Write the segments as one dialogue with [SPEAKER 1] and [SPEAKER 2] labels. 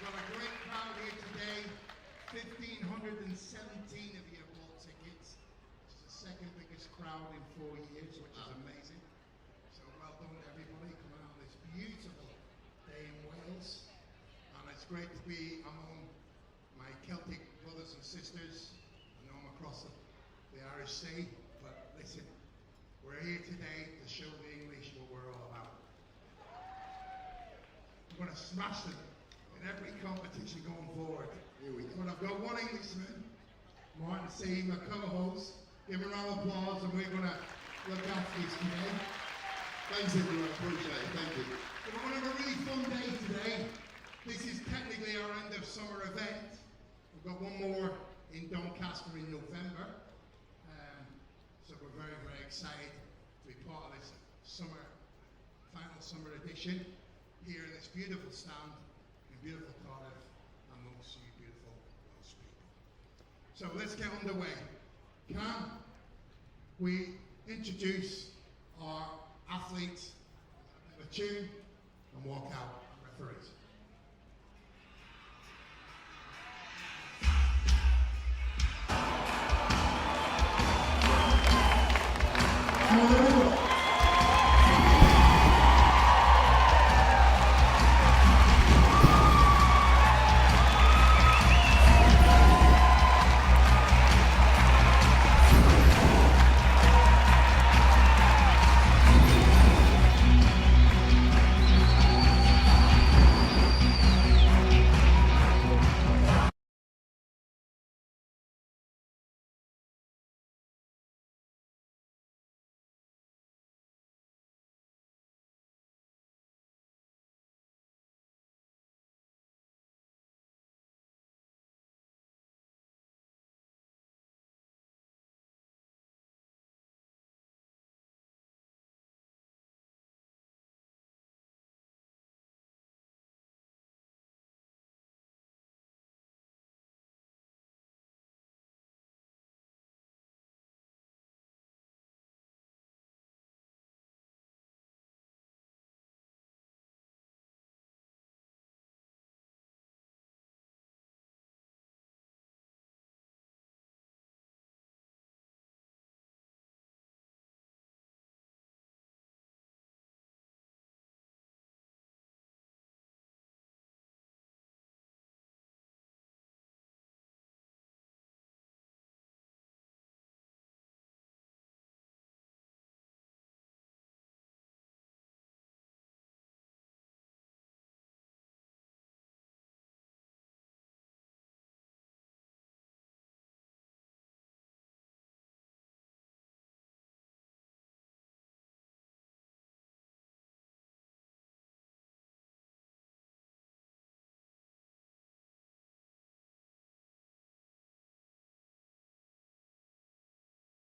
[SPEAKER 1] got a great crowd here today. 1,517 of you have bought tickets. It's the second biggest crowd in 4 years, which is amazing. So well done to everybody coming out on this beautiful day in Wales. And it's great to be among my Celtic brothers and sisters. I know I'm across the Irish Sea, but listen, we're here today to show the English what we're all about. We're going to smash them in every competition going forward. Here we go. But I've got one Englishman, Martin C., my co-host. Give him a round of applause, and we're going to look after this today.
[SPEAKER 2] Thanks everyone, I appreciate it, thank you.
[SPEAKER 1] We're going to have a really fun day today. This is technically our end of summer event. We've got one more in Doncaster in November. So we're very, very excited to be part of this final summer edition here in this beautiful stand in beautiful Cardiff amongst you beautiful Welsh people. So let's get underway. Can we introduce our athletes, a tune, and walk out referees?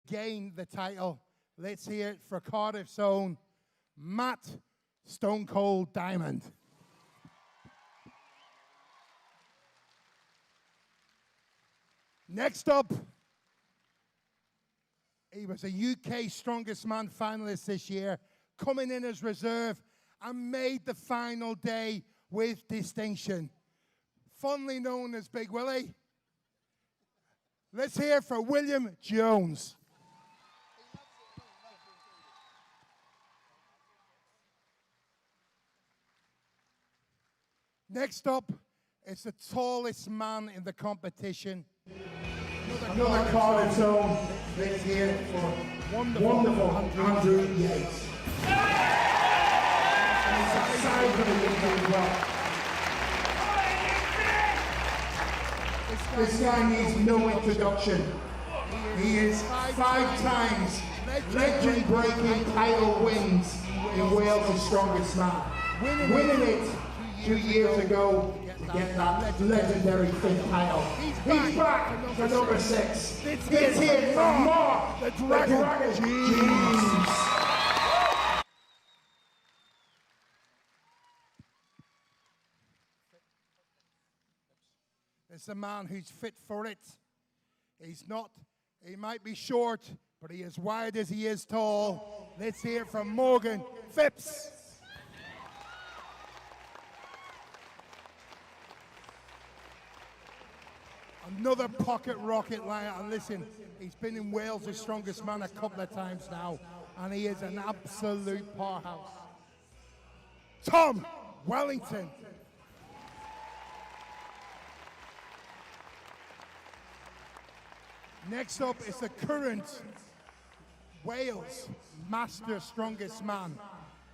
[SPEAKER 1] Gain the title. Let's hear it for Cardiff's own Matt Stone Cold Diamond. Next up, he was a UK Strongest Man finalist this year, coming in as reserve and made the final day with distinction. Fondly known as Big Willie. Let's hear for William Jones. Next up is the tallest man in the competition. Another Cardiff's own. Let's hear it for wonderful Andrew Yates. And he's outside of the league as well. This guy needs no introduction. He is 5 times legend-breaking title wins in Wales' Strongest Man. Winning it 2 years ago to get that legendary 5th title. He's back for number 6. Let's hear it for Mark the Dragon James. It's a man who's fit for it. He might be short, but he is wide as he is tall. Let's hear it from Morgan Phipps.
[SPEAKER 3] Another pocket rocket liner. And listen, he's been in Wales' Strongest Man a couple of times now, and he is an absolute powerhouse. Tom Wellington. Next up is the current Wales Master Strongest Man,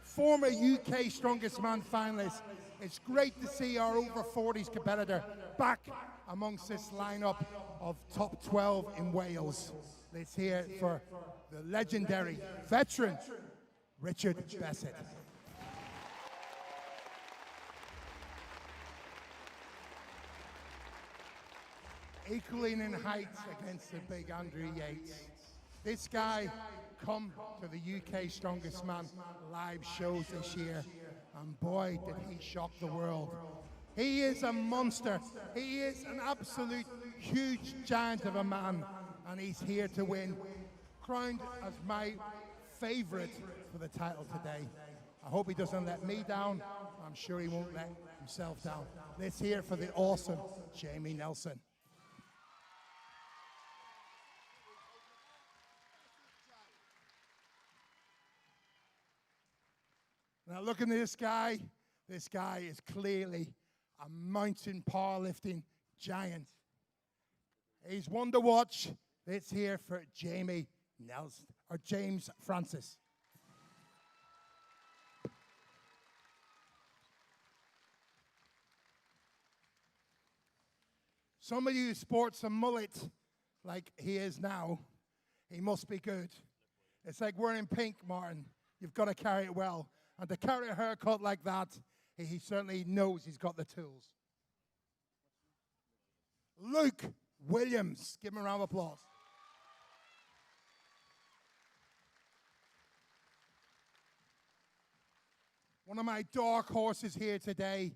[SPEAKER 3] former UK Strongest Man finalist. It's great to see our over 40s competitor back amongst this lineup of top 12 in Wales. Let's hear it for the legendary veteran, Richard Bessett. Equaling in height against the big Andrew Yates. This guy come to the UK Strongest Man live shows this year, and boy, did he shock the world. He is a monster. He is an absolute huge giant of a man, and he's here to win. Crowned as my favorite for the title today. I hope he doesn't let me down. I'm sure he won't let himself down. Let's hear it for the awesome Jamie Nelson. Now look at this guy. This guy is clearly a mountain powerlifting giant. He's one to watch. Let's hear for Jamie Nelson, or James Francis. Somebody who sports a mullet like he is now, he must be good. It's like wearing pink, Martin. You've got to carry it well. And to carry a haircut like that, he certainly knows he's got the tools. Luke Williams. Give him a round of applause. One of my dark horses here today.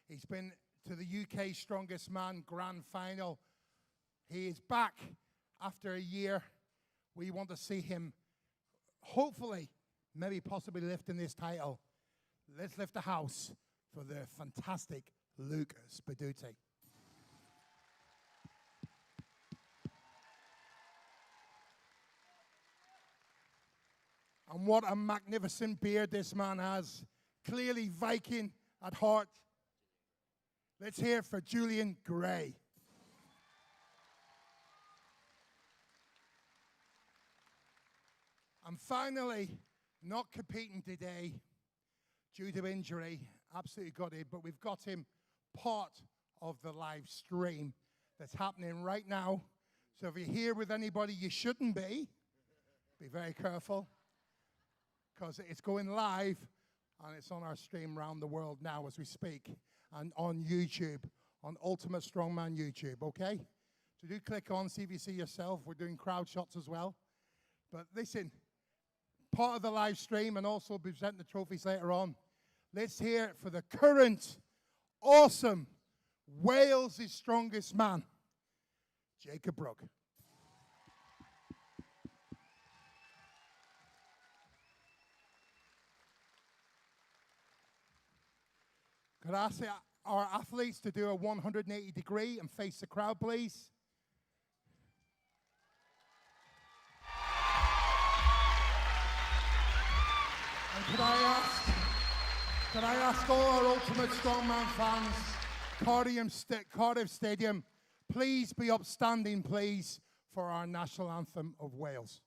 [SPEAKER 3] He's been to the UK Strongest Man Grand Final. He is back after a year. We want to see him, hopefully, maybe possibly lifting this title. Let's lift the house for the fantastic Luke Spaduti. And what a magnificent beard this man has. Clearly Viking at heart. Let's hear for Julian Gray. And finally, not competing today due to injury, absolutely got it, but we've got him part of the live stream that's happening right now. So if you're here with anybody you shouldn't be very careful, because it's going live and it's on our stream around the world now as we speak, and on YouTube, on Ultimate Strongman YouTube, okay? So do click on, see if you see yourself. We're doing crowd shots as well. But listen, part of the live stream, and also present the trophies later on. Let's hear it for the current awesome Wales' Strongest Man, Jacob Brooke. Could I ask our athletes to do a 180 degree and face the crowd, please? And could I ask all our Ultimate Strongman fans, Cardiff Stadium, please be upstanding, please, for our national anthem of Wales.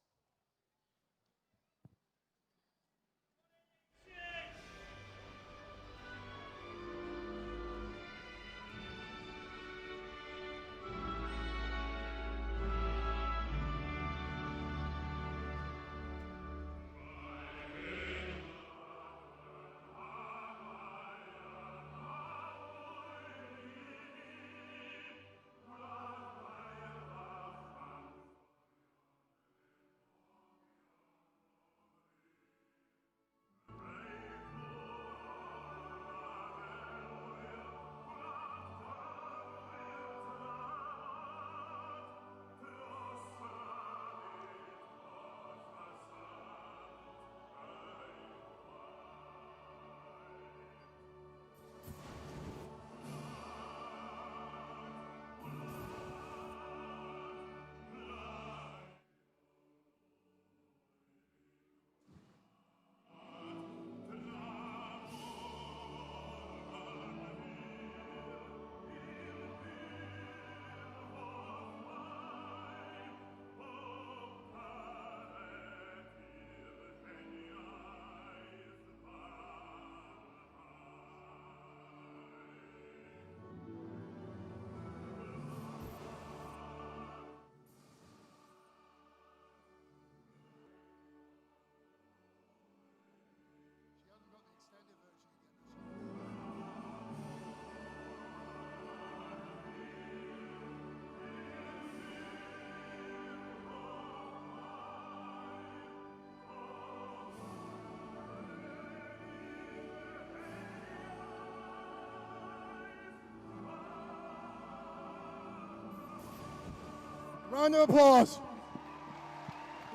[SPEAKER 3] Round of applause.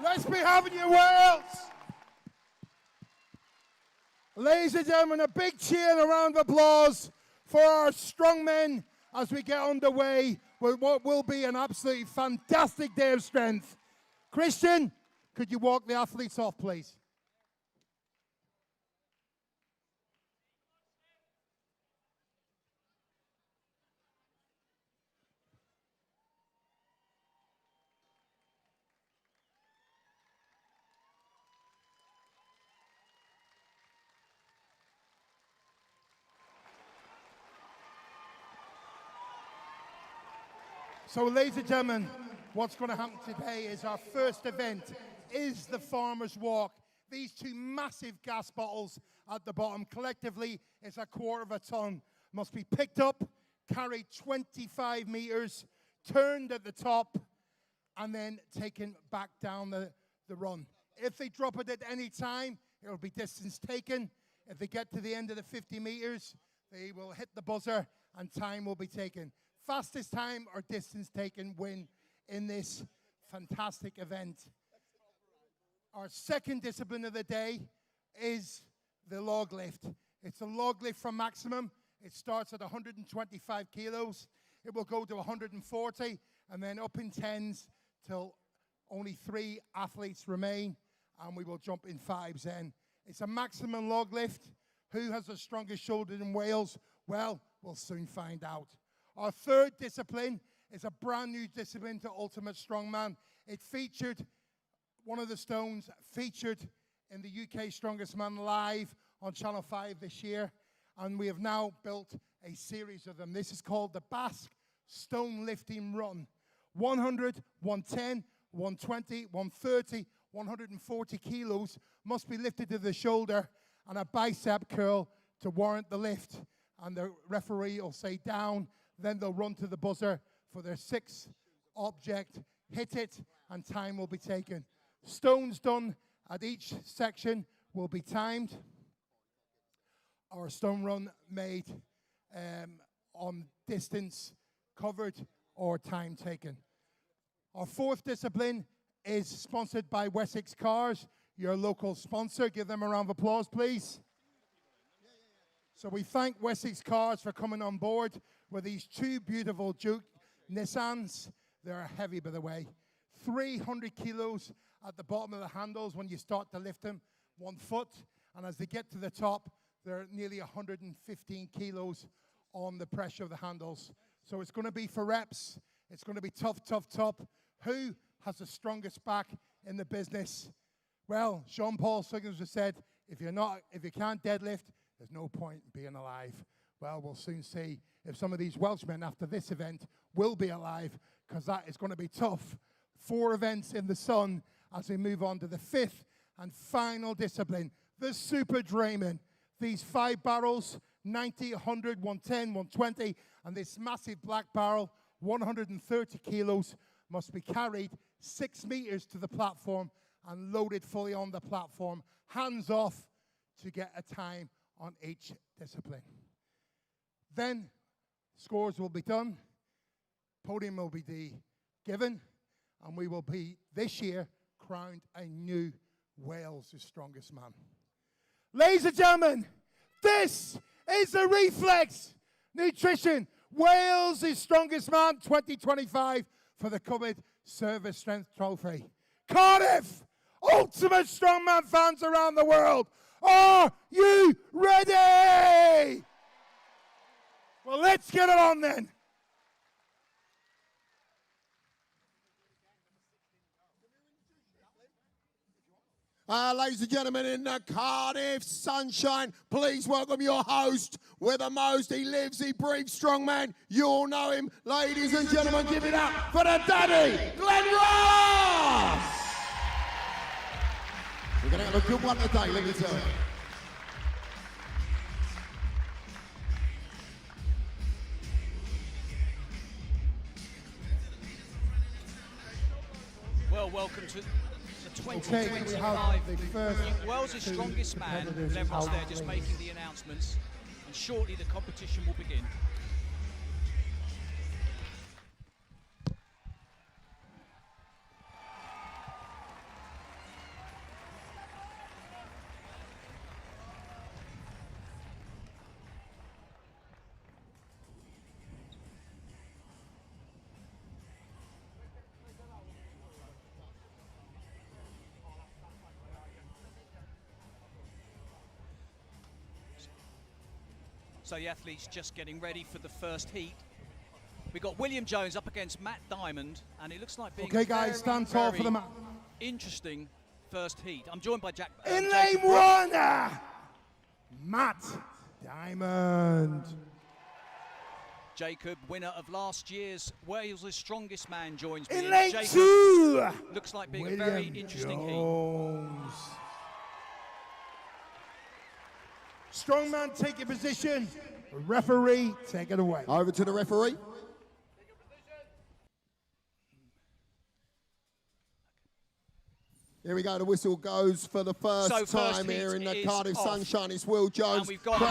[SPEAKER 3] Let's be having you, Wales. Ladies and gentlemen, a big cheer and a round of applause for our strongmen as we get underway with what will be an absolutely fantastic day of strength. Christian, could you walk the athletes off, please? So, ladies and gentlemen, what's going to happen today is our first event is the Farmer's Walk. These two massive gas bottles at the bottom, collectively, it's a quarter of a ton, must be picked up, carried 25 meters, turned at the top, and then taken back down the run. If they drop it at any time, it'll be distance taken. If they get to the end of the 50 meters, they will hit the buzzer and time will be taken. Fastest time or distance taken win in this fantastic event. Our second discipline of the day is the log lift. It's a log lift from maximum. It starts at 125 kilos. It will go to 140 and then up in tens till only 3 athletes remain, and we will jump in 5s then. It's a maximum log lift. Who has the strongest shoulder in Wales? Well, we'll soon find out. Our third discipline is a brand new discipline to Ultimate Strongman. It featured, one of the stones featured in the UK Strongest Man Live on Channel 5 this year. And we have now built a series of them. This is called the Basque Stone Lifting Run. 100, 110, 120, 130, 140 kilos must be lifted to the shoulder and a bicep curl to warrant the lift. And the referee will say down. Then they'll run to the buzzer for their 6th object, hit it, and time will be taken. Stones done at each section will be timed. Our stone run made on distance covered or time taken. Our fourth discipline is sponsored by Wessex Cars, your local sponsor. Give them a round of applause, please. So we thank Wessex Cars for coming on board with these 2 beautiful Yoke Nissans. They're heavy, by the way. 300 kilos at the bottom of the handles when you start to lift them, 1 foot. And as they get to the top, they're nearly 115 kilos on the pressure of the handles. So it's going to be for reps. It's going to be tough, tough, tough. Who has the strongest back in the business? Well, Jean-Paul Suggins has said, if you can't deadlift, there's no point in being alive. Well, we'll soon see if some of these Welshmen after this event will be alive, because that is going to be tough. 4 events in the sun as we move on to the 5th and final discipline, the Super Drayman. These 5 barrels, 90, 100, 110, 120, and this massive black barrel, 130 kilos, must be carried 6 meters to the platform and loaded fully on the platform, hands off, to get a time on each discipline. Then scores will be done, podium will be given, and we will be this year crowned a new Wales' strongest man. Ladies and gentlemen, this is the Reflex Nutrition Wales' strongest man 2025 for the coveted Service Strength Trophy. Cardiff, Ultimate Strongman fans around the world, are you ready? Well, let's get it on then.
[SPEAKER 2] Ladies and gentlemen, in the Cardiff sunshine, please welcome your host with the most. He lives, he breathes strongman. You all know him. Ladies and gentlemen, give it up for the daddy, Glenn Ross! We're going to have a good one today, let me tell you.
[SPEAKER 4] Well, welcome to the 2025 World's Strongest Man. Glenn Ross there just making the announcements, and shortly the competition will begin. So the athletes just getting ready for the first heat. We got William Jones up against Matt Diamond, and it looks like being
[SPEAKER 3] okay, guys, stand tall for the match.
[SPEAKER 4] Interesting first heat. I'm joined by Jack.
[SPEAKER 3] In lane one, Matt Diamond.
[SPEAKER 4] Jacob, winner of last year's Wales' Strongest Man, joins me.
[SPEAKER 3] In lane
[SPEAKER 4] Jacob,
[SPEAKER 3] two,
[SPEAKER 4] looks like being
[SPEAKER 3] William
[SPEAKER 4] a very interesting
[SPEAKER 3] Jones. Strongman, take your position. Referee, take it away.
[SPEAKER 2] Over to the referee. Here we go, the whistle goes for the first time here in the Cardiff Sunshine. It's Will Jones.
[SPEAKER 4] And we've got Will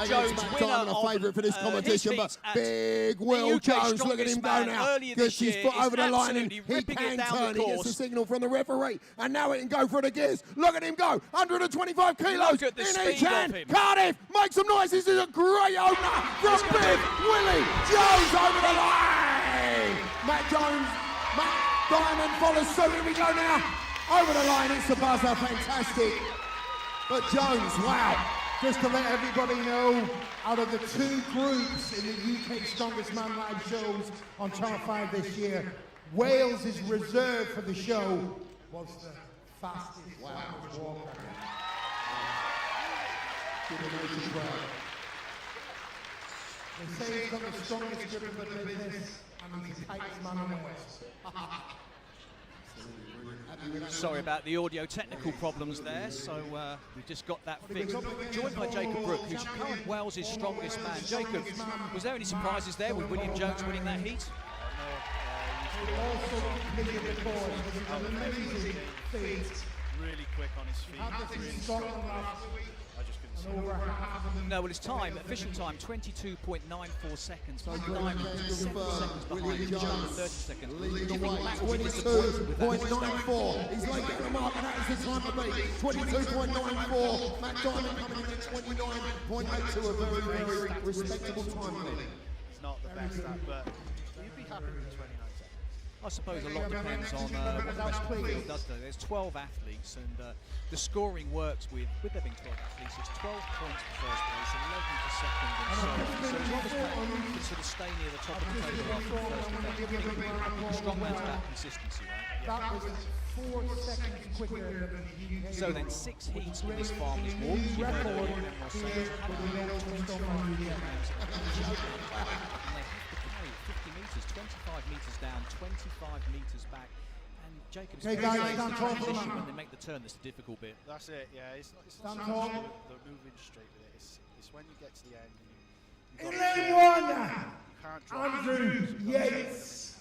[SPEAKER 4] Jones, winner
[SPEAKER 2] a favourite for this competition, but big Will Jones, look at him go now. Gets his foot over the line and he can turn. He gets a signal from the referee, and now he can go for the gears. Look at him go, 125 kilos in each hand. Cardiff, make some noise. This is a great opener from big Willie Jones over the line. Matt Diamond follows suit. Here we go now. Over the line, it's a buzzer, fantastic. But Jones, wow.
[SPEAKER 3] Just to let everybody know, out of the two groups in the UK Strongest Man live shows on Channel 5 this year, Wales' reserve for the show was the fastest walker. They say he's got the strongest grip of the business and he's the tightest man in Wales.
[SPEAKER 4] Sorry about the audio technical problems there, so we just got that fixed. Joined by Jacob Brook, who's current Wales' Strongest Man. Jacob, was there any surprises there with William Jones winning that heat?
[SPEAKER 5] Really quick on his feet. I just couldn't see.
[SPEAKER 4] No, well, his time, official time, 22.94 seconds. Diamond is 7 seconds behind Jones, 30 seconds.
[SPEAKER 2] Leading the way, 22.94. He's late at the mark, and that is the time to be. 22.94. Matt Diamond coming in at 29.82. A very, very respectable time.
[SPEAKER 5] It's not the best at, but you'd be happy with 29 seconds.
[SPEAKER 4] I suppose a lot depends on what the rest of the field does, though. There's 12 athletes, and the scoring works with there being 12 athletes. It's 12 points for first place, 11 for second, and so on. So Thomas can sort of stay near the top of the table after the first event. Strong Wales about consistency, right?
[SPEAKER 3] That was 4 seconds quicker than the UK.
[SPEAKER 4] So then 6 heats in this farmer's walk. You heard earlier, then more seconds. And they have to carry 50 metres, 25 metres down, 25 metres back. And Jacob's
[SPEAKER 3] hey guys, stand tall for the
[SPEAKER 4] when
[SPEAKER 3] man.
[SPEAKER 4] they make the turn, that's the difficult bit.
[SPEAKER 5] That's it, yeah. It's not
[SPEAKER 3] stand tall.
[SPEAKER 5] the moving straight with it. It's when you get to the end.
[SPEAKER 3] In lane one,
[SPEAKER 5] Andrew
[SPEAKER 3] Yates.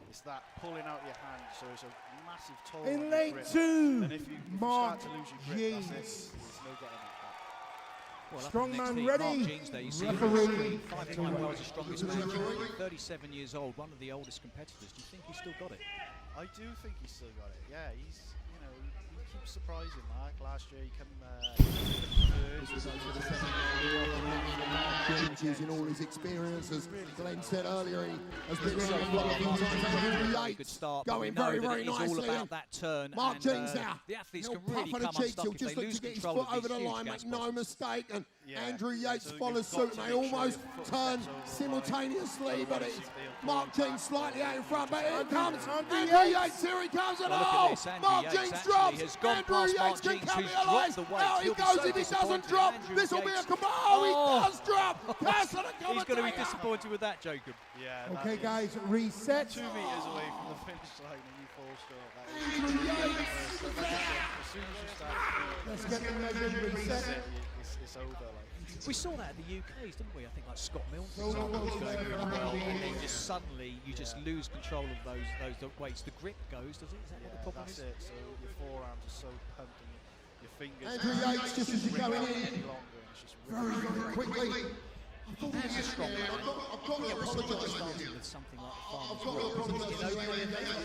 [SPEAKER 5] It's that pulling out your hand, so it's a massive toll.
[SPEAKER 3] In
[SPEAKER 5] on your
[SPEAKER 3] lane
[SPEAKER 5] grip.
[SPEAKER 3] two,
[SPEAKER 5] And if you
[SPEAKER 3] Mark
[SPEAKER 5] start to lose your grip, that's it.
[SPEAKER 3] Yates.
[SPEAKER 5] There's no getting it back.
[SPEAKER 4] Well,
[SPEAKER 3] Strongman
[SPEAKER 4] Mark
[SPEAKER 3] ready.
[SPEAKER 4] Jeans there, you see
[SPEAKER 3] Referee.
[SPEAKER 4] 5-time Wales' Strongest Man, 37 years old, one of the oldest competitors. Do you think he's still got it?
[SPEAKER 5] I do think he's still got it. Yeah, he keeps surprising. Like last year, he came
[SPEAKER 2] James, using all his experience, as Glenn said earlier, he has been in a lot of times.
[SPEAKER 4] Good start,
[SPEAKER 2] going very, very nicely.
[SPEAKER 4] All about that turn.
[SPEAKER 2] Mark
[SPEAKER 4] and,
[SPEAKER 2] Jeans now.
[SPEAKER 4] The athletes
[SPEAKER 2] He'll
[SPEAKER 4] can really
[SPEAKER 2] puff on
[SPEAKER 4] come
[SPEAKER 2] the cheeks.
[SPEAKER 4] unstuck
[SPEAKER 2] He'll
[SPEAKER 4] if
[SPEAKER 2] just
[SPEAKER 4] they
[SPEAKER 2] look
[SPEAKER 4] lose
[SPEAKER 2] to get his
[SPEAKER 4] control
[SPEAKER 2] foot
[SPEAKER 4] of
[SPEAKER 2] over the
[SPEAKER 4] these huge
[SPEAKER 2] line,
[SPEAKER 4] gas
[SPEAKER 2] make no
[SPEAKER 4] boxes.
[SPEAKER 2] mistake. And
[SPEAKER 5] Yeah.
[SPEAKER 2] Andrew Yates
[SPEAKER 5] So
[SPEAKER 2] follows
[SPEAKER 5] you've got
[SPEAKER 2] suit.
[SPEAKER 5] to
[SPEAKER 2] They
[SPEAKER 5] make sure
[SPEAKER 2] almost
[SPEAKER 5] your foot
[SPEAKER 2] turn
[SPEAKER 5] gets over the line.
[SPEAKER 2] simultaneously, but it's
[SPEAKER 5] Otherwise
[SPEAKER 2] Mark
[SPEAKER 5] they'll
[SPEAKER 2] Jeans slightly out in front. But here comes
[SPEAKER 3] Andrew
[SPEAKER 2] Andrew
[SPEAKER 3] Yates.
[SPEAKER 2] Yates. Here he comes. And
[SPEAKER 4] Well, look at this, Andrew
[SPEAKER 2] Mark
[SPEAKER 4] Yates
[SPEAKER 2] Jeans
[SPEAKER 4] actually
[SPEAKER 2] drops.
[SPEAKER 4] has gone
[SPEAKER 2] Andrew
[SPEAKER 4] past Mark
[SPEAKER 2] Yates can
[SPEAKER 4] Jeans, who's
[SPEAKER 2] capitalise.
[SPEAKER 4] dropped the weight.
[SPEAKER 2] Out he
[SPEAKER 4] He'll be
[SPEAKER 2] goes
[SPEAKER 4] so
[SPEAKER 2] if he doesn't
[SPEAKER 4] disappointed.
[SPEAKER 2] drop.
[SPEAKER 4] Andrew
[SPEAKER 2] This will be a
[SPEAKER 4] Yates.
[SPEAKER 2] command. Oh, he
[SPEAKER 4] Oh.
[SPEAKER 2] does drop. Pass to the commentator.
[SPEAKER 4] He's going to be disappointed with that, Jacob.
[SPEAKER 5] Yeah.
[SPEAKER 3] Okay,
[SPEAKER 5] that
[SPEAKER 3] guys, reset.
[SPEAKER 5] 2 meters away from the finish line and you fall short. That is,
[SPEAKER 2] Andrew Yates.
[SPEAKER 5] as soon as you start to
[SPEAKER 3] Let's get the measured reset.
[SPEAKER 5] it's over. Like.
[SPEAKER 4] We saw that at the UKs, didn't we? I think like Scott Mills was going really well, and then just suddenly you just lose control of those weights. The grip goes, does it? Is that what the problem
[SPEAKER 5] That's
[SPEAKER 4] is?
[SPEAKER 5] it. So your forearms are so pumped and your fingers.
[SPEAKER 2] Andrew Yates, just as you're going in,
[SPEAKER 5] any longer, and it's just
[SPEAKER 2] very, very quickly.
[SPEAKER 4] That's a strong man.
[SPEAKER 2] I've got to apologise to you.
[SPEAKER 4] With something like the
[SPEAKER 2] I've
[SPEAKER 4] farmer's
[SPEAKER 2] got to
[SPEAKER 4] walk.
[SPEAKER 2] apologise.
[SPEAKER 4] You know,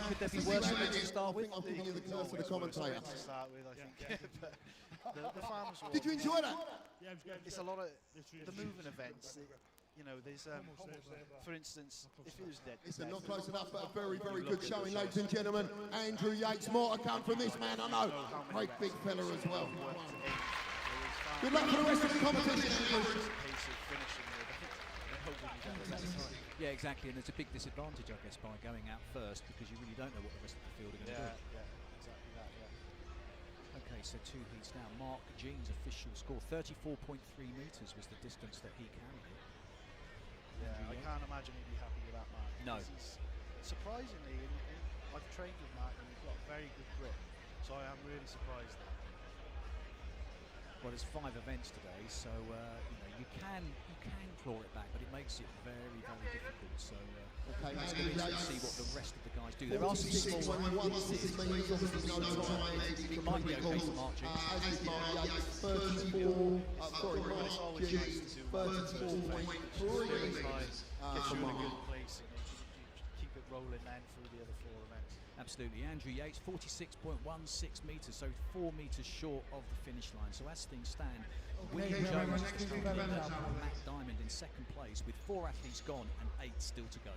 [SPEAKER 4] could there be worse than to start with?
[SPEAKER 2] I'm giving you the curse of the commentator.
[SPEAKER 5] to start with, I think. But the farmers walk.
[SPEAKER 2] Did you enjoy that?
[SPEAKER 5] It's a lot of the moving events. You know, there's for instance, if it was dead.
[SPEAKER 2] Listen, not close enough, but a very, very good showing, ladies and gentlemen. Andrew Yates, more to come from this man, I know. Great big fella as well. Good luck for the rest of the competition, Andrew.
[SPEAKER 4] Yeah, exactly, and there's a big disadvantage, I guess, by going out first because you really don't know what the rest of the field are going to do.
[SPEAKER 5] Yeah, exactly that, yeah.
[SPEAKER 4] Okay, so 2 heats now. Mark Jean's official score, 34.3 metres was the distance that he carried it.
[SPEAKER 5] Yeah, I can't imagine he'd be happy with that, Mark.
[SPEAKER 4] No.
[SPEAKER 5] He's, surprisingly, I've trained with Mark and he's got very good grip, so I am really surprised there.
[SPEAKER 4] Well, there's 5 events today, so you can claw it back, but it makes it very, very difficult. So
[SPEAKER 2] Okay,
[SPEAKER 4] it's going to see what the rest of the guys do. There are some small ones.
[SPEAKER 2] means obviously no time.
[SPEAKER 4] It might be okay to Mark Jeans.
[SPEAKER 2] As is Mark Yates, 34, sorry, Mark Jeans, 34.3
[SPEAKER 5] Gets
[SPEAKER 2] for
[SPEAKER 5] you in a
[SPEAKER 2] Mark.
[SPEAKER 5] good place and you keep it rolling then through the other 4 events.
[SPEAKER 4] Absolutely. Andrew Yates, 46.16 metres, so 4 metres short of the finish line. So as things stand, William Jones is currently leading Matt Diamond in second place with 4 athletes gone and 8 still to go.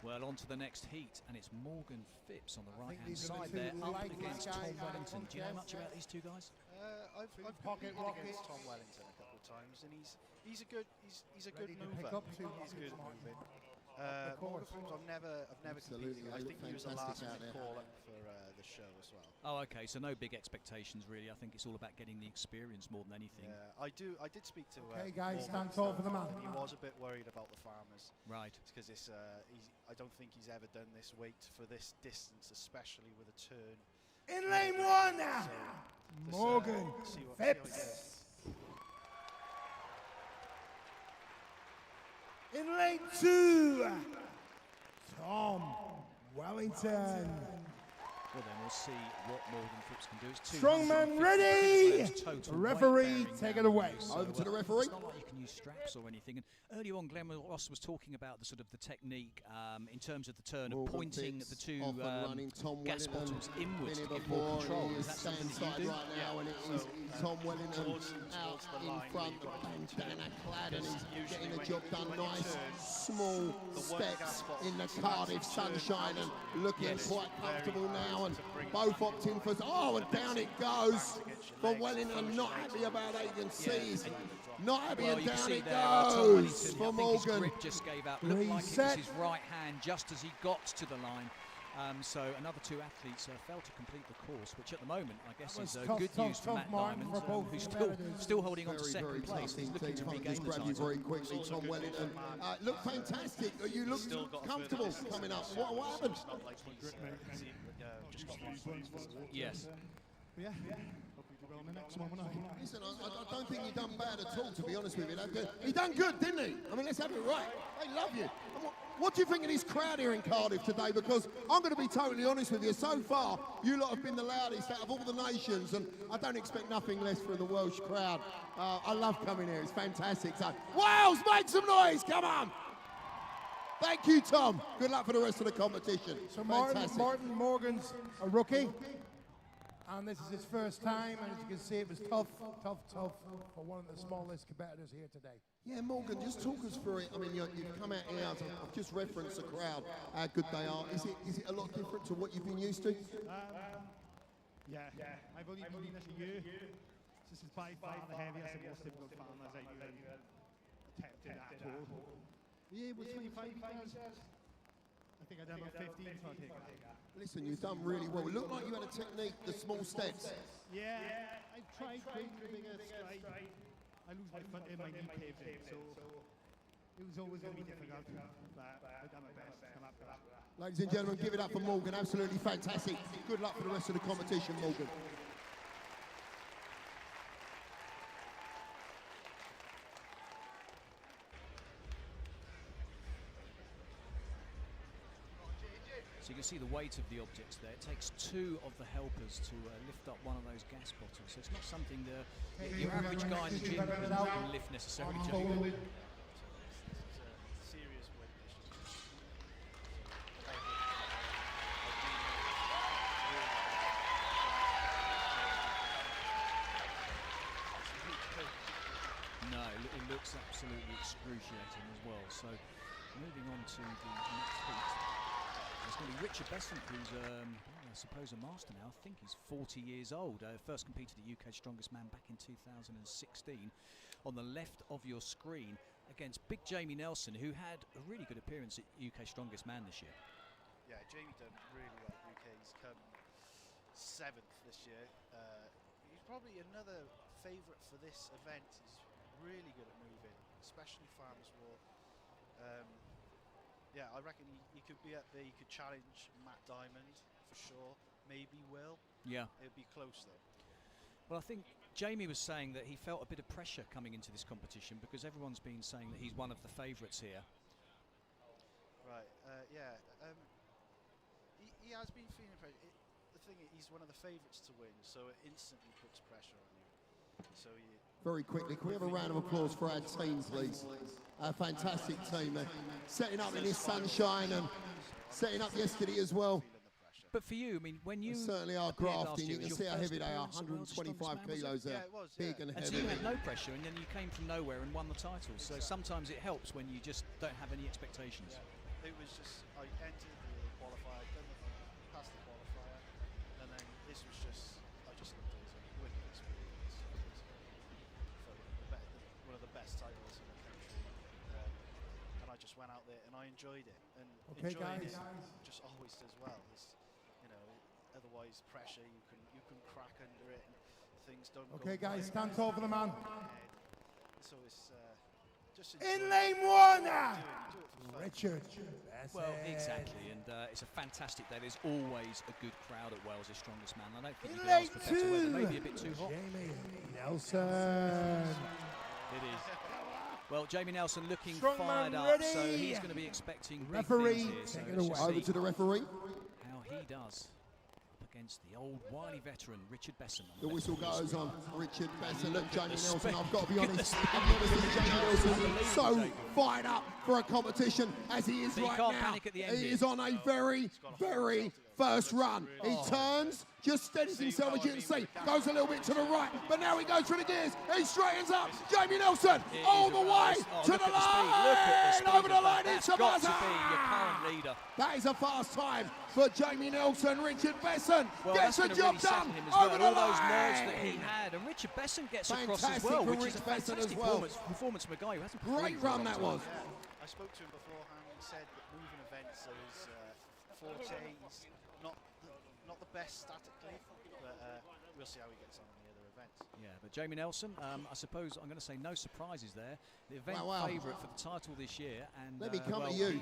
[SPEAKER 4] Well, on to the next heat, and it's Morgan Phipps on the right-hand side there, up against Tom Wellington. Do you know much about these two guys?
[SPEAKER 5] I've competed against Tom Wellington a couple of times, and he's a good mover. He's good at moving. Morgan Phipps, I've never competed. I think he was a last-minute call-up for the show as well.
[SPEAKER 4] Oh, okay. So no big expectations, really. I think it's all about getting the experience more than anything.
[SPEAKER 5] Yeah, I did speak to.
[SPEAKER 3] Okay, guys,
[SPEAKER 5] Morgan
[SPEAKER 3] stand tall for the man.
[SPEAKER 5] and he was a bit worried about the farmers.
[SPEAKER 4] Right.
[SPEAKER 5] Because I don't think he's ever done this weight for this distance, especially with a turn.
[SPEAKER 3] In lane 1,
[SPEAKER 5] So,
[SPEAKER 3] Morgan
[SPEAKER 5] see how he
[SPEAKER 3] Phipps.
[SPEAKER 5] does.
[SPEAKER 3] In lane 2, Tom Wellington.
[SPEAKER 4] Well, then we'll see what Morgan Phipps can do. It's
[SPEAKER 3] Strongman
[SPEAKER 4] 250
[SPEAKER 3] ready.
[SPEAKER 4] kilos total weight
[SPEAKER 3] Referee,
[SPEAKER 4] bearing
[SPEAKER 3] take
[SPEAKER 4] now,
[SPEAKER 3] it away.
[SPEAKER 4] so,
[SPEAKER 2] Over to the referee.
[SPEAKER 4] It's not like you can use straps or anything. And earlier on, Glenn Ross was talking about the sort of the technique in terms of the turn of
[SPEAKER 2] Morgan
[SPEAKER 4] pointing
[SPEAKER 2] Phipps
[SPEAKER 4] the 2
[SPEAKER 2] off and running. Tom
[SPEAKER 4] gas
[SPEAKER 2] Wellington
[SPEAKER 4] bottles inwards to
[SPEAKER 2] been
[SPEAKER 4] give more
[SPEAKER 2] before,
[SPEAKER 4] control.
[SPEAKER 2] he
[SPEAKER 4] Is
[SPEAKER 2] is
[SPEAKER 4] that something that
[SPEAKER 2] stand
[SPEAKER 4] you do?
[SPEAKER 2] side right now, and it is Tom Wellington
[SPEAKER 5] towards
[SPEAKER 2] out
[SPEAKER 5] the
[SPEAKER 2] in
[SPEAKER 5] line,
[SPEAKER 2] front,
[SPEAKER 5] you've got
[SPEAKER 2] bandana clad, and he's
[SPEAKER 5] usually
[SPEAKER 2] getting the
[SPEAKER 5] when
[SPEAKER 2] job
[SPEAKER 5] you-
[SPEAKER 2] done
[SPEAKER 5] when you
[SPEAKER 2] nice.
[SPEAKER 5] turn,
[SPEAKER 2] Small
[SPEAKER 5] the one gas
[SPEAKER 2] steps
[SPEAKER 5] bottle
[SPEAKER 2] in the
[SPEAKER 5] to
[SPEAKER 2] Cardiff
[SPEAKER 5] actually turn
[SPEAKER 2] sunshine and
[SPEAKER 5] out.
[SPEAKER 2] looking
[SPEAKER 4] Yes.
[SPEAKER 2] quite comfortable
[SPEAKER 5] Very
[SPEAKER 2] now,
[SPEAKER 5] hard
[SPEAKER 2] and
[SPEAKER 5] to bring
[SPEAKER 2] both
[SPEAKER 5] it
[SPEAKER 2] opting for, oh, and down it goes for Wellington. Not happy about that, you can see he's not happy,
[SPEAKER 4] Well,
[SPEAKER 2] and
[SPEAKER 4] you can
[SPEAKER 2] down
[SPEAKER 4] see
[SPEAKER 2] it
[SPEAKER 4] there, Tom
[SPEAKER 2] goes
[SPEAKER 4] Wellington,
[SPEAKER 2] for
[SPEAKER 4] I think his
[SPEAKER 2] Morgan.
[SPEAKER 4] grip just gave out. Looked like it was
[SPEAKER 3] Reset.
[SPEAKER 4] his right hand just as he got to the line. So another 2 athletes failed to complete the course, which at the moment I guess
[SPEAKER 3] That
[SPEAKER 4] is
[SPEAKER 3] was
[SPEAKER 4] good
[SPEAKER 3] tough,
[SPEAKER 4] news for
[SPEAKER 3] tough
[SPEAKER 4] Matt
[SPEAKER 3] mark
[SPEAKER 4] Diamond,
[SPEAKER 3] for both
[SPEAKER 4] who's
[SPEAKER 3] competitors.
[SPEAKER 4] still holding on to
[SPEAKER 2] Very,
[SPEAKER 4] second
[SPEAKER 2] very
[SPEAKER 4] place.
[SPEAKER 2] tough
[SPEAKER 4] He's looking
[SPEAKER 2] indeed.
[SPEAKER 4] to
[SPEAKER 2] Can't
[SPEAKER 4] regain
[SPEAKER 2] just
[SPEAKER 4] the
[SPEAKER 2] grab you
[SPEAKER 4] title.
[SPEAKER 2] very quickly, Tom Wellington. Look fantastic. You look
[SPEAKER 5] Still got a
[SPEAKER 2] comfortable
[SPEAKER 5] further distance.
[SPEAKER 2] coming up. What happened?
[SPEAKER 5] It's not like he's just got one.
[SPEAKER 4] Yes.
[SPEAKER 3] Yeah. Hope you do well in the next one, won't I?
[SPEAKER 2] Listen, I don't think he done bad at all, to be honest with you. He done good, didn't he? I mean, let's have it right. They love you. And what do you think of this crowd here in Cardiff today? Because I'm going to be totally honest with you. So far, you lot have been the loudest out of all the nations, and I don't expect nothing less from the Welsh crowd. I love coming here. It's fantastic. So, Wales, make some noise. Come on. Thank you, Tom. Good luck for the rest of the competition.
[SPEAKER 3] So
[SPEAKER 2] Fantastic.
[SPEAKER 3] Martin Morgan's a rookie, and this is his first time, and as you can see, it was tough for one of the smallest competitors here today.
[SPEAKER 2] Yeah, Morgan, just talk us through it. I mean, you've come out here, I've just referenced the crowd, how good they are. Is it a lot different to what you've been used to?
[SPEAKER 6] Yeah, I've only been this a year. This is by far the heaviest and most difficult farm as I've even attempted at all. Yeah, it was 25 meters. I think I done about 15, so I'll take it.
[SPEAKER 2] Listen, you've done really well. It looked like you had a technique, the small steps.
[SPEAKER 6] Yeah, I tried going for a bigger stride. I lose my foot in, my knee caves in, so it was always going to be difficult, but I done my best to come up with that.
[SPEAKER 2] Ladies and gentlemen, give it up for Morgan. Absolutely fantastic. Good luck for the rest of the competition, Morgan.
[SPEAKER 4] So you can see the weight of the objects there. It takes 2 of the helpers to lift up one of those gas bottles. So it's not something your average guy in the gym can lift necessarily. Jamie.
[SPEAKER 5] Serious weight issues.
[SPEAKER 4] No, it looks absolutely excruciating as well. So moving on to the next heat. It's going to be Richard Besson, who's, I suppose, a master now. I think he's 40 years old. First competed at UK Strongest Man back in 2016. On the left of your screen, against big Jamie Nelson, who had a really good appearance at UK Strongest Man this year.
[SPEAKER 5] Yeah, Jamie done really well at UK. He's come 7th this year. He's probably another favourite for this event. He's really good at moving, especially Farmers Walk. Yeah, I reckon he could be up there. He could challenge Matt Diamond for sure. Maybe Will.
[SPEAKER 4] Yeah.
[SPEAKER 5] It'd be close though.
[SPEAKER 4] Well, I think Jamie was saying that he felt a bit of pressure coming into this competition because everyone's been saying that he's one of the favourites here.
[SPEAKER 5] Right. Yeah. He has been feeling pressure. The thing is, he's one of the favourites to win, so it instantly puts pressure on you. So you.
[SPEAKER 2] Very quickly, can we have a round of applause for our team, please? Our fantastic team, setting up in this sunshine and setting up yesterday as well.
[SPEAKER 4] But for you, I mean, when you
[SPEAKER 2] certainly are grafting, you can see how heavy they are, 125 kilos, big and heavy.
[SPEAKER 4] So you had no pressure, and then you came from nowhere and won the title. So sometimes it helps when you just don't have any expectations.
[SPEAKER 5] It was just, I entered the qualifier, passed the qualifier, and then this was just, I just looked at it as a wicked experience. One of the best titles in the country, and I just went out there and I enjoyed it. And enjoying it just always does well. It's, you know, otherwise pressure, you can crack under it and things don't go.
[SPEAKER 3] Okay, guys, stand tall for the man.
[SPEAKER 5] So it's just
[SPEAKER 3] in lane 1, Richard.
[SPEAKER 4] Well, exactly, and it's a fantastic day. There's always a good crowd at Wales' Strongest Man. I don't think you can ask for better weather. Maybe a bit too hot.
[SPEAKER 3] Jamie Nelson.
[SPEAKER 4] It is. Well, Jamie Nelson looking
[SPEAKER 3] Strong
[SPEAKER 4] fired
[SPEAKER 3] man
[SPEAKER 4] up,
[SPEAKER 3] ready.
[SPEAKER 4] so he's going to be expecting big
[SPEAKER 3] Referee,
[SPEAKER 4] things here.
[SPEAKER 2] take it away. Over to the referee.
[SPEAKER 4] How he does up against the old wily veteran Richard Besson.
[SPEAKER 2] The whistle goes on Richard Besson. Look, Jamie Nelson, I've got to be honest, I've never seen Jamie Nelson so fired up for a competition as he is right now. He is on a very, very first run. He turns, just steadies himself, as you can see, goes a little bit to the right, but now he goes through the gears. He straightens up. Jamie Nelson all the way to the line. Over the line, it's a buzzer. That is a fast time for Jamie Nelson. Richard Besson gets the job done over the line.
[SPEAKER 4] All those nerves that he had, and Richard Besson gets across as well, which is a fantastic performance from a guy who hasn't.
[SPEAKER 2] Great run that was.
[SPEAKER 5] I spoke to him beforehand. He said that moving events is forte. He's not the best statically, but we'll see how he gets on in the other events.
[SPEAKER 4] Yeah, but Jamie Nelson, I suppose I'm going to say no surprises there. The event favourite for the title this year, and
[SPEAKER 2] let me come to you,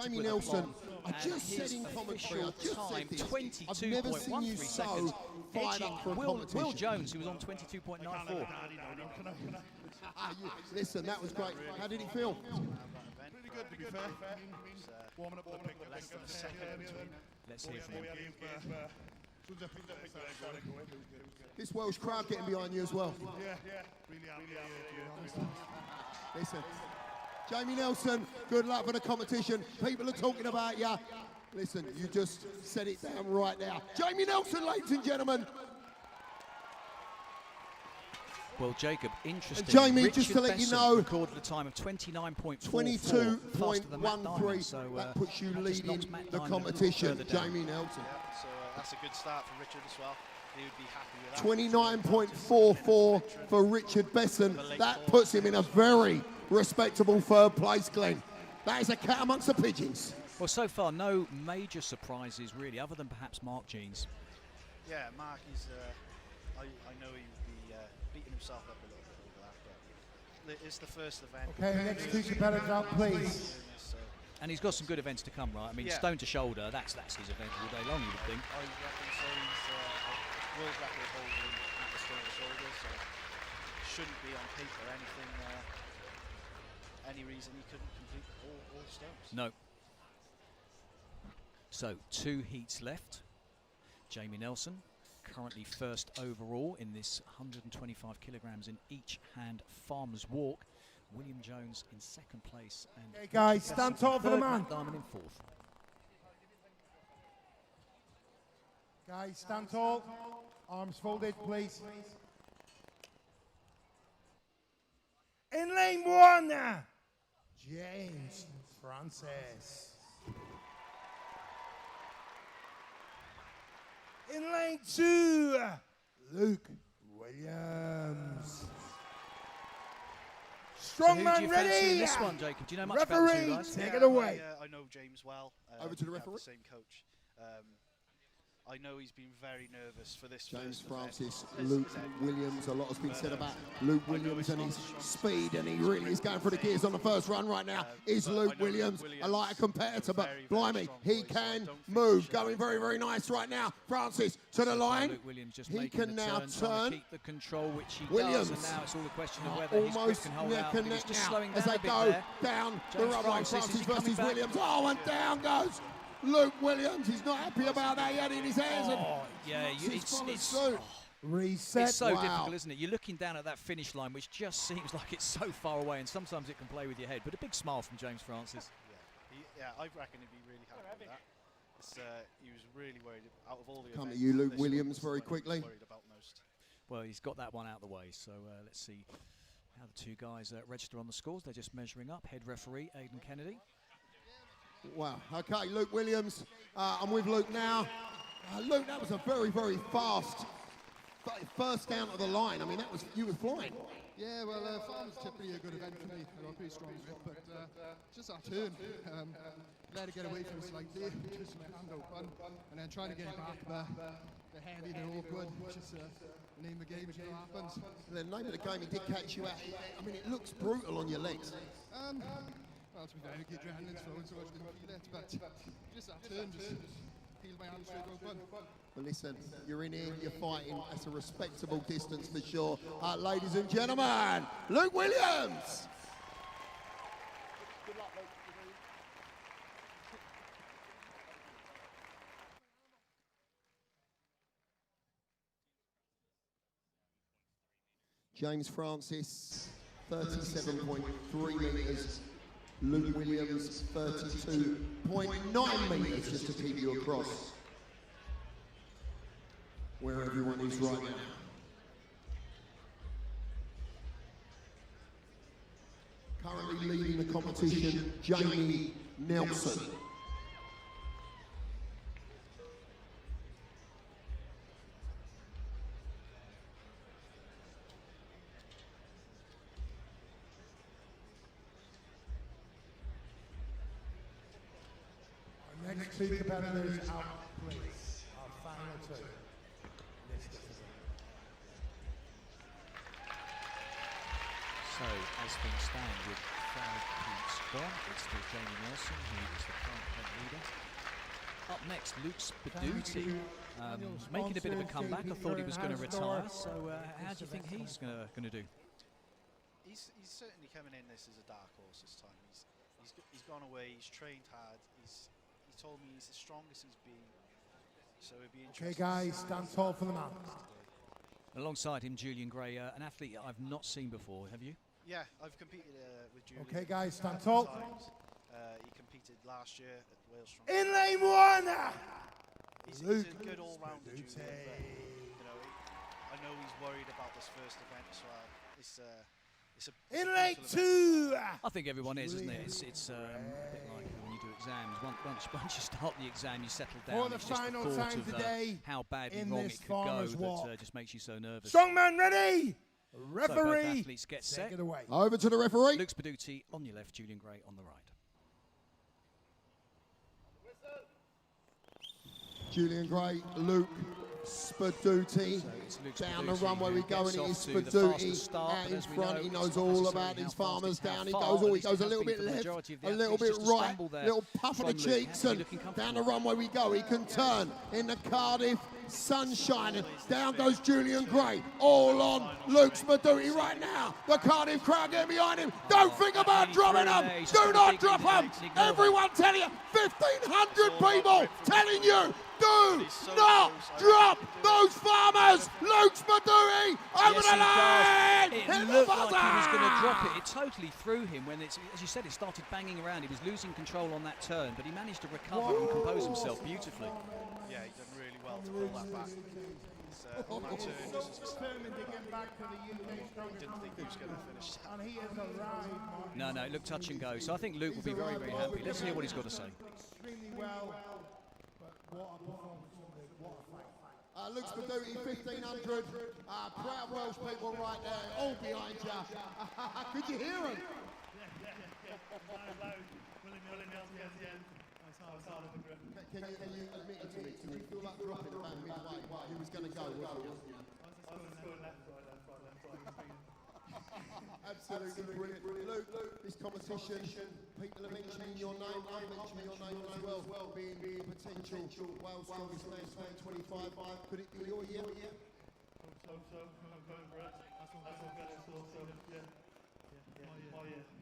[SPEAKER 2] Jamie Nelson. I just said in commentary, I've never seen you so fired up for a competition.
[SPEAKER 4] Will Jones, who was on 22.94.
[SPEAKER 2] Listen, that was great. How did he feel?
[SPEAKER 6] Pretty good, to be fair. Warming up
[SPEAKER 5] less than a second between.
[SPEAKER 4] Let's hear from him.
[SPEAKER 2] This Welsh crowd getting behind you as well.
[SPEAKER 6] Yeah, really happy.
[SPEAKER 2] Listen, Jamie Nelson, good luck for the competition. People are talking about you. Listen, you just set it down right now. Jamie Nelson, ladies and gentlemen.
[SPEAKER 4] Well, Jacob, interesting.
[SPEAKER 2] Jamie,
[SPEAKER 4] Richard
[SPEAKER 2] just to let you
[SPEAKER 4] Besson
[SPEAKER 2] know,
[SPEAKER 4] recorded a time of 29.44.
[SPEAKER 2] 22.13. So that puts you leading the competition, Jamie Nelson.
[SPEAKER 5] Yeah, so that's a good start for Richard as well. He would be happy with that.
[SPEAKER 2] 29.44 for Richard Besson. That puts him in a very respectable third place, Glenn. That is a cat amongst the pigeons.
[SPEAKER 4] Well, so far, no major surprises, really, other than perhaps Mark Jeans.
[SPEAKER 5] Yeah, Mark is, I know he would be beating himself up a little bit over that, but it's the first event.
[SPEAKER 3] Okay, next two competitors out, please.
[SPEAKER 4] And he's got some good events to come, right? I mean, stone to shoulder, that's his event all day long, you would think.
[SPEAKER 5] I reckon so. He's world record holder at the stone to shoulder, so shouldn't be on paper any reason he couldn't complete all stones.
[SPEAKER 4] No. So, 2 heats left. Jamie Nelson, currently first overall in this 125 kilograms in each hand Farmers Walk. William Jones in second place. And
[SPEAKER 3] okay, guys, stand tall for the man.
[SPEAKER 4] Matt Diamond in fourth.
[SPEAKER 3] Guys, stand tall. Arms folded, please. In lane 1, James Francis. In lane 2, Luke Williams. Strongman ready.
[SPEAKER 4] This one, Jacob. Do you know much about the two
[SPEAKER 3] Referee,
[SPEAKER 4] guys?
[SPEAKER 3] take it away.
[SPEAKER 5] I know James well.
[SPEAKER 2] Over to the
[SPEAKER 5] we have
[SPEAKER 2] referee.
[SPEAKER 5] the same coach. I know he's been very nervous for this.
[SPEAKER 2] James
[SPEAKER 5] first
[SPEAKER 2] Francis,
[SPEAKER 5] event.
[SPEAKER 2] Luke Williams. A lot has been said about Luke Williams and his speed, and he really is going for the gears on the first run right now. Is Luke Williams a lighter competitor? But blimey, he can move. Going very, very nice right now. Francis to the line.
[SPEAKER 4] Luke Williams just
[SPEAKER 2] He
[SPEAKER 4] making
[SPEAKER 2] can
[SPEAKER 4] the
[SPEAKER 2] now
[SPEAKER 4] turn, trying
[SPEAKER 2] turn.
[SPEAKER 4] to keep the control, which he
[SPEAKER 2] Williams.
[SPEAKER 4] does, and now it's all a question of whether he's
[SPEAKER 2] Almost
[SPEAKER 4] quick and hold
[SPEAKER 2] neck
[SPEAKER 4] out.
[SPEAKER 2] and
[SPEAKER 4] He's
[SPEAKER 2] neck
[SPEAKER 4] just
[SPEAKER 2] now
[SPEAKER 4] slowing
[SPEAKER 2] as
[SPEAKER 4] down
[SPEAKER 2] they
[SPEAKER 4] a bit
[SPEAKER 2] go
[SPEAKER 4] there.
[SPEAKER 2] down the
[SPEAKER 4] James
[SPEAKER 2] runway.
[SPEAKER 4] Francis, is
[SPEAKER 2] Francis
[SPEAKER 4] he coming
[SPEAKER 2] versus
[SPEAKER 4] back?
[SPEAKER 2] Williams. Oh, and down goes Luke Williams. He's not happy about that. He had it in his hands.
[SPEAKER 4] Oh, yeah,
[SPEAKER 3] Reset.
[SPEAKER 4] it's so
[SPEAKER 2] Wow.
[SPEAKER 4] difficult, isn't it? You're looking down at that finish line, which just seems like it's so far away, and sometimes it can play with your head. But a big smile from James Francis.
[SPEAKER 5] Yeah, I reckon he'd be really happy with that. He was really worried out of all the
[SPEAKER 2] Come to
[SPEAKER 5] events,
[SPEAKER 2] you, Luke
[SPEAKER 5] this one
[SPEAKER 2] Williams,
[SPEAKER 5] was the
[SPEAKER 2] very
[SPEAKER 5] one he was
[SPEAKER 2] quickly.
[SPEAKER 5] worried about most.
[SPEAKER 4] Well, he's got that one out of the way, so let's see how the two guys register on the scores. They're just measuring up. Head referee, Aidan Kennedy.
[SPEAKER 2] Wow. Okay, Luke Williams. I'm with Luke now. Luke, that was a very, very fast first down to the line. I mean, you was flying.
[SPEAKER 7] Yeah, well, farm's typically a good event for me. I'm pretty strong with it, but just that turn, let it get away from us slightly, just my hand open, and then trying to get it back. They're heavy, they're awkward, which is the name of the game, it happens.
[SPEAKER 2] The name of the game, he did catch you out. I mean, it looks brutal on your legs.
[SPEAKER 7] Well, to be fair, the adrenaline's flowing so much I didn't feel it, but just that turn, just peeled my hand straight open.
[SPEAKER 2] Well, listen, you're in here, you're fighting. That's a respectable distance for sure. Ladies and gentlemen, Luke Williams.
[SPEAKER 7] Good luck, mate.
[SPEAKER 2] James Francis, 37.3 metres. Luke Williams, 32.9 metres, just to keep you across where everyone is right now. Currently leading the competition, Jamie Nelson.
[SPEAKER 3] Our next two competitors out, please. Our final two.
[SPEAKER 4] So, as things stand with 5 points gone, it's still Jamie Nelson, who is the current head leader. Up next, Luke Spaduti, making a bit of a comeback. I thought he was going to retire, so how do you think he's going to do?
[SPEAKER 5] He's certainly coming in this as a dark horse this time. He's gone away, he's trained hard, he told me he's the strongest he's been, so it'd be interesting.
[SPEAKER 3] Okay, guys, stand tall for the man.
[SPEAKER 4] Alongside him, Julian Gray, an athlete I've not seen before. Have you?
[SPEAKER 5] Yeah, I've competed with Julian.
[SPEAKER 3] Okay, guys, stand
[SPEAKER 5] several
[SPEAKER 3] tall.
[SPEAKER 5] times. He competed last year at Wales Strong.
[SPEAKER 3] In lane 1!
[SPEAKER 5] He's
[SPEAKER 3] Luke
[SPEAKER 5] a good all-rounder, Julian.
[SPEAKER 3] Spaduti.
[SPEAKER 5] But, I know he's worried about this first event, so it's a
[SPEAKER 3] In lane
[SPEAKER 5] crucial event.
[SPEAKER 3] 2!
[SPEAKER 4] I think everyone is, isn't it? It's a bit like when you do exams. Once you start the exam, you settle down.
[SPEAKER 3] For the
[SPEAKER 4] It's just
[SPEAKER 3] final
[SPEAKER 4] thought
[SPEAKER 3] time
[SPEAKER 4] of
[SPEAKER 3] today
[SPEAKER 4] how badly
[SPEAKER 3] in
[SPEAKER 4] wrong
[SPEAKER 3] this
[SPEAKER 4] it could go
[SPEAKER 3] farmer's walk.
[SPEAKER 4] that just makes you so nervous.
[SPEAKER 3] Strongman ready!
[SPEAKER 4] So both
[SPEAKER 3] Referee,
[SPEAKER 4] athletes get set.
[SPEAKER 3] take it away.
[SPEAKER 2] Over to the referee.
[SPEAKER 4] Luke Spaduti on your left, Julian Gray on the right.
[SPEAKER 2] Julian Gray, Luke Spaduti.
[SPEAKER 4] So it's Luke
[SPEAKER 2] Down the
[SPEAKER 4] Spaduti
[SPEAKER 2] runway
[SPEAKER 4] who
[SPEAKER 2] we go,
[SPEAKER 4] gets
[SPEAKER 2] and it
[SPEAKER 4] off
[SPEAKER 2] is
[SPEAKER 4] to the
[SPEAKER 2] Spaduti
[SPEAKER 4] fastest start,
[SPEAKER 2] out
[SPEAKER 4] but
[SPEAKER 2] in
[SPEAKER 4] as we
[SPEAKER 2] front.
[SPEAKER 4] know,
[SPEAKER 2] He
[SPEAKER 4] it's
[SPEAKER 2] knows
[SPEAKER 4] not
[SPEAKER 2] all
[SPEAKER 4] necessarily
[SPEAKER 2] about
[SPEAKER 4] how
[SPEAKER 2] these
[SPEAKER 4] fast
[SPEAKER 2] farmers
[SPEAKER 4] how
[SPEAKER 2] down. He
[SPEAKER 4] far,
[SPEAKER 2] goes,
[SPEAKER 4] but
[SPEAKER 2] he
[SPEAKER 4] at
[SPEAKER 2] goes a
[SPEAKER 4] least
[SPEAKER 2] little
[SPEAKER 4] it has
[SPEAKER 2] bit
[SPEAKER 4] been for the
[SPEAKER 2] left,
[SPEAKER 4] majority of the
[SPEAKER 2] a little
[SPEAKER 4] athletes
[SPEAKER 2] bit
[SPEAKER 4] just to
[SPEAKER 2] right,
[SPEAKER 4] stumble there
[SPEAKER 2] little puff of the
[SPEAKER 4] from Luke.
[SPEAKER 2] cheeks,
[SPEAKER 4] How are
[SPEAKER 2] and
[SPEAKER 4] you looking
[SPEAKER 2] down
[SPEAKER 4] comfortable?
[SPEAKER 2] the runway we go. He can turn in the Cardiff sunshine, and down goes Julian Gray, all on Luke Spaduti right now. The Cardiff crowd getting behind him. Don't think about dropping them. Do not drop them. Everyone telling you, 1,500 people telling you, do not drop those farmers. Luke Spaduti over
[SPEAKER 4] Yes,
[SPEAKER 2] the line.
[SPEAKER 4] he
[SPEAKER 2] Hit
[SPEAKER 4] does. It
[SPEAKER 2] the
[SPEAKER 4] looked like he was
[SPEAKER 2] buzzer.
[SPEAKER 4] going to drop it. It totally threw him when it's, as you said, it started banging around. He was losing control on that turn, but he managed to recover and compose himself beautifully.
[SPEAKER 5] Yeah, he done really well to pull that back. On that turn, just
[SPEAKER 3] Determined to get back to the UK
[SPEAKER 5] didn't think he was going to finish that.
[SPEAKER 3] and he has arrived
[SPEAKER 4] No, it looked touch and go. So I think Luke will be very, very happy. Let's hear what he's got to say.
[SPEAKER 3] extremely well, but what a performance from Luke, what a fight.
[SPEAKER 2] Luke's for duty, 1500. Proud Welsh people right there, all behind you. Could you hear them? Can you admit it to me? Did you feel like dropping about midway? He was going to go, wasn't he? Absolutely brilliant. Luke, this competition, people are mentioning your name, I'm mentioning your name as well, being the potential Wales Strongest Man 2025. Could it be your year?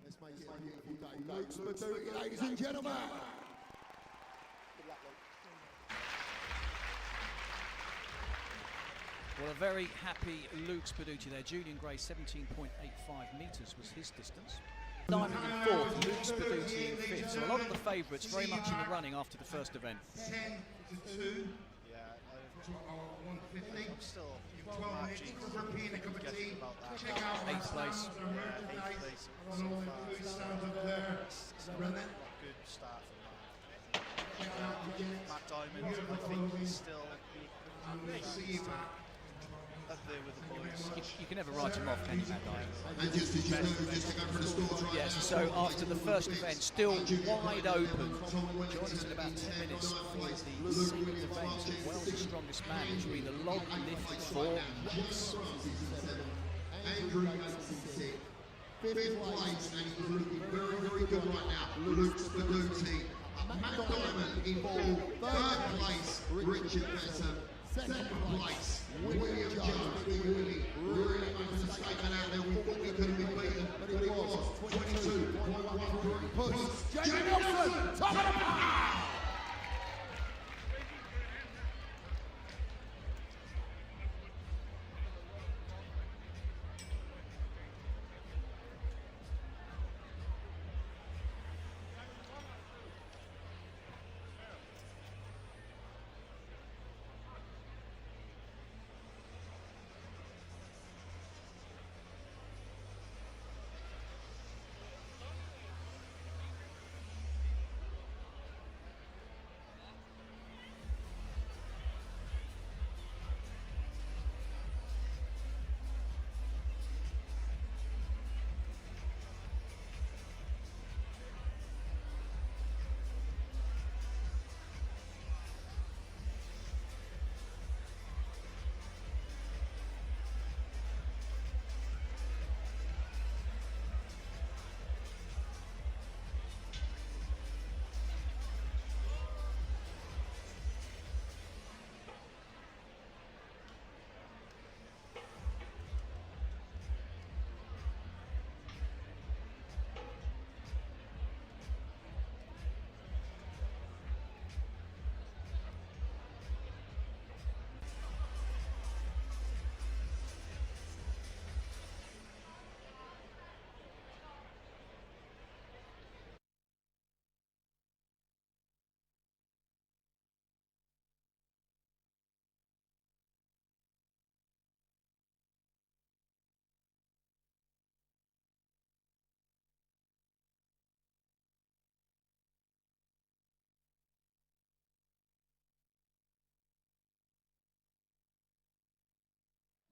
[SPEAKER 2] Let's make it a beautiful day. Luke's for duty, ladies and gentlemen.
[SPEAKER 4] Well, a very happy Luke Spaducci there. Julian Gray, 17.85 metres was his distance. Diamond in fourth, Luke Spaducci in fifth. So a lot of the favourites very much in the running after the first event.
[SPEAKER 1] 10 to 2.
[SPEAKER 5] Yeah,
[SPEAKER 1] I'm 150.
[SPEAKER 5] I'm still
[SPEAKER 1] 12 minutes, European cup of tea. Check out
[SPEAKER 4] Eighth place.
[SPEAKER 5] Eighth place
[SPEAKER 1] on
[SPEAKER 5] so
[SPEAKER 1] all the
[SPEAKER 5] far.
[SPEAKER 1] food stands up there. Running.
[SPEAKER 5] Good start from
[SPEAKER 1] Check out again.
[SPEAKER 5] Matt Diamond. I think he's still
[SPEAKER 1] And we'll see you back.
[SPEAKER 5] up there with the boys.
[SPEAKER 4] You can never write him off, can you, Matt Diamond?
[SPEAKER 2] And just as you know, just to go for the scores right
[SPEAKER 4] Yes,
[SPEAKER 2] now.
[SPEAKER 4] so after the first event, still wide open. Join us in about 10 minutes for the second event of Wales' Strongest Man, which will be the log lifted for Yoke.
[SPEAKER 2] Andrew Yates, fifth place, and he's looking very, very good right now. Luke Spaducci. Matt Diamond in fourth. Third place, Richard Besson. Second place, William Jones. Willie really making a statement out there. We thought we could have been beaten, but it was 22.13 puts. Jamie Wilson, top of the pack!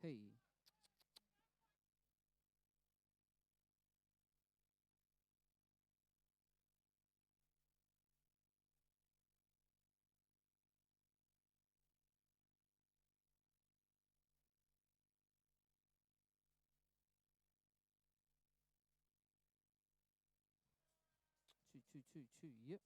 [SPEAKER 8] Hey. Two. Yep.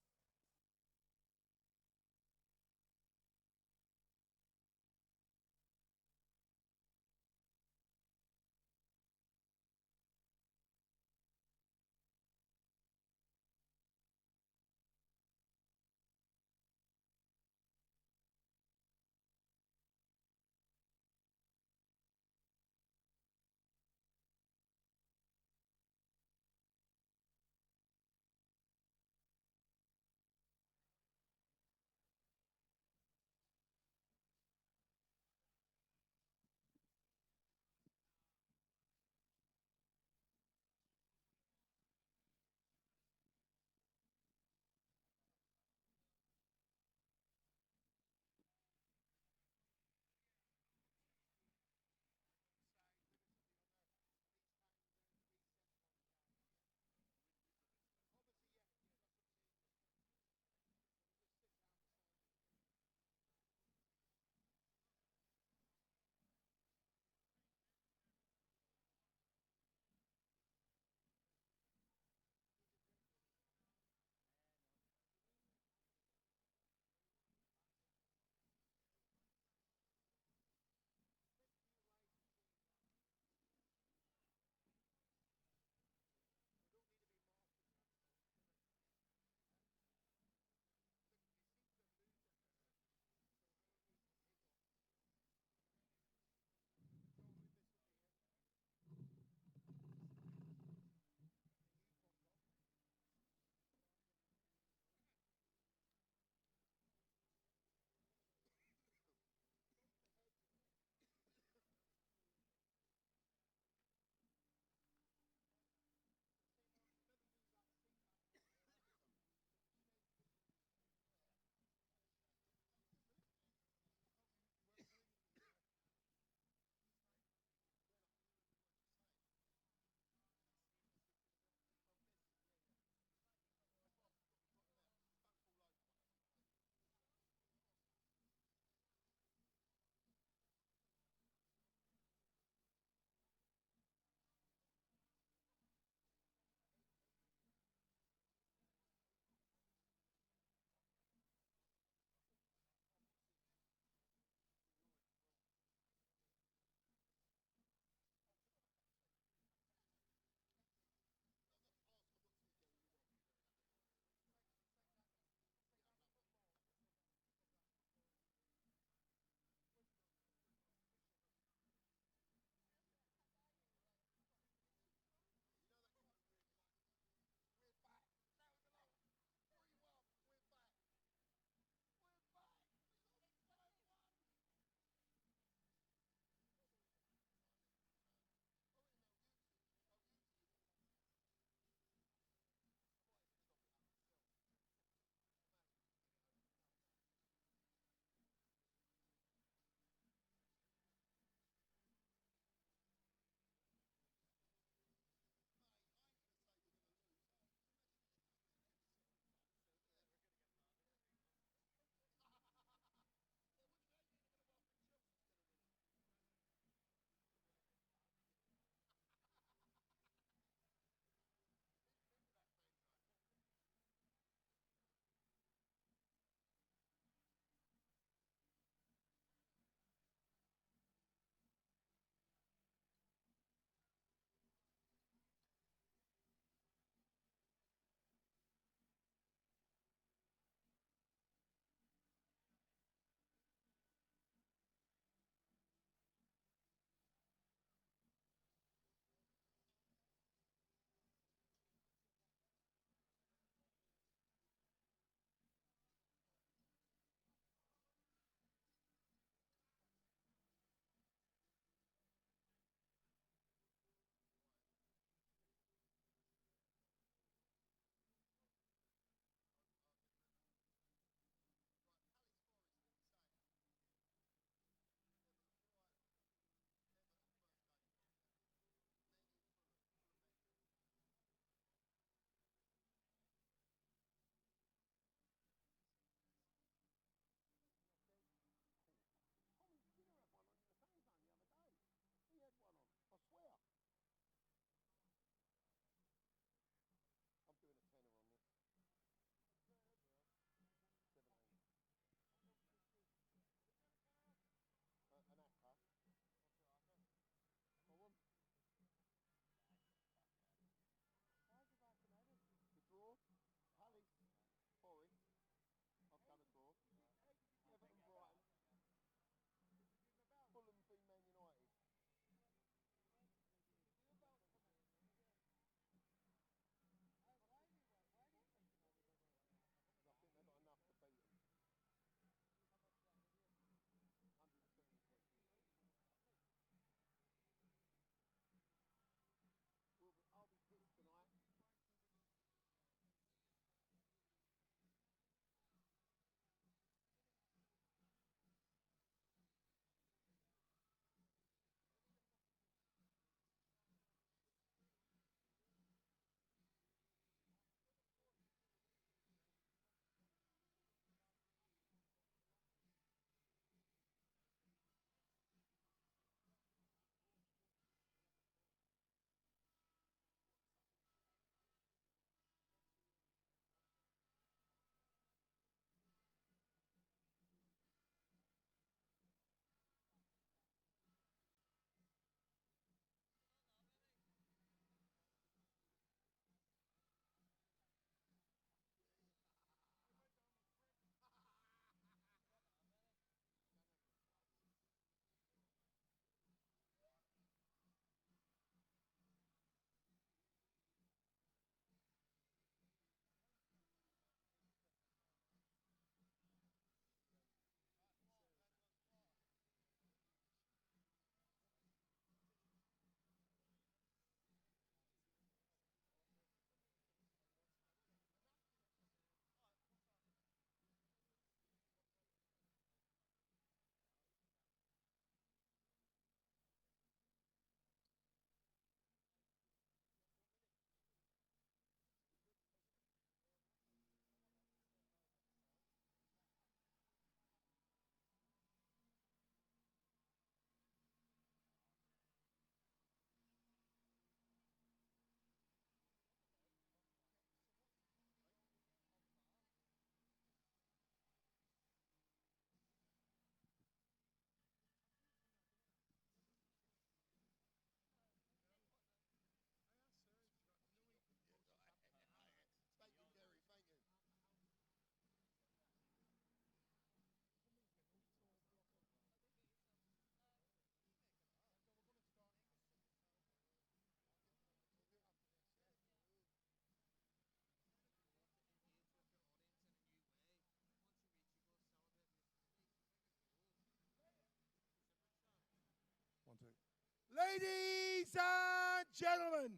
[SPEAKER 3] Ladies and gentlemen,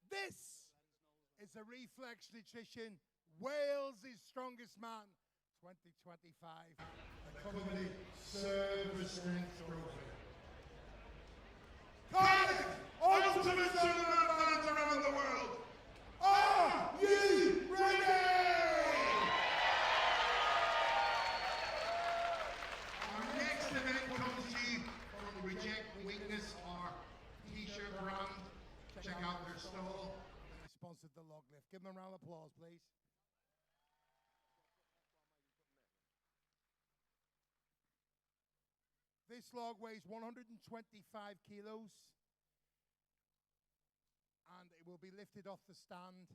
[SPEAKER 3] this is a Reflex Nutrition Wales' Strongest Man 2025.
[SPEAKER 1] Company Service Strength Trophy.
[SPEAKER 3] Cardiff
[SPEAKER 1] Ultimate Tournament fans around the world,
[SPEAKER 3] are you ready?
[SPEAKER 1] our next event comes to you from Reject Weakness, our t-shirt brand. Check out their stall.
[SPEAKER 3] They sponsored the log lift. Give them a round of applause, please. This log weighs 125 kilos, and it will be lifted off the stand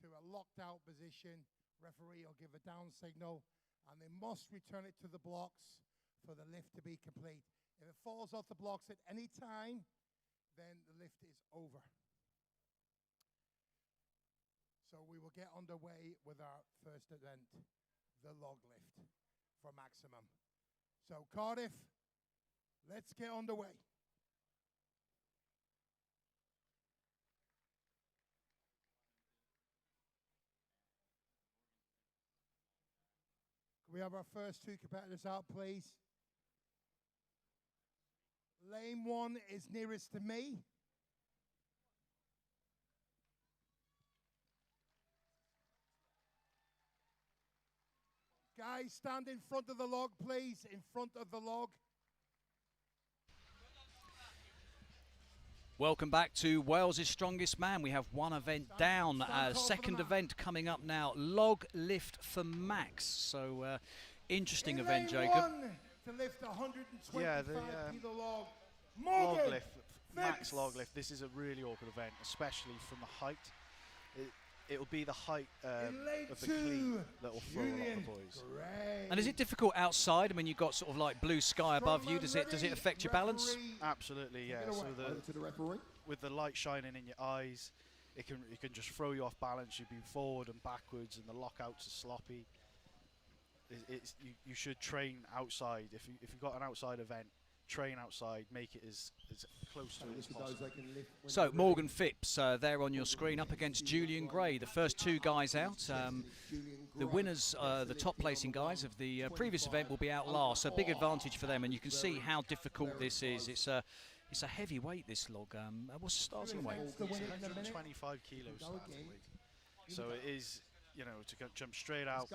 [SPEAKER 3] to a locked out position. Referee will give a down signal, and they must return it to the blocks for the lift to be complete. If it falls off the blocks at any time, then the lift is over. So we will get underway with our first event, the log lift for maximum. So Cardiff, let's get underway. Can we have our first two competitors out, please? Lane 1 is nearest to me. Guys, stand in front of the log, please. In front of the log.
[SPEAKER 4] Welcome back to Wales' Strongest Man. We have one event down. Second event coming up now. Log lift for max. So interesting event, Jacob.
[SPEAKER 3] To lift 125 kilo log.
[SPEAKER 5] Log lift, max log lift. This is a really awkward event, especially from the height. It'll be the height of the cleat that will throw a lot of the boys.
[SPEAKER 4] And is it difficult outside? I mean, you've got sort of like blue sky above you. Does it affect your balance?
[SPEAKER 5] Absolutely, yeah. So with the light shining in your eyes, it can just throw you off balance. You'd be forward and backwards, and the lockouts are sloppy. You should train outside. If you've got an outside event, train outside, make it as close to it as possible.
[SPEAKER 4] So Morgan Phipps there on your screen up against Julian Gray, the first two guys out. The winners, the top placing guys of the previous event, will be out last, so big advantage for them, and you can see how difficult this is. It's a heavy weight, this log. What's the starting weight?
[SPEAKER 5] It's 125 kilos starting weight. So it is, you know, to jump straight out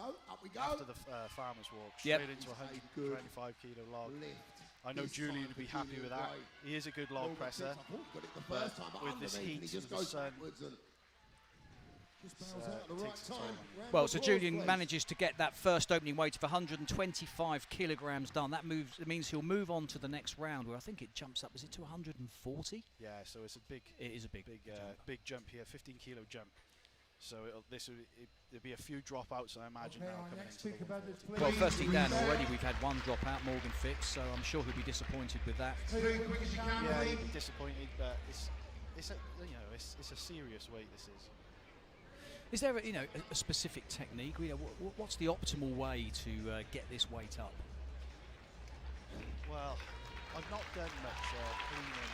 [SPEAKER 5] after the farmer's walk, straight into 125 kilo log. I know Julian would be happy with that. He is a good log presser, but with this heat of the sun, takes its toll.
[SPEAKER 4] Well, so Julian manages to get that first opening weight of 125 kilograms done. That means he'll move on to the next round, where I think it jumps up. Is it to 140?
[SPEAKER 5] Yeah, so it's a big.
[SPEAKER 4] It is a big
[SPEAKER 5] jump here, 15 kilo jump. So there'll be a few dropouts, I imagine, now coming into the
[SPEAKER 4] well, first team down already. We've had one dropout, Morgan Phipps, so I'm sure he'll be disappointed with that.
[SPEAKER 5] Yeah, he'll be disappointed, but it's a serious weight. This is.
[SPEAKER 4] Is there a specific technique? What's the optimal way to get this weight up?
[SPEAKER 5] Well, I've not done much cleaning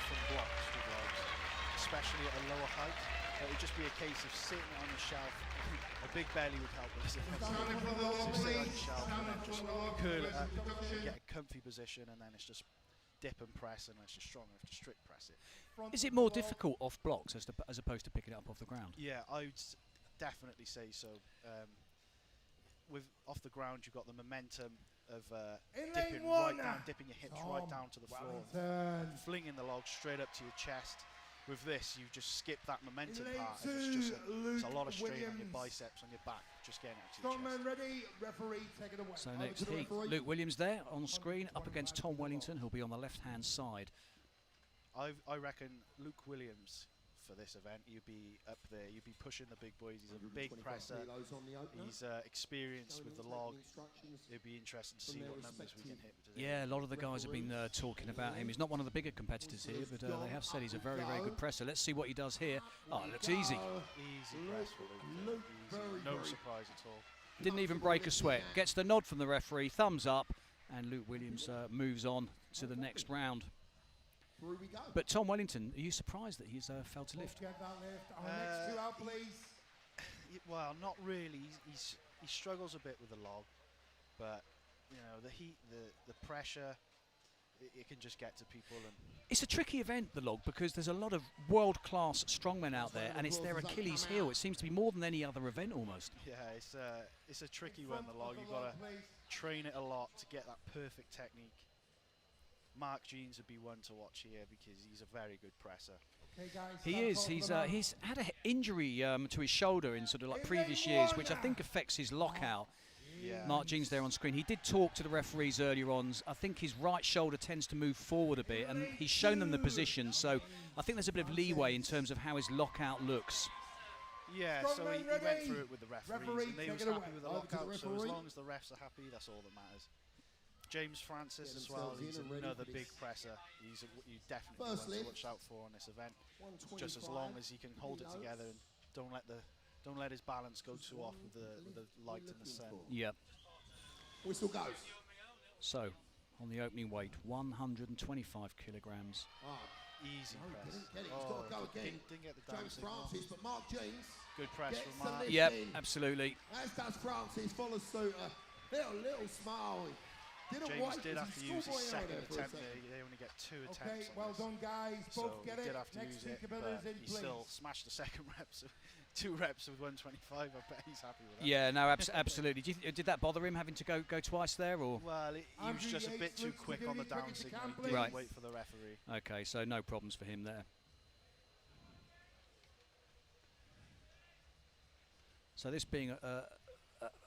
[SPEAKER 5] from blocks with logs, especially at a lower height. It would just be a case of sitting on the shelf. A big belly would help with this. So sit on the shelf and then just curl it up, get a comfy position, and then it's just dip and press, and it's just strong enough to strict press it.
[SPEAKER 4] Is it more difficult off blocks as opposed to picking it up off the ground?
[SPEAKER 5] Yeah, I would definitely say so. With off the ground, you've got the momentum of dipping your hips right down to the floor, and flinging the log straight up to your chest. With this, you just skip that momentum part. It's a lot of strain on your biceps, on your back, just getting it to your chest.
[SPEAKER 3] Ready, referee, take it away.
[SPEAKER 4] So next heat, Luke Williams there on screen, up against Tom Wellington, who'll be on the left-hand side.
[SPEAKER 5] I reckon Luke Williams for this event, you'd be up there, you'd be pushing the big boys. He's a big presser, he's experienced with the log. It'd be interesting to see what numbers we can hit today.
[SPEAKER 4] Yeah, a lot of the guys have been talking about him. He's not one of the bigger competitors here, but they have said he's a very, very good presser. Let's see what he does here. Oh, it looks easy.
[SPEAKER 5] Easy press for Luke. Easy. No surprise at all.
[SPEAKER 4] Didn't even break a sweat. Gets the nod from the referee, thumbs up, and Luke Williams moves on to the next round.
[SPEAKER 2] Through we go.
[SPEAKER 4] But Tom Wellington, are you surprised that he's failed to lift?
[SPEAKER 3] Get that lift. Our next two out, please.
[SPEAKER 5] Well, not really. He struggles a bit with the log, but you know, the heat, the pressure, it can just get to people. And
[SPEAKER 4] it's a tricky event, the log, because there's a lot of world-class strongmen out there, and it's their Achilles heel. It seems to be more than any other event almost.
[SPEAKER 5] Yeah, it's a tricky one, the log. You've got to train it a lot to get that perfect technique. Mark Jeans would be one to watch here because he's a very good presser.
[SPEAKER 3] Okay, guys,
[SPEAKER 4] He is. He's had an injury to his shoulder in sort of like previous years, which I think affects his lockout.
[SPEAKER 5] Yeah.
[SPEAKER 4] Mark Jeans there on screen. He did talk to the referees earlier on. I think his right shoulder tends to move forward a bit, and he's shown them the position. So I think there's a bit of leeway in terms of how his lockout looks.
[SPEAKER 5] Yeah, so he went through it with the referees, and they was happy with the lockout. So as long as the refs are happy, that's all that matters. James Francis as well, he's another big presser. You definitely want to watch out for on this event. Just as long as he can hold it together and don't let his balance go too off with the light and the sun.
[SPEAKER 4] Yeah.
[SPEAKER 2] Whistle goes.
[SPEAKER 4] So, on the opening weight, 125 kilograms.
[SPEAKER 5] Easy press.
[SPEAKER 2] Didn't get it. He's got to go again.
[SPEAKER 5] Didn't get the down
[SPEAKER 2] James
[SPEAKER 5] signal.
[SPEAKER 2] Francis, but Mark Jeans.
[SPEAKER 5] Good press
[SPEAKER 2] gets
[SPEAKER 5] from Mark.
[SPEAKER 2] the lift
[SPEAKER 4] Yep,
[SPEAKER 2] in.
[SPEAKER 4] absolutely.
[SPEAKER 2] As does Francis, follows suit. Little smile.
[SPEAKER 5] James did have to use his second attempt there. They only get 2 attempts.
[SPEAKER 3] Okay, well done, guys. Both get
[SPEAKER 5] he
[SPEAKER 3] it.
[SPEAKER 5] did have to
[SPEAKER 3] Next
[SPEAKER 5] use
[SPEAKER 3] two
[SPEAKER 5] it,
[SPEAKER 3] competitors
[SPEAKER 5] but
[SPEAKER 3] in,
[SPEAKER 5] he
[SPEAKER 3] please.
[SPEAKER 5] still smashed the second rep. So 2 reps with 125. I bet he's happy with that.
[SPEAKER 4] Yeah, no, absolutely. Did that bother him having to go twice there, or?
[SPEAKER 5] Well, he was just a bit too quick on the down signal. He didn't
[SPEAKER 4] Right.
[SPEAKER 5] wait for the referee.
[SPEAKER 4] Okay, so no problems for him there. So this being a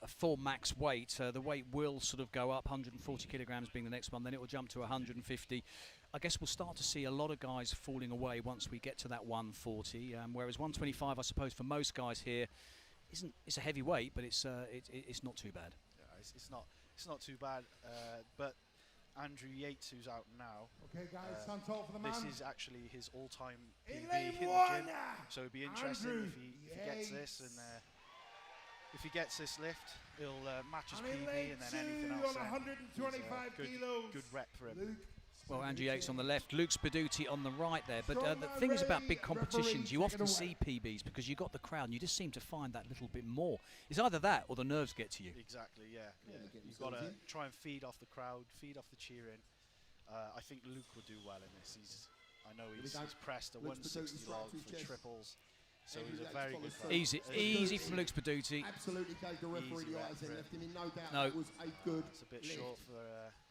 [SPEAKER 4] full max weight, the weight will sort of go up, 140 kilograms being the next one, then it will jump to 150. I guess we'll start to see a lot of guys falling away once we get to that 140, whereas 125, I suppose, for most guys here, it's a heavy weight, but it's not too bad.
[SPEAKER 5] Yeah, it's not too bad, but Andrew Yates, who's out now,
[SPEAKER 3] Okay, guys, stand tall for the man.
[SPEAKER 5] this is actually his all-time
[SPEAKER 3] In
[SPEAKER 5] PB
[SPEAKER 3] lane
[SPEAKER 5] in the gym,
[SPEAKER 3] one,
[SPEAKER 5] so it'd be interesting
[SPEAKER 3] Andrew
[SPEAKER 5] if he gets this, and if he gets this lift, he'll match his
[SPEAKER 3] And in
[SPEAKER 5] PB,
[SPEAKER 3] lane
[SPEAKER 5] and then
[SPEAKER 3] 2
[SPEAKER 5] anything else.
[SPEAKER 3] on 125 kilos.
[SPEAKER 5] Good rep for him.
[SPEAKER 3] Luke.
[SPEAKER 4] Well, Andrew Yates on the left, Luke Spaduti on the right there. But the thing is about big competitions, you often see PBs because you've got the crowd and you just seem to find that little bit more. It's either that or the nerves get to you.
[SPEAKER 5] Exactly, yeah. You've got to try and feed off the crowd, feed off the cheering. I think Luke will do well in this. I know he's pressed a 160 log for triples, so he's a very good fighter.
[SPEAKER 4] Easy from Luke Spaduti.
[SPEAKER 2] Absolutely gave the referee the eyes and left him in no doubt.
[SPEAKER 4] No.
[SPEAKER 2] It was a good.
[SPEAKER 5] It's a bit short for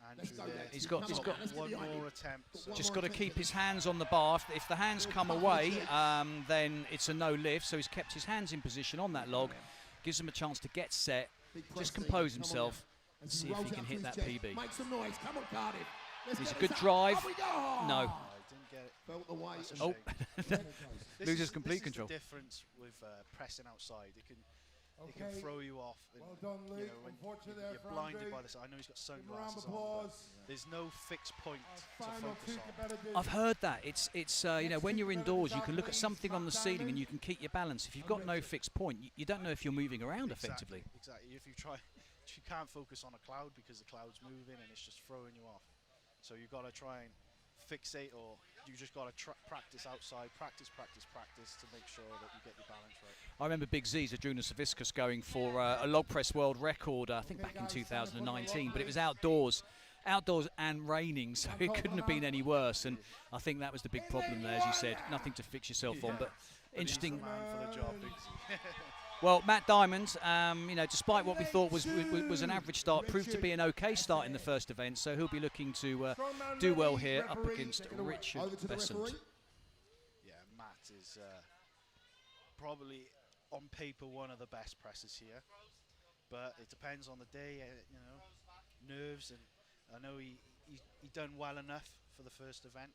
[SPEAKER 5] Andrew there.
[SPEAKER 4] He's got
[SPEAKER 5] one more attempt.
[SPEAKER 4] just got to keep his hands on the bar. If the hands come away, then it's a no lift. So he's kept his hands in position on that log, gives him a chance to get set, just compose himself, and see if he can hit that PB.
[SPEAKER 2] Make some noise. Come on, Cardiff.
[SPEAKER 4] He's a good drive. No.
[SPEAKER 5] Didn't get it.
[SPEAKER 2] Felt the weight.
[SPEAKER 5] That's a
[SPEAKER 4] Oh.
[SPEAKER 5] shame.
[SPEAKER 4] Loses complete control.
[SPEAKER 5] This is the difference with pressing outside. It can
[SPEAKER 3] Okay.
[SPEAKER 5] throw you off. And,
[SPEAKER 3] Well done,
[SPEAKER 5] you
[SPEAKER 3] Luke.
[SPEAKER 5] know, when
[SPEAKER 3] Unfortunately,
[SPEAKER 5] you're
[SPEAKER 3] there for
[SPEAKER 5] blinded
[SPEAKER 3] Andrew.
[SPEAKER 5] by this. I know he's got
[SPEAKER 3] Give him a round
[SPEAKER 5] sunglasses
[SPEAKER 3] of
[SPEAKER 5] on,
[SPEAKER 3] applause.
[SPEAKER 5] but there's no fixed point to
[SPEAKER 3] Final
[SPEAKER 5] focus
[SPEAKER 3] two
[SPEAKER 5] on.
[SPEAKER 3] competitors.
[SPEAKER 4] I've heard that. It's you know, when you're indoors, you can look at something on the ceiling and you can keep your balance. If you've got no fixed point, you don't know if you're moving around effectively.
[SPEAKER 5] Exactly. If you can't focus on a cloud because the cloud's moving and it's just throwing you off. So you've got to try and fixate, or you just got to practice outside, practice to make sure that you get your balance right.
[SPEAKER 4] I remember Big Z's, Adrunas Saviscus, going for a log press world record, I think back in 2019, but it was outdoors and raining, so it couldn't have been any worse. And I think that was the big problem there, as you said, nothing to fix yourself on. But interesting.
[SPEAKER 5] He's the man for the job.
[SPEAKER 4] Well, Matt Diamond, you know, despite what we thought was an average start, proved to be an okay start in the first event, so he'll be looking to do well here up against Richard Besant.
[SPEAKER 5] Yeah, Matt is probably on paper one of the best pressers here, but it depends on the day, you know, nerves, and I know he done well enough for the first event.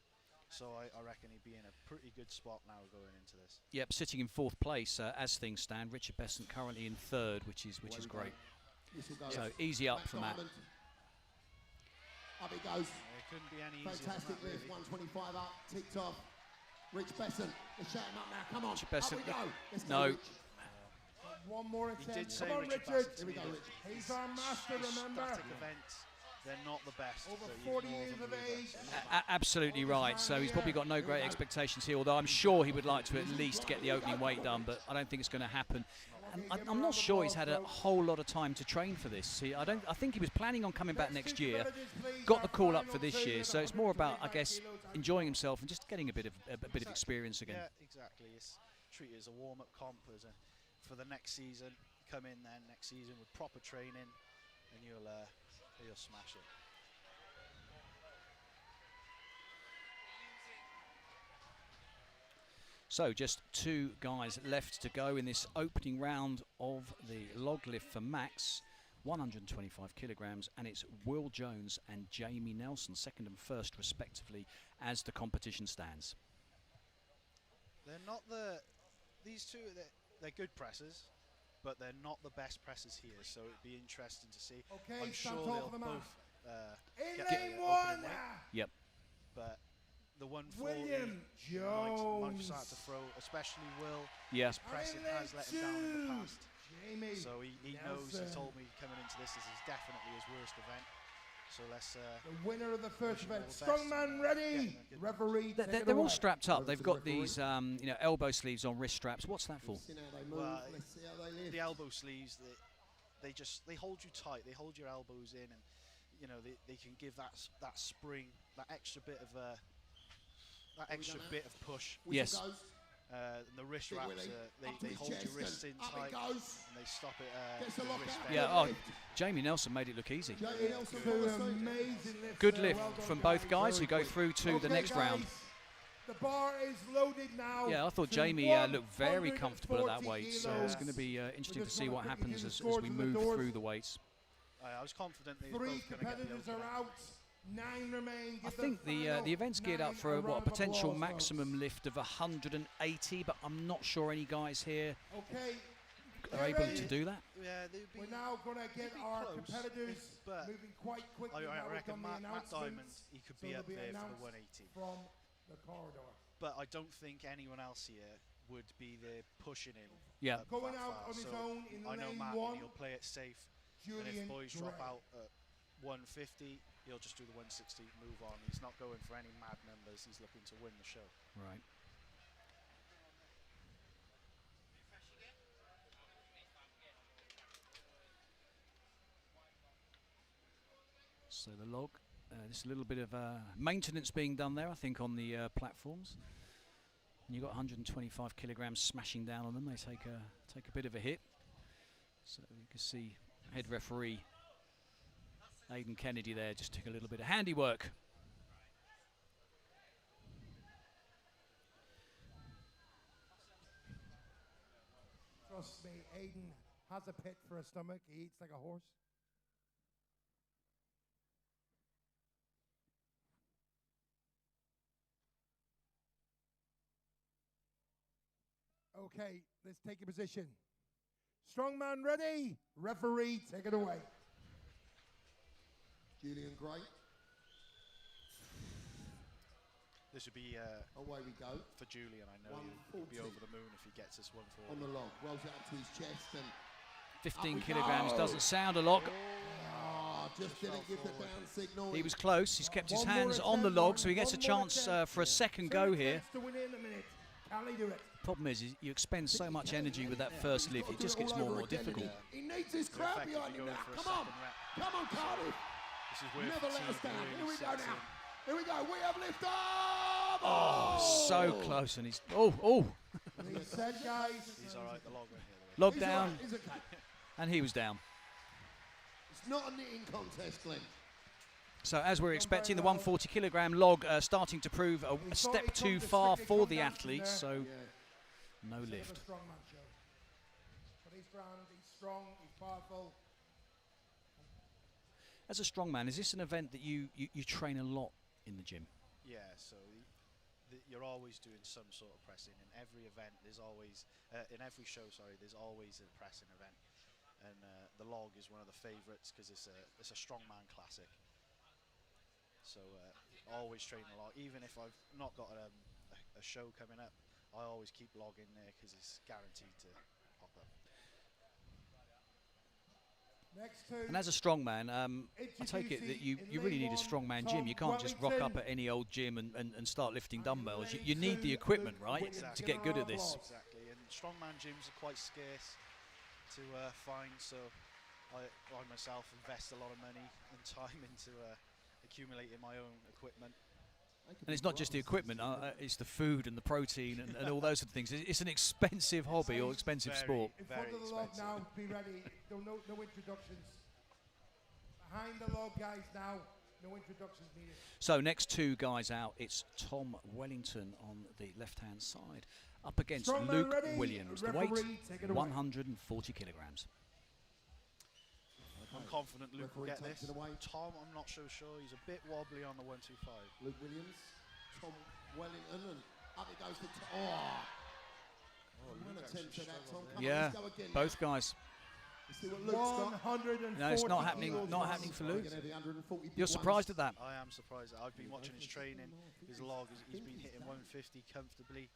[SPEAKER 5] So I reckon he'd be in a pretty good spot now going into this.
[SPEAKER 4] Yep, sitting in 4th place as things stand. Richard Besant currently in 3rd, which is great. So easy up for Matt.
[SPEAKER 2] Up it goes.
[SPEAKER 5] It couldn't be any easier than
[SPEAKER 2] Fantastic
[SPEAKER 5] that,
[SPEAKER 2] lift.
[SPEAKER 5] really.
[SPEAKER 2] 125 up. Ticked off. Rich Besant. Let's shout him up now. Come on.
[SPEAKER 4] Richard Besant.
[SPEAKER 2] Up we go. Let's go,
[SPEAKER 4] No.
[SPEAKER 2] Rich.
[SPEAKER 3] One more
[SPEAKER 5] He
[SPEAKER 3] attempt.
[SPEAKER 5] did say
[SPEAKER 3] Come on,
[SPEAKER 5] Richard
[SPEAKER 3] Richard.
[SPEAKER 5] Besant to
[SPEAKER 2] Here we
[SPEAKER 5] me
[SPEAKER 2] go,
[SPEAKER 5] that
[SPEAKER 2] Rich.
[SPEAKER 3] He's our master,
[SPEAKER 5] his
[SPEAKER 3] remember?
[SPEAKER 5] static events, they're not the best.
[SPEAKER 3] Over
[SPEAKER 5] but you
[SPEAKER 3] 40
[SPEAKER 5] ignore
[SPEAKER 3] years
[SPEAKER 5] them
[SPEAKER 3] of
[SPEAKER 5] either.
[SPEAKER 3] age.
[SPEAKER 4] Absolutely right. So he's probably got no great expectations here, although I'm sure he would like to at least get the opening weight done, but I don't think it's going to happen. And I'm not sure he's had a whole lot of time to train for this. I think he was planning on coming back next year, got the call up for this year, so it's more about, I guess, enjoying himself and just getting a bit of experience again.
[SPEAKER 5] Yeah, exactly. It's treated as a warm-up comp for the next season. Come in then next season with proper training, and you'll smash it.
[SPEAKER 4] So just 2 guys left to go in this opening round of the log lift for Max, 125 kilograms, and it's Will Jones and Jamie Nelson, second and first respectively, as the competition stands.
[SPEAKER 5] They're not these two, they're good pressers, but they're not the best pressers here, so it'd be interesting to see.
[SPEAKER 3] Okay,
[SPEAKER 5] I'm sure they'll both get
[SPEAKER 3] lane
[SPEAKER 5] the
[SPEAKER 3] one.
[SPEAKER 5] opening weight,
[SPEAKER 4] Yep.
[SPEAKER 5] but the 140
[SPEAKER 3] William
[SPEAKER 5] might
[SPEAKER 3] Jones.
[SPEAKER 5] start to throw, especially Will.
[SPEAKER 4] Yeah.
[SPEAKER 5] His pressing has let him down in the past.
[SPEAKER 3] Jamie
[SPEAKER 5] So he knows, he
[SPEAKER 3] Nelson.
[SPEAKER 5] told me coming into this is definitely his worst event. So let's...
[SPEAKER 3] The winner of the first
[SPEAKER 5] wish him all
[SPEAKER 3] event.
[SPEAKER 5] the best.
[SPEAKER 3] Strongman ready.
[SPEAKER 5] Yeah,
[SPEAKER 3] Referee. take it
[SPEAKER 4] They're all
[SPEAKER 3] away.
[SPEAKER 4] strapped up. They've got these elbow sleeves on wrist straps. What's that for?
[SPEAKER 5] Well, the elbow sleeves, they hold you tight. They hold your elbows in, and you know they can give that spring, that extra bit of push.
[SPEAKER 4] Yes.
[SPEAKER 5] And the wrist wraps, they hold your wrists in tight, and they stop it.
[SPEAKER 3] Gets a
[SPEAKER 5] the
[SPEAKER 3] lock
[SPEAKER 5] wrist
[SPEAKER 3] out.
[SPEAKER 5] bend.
[SPEAKER 4] Yeah. Oh, Jamie Nelson made it look easy.
[SPEAKER 3] Jamie Nelson, two amazing lifts
[SPEAKER 4] Good
[SPEAKER 3] there.
[SPEAKER 4] lift
[SPEAKER 3] Well done,
[SPEAKER 4] from both guys who
[SPEAKER 3] Very
[SPEAKER 4] go
[SPEAKER 3] quick.
[SPEAKER 4] through to the
[SPEAKER 3] Okay,
[SPEAKER 4] next round.
[SPEAKER 3] guys, the bar is loaded now.
[SPEAKER 4] Yeah, I thought
[SPEAKER 3] to
[SPEAKER 4] Jamie looked very comfortable at that
[SPEAKER 3] 140
[SPEAKER 4] weight, so it's going to be interesting to
[SPEAKER 3] just
[SPEAKER 4] see
[SPEAKER 3] wanna
[SPEAKER 4] what
[SPEAKER 3] quickly
[SPEAKER 4] happens
[SPEAKER 3] give the
[SPEAKER 4] as
[SPEAKER 3] scores
[SPEAKER 4] we
[SPEAKER 3] of the
[SPEAKER 4] move
[SPEAKER 3] doors.
[SPEAKER 4] through the weights.
[SPEAKER 5] I was confident they were
[SPEAKER 3] 3
[SPEAKER 5] both going to get the
[SPEAKER 3] competitors
[SPEAKER 5] opening.
[SPEAKER 3] are out. 9 remain.
[SPEAKER 4] I
[SPEAKER 3] Give
[SPEAKER 4] think
[SPEAKER 3] final
[SPEAKER 4] the event's geared up
[SPEAKER 3] 9
[SPEAKER 4] for
[SPEAKER 3] a
[SPEAKER 4] a
[SPEAKER 3] round of
[SPEAKER 4] potential
[SPEAKER 3] applause,
[SPEAKER 4] maximum
[SPEAKER 3] folks.
[SPEAKER 4] lift of 180, but I'm not sure any guys here
[SPEAKER 3] Okay.
[SPEAKER 4] are
[SPEAKER 3] get
[SPEAKER 4] able
[SPEAKER 3] ready.
[SPEAKER 4] to do that.
[SPEAKER 5] Yeah, they'd be.
[SPEAKER 3] We're now going to get
[SPEAKER 5] be
[SPEAKER 3] our
[SPEAKER 5] close,
[SPEAKER 3] competitors
[SPEAKER 5] but
[SPEAKER 3] moving quite quickly.
[SPEAKER 5] I
[SPEAKER 3] now we've
[SPEAKER 5] reckon
[SPEAKER 3] done the
[SPEAKER 5] Matt Diamond,
[SPEAKER 3] announcements,
[SPEAKER 5] he could
[SPEAKER 3] so
[SPEAKER 5] be
[SPEAKER 3] they'll
[SPEAKER 5] up there for the
[SPEAKER 3] announced
[SPEAKER 5] 180.
[SPEAKER 3] from the corridor.
[SPEAKER 5] But I don't think anyone else here would be there pushing him.
[SPEAKER 4] Yeah.
[SPEAKER 3] Going
[SPEAKER 5] that
[SPEAKER 3] out
[SPEAKER 5] far.
[SPEAKER 3] on his
[SPEAKER 5] So
[SPEAKER 3] own in
[SPEAKER 5] I know
[SPEAKER 3] lane
[SPEAKER 5] Matt,
[SPEAKER 3] 1,
[SPEAKER 5] and he'll play it safe. And
[SPEAKER 3] Julian
[SPEAKER 5] if boys drop
[SPEAKER 3] Gray.
[SPEAKER 5] out at 150, he'll just do the 160, move on. He's not going for any mad numbers. He's looking to win the show.
[SPEAKER 4] Right. So the log, there's a little bit of maintenance being done there, I think, on the platforms. And you've got 125 kilograms smashing down on them. They take a bit of a hit. So you can see head referee Aidan Kennedy there just took a little bit of handiwork.
[SPEAKER 3] Trust me, Aiden has a pit for a stomach. He eats like a horse. Okay, let's take a position. Strongman ready? Referee, take it away.
[SPEAKER 2] Julian Gray,
[SPEAKER 5] This would be
[SPEAKER 2] away we go.
[SPEAKER 5] for Julian. I know he'll be
[SPEAKER 2] 140.
[SPEAKER 5] over the moon if he gets this 140.
[SPEAKER 2] On the log, rolls it up to his chest and
[SPEAKER 4] 15
[SPEAKER 2] we
[SPEAKER 4] kilograms
[SPEAKER 2] go.
[SPEAKER 4] doesn't sound a lot.
[SPEAKER 2] just didn't give the down signal.
[SPEAKER 4] He was close. He's kept his
[SPEAKER 3] One more
[SPEAKER 4] hands on the
[SPEAKER 3] attempt,
[SPEAKER 4] log, so he gets a
[SPEAKER 3] one more
[SPEAKER 4] chance
[SPEAKER 3] attempt.
[SPEAKER 4] for a second
[SPEAKER 3] Two
[SPEAKER 4] go here.
[SPEAKER 3] attempts to win in a minute. Can he do it?
[SPEAKER 4] Problem is you expend so much energy with that first lift, it just gets more and more difficult.
[SPEAKER 2] He needs his
[SPEAKER 5] So
[SPEAKER 2] crowd
[SPEAKER 5] effectively
[SPEAKER 2] behind him
[SPEAKER 5] going
[SPEAKER 2] now.
[SPEAKER 5] for a
[SPEAKER 2] Come on.
[SPEAKER 5] second rep.
[SPEAKER 2] Come on, Cardiff.
[SPEAKER 5] This is where
[SPEAKER 2] Never let us
[SPEAKER 5] fatigue
[SPEAKER 2] down.
[SPEAKER 5] really
[SPEAKER 2] Here we go
[SPEAKER 5] sets
[SPEAKER 2] now.
[SPEAKER 5] in.
[SPEAKER 2] Here we go. We have lift off.
[SPEAKER 4] Oh, so close, and he's oh,
[SPEAKER 3] He said, guys.
[SPEAKER 5] He's all right. The log went here.
[SPEAKER 4] log
[SPEAKER 3] He's
[SPEAKER 4] down,
[SPEAKER 3] all right, he's okay.
[SPEAKER 4] and he was down.
[SPEAKER 2] It's not a knitting contest, Glenn.
[SPEAKER 4] So as we're expecting, the 140 kilogram log starting to prove a step too far for the athletes. So no
[SPEAKER 3] Bit of
[SPEAKER 4] lift.
[SPEAKER 3] a strong man show. But he's grand, he's strong, he's powerful.
[SPEAKER 4] As a strongman, is this an event that you train a lot in the gym?
[SPEAKER 5] Yeah, so you're always doing some sort of pressing. In every event, there's always, in every show, sorry, there's always a pressing event. And the log is one of the favourites because it's a strongman classic. So always train a lot. Even if I've not got a show coming up, I always keep log in there because it's guaranteed to pop up.
[SPEAKER 4] And as a strongman, I take it that you really need a strongman gym. You can't just rock up at any old gym and start lifting dumbbells. You need the equipment, right, to get good at this.
[SPEAKER 5] Exactly, and strongman gyms are quite scarce to find, so I myself invest a lot of money and time into accumulating my own equipment.
[SPEAKER 4] And it's not just the equipment, it's the food and the protein and all those sort of things. It's an expensive hobby or expensive sport.
[SPEAKER 3] In front of the log now, be ready. No introductions. Behind the log, guys, now. No introductions needed.
[SPEAKER 4] So next two guys out, it's Tom Wellington on the left-hand side, up against Luke Williams. The weight, 140 kilograms.
[SPEAKER 5] I'm confident Luke will get this. Tom, I'm not so sure. He's a bit wobbly on the 125.
[SPEAKER 2] Luke Williams, Tom Wellington, and up it goes to Tom. One attempt to that, Tom. Come
[SPEAKER 4] Yeah,
[SPEAKER 2] on, let's go again
[SPEAKER 4] both guys.
[SPEAKER 2] Let's see what Luke's got.
[SPEAKER 3] 140.
[SPEAKER 4] No, it's not happening for Luke. You're surprised at that?
[SPEAKER 5] I am surprised. I've been watching his training, his log. He's been hitting 150 comfortably.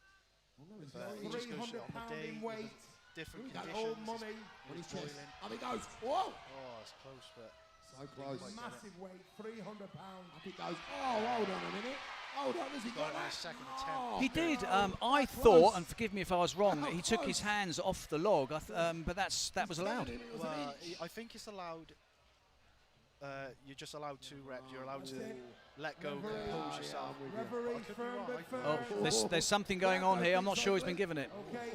[SPEAKER 5] He just goes on the day with different conditions.
[SPEAKER 2] Money on his chest.
[SPEAKER 5] boiling.
[SPEAKER 2] Up it goes. Whoa!
[SPEAKER 5] Oh, it's close, but
[SPEAKER 2] So close.
[SPEAKER 3] Massive weight, 300 pounds.
[SPEAKER 2] Up it goes. Oh, hold on a minute. Hold on, has he got
[SPEAKER 5] got it in
[SPEAKER 2] that?
[SPEAKER 5] his second attempt.
[SPEAKER 2] Oh,
[SPEAKER 4] He did. I thought, and forgive me if I was wrong, he took his hands off the log, but that was allowed.
[SPEAKER 5] Well, I think it's allowed. You're just allowed 2 reps. You're allowed to let go, compose yourself.
[SPEAKER 3] Referee
[SPEAKER 5] I could be wrong.
[SPEAKER 3] firm,
[SPEAKER 4] Oh, there's something going on here. I'm not sure he's been given it.
[SPEAKER 3] Okay.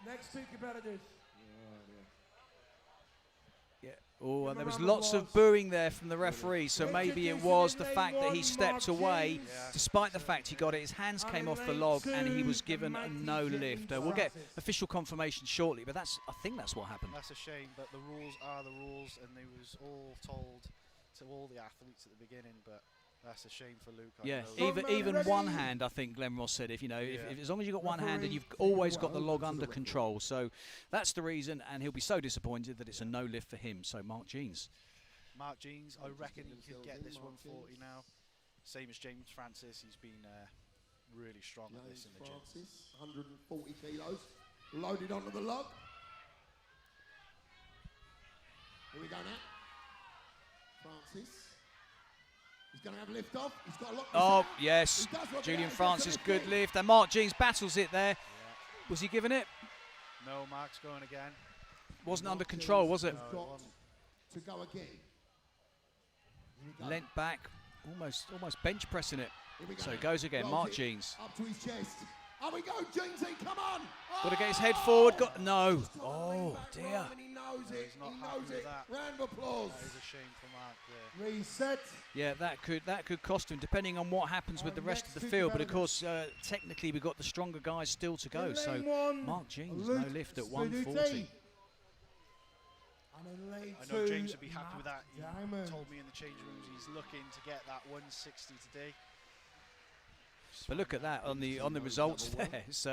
[SPEAKER 3] Next 2 competitors.
[SPEAKER 4] Yeah. Oh, and there was lots of booing there from the referee, so maybe it was the fact that he stepped away, despite the fact he got it. His hands came off the log, and he was given a no lift. We'll get official confirmation shortly, but I think that's what happened.
[SPEAKER 5] That's a shame, but the rules are the rules, and they was all told to all the athletes at the beginning. But that's a shame for Luke.
[SPEAKER 4] Yeah, even one hand, I think Glenn Ross said, if as long as you've got one hand, and you've always got the log under control. So that's the reason, and he'll be so disappointed that it's a no lift for him. So Mark Jeans.
[SPEAKER 5] Mark Jeans, I reckon he could get this 140 now. Same as James Francis, he's been really strong at this in the gym.
[SPEAKER 2] 140 kilos, loaded onto the log. Here we go now. Francis. He's going to have lift off. He's got a lot.
[SPEAKER 4] Oh, yes. Julian Francis, good lift. And Mark Jeans battles it there. Yeah. Was he given it?
[SPEAKER 5] No, Mark's going again.
[SPEAKER 4] Wasn't under control, was it?
[SPEAKER 2] No, to go again.
[SPEAKER 4] Leant back, almost bench pressing it. So
[SPEAKER 2] now.
[SPEAKER 4] it goes again, Mark Jeans.
[SPEAKER 2] Up to his chest. Up we go, Jeansy, come on.
[SPEAKER 4] Got to get his head forward. No. Oh, dear.
[SPEAKER 2] He knows it.
[SPEAKER 5] He's not
[SPEAKER 2] He
[SPEAKER 5] happy
[SPEAKER 2] knows
[SPEAKER 5] with
[SPEAKER 2] it.
[SPEAKER 5] that.
[SPEAKER 2] Round of applause.
[SPEAKER 5] That is a shame for Mark there.
[SPEAKER 3] Reset.
[SPEAKER 4] Yeah, that could cost him, depending on what happens with the rest of the field. But of course, technically, we've got the stronger guys still to go. So Mark Jeans, no lift at 140.
[SPEAKER 5] I know James would be happy with that. He told me in the change rooms he's looking to get that 160 today.
[SPEAKER 4] But look at that on the results there. It's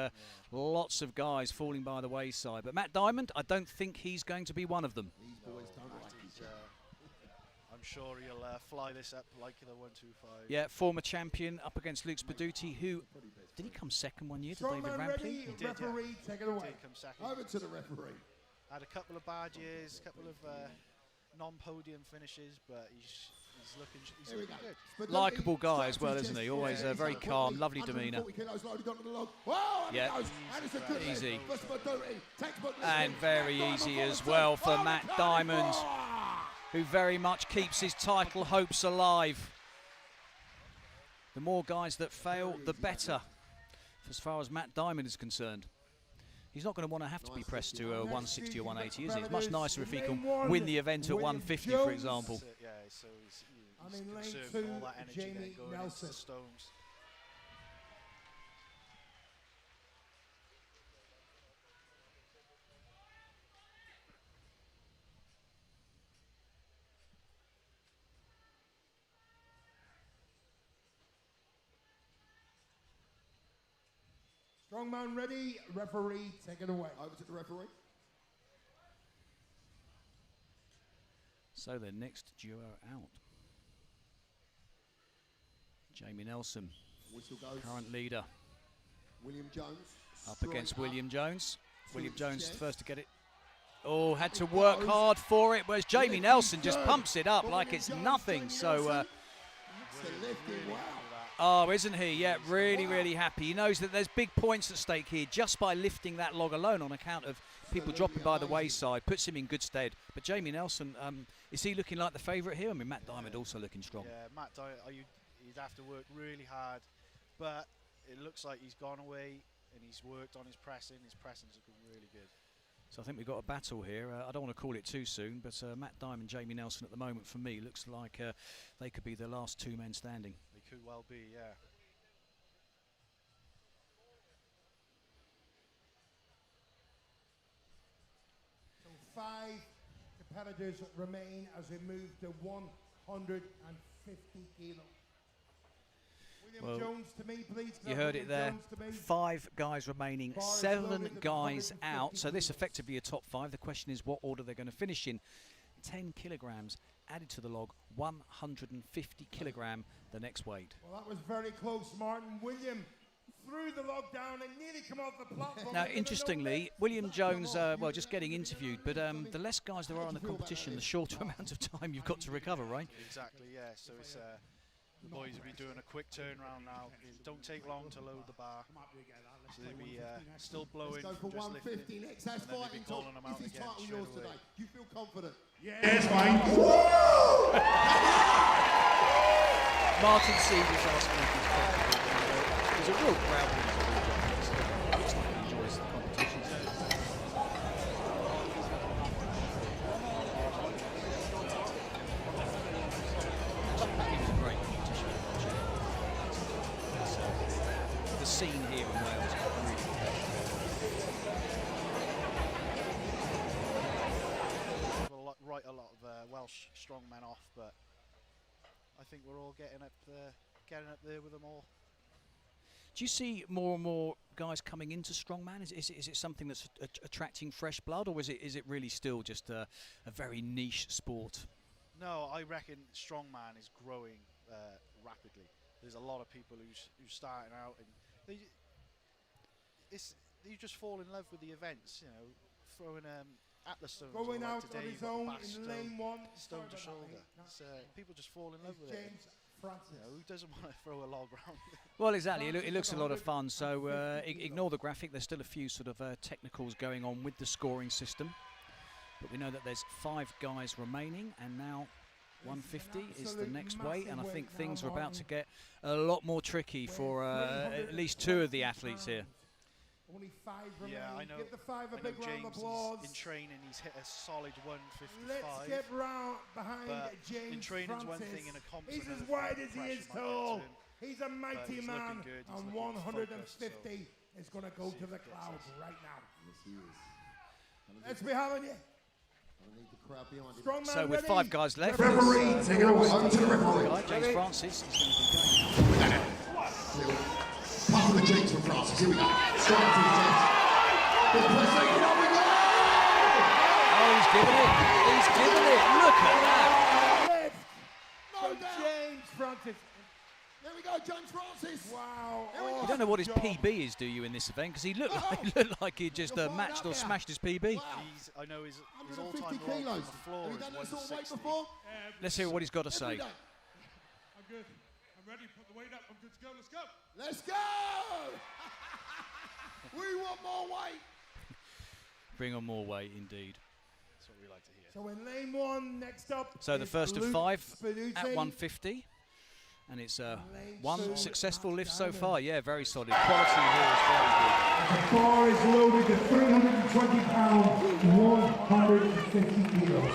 [SPEAKER 4] lots of guys falling by the wayside. But Matt Diamond, I don't think he's going to be one of them.
[SPEAKER 2] These boys don't like each other.
[SPEAKER 5] I'm sure he'll fly this up like the 125.
[SPEAKER 4] Yeah, former champion up against Luke Spaduti, who did he come second one year to David Rampling?
[SPEAKER 3] He did, referee, take it away.
[SPEAKER 5] Did come second.
[SPEAKER 2] Over to the referee.
[SPEAKER 5] Had a couple of bad years, a couple of non-podium finishes, but he's looking good.
[SPEAKER 4] Likeable guy as well, isn't he? Always very calm, lovely demeanour. Yeah, easy. And very easy as well for Matt Diamond, who very much keeps his title hopes alive. The more guys that fail, the better, as far as Matt Diamond is concerned. He's not going to want to have to be pressed to 160 or 180, is he? It's much nicer if he can win the event at 150, for example.
[SPEAKER 5] Yeah, so he's conserving all that energy then going into the stones.
[SPEAKER 3] Strongman ready, referee, take it away.
[SPEAKER 2] Over to the referee.
[SPEAKER 4] So the next duo out. Jamie Nelson, current leader.
[SPEAKER 2] William Jones.
[SPEAKER 4] Up against William Jones. William Jones the first to get it Oh, had to work hard for it, whereas Jamie Nelson just pumps it up like it's nothing. So, oh, isn't he? Yeah, really, really happy. He knows that there's big points at stake here just by lifting that log alone on account of people dropping by the wayside. Puts him in good stead. But Jamie Nelson, is he looking like the favourite here? I mean, Matt Diamond also looking strong.
[SPEAKER 5] Yeah, Matt Diamond, he'd have to work really hard, but it looks like he's gone away and he's worked on his pressing. His pressing's looking really good.
[SPEAKER 4] So I think we've got a battle here. I don't want to call it too soon, but Matt Diamond and Jamie Nelson at the moment, for me, looks like they could be the last two men standing.
[SPEAKER 5] They could well be, yeah.
[SPEAKER 3] So 5 competitors remain as we move to 150 kilos.
[SPEAKER 4] Well,
[SPEAKER 3] Jones to me, please.
[SPEAKER 4] You heard it there. 5 guys remaining, 7 guys out. So this effectively a top 5. The question is what order they're going to finish in. 10 kilograms added to the log, 150 kilogram the next weight.
[SPEAKER 3] Well, that was very close, Martin. William threw the log down and nearly come off the platform.
[SPEAKER 4] Now, interestingly, William Jones, well, just getting interviewed, but the less guys there are in the competition, the shorter amount of time you've got to recover, right?
[SPEAKER 5] Exactly, yeah. So it's the boys will be doing a quick turnaround now. It don't take long to load the bar. So they'll be still blowing from just lifting.
[SPEAKER 2] Next, that's
[SPEAKER 5] and then they'll be calling them out
[SPEAKER 2] Is
[SPEAKER 5] again
[SPEAKER 2] title yours today? You feel confident?
[SPEAKER 3] Yes, mate.
[SPEAKER 4] Martin Seed is asking if he's confident. There's a real crowd here. Looks like he enjoys the competition. The scene here in Wales is really
[SPEAKER 5] We'll write a lot of Welsh strongmen off, but I think we're all getting up there with them all.
[SPEAKER 4] Do you see more and more guys coming into strongman? Is it something that's attracting fresh blood, or is it really still just a very niche sport?
[SPEAKER 5] No, I reckon strongman is growing rapidly. There's a lot of people who's starting out, and you just fall in love with the events. You know, throwing Atlas stones
[SPEAKER 3] going out
[SPEAKER 5] today,
[SPEAKER 3] on his own
[SPEAKER 5] Basque
[SPEAKER 3] in lane 1.
[SPEAKER 5] stone to shoulder. People just fall in love with it.
[SPEAKER 3] Francis.
[SPEAKER 5] You know, who doesn't want to throw a log around?
[SPEAKER 4] Well, exactly. It looks a lot of fun. So ignore the graphic. There's still a few sort of technicals going on with the scoring system, but we know that there's 5 guys remaining, and now 150 is the next weight, and I think things are about to get a lot more tricky for at least 2 of the athletes here.
[SPEAKER 3] Only 5 remaining.
[SPEAKER 5] Yeah, I know.
[SPEAKER 3] Give the 5 a big round of
[SPEAKER 5] James
[SPEAKER 3] applause.
[SPEAKER 5] in training, he's hit a solid 155.
[SPEAKER 3] Let's get round behind James
[SPEAKER 5] in training's
[SPEAKER 3] Francis.
[SPEAKER 5] one thing, in a comp's
[SPEAKER 3] He's as
[SPEAKER 5] another
[SPEAKER 3] wide
[SPEAKER 5] thing.
[SPEAKER 3] as he is
[SPEAKER 5] Pressure might
[SPEAKER 3] tall.
[SPEAKER 5] get to him.
[SPEAKER 3] He's a mighty
[SPEAKER 5] he's
[SPEAKER 3] man,
[SPEAKER 5] looking good. He's
[SPEAKER 3] and
[SPEAKER 5] looking
[SPEAKER 3] 150
[SPEAKER 5] focused,
[SPEAKER 3] is going to go to the clouds
[SPEAKER 5] us.
[SPEAKER 3] right now.
[SPEAKER 2] Yes, he is.
[SPEAKER 3] Let's be having you.
[SPEAKER 2] I need the crowd behind him.
[SPEAKER 3] Strongman
[SPEAKER 4] So with
[SPEAKER 3] ready?
[SPEAKER 4] 5 guys left,
[SPEAKER 2] Referee, take it away. Over to the referee.
[SPEAKER 4] James Francis is going to be going out.
[SPEAKER 2] Pass the James from Francis. Here we go. Strong to the James. Good pressing. Here we go.
[SPEAKER 4] Oh, he's given it. He's given it. Look at that.
[SPEAKER 3] Lift
[SPEAKER 2] No
[SPEAKER 3] from
[SPEAKER 2] doubt.
[SPEAKER 3] James Francis.
[SPEAKER 2] There we go, James Francis.
[SPEAKER 3] Wow.
[SPEAKER 4] You don't know what his PB is, do you, in this event? Because he looked like he just matched or smashed his PB.
[SPEAKER 2] Wow.
[SPEAKER 5] I know his
[SPEAKER 2] 150
[SPEAKER 5] all-time log
[SPEAKER 2] kilos.
[SPEAKER 5] on the floor
[SPEAKER 2] Have you
[SPEAKER 5] is
[SPEAKER 2] done this sort of weight
[SPEAKER 5] 160.
[SPEAKER 2] before?
[SPEAKER 4] Let's hear what he's got to say.
[SPEAKER 2] Every day.
[SPEAKER 6] I'm good. I'm ready. Put the weight up. I'm good to go. Let's go.
[SPEAKER 2] Let's go. We want more weight.
[SPEAKER 4] Bring on more weight, indeed.
[SPEAKER 5] That's what we like to hear.
[SPEAKER 3] So in lane 1, next up.
[SPEAKER 4] So the
[SPEAKER 3] is
[SPEAKER 4] first of
[SPEAKER 3] Luke
[SPEAKER 4] 5
[SPEAKER 3] Spinuzzi.
[SPEAKER 4] at 150. And it's
[SPEAKER 3] Lane
[SPEAKER 4] 1
[SPEAKER 3] 2,
[SPEAKER 4] successful lift so
[SPEAKER 3] Diamond.
[SPEAKER 4] far. Yeah, very solid. Quality here is very good.
[SPEAKER 8] The bar is loaded to 320 pounds, 150 kilos.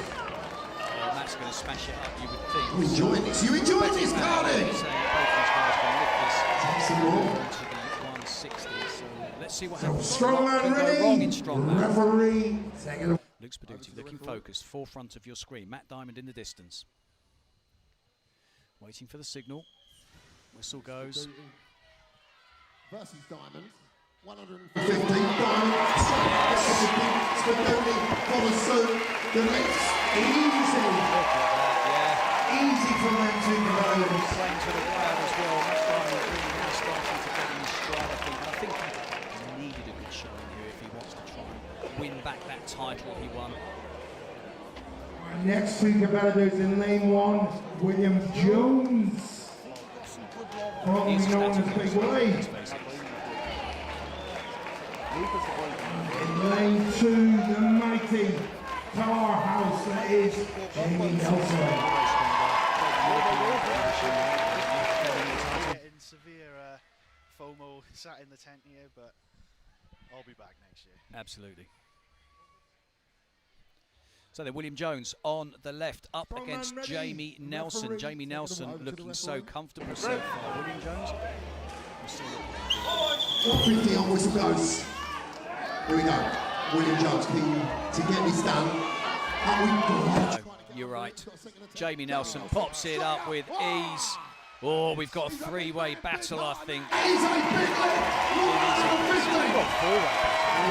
[SPEAKER 4] Matt's going to smash it up, you would
[SPEAKER 2] You
[SPEAKER 4] think.
[SPEAKER 2] enjoying this? You enjoying this, Cardiff?
[SPEAKER 4] Saying both these guys can lift
[SPEAKER 2] Some
[SPEAKER 4] this
[SPEAKER 2] more.
[SPEAKER 4] to the 160. So let's see what happens.
[SPEAKER 8] Strongman
[SPEAKER 4] What could go wrong in
[SPEAKER 8] ready.
[SPEAKER 4] strongman.
[SPEAKER 8] Referee, take it away.
[SPEAKER 4] Luke Spaduti looking focused, forefront of your screen. Matt Diamond in the distance. Waiting for the signal. Whistle goes.
[SPEAKER 2] Versus Diamond. 150. Diamond. Spaduti follows suit. The lifts. Easy.
[SPEAKER 4] Look at that, yeah.
[SPEAKER 2] Easy for them two competitors.
[SPEAKER 4] Playing to the crowd as well. Matt Diamond really now starting to get in his stride, I think. And I think he needed a good showing here if he wants to try and win back that title he won.
[SPEAKER 8] Our next two competitors in lane 1, William Jones, formerly known as Big Willie. In lane 2, the mighty powerhouse that is Jamie Nelson.
[SPEAKER 5] Getting severe FOMO sat in the tent here, but I'll be back next year.
[SPEAKER 4] Absolutely. So then William Jones on the left up against Jamie Nelson. Jamie Nelson looking so comfortable so far. William Jones.
[SPEAKER 2] 50 on whistle goes. Here we go. William Jones keen to get this done.
[SPEAKER 4] No, you're right. Jamie Nelson pops it up with ease. Oh, we've got a three-way battle, I think.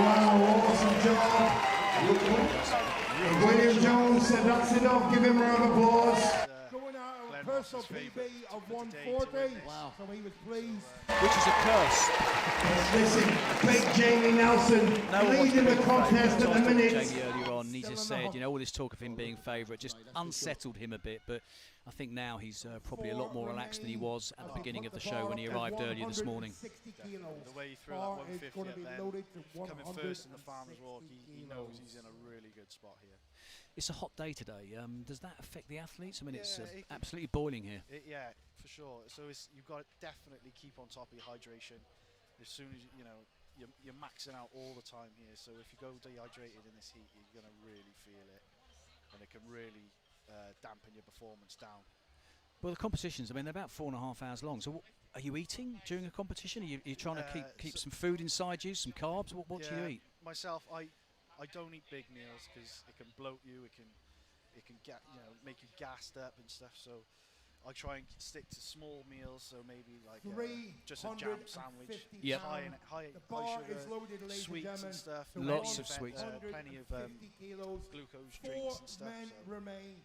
[SPEAKER 8] Wow, awesome job. William Jones said that's enough. Give him a round of applause.
[SPEAKER 3] Going out of a personal PB of 140. Wow. So he was pleased.
[SPEAKER 4] Which is a curse.
[SPEAKER 8] Listen, big Jamie Nelson leading the contest at the minute.
[SPEAKER 4] Jamie earlier on, he just said, you know, all this talk of him being favourite just unsettled him a bit, but I think now he's probably a lot more relaxed than he was at the beginning of the show when he arrived earlier this morning.
[SPEAKER 5] The way he threw that 150 up then, coming first in the Farmers Walk, he knows he's in a really good spot here.
[SPEAKER 4] It's a hot day today. Does that affect the athletes? I mean, it's absolutely boiling here.
[SPEAKER 5] Yeah, for sure. So you've got to definitely keep on top of your hydration. As soon as you're maxing out all the time here. So if you go dehydrated in this heat, you're going to really feel it, and it can really dampen your performance down.
[SPEAKER 4] Well, the competitions, I mean, they're about 4.5 hours long. So are you eating during a competition? Are you trying to keep some food inside you, some carbs? What do you eat?
[SPEAKER 5] Myself, I don't eat big meals because it can bloat you. It can get make you gassed up and stuff. So I try and stick to small meals. So maybe like just a jam sandwich.
[SPEAKER 4] Yep.
[SPEAKER 5] High sugar, sweets and stuff.
[SPEAKER 4] Lots of sweets.
[SPEAKER 5] Plenty of glucose drinks and stuff.
[SPEAKER 8] Remain.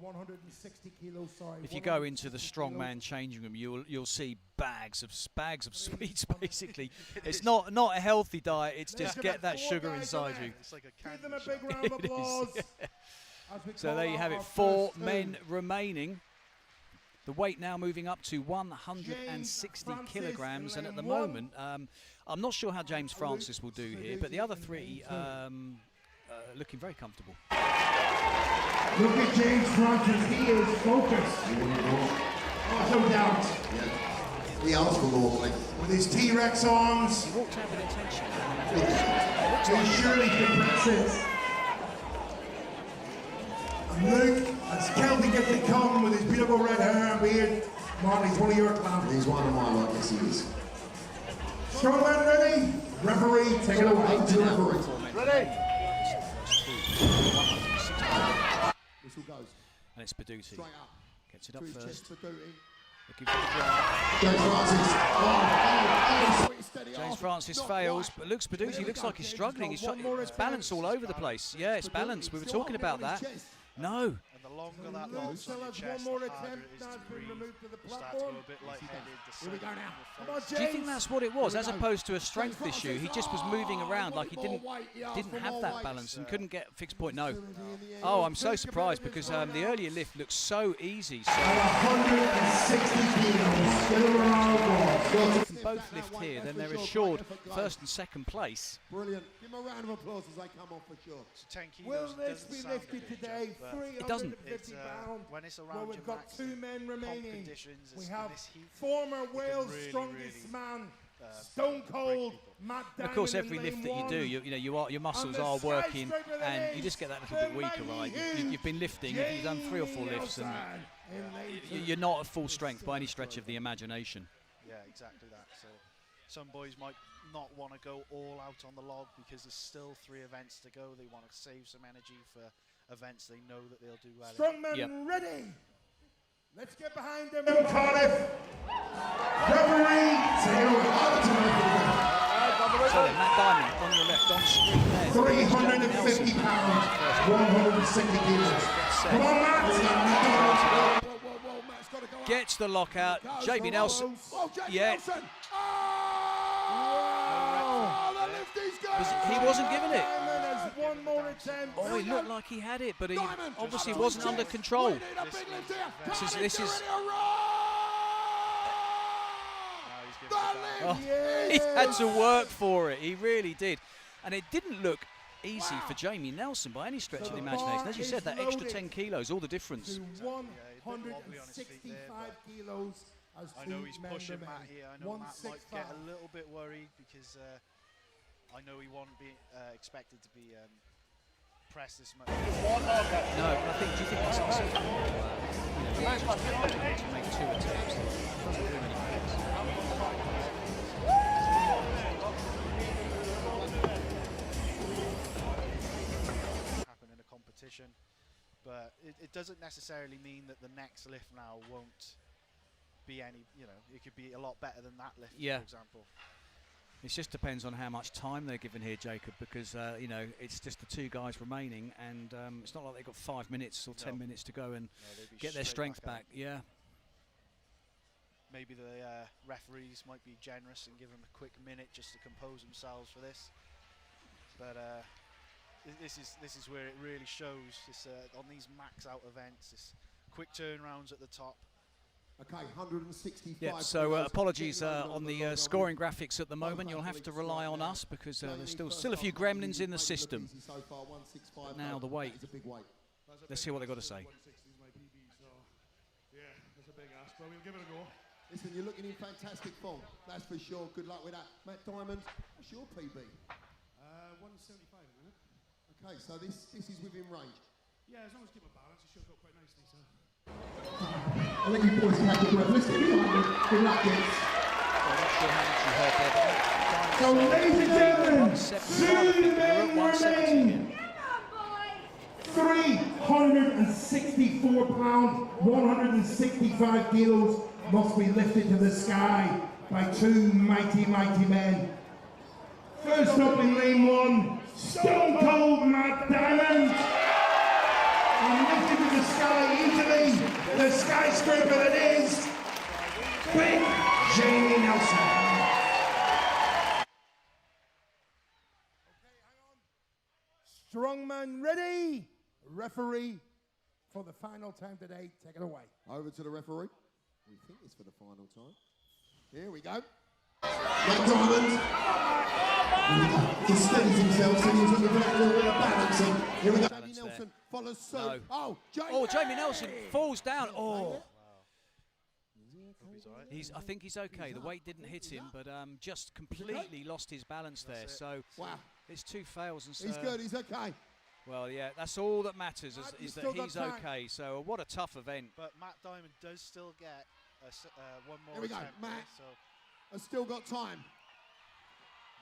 [SPEAKER 8] 160 kilos, sorry.
[SPEAKER 4] If you go into the strongman changing room, you'll see bags of sweets. Basically, it's not a healthy diet. It's just get that sugar inside you.
[SPEAKER 5] It's like a candy
[SPEAKER 8] Give them a big round of applause.
[SPEAKER 4] So there you have it. 4 men remaining. The weight now moving up to 160 kilograms, and at the moment, I'm not sure how James Francis will do here, but the other three looking very comfortable.
[SPEAKER 8] Look at James Francis, he is focused. No doubt.
[SPEAKER 2] Yeah. He asked for more, like.
[SPEAKER 8] With his T-Rex arms.
[SPEAKER 4] He walked out with intention.
[SPEAKER 8] He surely compresses. And Luke, as Celtic as they come with his beautiful red hair and beard, Martin, he's one of your clan.
[SPEAKER 2] He's one of mine, like, yes he is.
[SPEAKER 8] Strongman ready? Referee, take it away.
[SPEAKER 2] Ready? Whistle goes.
[SPEAKER 4] And it's Baduti.
[SPEAKER 2] Straight up.
[SPEAKER 4] Gets it up
[SPEAKER 2] Through his
[SPEAKER 4] first.
[SPEAKER 2] chest, Baduti.
[SPEAKER 4] Looking for the drive.
[SPEAKER 2] James Francis.
[SPEAKER 4] James Francis fails, but looks Baduti looks like he's struggling. His balance all over the place. Yeah, it's balance. We were talking about that. No.
[SPEAKER 5] And the longer that lodges on your chest, the harder it is to breathe. You start to go a bit lightheaded.
[SPEAKER 8] Here we go now. Come on, James.
[SPEAKER 4] Do you think that's what it was, as opposed to a strength issue? He just was moving around like he didn't have that balance and couldn't get fixed point. No. Oh, I'm so surprised because the earlier lift looked so easy. So
[SPEAKER 8] 160 kilos. Still around.
[SPEAKER 4] if they can both lift here, then they're assured first and second place.
[SPEAKER 2] Brilliant. Give him a round of applause as they come off for sure.
[SPEAKER 5] So 10
[SPEAKER 8] Will
[SPEAKER 5] kilos
[SPEAKER 8] this be lifted today?
[SPEAKER 4] It doesn't.
[SPEAKER 8] 350 pounds.
[SPEAKER 5] When it's around
[SPEAKER 8] Well, we've
[SPEAKER 5] your
[SPEAKER 8] got
[SPEAKER 5] max
[SPEAKER 8] 2 men remaining.
[SPEAKER 5] conditions,
[SPEAKER 8] We
[SPEAKER 5] in
[SPEAKER 8] have
[SPEAKER 5] this heat,
[SPEAKER 8] former Wales
[SPEAKER 5] really,
[SPEAKER 8] strongest
[SPEAKER 5] really,
[SPEAKER 8] man, Stone Cold Matt Diamond.
[SPEAKER 4] Of course, every
[SPEAKER 8] in
[SPEAKER 4] lift
[SPEAKER 8] lane
[SPEAKER 4] that you do,
[SPEAKER 8] one.
[SPEAKER 4] your muscles
[SPEAKER 8] the
[SPEAKER 4] are working,
[SPEAKER 8] skyscraper that
[SPEAKER 4] and you
[SPEAKER 8] is
[SPEAKER 4] just get that little bit weaker, right? You've been lifting, you've done 3 or 4 lifts, and you're not at full strength by any stretch of the imagination.
[SPEAKER 5] Yeah, exactly that. So some boys might not want to go all out on the log because there's still 3 events to go. They want to save some energy for events they know that they'll do well in.
[SPEAKER 8] Strongman ready. Let's get behind them. Cardiff. Referee, take it away.
[SPEAKER 4] So then, Matt Diamond on your left, on screen there.
[SPEAKER 8] 350 pounds, 160 kilos. Come on, Matt. Matt's got to go
[SPEAKER 4] Gets the lockout. Jamie Nelson. Yeah.
[SPEAKER 8] Oh, the lift he's got.
[SPEAKER 4] He wasn't giving it.
[SPEAKER 8] Diamond has one more attempt.
[SPEAKER 4] Oh, he looked like he had it, but he
[SPEAKER 2] Diamond.
[SPEAKER 4] obviously
[SPEAKER 2] Just
[SPEAKER 4] wasn't
[SPEAKER 2] two
[SPEAKER 4] under
[SPEAKER 2] checks.
[SPEAKER 4] control.
[SPEAKER 2] We need a big lift here.
[SPEAKER 4] This is
[SPEAKER 2] Get ready to roll.
[SPEAKER 4] Oh, he had to work for it. He really did. And it didn't look easy for Jamie Nelson by any stretch of the imagination. As you said, that extra 10 kilos, all the difference.
[SPEAKER 8] To 165 kilos as
[SPEAKER 5] I know
[SPEAKER 8] two
[SPEAKER 5] he's
[SPEAKER 8] member
[SPEAKER 5] pushing
[SPEAKER 8] men.
[SPEAKER 5] Matt here. I know Matt might get
[SPEAKER 8] 165.
[SPEAKER 5] a little bit worried because I know he won't be expected to be pressed this much.
[SPEAKER 4] No, I think, do you think that's also to make 2 attempts? It doesn't do many things.
[SPEAKER 5] Happen in a competition, but it doesn't necessarily mean that the next lift now won't be any, it could be a lot better than that lift,
[SPEAKER 4] Yeah.
[SPEAKER 5] for example.
[SPEAKER 4] It just depends on how much time they're given here, Jacob, because it's just the 2 guys remaining, and it's not like they've got 5 minutes or 10 minutes to go and
[SPEAKER 5] they'd be
[SPEAKER 4] get their
[SPEAKER 5] straight
[SPEAKER 4] strength back. Yeah.
[SPEAKER 5] Maybe the referees might be generous and give them a quick minute just to compose themselves for this. But this is where it really shows. This on these max out events, this quick turnarounds at the top.
[SPEAKER 2] Okay, 165.
[SPEAKER 4] Yeah, so apologies on the scoring graphics at the moment. You'll have to rely on us because there's still a few gremlins in the system. But now the weight. Let's hear what they've got to say.
[SPEAKER 6] Yeah, that's a big ask, but we'll give it a go.
[SPEAKER 2] Listen, you're looking in fantastic form. That's for sure. Good luck with that. Matt Diamond, what's your PB?
[SPEAKER 6] 175 a minute.
[SPEAKER 2] Okay, so this is within range.
[SPEAKER 6] Yeah, as long as I keep my balance, it should go quite nicely. So.
[SPEAKER 8] I'll let you boys catch your breath. Let's get behind it. Good luck, kids.
[SPEAKER 4] I'm not sure how much you heard there, but
[SPEAKER 8] So, ladies and gentlemen, 2 men remain. 364 pounds, 165 kilos must be lifted to the sky by 2 mighty, mighty men. First up in lane 1, Stone Cold Matt Diamond. And lifted to the sky easily, the skyscraper that is Big Jamie Nelson. Strongman ready. Referee for the final time today. Take it away.
[SPEAKER 2] Over to the referee. We think it's for the final time. Here we go. Matt Diamond. He steadies himself, so he's looking for a little bit of balancing. Here we go. Jamie Nelson follows suit.
[SPEAKER 4] No.
[SPEAKER 2] Oh,
[SPEAKER 4] Jamie Nelson falls down. Oh.
[SPEAKER 5] He's
[SPEAKER 4] I think he's okay. The weight didn't hit him, but just completely lost his balance there. So
[SPEAKER 2] wow.
[SPEAKER 4] It's 2 fails. And so
[SPEAKER 2] He's good, he's okay.
[SPEAKER 4] Well, yeah, that's all that matters is that he's
[SPEAKER 8] time.
[SPEAKER 4] okay. So what a tough event.
[SPEAKER 5] But Matt Diamond does still get one more
[SPEAKER 2] Here we go,
[SPEAKER 5] attempt
[SPEAKER 2] Matt.
[SPEAKER 5] here, so
[SPEAKER 2] Has still got time.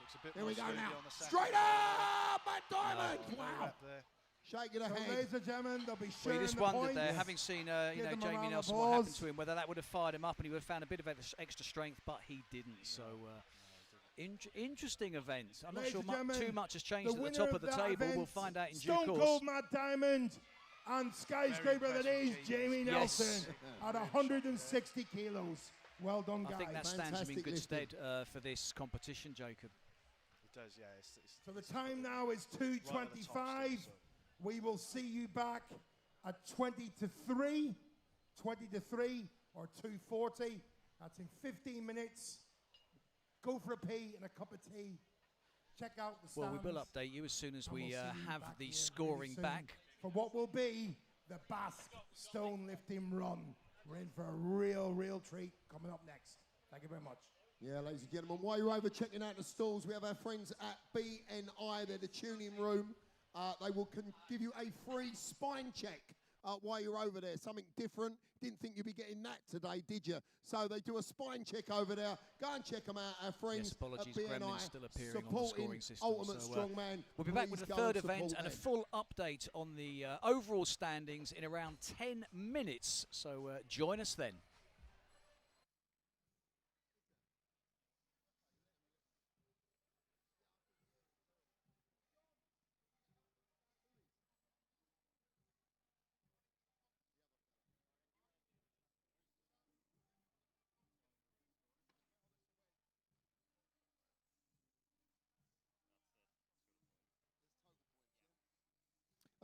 [SPEAKER 5] looks a bit
[SPEAKER 2] Here
[SPEAKER 5] more
[SPEAKER 2] we go
[SPEAKER 5] sturdy
[SPEAKER 2] now.
[SPEAKER 5] on the second.
[SPEAKER 2] Straight up, Matt Diamond.
[SPEAKER 5] No,
[SPEAKER 2] Wow.
[SPEAKER 5] up there.
[SPEAKER 2] Shaking her
[SPEAKER 8] So,
[SPEAKER 2] head.
[SPEAKER 8] ladies and gentlemen, they'll be
[SPEAKER 4] Well,
[SPEAKER 8] sharing
[SPEAKER 4] you just
[SPEAKER 8] the
[SPEAKER 4] wondered
[SPEAKER 8] points.
[SPEAKER 4] there, having seen
[SPEAKER 8] Give them a
[SPEAKER 4] Jamie
[SPEAKER 8] round of
[SPEAKER 4] Nelson, what happened
[SPEAKER 8] applause.
[SPEAKER 4] to him, whether that would have fired him up and he would have found a bit of extra strength, but he didn't. So interesting event. I'm not
[SPEAKER 8] Ladies
[SPEAKER 4] sure
[SPEAKER 8] and gentlemen,
[SPEAKER 4] too much has changed at the
[SPEAKER 8] winner
[SPEAKER 4] top of the
[SPEAKER 8] that
[SPEAKER 4] table.
[SPEAKER 8] event,
[SPEAKER 4] We'll find out in due
[SPEAKER 8] Stone
[SPEAKER 4] course.
[SPEAKER 8] Cold Matt Diamond and skyscraper that is
[SPEAKER 5] impressive,
[SPEAKER 8] Jamie
[SPEAKER 4] Yes.
[SPEAKER 8] Nelson at 160 kilos. Well done, guys.
[SPEAKER 4] I think that stands him in good
[SPEAKER 2] Fantastic
[SPEAKER 4] stead for this competition, Jacob.
[SPEAKER 5] It does, yeah. It's
[SPEAKER 8] So the time now is
[SPEAKER 5] right at the top
[SPEAKER 8] 2:25.
[SPEAKER 5] still, so.
[SPEAKER 8] We will see you back at 20 to 3 or 2:40. That's in 15 minutes. Go for a pee and a cup of tea. Check out the stands.
[SPEAKER 4] Well, we will update you as soon as
[SPEAKER 8] and
[SPEAKER 4] we
[SPEAKER 8] we'll see you
[SPEAKER 4] have
[SPEAKER 8] back
[SPEAKER 4] the
[SPEAKER 8] here
[SPEAKER 4] scoring
[SPEAKER 8] really soon
[SPEAKER 4] back.
[SPEAKER 8] for what will be the Basque stone lifting run. We're in for a real treat coming up next. Thank you very much.
[SPEAKER 2] Yeah, ladies and gentlemen, while you're over checking out the stalls, we have our friends at BNI. They're the tuning room. They will give you a free spine check while you're over there. Something different. Didn't think you'd be getting that today, did you? So they do a spine check over there. Go and check them out, our friends
[SPEAKER 4] Yes, apologies,
[SPEAKER 2] at BNI.
[SPEAKER 4] Gremlins still appearing on the
[SPEAKER 2] supporting
[SPEAKER 4] scoring system.
[SPEAKER 2] Ultimate
[SPEAKER 4] So,
[SPEAKER 2] Strongman.
[SPEAKER 4] we'll be back with
[SPEAKER 2] Please
[SPEAKER 4] the
[SPEAKER 2] go
[SPEAKER 4] third
[SPEAKER 2] and
[SPEAKER 4] event
[SPEAKER 2] support
[SPEAKER 4] and a
[SPEAKER 2] them.
[SPEAKER 4] full update on the overall standings in around 10 minutes. So join us then.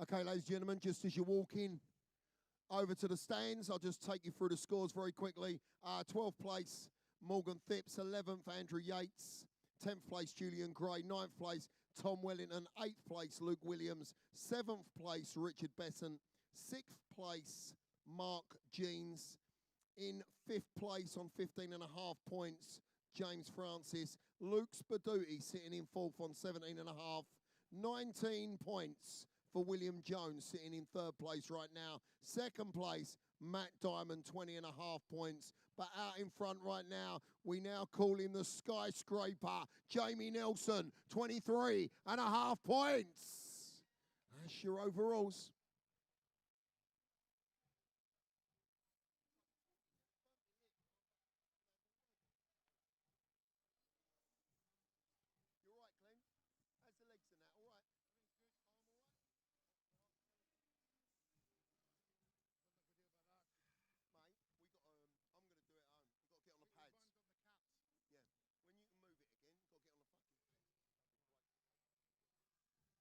[SPEAKER 2] Okay, ladies and gentlemen, just as you walk in over to the stands, I'll just take you through the scores very quickly. 12th place, Morgan Phipps. 11th, Andrew Yates. 10th place, Julian Gray. 9th place, Tom Wellington. 8th place, Luke Williams. 7th place, Richard Besson. 6th place, Mark Jeans. In 5th place on 15.5 points, James Francis. Luke Spaduti sitting in 4th on 17.5. 19 points for William Jones, sitting in 3rd place right now. 2nd place, Matt Diamond, 20.5 points. But out in front right now, we now call him the skyscraper, Jamie Nelson, 23.5 points. That's your overalls. You're all right, Glenn? How's the legs and that? All right? Mate, we got. I'm going to do it at home. We've got to get on the pads. Yeah. When you can move it again, you've got to get on the fucking.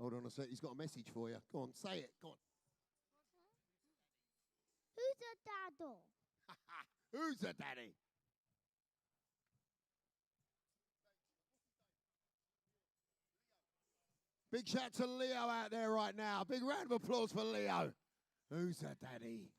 [SPEAKER 2] Hold on a sec, he's got a message for you. Go on, say it, go on.
[SPEAKER 9] Who's a daddo?
[SPEAKER 2] Who's a daddy? Big shout to Leo out there right now. Big round of applause for Leo. Who's a daddy?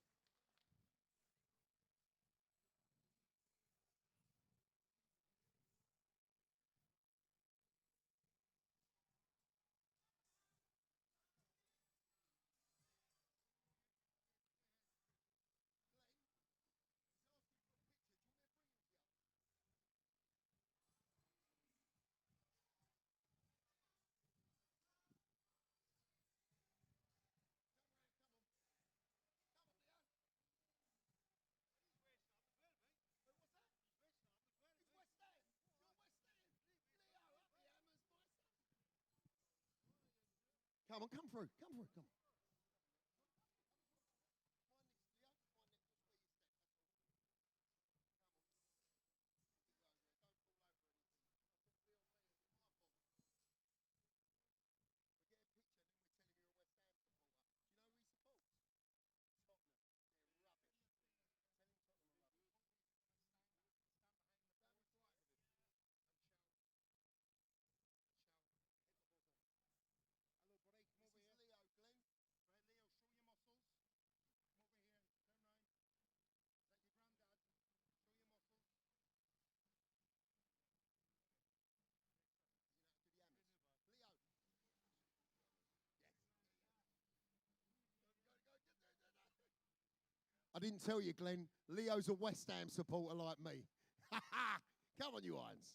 [SPEAKER 2] Come on, come through, come through, come on. I didn't tell you, Glenn. Leo's a West Ham supporter like me. Come on, you irons.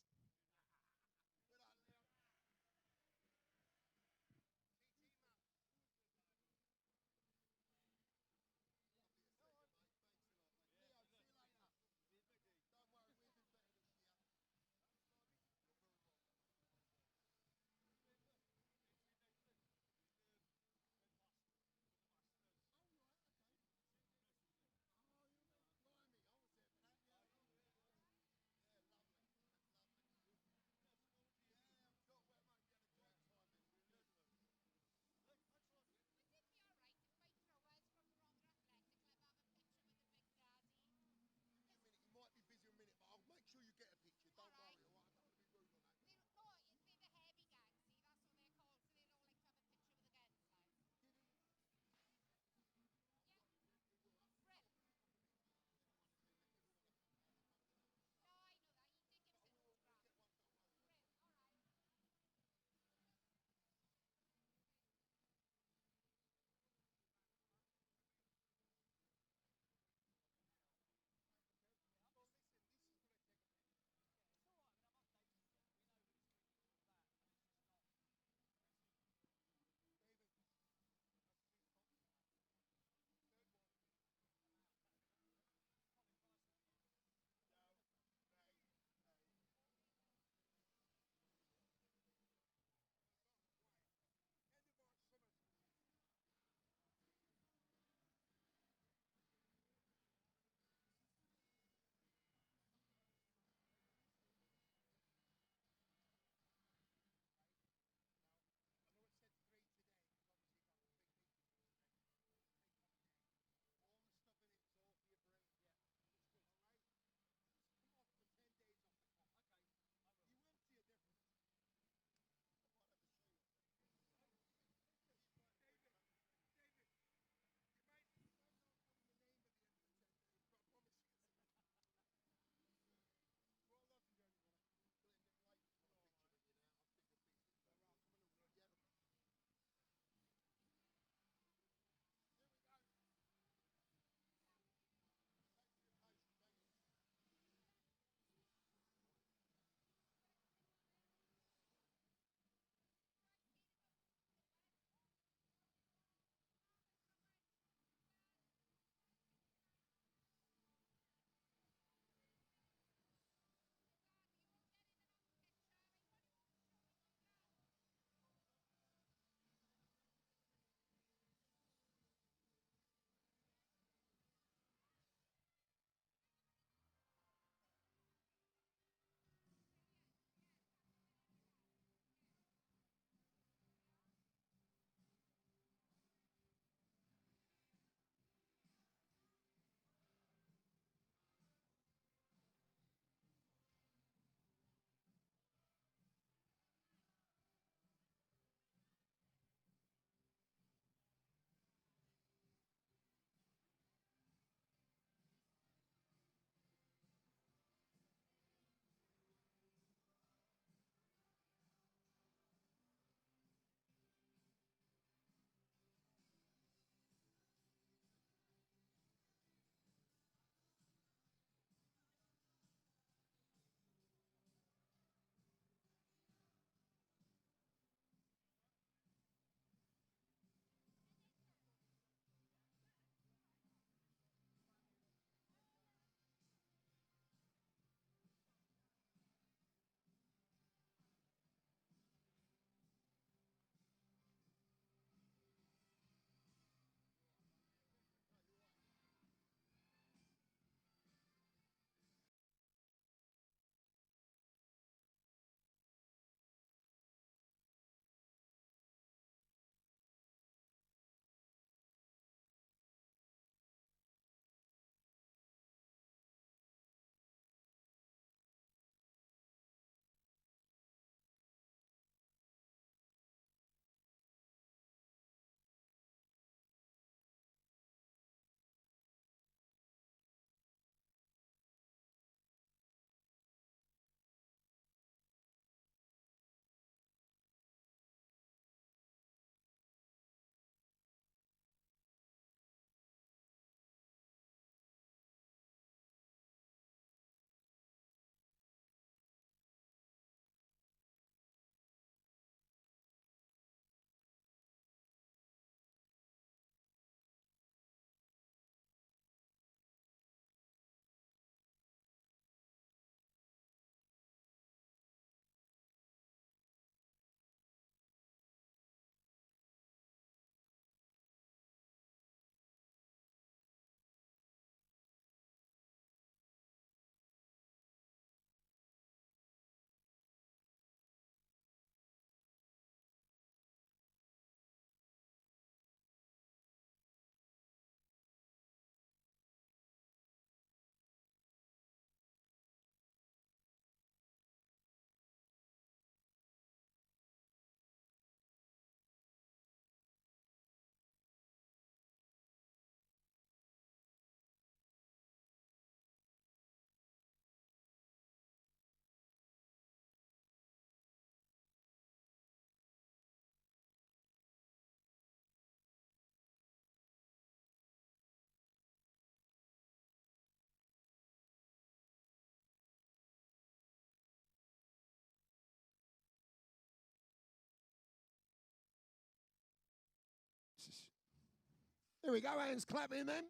[SPEAKER 2] Here we go, hands clapping them.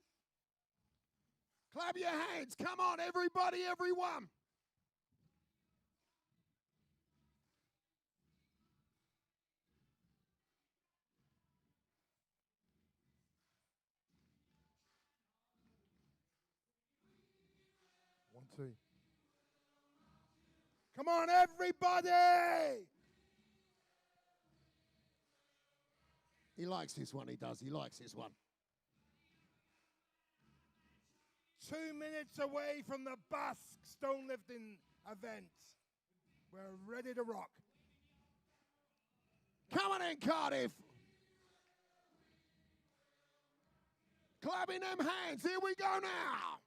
[SPEAKER 2] Clap your hands. Come on, everybody, everyone.
[SPEAKER 3] One, two. Come on, everybody!
[SPEAKER 2] He likes this one, he does. He likes this one.
[SPEAKER 3] 2 minutes away from the Basque stone lifting event. We're ready to rock.
[SPEAKER 2] Come on in, Cardiff. Clapping them hands. Here we go now.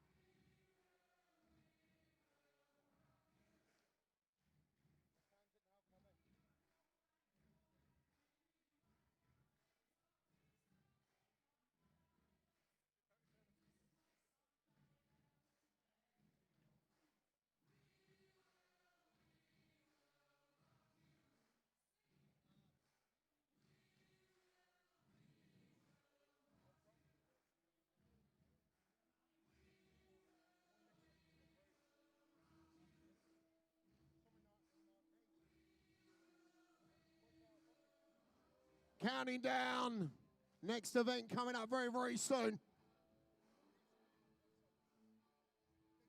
[SPEAKER 2] Counting down. Next event coming up very, very soon.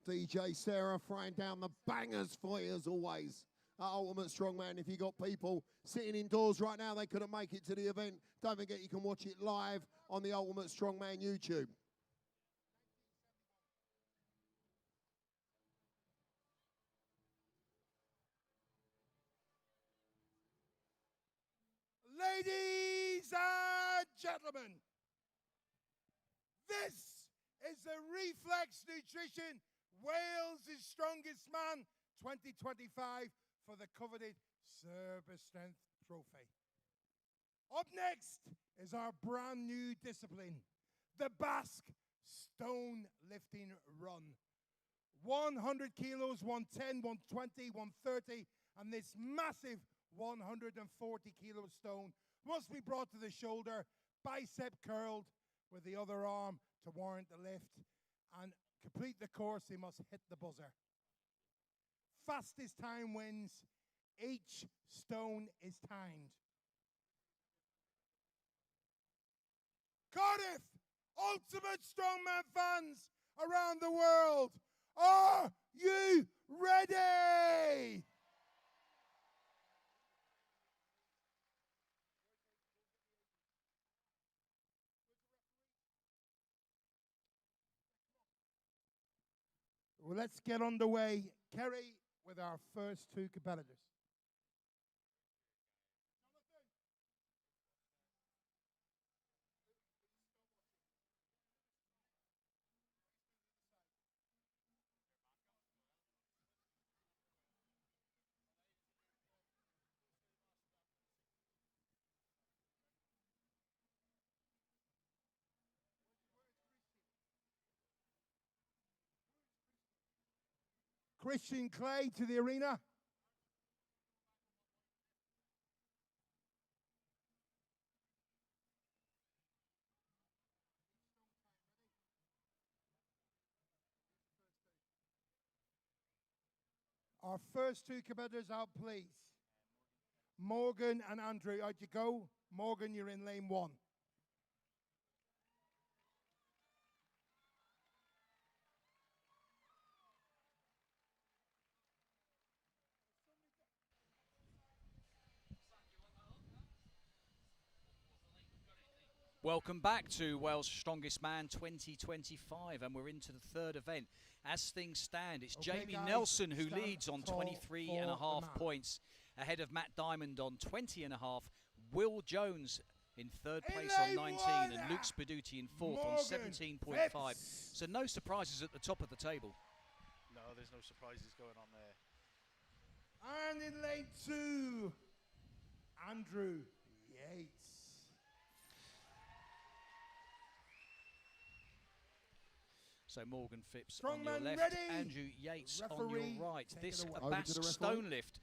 [SPEAKER 2] DJ Sarah throwing down the bangers for you as always. Ultimate Strongman, if you got people sitting indoors right now, they couldn't make it to the event, don't forget you can watch it live on the Ultimate Strongman YouTube.
[SPEAKER 3] Ladies and gentlemen, this is the Reflex Nutrition Wales' Strongest Man 2025 for the coveted Service Strength Trophy. Up next is our brand new discipline, the Basque Stone Lifting Run. 100 kilos, 110, 120, 130, and this massive 140 kilo stone must be brought to the shoulder, bicep curled with the other arm to warrant the lift, and complete the course, he must hit the buzzer. Fastest time wins. Each stone is timed. Cardiff, Ultimate Strongman fans around the world, are you ready? Well, let's get underway. Kerry, with our first two competitors. Christian Clay to the arena. Our first two competitors out, please. Morgan and Andrew, out you go. Morgan, you're in lane one.
[SPEAKER 4] Welcome back to Wales Strongest Man 2025, and we're into the third event. As things stand, it's Jamie Nelson who leads on 23.5 points, ahead of Matt Diamond on 20.5, Will Jones in third place on 19, and Luke Spaduti in fourth on 17.5. So no surprises at the top of the table.
[SPEAKER 5] No, there's no surprises going on there.
[SPEAKER 3] And in lane two, Andrew Yates.
[SPEAKER 4] So Morgan Phipps
[SPEAKER 3] Strongman
[SPEAKER 4] on your left,
[SPEAKER 3] ready.
[SPEAKER 4] Andrew Yates
[SPEAKER 3] Referee,
[SPEAKER 4] on your right. This
[SPEAKER 2] Over to
[SPEAKER 4] Basque
[SPEAKER 2] the
[SPEAKER 4] stone lift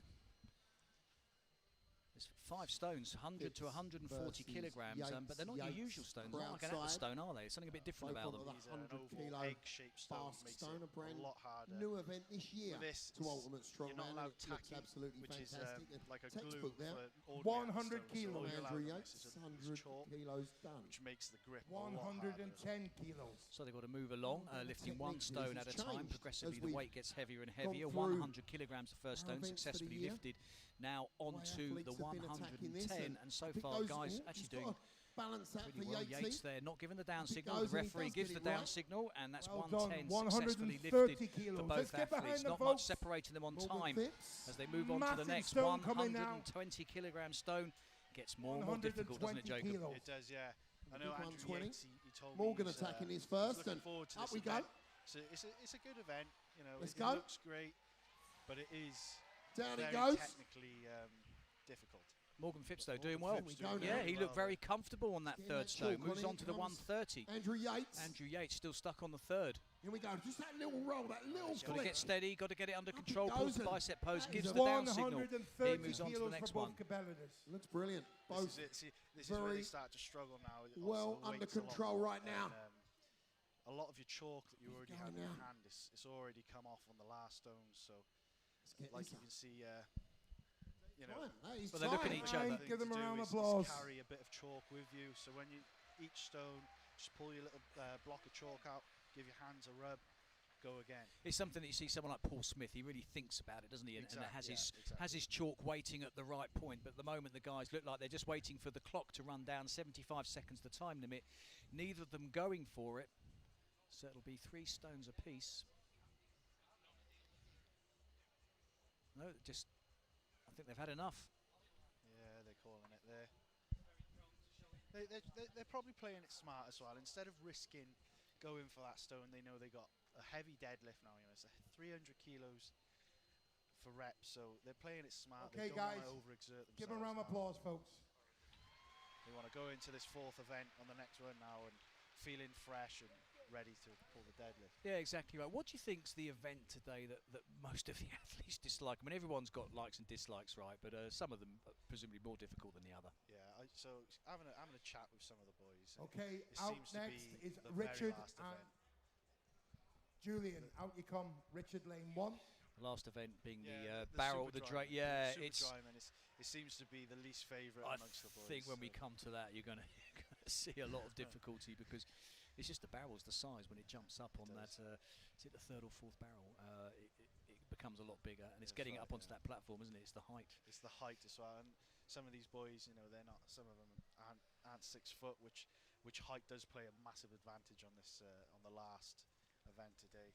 [SPEAKER 4] There's 5 stones, 100 to 140 kilograms, but they're not your usual stones. Not like an atlas stone, are they? It's something a bit different about them.
[SPEAKER 5] He's an oval egg-shaped stone,
[SPEAKER 2] Basque
[SPEAKER 5] makes
[SPEAKER 2] stone,
[SPEAKER 5] it
[SPEAKER 2] a brand
[SPEAKER 5] a lot harder.
[SPEAKER 2] new event this year
[SPEAKER 5] This,
[SPEAKER 2] to Ultimate Strongman.
[SPEAKER 5] you're not allowed
[SPEAKER 2] It looks
[SPEAKER 5] tacky,
[SPEAKER 2] absolutely
[SPEAKER 5] which is
[SPEAKER 2] fantastic.
[SPEAKER 5] like a
[SPEAKER 2] Textbook
[SPEAKER 5] glue
[SPEAKER 2] there.
[SPEAKER 5] for ordinary
[SPEAKER 3] 100
[SPEAKER 5] stones.
[SPEAKER 3] kilos.
[SPEAKER 5] All you're allowed
[SPEAKER 2] Andrew
[SPEAKER 5] on
[SPEAKER 2] Yates,
[SPEAKER 5] this is
[SPEAKER 2] 100
[SPEAKER 5] chalk,
[SPEAKER 2] kilos done.
[SPEAKER 5] which makes the grip a lot harder.
[SPEAKER 3] 110 kilos.
[SPEAKER 4] So they've got to move along, lifting 1 stone at a time. Progressively, the weight gets heavier and heavier.
[SPEAKER 2] through
[SPEAKER 4] 100 kilograms, the first stone successfully lifted. Now onto the 110, and so far, guys actually doing
[SPEAKER 2] balance that
[SPEAKER 4] pretty
[SPEAKER 2] for
[SPEAKER 4] well.
[SPEAKER 2] Yatesy.
[SPEAKER 4] Yates there, not giving the down
[SPEAKER 2] If it
[SPEAKER 4] signal.
[SPEAKER 2] goes
[SPEAKER 4] The
[SPEAKER 2] and he
[SPEAKER 4] referee
[SPEAKER 2] does
[SPEAKER 4] gives
[SPEAKER 2] get
[SPEAKER 4] the
[SPEAKER 2] it
[SPEAKER 4] down
[SPEAKER 2] right.
[SPEAKER 4] signal, and that's
[SPEAKER 3] Well
[SPEAKER 4] 110
[SPEAKER 3] done.
[SPEAKER 4] successfully
[SPEAKER 3] 130
[SPEAKER 4] lifted
[SPEAKER 3] kilos.
[SPEAKER 4] for
[SPEAKER 3] Let's
[SPEAKER 4] both
[SPEAKER 3] get behind
[SPEAKER 4] athletes.
[SPEAKER 3] the
[SPEAKER 4] Not much
[SPEAKER 3] folks.
[SPEAKER 4] separating them on
[SPEAKER 2] Morgan
[SPEAKER 4] time
[SPEAKER 2] Phipps.
[SPEAKER 4] as they move on to the
[SPEAKER 3] Massive
[SPEAKER 4] next
[SPEAKER 3] stone coming now.
[SPEAKER 4] 120 kilogram stone. Gets more and more difficult, doesn't it,
[SPEAKER 3] 120
[SPEAKER 4] Jacob?
[SPEAKER 3] kilos.
[SPEAKER 5] It does, yeah. I
[SPEAKER 2] Big
[SPEAKER 5] know Andrew
[SPEAKER 2] 120.
[SPEAKER 5] Yates, he told
[SPEAKER 2] Morgan
[SPEAKER 5] me he's,
[SPEAKER 2] attacking his
[SPEAKER 5] he's
[SPEAKER 2] first,
[SPEAKER 5] looking
[SPEAKER 2] and
[SPEAKER 5] forward to
[SPEAKER 2] up
[SPEAKER 5] this
[SPEAKER 2] we go.
[SPEAKER 5] event. So it's a good event, you know.
[SPEAKER 2] Let's
[SPEAKER 5] it
[SPEAKER 2] go.
[SPEAKER 5] looks great, but it is
[SPEAKER 2] Down
[SPEAKER 5] very
[SPEAKER 2] it goes.
[SPEAKER 5] technically difficult.
[SPEAKER 4] Morgan Phipps, though, doing well.
[SPEAKER 2] Phipps doing
[SPEAKER 4] Yeah,
[SPEAKER 2] well.
[SPEAKER 4] he looked very comfortable on that
[SPEAKER 2] Getting
[SPEAKER 4] third
[SPEAKER 2] that
[SPEAKER 4] stone.
[SPEAKER 2] chalk
[SPEAKER 4] Moves
[SPEAKER 2] on
[SPEAKER 4] on
[SPEAKER 2] it
[SPEAKER 4] to the
[SPEAKER 2] comes
[SPEAKER 4] 130.
[SPEAKER 2] Andrew Yates.
[SPEAKER 4] Andrew Yates still stuck on the third.
[SPEAKER 2] Here we go. Just that little roll, that little
[SPEAKER 4] Got to
[SPEAKER 2] flick.
[SPEAKER 4] get steady, got to get it under
[SPEAKER 2] Up he
[SPEAKER 4] control. Pulls
[SPEAKER 2] goes,
[SPEAKER 4] the
[SPEAKER 2] and
[SPEAKER 4] bicep pose,
[SPEAKER 2] that
[SPEAKER 4] gives
[SPEAKER 2] is
[SPEAKER 4] the down signal.
[SPEAKER 3] 130
[SPEAKER 4] He moves on to the
[SPEAKER 3] kilos
[SPEAKER 4] next
[SPEAKER 3] for both
[SPEAKER 4] one.
[SPEAKER 3] competitors.
[SPEAKER 2] Looks brilliant.
[SPEAKER 5] This
[SPEAKER 2] Both
[SPEAKER 5] is it. See, this is where
[SPEAKER 2] very
[SPEAKER 5] they start to struggle now. Also,
[SPEAKER 2] well
[SPEAKER 5] the
[SPEAKER 2] under
[SPEAKER 5] weight's a lot
[SPEAKER 2] control
[SPEAKER 5] more,
[SPEAKER 2] right now.
[SPEAKER 5] and, a lot of your chalk that you already
[SPEAKER 2] going
[SPEAKER 5] have in your
[SPEAKER 2] now.
[SPEAKER 5] hand it's already come off on the last stones. So,
[SPEAKER 2] Let's get
[SPEAKER 5] like
[SPEAKER 2] this
[SPEAKER 5] you
[SPEAKER 2] up.
[SPEAKER 5] can see, you know,
[SPEAKER 2] Fine. That is
[SPEAKER 4] But they're looking
[SPEAKER 2] time.
[SPEAKER 4] at each other.
[SPEAKER 5] thing
[SPEAKER 3] Give them
[SPEAKER 5] to
[SPEAKER 3] a
[SPEAKER 5] do
[SPEAKER 3] round of
[SPEAKER 5] is
[SPEAKER 3] applause.
[SPEAKER 5] carry a bit of chalk with you. So when you each stone, just pull your little block of chalk out, give your hands a rub, go again.
[SPEAKER 4] It's something that you see someone like Paul Smith, he really thinks about it, doesn't he? And
[SPEAKER 5] Exactly,
[SPEAKER 4] has his chalk waiting at the right point. But at the moment, the guys look like they're just waiting for the clock to run down. 75 seconds the time limit. Neither of them going for it. So it'll be 3 stones apiece. No, just I think they've had enough.
[SPEAKER 5] Yeah, they're calling it there. They're probably playing it smart as well. Instead of risking going for that stone, they know they got a heavy deadlift now. You know, it's 300 kilos for reps, so they're playing it smart.
[SPEAKER 3] Okay,
[SPEAKER 5] they don't
[SPEAKER 3] guys,
[SPEAKER 5] want to overexert themselves.
[SPEAKER 3] Give them a round of
[SPEAKER 5] now.
[SPEAKER 3] applause, folks.
[SPEAKER 5] They want to go into this 4th event on the next one now and feeling fresh and ready to pull the deadlift.
[SPEAKER 4] Yeah, exactly right. What do you think's the event today that most of the athletes dislike? I mean, everyone's got likes and dislikes, right? But some of them are presumably more difficult than the other.
[SPEAKER 5] Yeah, so having a chat with some of the boys.
[SPEAKER 3] Okay,
[SPEAKER 5] it
[SPEAKER 3] out
[SPEAKER 5] seems to
[SPEAKER 3] next
[SPEAKER 5] be
[SPEAKER 3] is
[SPEAKER 5] the very
[SPEAKER 3] Richard
[SPEAKER 5] last
[SPEAKER 3] and
[SPEAKER 5] event.
[SPEAKER 3] Julian. Out you come, Richard, lane 1.
[SPEAKER 4] The last event being
[SPEAKER 5] Yeah,
[SPEAKER 4] the barrel,
[SPEAKER 5] super
[SPEAKER 4] the
[SPEAKER 5] dry.
[SPEAKER 4] Drake. Yeah,
[SPEAKER 5] Super
[SPEAKER 4] it's.
[SPEAKER 5] dry, man. It seems to be the least favourite
[SPEAKER 4] I
[SPEAKER 5] amongst the boys.
[SPEAKER 4] think when we
[SPEAKER 5] so.
[SPEAKER 4] come to that, you're going to see a lot of difficulty because it's just the barrel's the size when it jumps up on that. Is it the 3rd or 4th barrel? It becomes a lot bigger, and it's
[SPEAKER 5] That's
[SPEAKER 4] getting it
[SPEAKER 5] right,
[SPEAKER 4] up onto
[SPEAKER 5] yeah.
[SPEAKER 4] that platform, isn't it? It's the height.
[SPEAKER 5] It's the height as well, and some of these boys, you know, they're not. Some of them aren't 6 foot, which height does play a massive advantage on this on the last event today.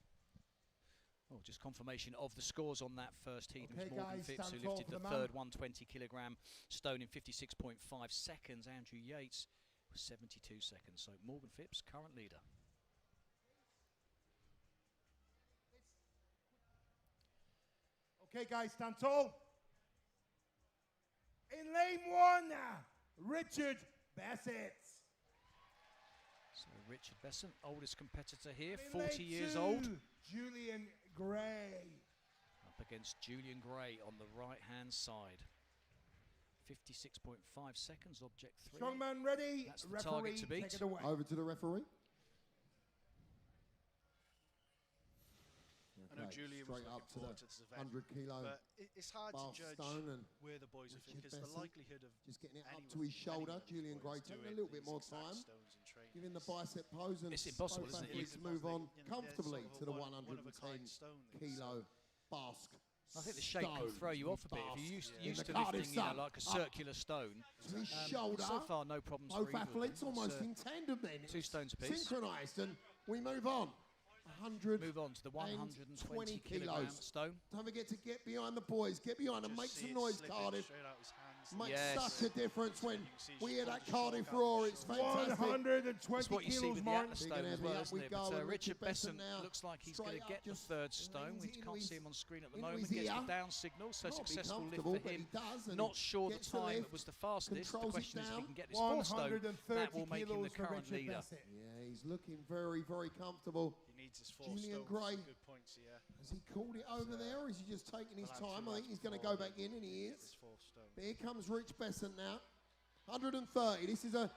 [SPEAKER 4] Oh, just confirmation of the scores on that first heat. It was
[SPEAKER 3] Okay,
[SPEAKER 4] Morgan
[SPEAKER 3] guys,
[SPEAKER 4] Phipps who
[SPEAKER 3] stand tall
[SPEAKER 4] lifted
[SPEAKER 3] for
[SPEAKER 4] the
[SPEAKER 3] the
[SPEAKER 4] third
[SPEAKER 3] man.
[SPEAKER 4] 120 kilogram stone in 56.5 seconds. Andrew Yates was 72 seconds. So Morgan Phipps, current leader.
[SPEAKER 3] Okay, guys, stand tall. In lane 1, Richard Bassett.
[SPEAKER 4] So Richard Besson, oldest competitor here,
[SPEAKER 3] In
[SPEAKER 4] 40
[SPEAKER 3] lane
[SPEAKER 4] years
[SPEAKER 3] 2,
[SPEAKER 4] old.
[SPEAKER 3] Julian Gray.
[SPEAKER 4] Up against Julian Gray on the right-hand side. 56.5 seconds, object 3.
[SPEAKER 3] Strongman ready.
[SPEAKER 4] That's the
[SPEAKER 3] Referee,
[SPEAKER 4] target to beat.
[SPEAKER 3] take it away.
[SPEAKER 2] Over to the referee.
[SPEAKER 5] I know
[SPEAKER 2] Okay,
[SPEAKER 5] Julian was
[SPEAKER 2] straight
[SPEAKER 5] looking
[SPEAKER 2] up to
[SPEAKER 5] forward
[SPEAKER 2] the
[SPEAKER 5] to this event,
[SPEAKER 2] 100 kilo
[SPEAKER 5] but it's hard to
[SPEAKER 2] Basque
[SPEAKER 5] judge
[SPEAKER 2] stone and
[SPEAKER 5] where the boys are
[SPEAKER 2] Richard
[SPEAKER 5] because the
[SPEAKER 2] Besson
[SPEAKER 5] likelihood of
[SPEAKER 2] just getting it up
[SPEAKER 5] anyone-
[SPEAKER 2] to his shoulder.
[SPEAKER 5] any of those
[SPEAKER 2] Julian
[SPEAKER 5] boys
[SPEAKER 2] Gray taking a
[SPEAKER 5] doing
[SPEAKER 2] little bit
[SPEAKER 5] these
[SPEAKER 2] more
[SPEAKER 5] exact
[SPEAKER 2] time,
[SPEAKER 5] stones in training
[SPEAKER 2] giving the
[SPEAKER 5] is-
[SPEAKER 2] bicep pose, and
[SPEAKER 4] It's impossible,
[SPEAKER 2] both
[SPEAKER 4] isn't it?
[SPEAKER 2] athletes
[SPEAKER 5] You-
[SPEAKER 2] move on
[SPEAKER 5] you know, they're
[SPEAKER 2] comfortably
[SPEAKER 5] sort of
[SPEAKER 2] to the
[SPEAKER 5] a one-of-a-kind
[SPEAKER 2] 110
[SPEAKER 5] stone these,
[SPEAKER 2] kilo Basque.
[SPEAKER 4] I think the shape can throw you off a bit. If you're
[SPEAKER 2] Basque
[SPEAKER 4] used
[SPEAKER 2] in
[SPEAKER 4] to
[SPEAKER 2] the Cardiff
[SPEAKER 4] lifting,
[SPEAKER 2] sun.
[SPEAKER 4] like a
[SPEAKER 2] Up
[SPEAKER 4] circular stone,
[SPEAKER 2] to his shoulder.
[SPEAKER 4] so far no problems for
[SPEAKER 2] Both
[SPEAKER 4] either of them.
[SPEAKER 2] athletes
[SPEAKER 4] It's,
[SPEAKER 2] almost in tandem then.
[SPEAKER 4] 2 stones apiece.
[SPEAKER 2] Synchronised, and we move on. 100
[SPEAKER 4] Move on to the 120 kilogram
[SPEAKER 2] kilos.
[SPEAKER 4] stone.
[SPEAKER 2] Don't forget to get behind the boys. Get behind them.
[SPEAKER 5] Just
[SPEAKER 2] Make
[SPEAKER 5] see
[SPEAKER 2] some
[SPEAKER 5] it
[SPEAKER 2] noise,
[SPEAKER 5] slipping
[SPEAKER 2] Cardiff.
[SPEAKER 5] straight out his hands.
[SPEAKER 2] Makes
[SPEAKER 4] Yes.
[SPEAKER 2] such a difference when
[SPEAKER 5] You can see
[SPEAKER 2] we
[SPEAKER 5] she
[SPEAKER 2] hear
[SPEAKER 5] pulled
[SPEAKER 2] that
[SPEAKER 5] the
[SPEAKER 2] Cardiff
[SPEAKER 5] shoulder
[SPEAKER 2] roar.
[SPEAKER 5] out.
[SPEAKER 2] It's fantastic.
[SPEAKER 3] 120
[SPEAKER 4] That's what you see
[SPEAKER 3] kilos,
[SPEAKER 4] with the
[SPEAKER 3] Martin.
[SPEAKER 4] Atlas
[SPEAKER 2] Big
[SPEAKER 4] stone
[SPEAKER 2] and
[SPEAKER 4] as
[SPEAKER 2] heavy,
[SPEAKER 4] well,
[SPEAKER 2] up
[SPEAKER 4] isn't
[SPEAKER 2] we
[SPEAKER 4] it?
[SPEAKER 2] go,
[SPEAKER 4] But
[SPEAKER 2] and
[SPEAKER 4] Richard
[SPEAKER 2] Richard
[SPEAKER 4] Besson
[SPEAKER 2] Besson now,
[SPEAKER 4] looks like he's going
[SPEAKER 2] straight
[SPEAKER 4] to
[SPEAKER 2] up,
[SPEAKER 4] get the
[SPEAKER 2] just
[SPEAKER 4] third stone.
[SPEAKER 2] leans
[SPEAKER 4] We
[SPEAKER 2] into
[SPEAKER 4] can't
[SPEAKER 2] his-
[SPEAKER 4] see him on screen at the
[SPEAKER 2] into
[SPEAKER 4] moment.
[SPEAKER 2] his
[SPEAKER 4] Gets the
[SPEAKER 2] ear.
[SPEAKER 4] down signal, so
[SPEAKER 2] Not be
[SPEAKER 4] successful lift
[SPEAKER 2] comfortable,
[SPEAKER 4] for
[SPEAKER 2] but he
[SPEAKER 4] him.
[SPEAKER 2] does, and
[SPEAKER 4] Not sure the
[SPEAKER 2] gets the
[SPEAKER 4] time
[SPEAKER 2] lift,
[SPEAKER 4] that was the fastest. The
[SPEAKER 2] controls it
[SPEAKER 4] question is if he
[SPEAKER 2] down.
[SPEAKER 4] can get this fourth stone.
[SPEAKER 3] 130
[SPEAKER 4] That will make him the
[SPEAKER 3] kilos for
[SPEAKER 4] current
[SPEAKER 3] Richard
[SPEAKER 4] leader.
[SPEAKER 3] Bassett.
[SPEAKER 2] Yeah, he's looking very, very comfortable.
[SPEAKER 5] You needs his 4
[SPEAKER 2] Julian
[SPEAKER 5] stones.
[SPEAKER 2] Gray.
[SPEAKER 5] Good points here.
[SPEAKER 2] Has he called it over there, or is he just taking his time? I think he's going to go back in, and he is. But here comes Rich Besant now. 130. This is a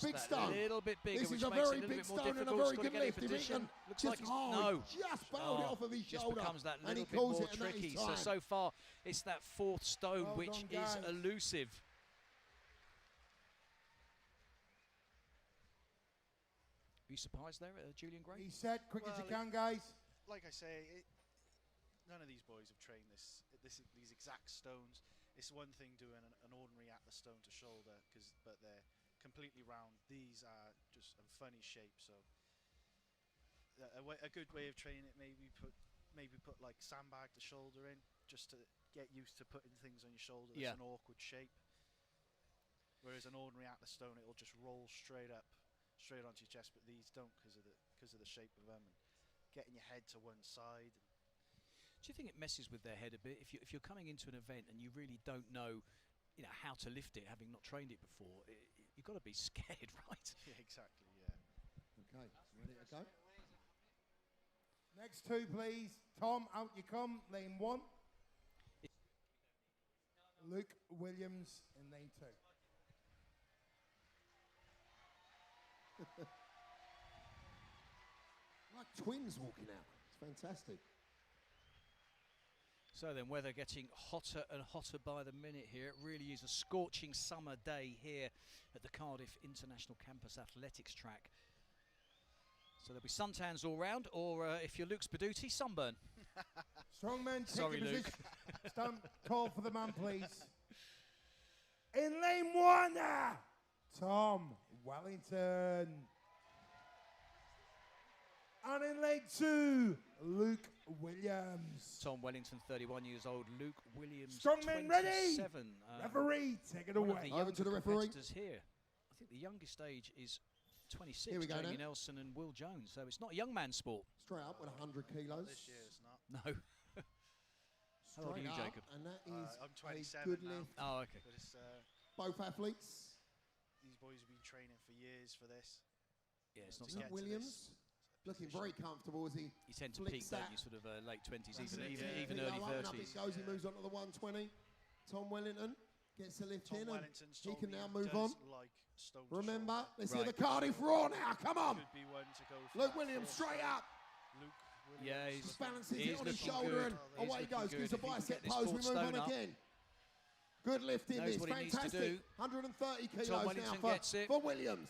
[SPEAKER 2] big stone.
[SPEAKER 4] A little bit bigger,
[SPEAKER 2] this
[SPEAKER 4] which
[SPEAKER 2] is a
[SPEAKER 4] makes
[SPEAKER 2] very
[SPEAKER 4] it a little
[SPEAKER 2] big
[SPEAKER 4] bit more
[SPEAKER 2] stone and a
[SPEAKER 4] difficult.
[SPEAKER 2] very
[SPEAKER 4] Got to
[SPEAKER 2] good
[SPEAKER 4] get in
[SPEAKER 2] lift. If he
[SPEAKER 4] position.
[SPEAKER 2] can
[SPEAKER 4] Looks
[SPEAKER 2] just,
[SPEAKER 4] like he's
[SPEAKER 2] just bailed it off of his
[SPEAKER 4] just
[SPEAKER 2] shoulder.
[SPEAKER 4] becomes that
[SPEAKER 2] and
[SPEAKER 4] little
[SPEAKER 2] he
[SPEAKER 4] bit
[SPEAKER 2] calls
[SPEAKER 4] more
[SPEAKER 2] it, and that is
[SPEAKER 4] tricky.
[SPEAKER 2] time.
[SPEAKER 4] So far, it's that 4th stone
[SPEAKER 2] Well
[SPEAKER 4] which
[SPEAKER 2] done,
[SPEAKER 4] is
[SPEAKER 2] guys.
[SPEAKER 4] elusive. Are you surprised there, Julian Gray?
[SPEAKER 3] He said, quick as you can, guys.
[SPEAKER 5] Like I say, none of these boys have trained these exact stones. It's one thing doing an ordinary atlas stone to shoulder, but they're completely round. These are just a funny shape. So a good way of training it, maybe put like sandbag to shoulder in, just to get used to putting things on your shoulder. It's an awkward shape. Whereas an ordinary atlas stone, it'll just roll straight onto your chest. But these don't, because of the shape of them and getting your head to one side.
[SPEAKER 4] Do you think it messes with their head a bit if you're coming into an event and you really don't know, how to lift it, having not trained it before? You've got to be scared, right?
[SPEAKER 5] Yeah, exactly. Yeah.
[SPEAKER 2] Okay, ready to go?
[SPEAKER 3] Next 2, please. Tom, out you come. Lane 1. Luke Williams in lane 2.
[SPEAKER 2] Like twins walking out. It's fantastic.
[SPEAKER 4] So then, weather getting hotter and hotter by the minute here. It really is a scorching summer day here at the Cardiff International Campus Athletics Track. So there'll be suntans all round, or if you're Luke Spaduti, sunburn.
[SPEAKER 3] Strongmen,
[SPEAKER 4] Sorry, Luke.
[SPEAKER 3] Stand tall for the man, please. In lane 1, Tom Wellington. And in lane 2, Luke Williams.
[SPEAKER 4] Tom Wellington, 31 years old. Luke Williams,
[SPEAKER 3] Strongmen
[SPEAKER 4] 27.
[SPEAKER 3] ready? Referee, take it away.
[SPEAKER 4] Over to the referee. Here. I think the youngest age is 26.
[SPEAKER 2] Here we go
[SPEAKER 4] Jamie
[SPEAKER 2] now.
[SPEAKER 4] Nelson and Will Jones. So it's not a young man's sport.
[SPEAKER 2] Straight up with 100 kilos.
[SPEAKER 5] This year it's not.
[SPEAKER 4] No. How old are you,
[SPEAKER 2] Straight up,
[SPEAKER 4] Jacob?
[SPEAKER 2] And that is
[SPEAKER 5] I'm
[SPEAKER 2] a
[SPEAKER 5] 27
[SPEAKER 2] good
[SPEAKER 5] now.
[SPEAKER 2] lift.
[SPEAKER 4] Oh, okay.
[SPEAKER 5] But it's,
[SPEAKER 2] Both athletes.
[SPEAKER 5] these boys have been training for years for this.
[SPEAKER 4] Yeah, it's not
[SPEAKER 5] To
[SPEAKER 4] something.
[SPEAKER 5] get to
[SPEAKER 2] Williams looking very comfortable as he
[SPEAKER 4] You tend to
[SPEAKER 2] flicks
[SPEAKER 4] peak, don't
[SPEAKER 2] that.
[SPEAKER 4] you, sort of late 20s,
[SPEAKER 2] That's
[SPEAKER 4] even
[SPEAKER 2] it.
[SPEAKER 4] early
[SPEAKER 2] Up and up it
[SPEAKER 4] 30s.
[SPEAKER 2] goes. He moves on to the 120. Tom Wellington gets the lift
[SPEAKER 5] Tom
[SPEAKER 2] in, and
[SPEAKER 5] Wellington's
[SPEAKER 2] he
[SPEAKER 5] told
[SPEAKER 2] can
[SPEAKER 5] me
[SPEAKER 2] now
[SPEAKER 5] he
[SPEAKER 2] move on.
[SPEAKER 5] does like stone to
[SPEAKER 2] Remember,
[SPEAKER 5] shoulder.
[SPEAKER 2] let's hear the
[SPEAKER 4] Right.
[SPEAKER 2] Cardiff Raw now. Come on.
[SPEAKER 5] Could be one to go for
[SPEAKER 2] Luke
[SPEAKER 5] that
[SPEAKER 2] Williams,
[SPEAKER 5] fourth
[SPEAKER 2] straight
[SPEAKER 5] stone.
[SPEAKER 2] up.
[SPEAKER 5] Luke Williams.
[SPEAKER 4] Yeah,
[SPEAKER 2] Just balances
[SPEAKER 4] he's
[SPEAKER 2] it on his
[SPEAKER 4] looking
[SPEAKER 2] shoulder,
[SPEAKER 4] good.
[SPEAKER 2] and
[SPEAKER 4] He's
[SPEAKER 2] away he
[SPEAKER 4] looking
[SPEAKER 2] goes.
[SPEAKER 4] good.
[SPEAKER 2] Gives a
[SPEAKER 4] If he can
[SPEAKER 2] bicep
[SPEAKER 4] get this
[SPEAKER 2] pose. We
[SPEAKER 4] fourth
[SPEAKER 2] move on
[SPEAKER 4] stone up.
[SPEAKER 2] again. Good lift in
[SPEAKER 4] Knows
[SPEAKER 2] this.
[SPEAKER 4] what he needs to
[SPEAKER 2] Fantastic.
[SPEAKER 4] do.
[SPEAKER 2] 130 kilos
[SPEAKER 4] Tom
[SPEAKER 2] now
[SPEAKER 4] Wellington gets it.
[SPEAKER 2] for Williams.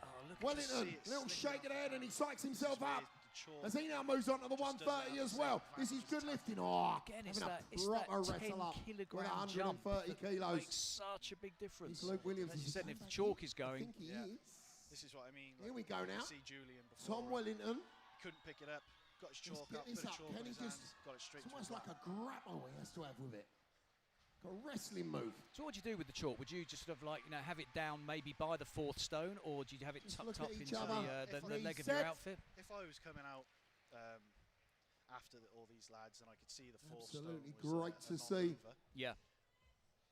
[SPEAKER 4] Oh, look at
[SPEAKER 2] Wellington,
[SPEAKER 5] see it
[SPEAKER 2] little
[SPEAKER 5] slipping
[SPEAKER 2] shake of the head, and he psychs himself
[SPEAKER 5] This is where
[SPEAKER 2] up.
[SPEAKER 5] the chalk
[SPEAKER 2] As he now moves on to the
[SPEAKER 5] just doesn't
[SPEAKER 2] 130
[SPEAKER 5] have
[SPEAKER 2] as
[SPEAKER 5] the
[SPEAKER 2] well.
[SPEAKER 5] same
[SPEAKER 2] This is
[SPEAKER 5] advantage
[SPEAKER 2] good
[SPEAKER 5] as
[SPEAKER 2] lifting. Oh,
[SPEAKER 4] Again,
[SPEAKER 2] having
[SPEAKER 4] it's
[SPEAKER 2] a
[SPEAKER 4] that
[SPEAKER 2] proper
[SPEAKER 4] 10
[SPEAKER 2] wrestle up with
[SPEAKER 4] kilogram jump
[SPEAKER 2] 130
[SPEAKER 4] that
[SPEAKER 2] kilos.
[SPEAKER 4] makes such a big difference.
[SPEAKER 2] He's Luke Williams.
[SPEAKER 4] As you
[SPEAKER 2] Is he
[SPEAKER 4] said, if the
[SPEAKER 2] back
[SPEAKER 4] chalk
[SPEAKER 2] in?
[SPEAKER 4] is
[SPEAKER 2] I
[SPEAKER 4] going,
[SPEAKER 2] think he
[SPEAKER 5] Yeah.
[SPEAKER 2] is.
[SPEAKER 5] This is what I mean.
[SPEAKER 2] Here we go now.
[SPEAKER 5] See Julian before.
[SPEAKER 2] Tom Wellington.
[SPEAKER 5] Couldn't pick it up. Got his
[SPEAKER 2] Just
[SPEAKER 5] chalk
[SPEAKER 2] get
[SPEAKER 5] up.
[SPEAKER 2] this
[SPEAKER 5] Put
[SPEAKER 2] up.
[SPEAKER 5] chalk
[SPEAKER 2] Can
[SPEAKER 5] on
[SPEAKER 2] he
[SPEAKER 5] his
[SPEAKER 2] just?
[SPEAKER 5] hands. Got it straight
[SPEAKER 2] It's
[SPEAKER 5] to
[SPEAKER 2] almost
[SPEAKER 5] his
[SPEAKER 2] like
[SPEAKER 5] back.
[SPEAKER 2] a grapple he has to have with it. A wrestling move.
[SPEAKER 4] so what do you do with the chalk? Would you just sort of like, have it down maybe by the 4th stone, or do you have it
[SPEAKER 2] Just
[SPEAKER 4] tucked
[SPEAKER 2] look
[SPEAKER 4] up
[SPEAKER 2] at each
[SPEAKER 4] into
[SPEAKER 2] other.
[SPEAKER 4] the
[SPEAKER 5] If
[SPEAKER 4] leg of
[SPEAKER 3] reset.
[SPEAKER 4] your outfit?
[SPEAKER 5] If I was coming out after all these lads and I could see the fourth
[SPEAKER 2] Absolutely
[SPEAKER 5] stone was
[SPEAKER 2] great to
[SPEAKER 5] a
[SPEAKER 2] see.
[SPEAKER 5] non-mover,
[SPEAKER 4] Yeah.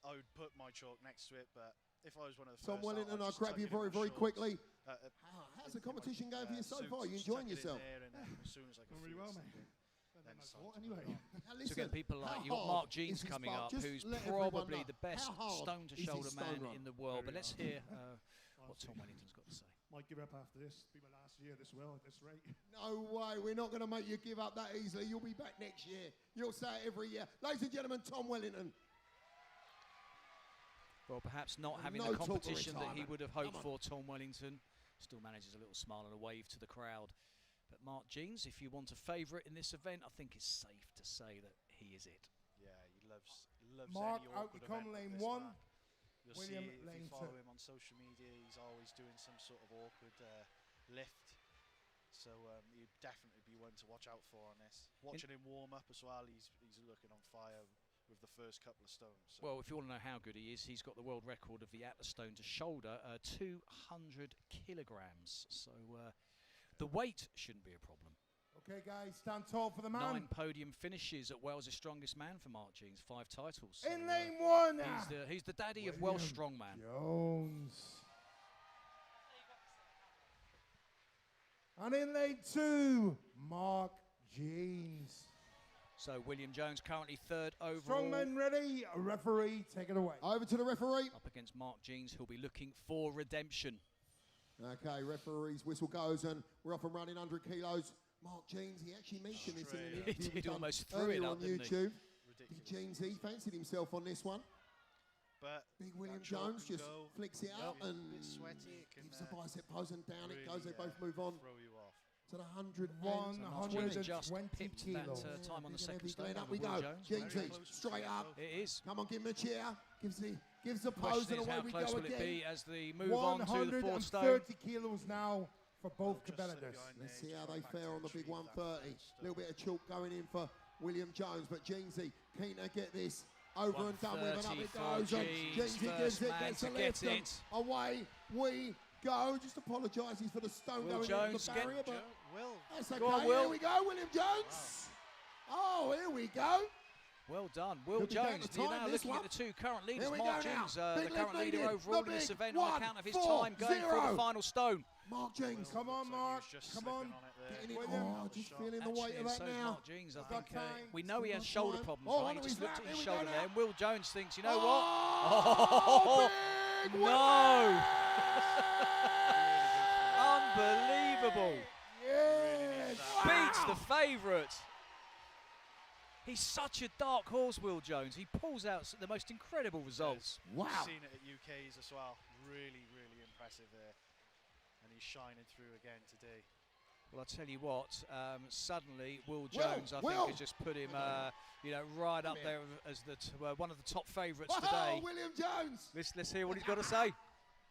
[SPEAKER 5] I would put my chalk next to it. But if I was one of the
[SPEAKER 2] Tom
[SPEAKER 5] first
[SPEAKER 2] Wellington,
[SPEAKER 5] I'd
[SPEAKER 2] I'll
[SPEAKER 5] just
[SPEAKER 2] grab
[SPEAKER 5] tuck
[SPEAKER 2] you
[SPEAKER 5] it in
[SPEAKER 2] very,
[SPEAKER 5] my
[SPEAKER 2] very
[SPEAKER 5] shorts.
[SPEAKER 2] quickly. How's the
[SPEAKER 5] in
[SPEAKER 2] competition
[SPEAKER 5] my,
[SPEAKER 2] going for you so
[SPEAKER 5] suits,
[SPEAKER 2] far? You
[SPEAKER 5] just
[SPEAKER 2] enjoying
[SPEAKER 5] tuck it in
[SPEAKER 2] yourself?
[SPEAKER 5] there, and then as soon as I can
[SPEAKER 6] Going really
[SPEAKER 5] feel
[SPEAKER 6] well,
[SPEAKER 5] something,
[SPEAKER 6] mate.
[SPEAKER 5] then
[SPEAKER 6] That's
[SPEAKER 5] start
[SPEAKER 6] what,
[SPEAKER 5] to
[SPEAKER 6] anyway.
[SPEAKER 5] put it on.
[SPEAKER 2] Now
[SPEAKER 4] So
[SPEAKER 2] listen,
[SPEAKER 4] again, people
[SPEAKER 2] how
[SPEAKER 4] like you've got
[SPEAKER 2] hard
[SPEAKER 4] Mark Jeans
[SPEAKER 2] is this
[SPEAKER 4] coming
[SPEAKER 2] bar?
[SPEAKER 4] up,
[SPEAKER 2] Just
[SPEAKER 4] who's
[SPEAKER 2] let everyone
[SPEAKER 4] probably
[SPEAKER 2] know.
[SPEAKER 4] the best
[SPEAKER 2] How hard
[SPEAKER 4] stone to
[SPEAKER 2] is his
[SPEAKER 4] shoulder
[SPEAKER 2] stone
[SPEAKER 4] man
[SPEAKER 2] run?
[SPEAKER 4] in the world. But
[SPEAKER 6] Very
[SPEAKER 4] let's
[SPEAKER 6] hard.
[SPEAKER 4] hear what Tom Wellington's got to say.
[SPEAKER 6] Might give up after this. Be my last year this well at this rate.
[SPEAKER 2] No way, we're not going to make you give up that easily. You'll be back next year. You'll say it every year. Ladies and gentlemen, Tom Wellington.
[SPEAKER 4] Well, perhaps not having
[SPEAKER 2] No
[SPEAKER 4] the
[SPEAKER 2] talk of
[SPEAKER 4] competition that he
[SPEAKER 2] retirement.
[SPEAKER 4] would have
[SPEAKER 2] Come
[SPEAKER 4] hoped
[SPEAKER 2] on.
[SPEAKER 4] for. Tom Wellington still manages a little smile and a wave to the crowd. But Mark Jeans, if you want a favourite in this event, I think it's safe to say that he is it.
[SPEAKER 5] Yeah, he loves
[SPEAKER 3] Mark,
[SPEAKER 5] any
[SPEAKER 3] out
[SPEAKER 5] awkward
[SPEAKER 3] you come,
[SPEAKER 5] event like
[SPEAKER 3] lane
[SPEAKER 5] this,
[SPEAKER 3] 1.
[SPEAKER 5] Mark. You'll
[SPEAKER 3] William,
[SPEAKER 5] see if
[SPEAKER 3] lane
[SPEAKER 5] you follow
[SPEAKER 3] 2.
[SPEAKER 5] him on social media, he's always doing some sort of awkward lift. So he'd definitely be one to watch out for on this. Watching him warm up as well, he's looking on fire with the first couple of stones. So.
[SPEAKER 4] Well, if you want to know how good he is, he's got the world record of the Atlas stone to shoulder, 200 kilograms. So the weight shouldn't be a problem.
[SPEAKER 3] Okay, guys, stand tall for the man.
[SPEAKER 4] 9 podium finishes at Wales' strongest man for Mark Jeans, 5 titles. So,
[SPEAKER 3] In lane 1.
[SPEAKER 4] he's the daddy of Welsh strongman.
[SPEAKER 3] Jones. And in lane 2, Mark Jeans.
[SPEAKER 4] So William Jones currently third overall.
[SPEAKER 3] Strongman ready, referee, take it away.
[SPEAKER 2] Over to the referee.
[SPEAKER 4] Up against Mark Jeans, who'll be looking for redemption.
[SPEAKER 2] Okay, referee's whistle goes and we're off and running 100 kilos. Mark Jeans, he actually mentioned this in an interview
[SPEAKER 4] He did,
[SPEAKER 2] done
[SPEAKER 4] almost threw
[SPEAKER 2] earlier
[SPEAKER 4] it up,
[SPEAKER 2] on
[SPEAKER 4] didn't
[SPEAKER 2] YouTube.
[SPEAKER 5] Ridiculous.
[SPEAKER 2] Big Jeans, he fancied himself on this one.
[SPEAKER 5] But
[SPEAKER 2] Big William
[SPEAKER 5] that shot
[SPEAKER 2] Jones
[SPEAKER 5] can
[SPEAKER 2] just
[SPEAKER 5] go.
[SPEAKER 2] flicks it out
[SPEAKER 5] It's a
[SPEAKER 2] and
[SPEAKER 5] bit sweaty. It can,
[SPEAKER 2] gives the bicep pose and down
[SPEAKER 5] really,
[SPEAKER 2] it goes. They both move on
[SPEAKER 5] throw you off.
[SPEAKER 2] to the 100.
[SPEAKER 4] Mark Jeans just
[SPEAKER 3] 120
[SPEAKER 4] pipped
[SPEAKER 3] kilos.
[SPEAKER 4] that time on the
[SPEAKER 2] Big and
[SPEAKER 4] second
[SPEAKER 2] heavy
[SPEAKER 4] stone.
[SPEAKER 2] Glenn. Up
[SPEAKER 4] over
[SPEAKER 2] we
[SPEAKER 4] Will
[SPEAKER 2] go.
[SPEAKER 4] Jones.
[SPEAKER 2] Jeans
[SPEAKER 5] Very close
[SPEAKER 2] straight
[SPEAKER 5] to
[SPEAKER 2] up.
[SPEAKER 5] go.
[SPEAKER 4] It is.
[SPEAKER 2] Come on, give him a cheer. Gives the pose
[SPEAKER 4] Question
[SPEAKER 2] and
[SPEAKER 4] is,
[SPEAKER 2] away
[SPEAKER 4] how
[SPEAKER 2] we
[SPEAKER 4] close
[SPEAKER 2] go
[SPEAKER 4] will it
[SPEAKER 2] again.
[SPEAKER 4] be as they move on to the fourth stone?
[SPEAKER 3] 130 kilos now for both competitors.
[SPEAKER 2] Let's see how they fare on the big 130. A little bit of chalk going in for William Jones, but Jeansy keen to get this over and done with, and up it
[SPEAKER 4] 130
[SPEAKER 2] goes.
[SPEAKER 4] for
[SPEAKER 2] And
[SPEAKER 4] Jeans,
[SPEAKER 2] Jeansy
[SPEAKER 4] first
[SPEAKER 2] gives it,
[SPEAKER 4] man
[SPEAKER 2] gets
[SPEAKER 4] to
[SPEAKER 2] the
[SPEAKER 4] get
[SPEAKER 2] lift, and
[SPEAKER 4] it.
[SPEAKER 2] away we go. Just apologises for the stone
[SPEAKER 4] Will
[SPEAKER 2] going
[SPEAKER 4] Jones
[SPEAKER 2] into the
[SPEAKER 4] get-
[SPEAKER 2] barrier, but
[SPEAKER 5] Will.
[SPEAKER 2] that's okay.
[SPEAKER 4] Go on, Will.
[SPEAKER 2] Here we go, William Jones. Oh, here we go.
[SPEAKER 4] Well done. Will
[SPEAKER 2] Could be down
[SPEAKER 4] Jones,
[SPEAKER 2] to
[SPEAKER 4] you're
[SPEAKER 2] time,
[SPEAKER 4] now
[SPEAKER 2] this
[SPEAKER 4] looking
[SPEAKER 2] one.
[SPEAKER 4] at the two current leaders.
[SPEAKER 2] Here we
[SPEAKER 4] Mark
[SPEAKER 2] go now.
[SPEAKER 4] Jeans,
[SPEAKER 2] Big
[SPEAKER 4] the
[SPEAKER 2] lift
[SPEAKER 4] current leader
[SPEAKER 2] leading.
[SPEAKER 4] overall
[SPEAKER 2] The
[SPEAKER 4] in this
[SPEAKER 2] big
[SPEAKER 4] event on
[SPEAKER 2] 1,
[SPEAKER 4] account of his
[SPEAKER 2] 4,
[SPEAKER 4] time going for
[SPEAKER 2] 0.
[SPEAKER 4] the final stone.
[SPEAKER 2] Mark Jeans.
[SPEAKER 3] Come on, Mark. Come on.
[SPEAKER 2] Getting it.
[SPEAKER 3] William.
[SPEAKER 2] Oh, just feeling the weight
[SPEAKER 4] Actually,
[SPEAKER 2] of
[SPEAKER 4] and
[SPEAKER 2] that
[SPEAKER 4] so
[SPEAKER 2] now.
[SPEAKER 4] Mark Jeans, I think,
[SPEAKER 3] time.
[SPEAKER 4] we know he has
[SPEAKER 2] Still got
[SPEAKER 4] shoulder
[SPEAKER 2] time.
[SPEAKER 4] problems,
[SPEAKER 2] Oh,
[SPEAKER 4] right? He
[SPEAKER 2] onto
[SPEAKER 4] just
[SPEAKER 2] his
[SPEAKER 4] looked
[SPEAKER 2] lap.
[SPEAKER 4] at
[SPEAKER 2] Here
[SPEAKER 4] his
[SPEAKER 2] we go
[SPEAKER 4] shoulder
[SPEAKER 2] now.
[SPEAKER 4] there, and Will Jones thinks, you know
[SPEAKER 2] Oh,
[SPEAKER 4] what?
[SPEAKER 2] big
[SPEAKER 4] No! Unbelievable.
[SPEAKER 3] Yes.
[SPEAKER 4] Beats the favourite. He's such a dark horse, Will Jones. He pulls out the most incredible results.
[SPEAKER 2] Wow.
[SPEAKER 5] Seen it at UK's as well. Really, really impressive there. And he's shining through again today.
[SPEAKER 4] Well, I'll tell you what, suddenly Will Jones, I think, has just put him right up there as one of the top favourites today.
[SPEAKER 2] William Jones.
[SPEAKER 4] Let's hear what he's got to say.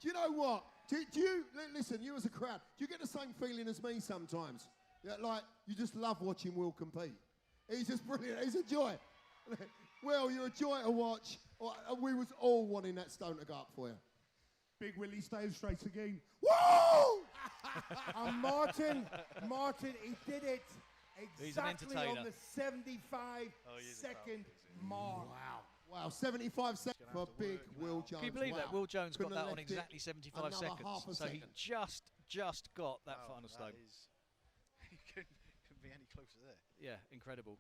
[SPEAKER 2] Do you know what? Do you listen? You as a crowd, do you get the same feeling as me sometimes? Yeah, like you just love watching Will compete. He's just brilliant. He's a joy. Will, you're a joy to watch. We was all wanting that stone to go up for you.
[SPEAKER 3] Big Willie Styles strikes again.
[SPEAKER 2] Woo!
[SPEAKER 3] And Martin, he did it
[SPEAKER 4] He's an
[SPEAKER 3] exactly
[SPEAKER 4] entertainer.
[SPEAKER 3] on the 75-second mark.
[SPEAKER 2] Wow, 75 seconds for big Will Jones.
[SPEAKER 4] Can you believe that? Will Jones got
[SPEAKER 2] Couldn't
[SPEAKER 4] that
[SPEAKER 2] have
[SPEAKER 4] on
[SPEAKER 2] left
[SPEAKER 4] exactly
[SPEAKER 2] it
[SPEAKER 4] 75
[SPEAKER 2] another
[SPEAKER 4] seconds.
[SPEAKER 2] half a
[SPEAKER 4] So he
[SPEAKER 2] second.
[SPEAKER 4] just got that final
[SPEAKER 5] That
[SPEAKER 4] stone.
[SPEAKER 5] is, you couldn't be any closer there.
[SPEAKER 4] Yeah, incredible.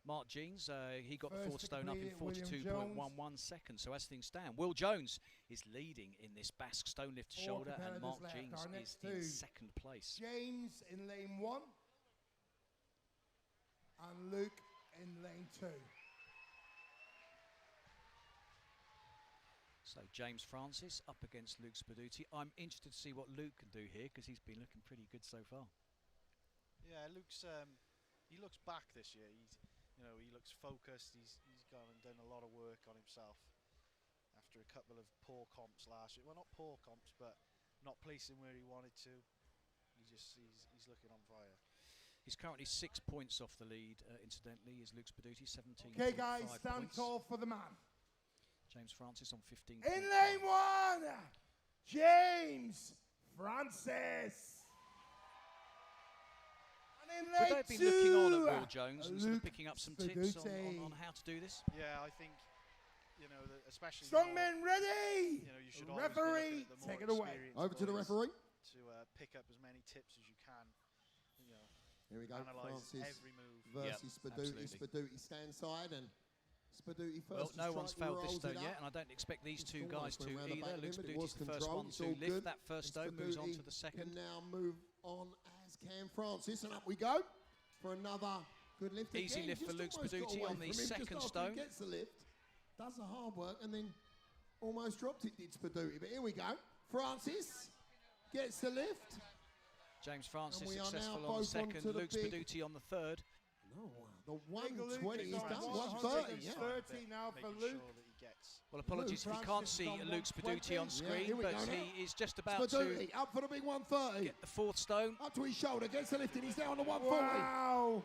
[SPEAKER 4] Mark Jeans, he got the
[SPEAKER 3] First
[SPEAKER 4] fourth
[SPEAKER 3] to
[SPEAKER 4] stone up in
[SPEAKER 3] complete it, William
[SPEAKER 4] 42.11 seconds. So as things stand, Will Jones is leading in this Basque stone lift to
[SPEAKER 3] Four
[SPEAKER 4] shoulder, and
[SPEAKER 3] competitors
[SPEAKER 4] Mark
[SPEAKER 3] left.
[SPEAKER 4] Jeans
[SPEAKER 3] Our
[SPEAKER 4] is
[SPEAKER 3] next
[SPEAKER 4] in
[SPEAKER 3] two.
[SPEAKER 4] second place.
[SPEAKER 3] James in lane 1 and Luke in lane 2.
[SPEAKER 4] So James Francis up against Luke Spaduti. I'm interested to see what Luke can do here because he's been looking pretty good so far.
[SPEAKER 5] Yeah, Luke's he looks back this year. He looks focused. He's gone and done a lot of work on himself after a couple of poor comps last year. Well, not poor comps, but not placing where he wanted to. He's looking on fire.
[SPEAKER 4] He's currently 6 points off the lead. Incidentally, is Luke Spaduti 17.
[SPEAKER 3] Okay, guys, stand
[SPEAKER 4] points.
[SPEAKER 3] tall for the man.
[SPEAKER 4] James Francis on 15.
[SPEAKER 3] In lane 1, James Francis. And in
[SPEAKER 4] Would
[SPEAKER 3] lane
[SPEAKER 4] they
[SPEAKER 3] 2,
[SPEAKER 4] be looking on at Will Jones and sort of
[SPEAKER 3] Luke
[SPEAKER 4] picking up some tips
[SPEAKER 3] Spaduti.
[SPEAKER 4] on how to do this?
[SPEAKER 5] Yeah, I think especially
[SPEAKER 3] Strongmen ready.
[SPEAKER 5] you should always be
[SPEAKER 3] Referee,
[SPEAKER 5] looking at the more
[SPEAKER 3] take it away.
[SPEAKER 5] experienced
[SPEAKER 2] Over to the
[SPEAKER 5] boys
[SPEAKER 2] referee.
[SPEAKER 5] to pick up as many tips as you can.
[SPEAKER 2] Here we go.
[SPEAKER 5] Analyse
[SPEAKER 2] Francis
[SPEAKER 5] every move.
[SPEAKER 2] versus
[SPEAKER 4] Yep,
[SPEAKER 2] Spaduti.
[SPEAKER 4] absolutely.
[SPEAKER 2] Spaduti stand side and Spaduti first.
[SPEAKER 4] Well,
[SPEAKER 2] to
[SPEAKER 4] no one's
[SPEAKER 2] strike,
[SPEAKER 4] failed this
[SPEAKER 2] rolls
[SPEAKER 4] stone
[SPEAKER 2] it
[SPEAKER 4] yet,
[SPEAKER 2] up.
[SPEAKER 4] and I don't expect these
[SPEAKER 2] It's
[SPEAKER 4] two
[SPEAKER 2] almost
[SPEAKER 4] guys to
[SPEAKER 2] went round the back
[SPEAKER 4] either.
[SPEAKER 2] of
[SPEAKER 4] Luke
[SPEAKER 2] him, but it was
[SPEAKER 4] Spaduti's the first
[SPEAKER 2] controlled.
[SPEAKER 4] one
[SPEAKER 2] It's
[SPEAKER 4] to
[SPEAKER 2] all
[SPEAKER 4] lift
[SPEAKER 2] good.
[SPEAKER 4] that first
[SPEAKER 2] And
[SPEAKER 4] stone, moves on
[SPEAKER 2] Spaduti
[SPEAKER 4] to the second.
[SPEAKER 2] Can now move on as can Francis, and up we go for another good lift.
[SPEAKER 4] Easy
[SPEAKER 2] Again,
[SPEAKER 4] lift for
[SPEAKER 2] just
[SPEAKER 4] Luke
[SPEAKER 2] almost got
[SPEAKER 4] Spaduti
[SPEAKER 2] away
[SPEAKER 4] on
[SPEAKER 2] from
[SPEAKER 4] the
[SPEAKER 2] him just
[SPEAKER 4] second
[SPEAKER 2] after
[SPEAKER 4] stone.
[SPEAKER 2] He gets the lift, does the hard work, and then almost dropped it, did Spaduti. But here we go. Francis gets the lift.
[SPEAKER 4] James Francis
[SPEAKER 2] And we are now
[SPEAKER 4] successful on the
[SPEAKER 2] both
[SPEAKER 4] second,
[SPEAKER 2] onto the
[SPEAKER 4] Luke
[SPEAKER 2] big-
[SPEAKER 4] Spaduti on the third.
[SPEAKER 2] No, the
[SPEAKER 3] Big Luke
[SPEAKER 2] 120
[SPEAKER 3] is
[SPEAKER 2] is
[SPEAKER 3] on
[SPEAKER 2] done. 130, yeah.
[SPEAKER 3] 130 now for
[SPEAKER 5] Making
[SPEAKER 3] Luke.
[SPEAKER 5] sure that he gets.
[SPEAKER 4] Well, apologies if you
[SPEAKER 3] Francis
[SPEAKER 4] can't
[SPEAKER 3] is
[SPEAKER 4] see
[SPEAKER 3] on
[SPEAKER 4] Luke Spaduti
[SPEAKER 3] 120.
[SPEAKER 4] on
[SPEAKER 2] Yeah,
[SPEAKER 4] screen,
[SPEAKER 2] here we
[SPEAKER 4] but
[SPEAKER 2] go now.
[SPEAKER 4] he is just about to
[SPEAKER 2] Spaduti up for the big 130.
[SPEAKER 4] get the fourth stone.
[SPEAKER 2] Up to his shoulder, gets the lift, and he's down to 140.
[SPEAKER 3] Wow.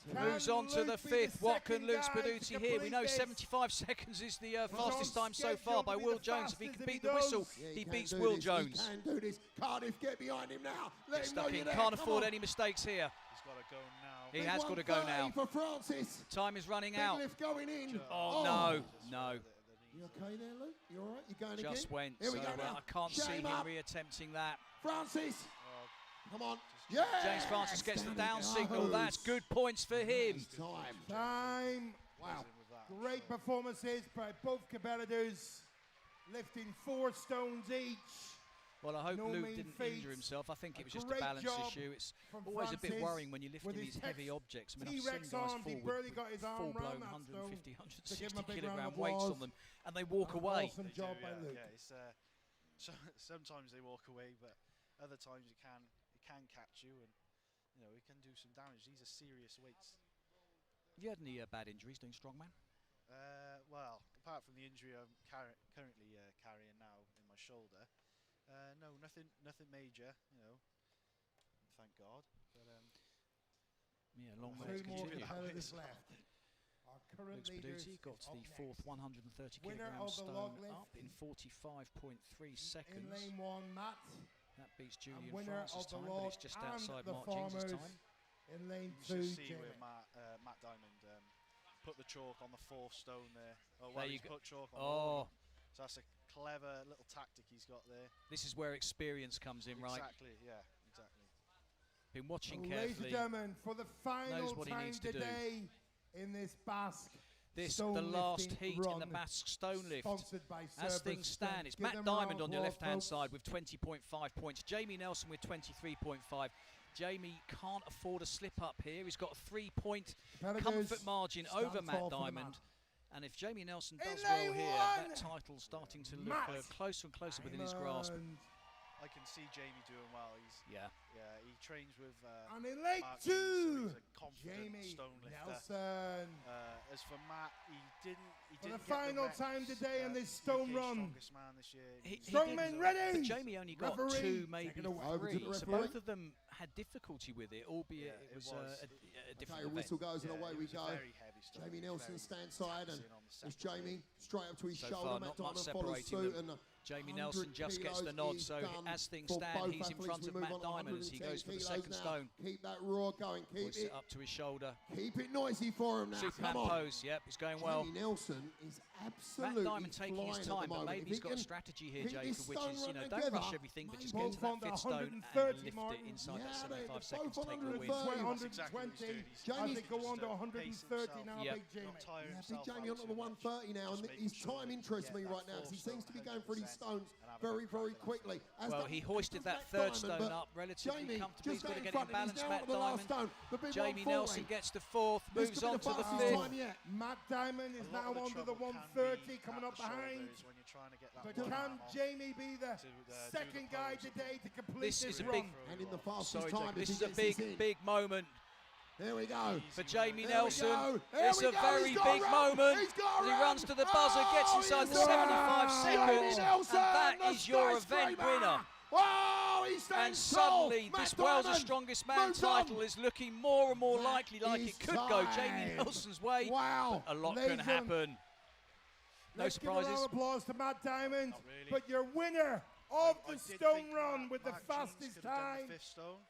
[SPEAKER 4] Moves
[SPEAKER 3] Can
[SPEAKER 4] on to the
[SPEAKER 3] Luke be
[SPEAKER 4] fifth. What can
[SPEAKER 3] second
[SPEAKER 4] Luke
[SPEAKER 3] guy to
[SPEAKER 4] Spaduti here? We know
[SPEAKER 3] complete this?
[SPEAKER 4] 75 seconds is the fastest
[SPEAKER 3] on
[SPEAKER 4] time so
[SPEAKER 3] schedule
[SPEAKER 4] far by
[SPEAKER 3] to be
[SPEAKER 4] Will
[SPEAKER 3] the
[SPEAKER 4] Jones. If he
[SPEAKER 3] fastest
[SPEAKER 4] can
[SPEAKER 3] if he
[SPEAKER 4] beat the whistle,
[SPEAKER 3] does.
[SPEAKER 2] Yeah,
[SPEAKER 4] he
[SPEAKER 2] can
[SPEAKER 4] beats
[SPEAKER 2] do
[SPEAKER 4] Will
[SPEAKER 2] this.
[SPEAKER 4] Jones.
[SPEAKER 2] He can do this. Cardiff, get behind him now. Let
[SPEAKER 4] Gets
[SPEAKER 2] him know
[SPEAKER 4] stuck
[SPEAKER 2] you're
[SPEAKER 4] in.
[SPEAKER 2] there.
[SPEAKER 4] Can't
[SPEAKER 2] Come
[SPEAKER 4] afford
[SPEAKER 2] on.
[SPEAKER 4] any mistakes here.
[SPEAKER 5] He's got to go now.
[SPEAKER 4] He
[SPEAKER 2] Big
[SPEAKER 4] has got to go
[SPEAKER 2] 130
[SPEAKER 4] now.
[SPEAKER 2] for Francis.
[SPEAKER 4] Time is running
[SPEAKER 2] Big
[SPEAKER 4] out.
[SPEAKER 2] lift going in.
[SPEAKER 4] Oh, no, no.
[SPEAKER 2] You okay there, Luke? You all right? You going
[SPEAKER 4] Just
[SPEAKER 2] again?
[SPEAKER 4] went.
[SPEAKER 2] Here we
[SPEAKER 4] so
[SPEAKER 2] go now.
[SPEAKER 4] I can't see
[SPEAKER 2] Shame
[SPEAKER 4] him
[SPEAKER 2] up.
[SPEAKER 4] re-attempting that.
[SPEAKER 2] Francis Come on. Yeah.
[SPEAKER 4] James Francis gets the down signal. That's good points for him.
[SPEAKER 3] Time. Wow. Great performances by both competitors, lifting 4 stones each.
[SPEAKER 4] Well, I hope Luke didn't injure himself. I think it was just a balance issue. It's always a bit worrying when you're lifting these heavy objects. I mean, I've seen guys fall with full-blown 150, 160 kilogram weights on them, and they walk away.
[SPEAKER 3] Awesome job by Luke.
[SPEAKER 5] Yeah, it's, sometimes they walk away, but other times it can catch you, and it can do some damage. These are serious weights.
[SPEAKER 4] Have you had any bad injuries doing strongman?
[SPEAKER 5] Well, apart from the injury I'm currently carrying now in my shoulder, no, nothing major, thank God. But
[SPEAKER 4] yeah, long way to
[SPEAKER 3] more
[SPEAKER 4] continue.
[SPEAKER 3] competitors left. Our current leaders
[SPEAKER 4] got to the fourth 130 kilogram stone up in 45.3 seconds.
[SPEAKER 3] In lane 1, Matt.
[SPEAKER 4] That beats Julian
[SPEAKER 3] Winner
[SPEAKER 4] Francis'
[SPEAKER 3] of the
[SPEAKER 4] time, but
[SPEAKER 3] log
[SPEAKER 4] it's just
[SPEAKER 3] and
[SPEAKER 4] outside
[SPEAKER 3] the
[SPEAKER 4] Mark James's
[SPEAKER 3] farmers.
[SPEAKER 4] time.
[SPEAKER 3] In lane
[SPEAKER 5] you
[SPEAKER 3] 2,
[SPEAKER 5] should see
[SPEAKER 3] Jamie.
[SPEAKER 5] where Matt Diamond put the chalk on the 4th stone there. Oh,
[SPEAKER 4] There
[SPEAKER 5] well,
[SPEAKER 4] you
[SPEAKER 5] he's
[SPEAKER 4] go.
[SPEAKER 5] put chalk on.
[SPEAKER 4] Oh.
[SPEAKER 5] So that's a clever little tactic he's got there.
[SPEAKER 4] This is where experience comes in, right?
[SPEAKER 5] Exactly, yeah, exactly.
[SPEAKER 4] Been watching
[SPEAKER 3] Ladies and
[SPEAKER 4] carefully.
[SPEAKER 3] gentlemen, for the final
[SPEAKER 4] Knows what he
[SPEAKER 3] time
[SPEAKER 4] needs to do.
[SPEAKER 3] today in this Basque
[SPEAKER 4] This,
[SPEAKER 3] stone
[SPEAKER 4] the last
[SPEAKER 3] lifting
[SPEAKER 4] heat in the
[SPEAKER 3] run,
[SPEAKER 4] Basque stone lift.
[SPEAKER 3] sponsored by
[SPEAKER 4] As
[SPEAKER 3] Cerberus
[SPEAKER 4] things stand,
[SPEAKER 3] Strength.
[SPEAKER 4] it's
[SPEAKER 3] Give
[SPEAKER 4] Matt
[SPEAKER 3] them a round
[SPEAKER 4] Diamond
[SPEAKER 3] of
[SPEAKER 4] on your
[SPEAKER 3] applause,
[SPEAKER 4] left-hand
[SPEAKER 3] folks.
[SPEAKER 4] side with 20.5 points. Jamie Nelson with 23.5. Jamie can't afford a slip-up here. He's got a 3-point comfort margin over Matt Diamond. And if Jamie Nelson does well here, that title's starting to look closer and closer within his grasp.
[SPEAKER 5] I can see Jamie doing well. Yeah, he trains with
[SPEAKER 3] and in lane
[SPEAKER 5] Mark
[SPEAKER 3] 2,
[SPEAKER 5] James, so he's a confident
[SPEAKER 3] Jamie
[SPEAKER 5] stone lifter.
[SPEAKER 3] Nelson.
[SPEAKER 5] As for Matt, he didn't
[SPEAKER 3] For the
[SPEAKER 5] get
[SPEAKER 3] final
[SPEAKER 5] reps,
[SPEAKER 3] time today in this stone
[SPEAKER 5] UK
[SPEAKER 3] run.
[SPEAKER 5] Strongest man this year.
[SPEAKER 3] Strongmen ready.
[SPEAKER 4] But Jamie only got
[SPEAKER 3] Referee,
[SPEAKER 4] 2, maybe
[SPEAKER 3] take it away.
[SPEAKER 4] 3. So both of them had difficulty with it, albeit it was a different event.
[SPEAKER 2] Whistle goes and away we go.
[SPEAKER 5] Very heavy stone.
[SPEAKER 2] Jamie Nelson stands side, and
[SPEAKER 5] on
[SPEAKER 2] as Jamie straight up to his
[SPEAKER 4] So
[SPEAKER 2] shoulder,
[SPEAKER 4] far,
[SPEAKER 2] Matt
[SPEAKER 4] not much
[SPEAKER 2] Diamond follows
[SPEAKER 4] separating
[SPEAKER 2] suit,
[SPEAKER 4] them.
[SPEAKER 2] and
[SPEAKER 4] Jamie Nelson just gets the nod, so as things stand, he's in front of Matt Diamond as he goes for the second stone.
[SPEAKER 2] Keep that roar going, keep
[SPEAKER 4] Hoists
[SPEAKER 2] it
[SPEAKER 4] it up to his shoulder.
[SPEAKER 2] Keep it noisy for him now.
[SPEAKER 4] Superman
[SPEAKER 2] Come on.
[SPEAKER 4] pose, yep, he's going well.
[SPEAKER 2] Jamie Nelson is absolutely
[SPEAKER 4] Matt Diamond taking his
[SPEAKER 2] flying
[SPEAKER 4] time,
[SPEAKER 2] at the
[SPEAKER 4] but
[SPEAKER 2] moment.
[SPEAKER 4] maybe
[SPEAKER 2] If
[SPEAKER 4] he's
[SPEAKER 2] he
[SPEAKER 4] got a
[SPEAKER 2] can
[SPEAKER 4] strategy here,
[SPEAKER 2] keep
[SPEAKER 4] Jacob,
[SPEAKER 2] this
[SPEAKER 4] which
[SPEAKER 2] stone
[SPEAKER 4] is,
[SPEAKER 2] run
[SPEAKER 4] don't
[SPEAKER 2] together,
[SPEAKER 4] rush everything, but just
[SPEAKER 3] both
[SPEAKER 4] get to that
[SPEAKER 3] on the
[SPEAKER 4] 5th stone and
[SPEAKER 3] 130
[SPEAKER 4] lift
[SPEAKER 3] mark.
[SPEAKER 4] it inside
[SPEAKER 2] Yeah,
[SPEAKER 4] that 75
[SPEAKER 2] they're
[SPEAKER 4] seconds,
[SPEAKER 2] both on
[SPEAKER 4] take the win.
[SPEAKER 3] 120 as they go on to 130 now,
[SPEAKER 4] Yep.
[SPEAKER 3] Big Jamie.
[SPEAKER 2] Yeah, Big Jamie onto the 130 now, and his time interests me right now because he seems to be going through these stones very, very quickly.
[SPEAKER 4] Well, he hoisted that 3rd stone up relatively comfortably. He's got to get it in balance, Matt Diamond. Jamie Nelson gets the 4th, moves on to the 5th.
[SPEAKER 3] Matt Diamond is now on to the 130, coming up behind. But can Jamie be the second guy today to complete
[SPEAKER 4] This
[SPEAKER 3] this
[SPEAKER 4] is a
[SPEAKER 3] run?
[SPEAKER 4] big,
[SPEAKER 2] And in the fastest
[SPEAKER 4] sorry,
[SPEAKER 2] time,
[SPEAKER 4] Jacob,
[SPEAKER 2] if
[SPEAKER 4] this
[SPEAKER 2] he
[SPEAKER 4] is a
[SPEAKER 2] gets this
[SPEAKER 4] big,
[SPEAKER 2] in.
[SPEAKER 4] big moment
[SPEAKER 2] There we go.
[SPEAKER 4] for Jamie
[SPEAKER 2] There we
[SPEAKER 4] Nelson.
[SPEAKER 2] go.
[SPEAKER 4] It's
[SPEAKER 2] There
[SPEAKER 4] a
[SPEAKER 2] we go.
[SPEAKER 4] very
[SPEAKER 2] He's got
[SPEAKER 4] big
[SPEAKER 2] a run.
[SPEAKER 4] moment
[SPEAKER 2] He's got
[SPEAKER 4] as
[SPEAKER 2] a
[SPEAKER 4] he
[SPEAKER 2] run.
[SPEAKER 4] runs to the buzzer, gets inside the
[SPEAKER 2] he's
[SPEAKER 4] 75
[SPEAKER 2] got
[SPEAKER 4] seconds,
[SPEAKER 2] Nelson,
[SPEAKER 4] and that
[SPEAKER 2] the
[SPEAKER 4] is your event
[SPEAKER 2] skyscraper.
[SPEAKER 4] winner.
[SPEAKER 2] Wow, he
[SPEAKER 4] And
[SPEAKER 2] stands tall.
[SPEAKER 4] suddenly,
[SPEAKER 2] Matt
[SPEAKER 4] this Wales'
[SPEAKER 2] Diamond
[SPEAKER 4] Strongest Man
[SPEAKER 2] moves on.
[SPEAKER 4] title is looking more and more likely like
[SPEAKER 2] is
[SPEAKER 4] it could go Jamie
[SPEAKER 2] time.
[SPEAKER 4] Nelson's way.
[SPEAKER 2] Wow.
[SPEAKER 4] But a lot
[SPEAKER 3] Ladies
[SPEAKER 4] can
[SPEAKER 3] and
[SPEAKER 4] happen. No
[SPEAKER 3] Let's give a round
[SPEAKER 4] surprises.
[SPEAKER 3] of applause to Matt Diamond.
[SPEAKER 5] Not really.
[SPEAKER 3] But your winner of
[SPEAKER 5] I
[SPEAKER 3] the
[SPEAKER 5] did
[SPEAKER 3] stone
[SPEAKER 5] think
[SPEAKER 3] run with the
[SPEAKER 5] Mark James
[SPEAKER 3] fastest
[SPEAKER 5] could have done
[SPEAKER 3] time.
[SPEAKER 5] the 5th stone,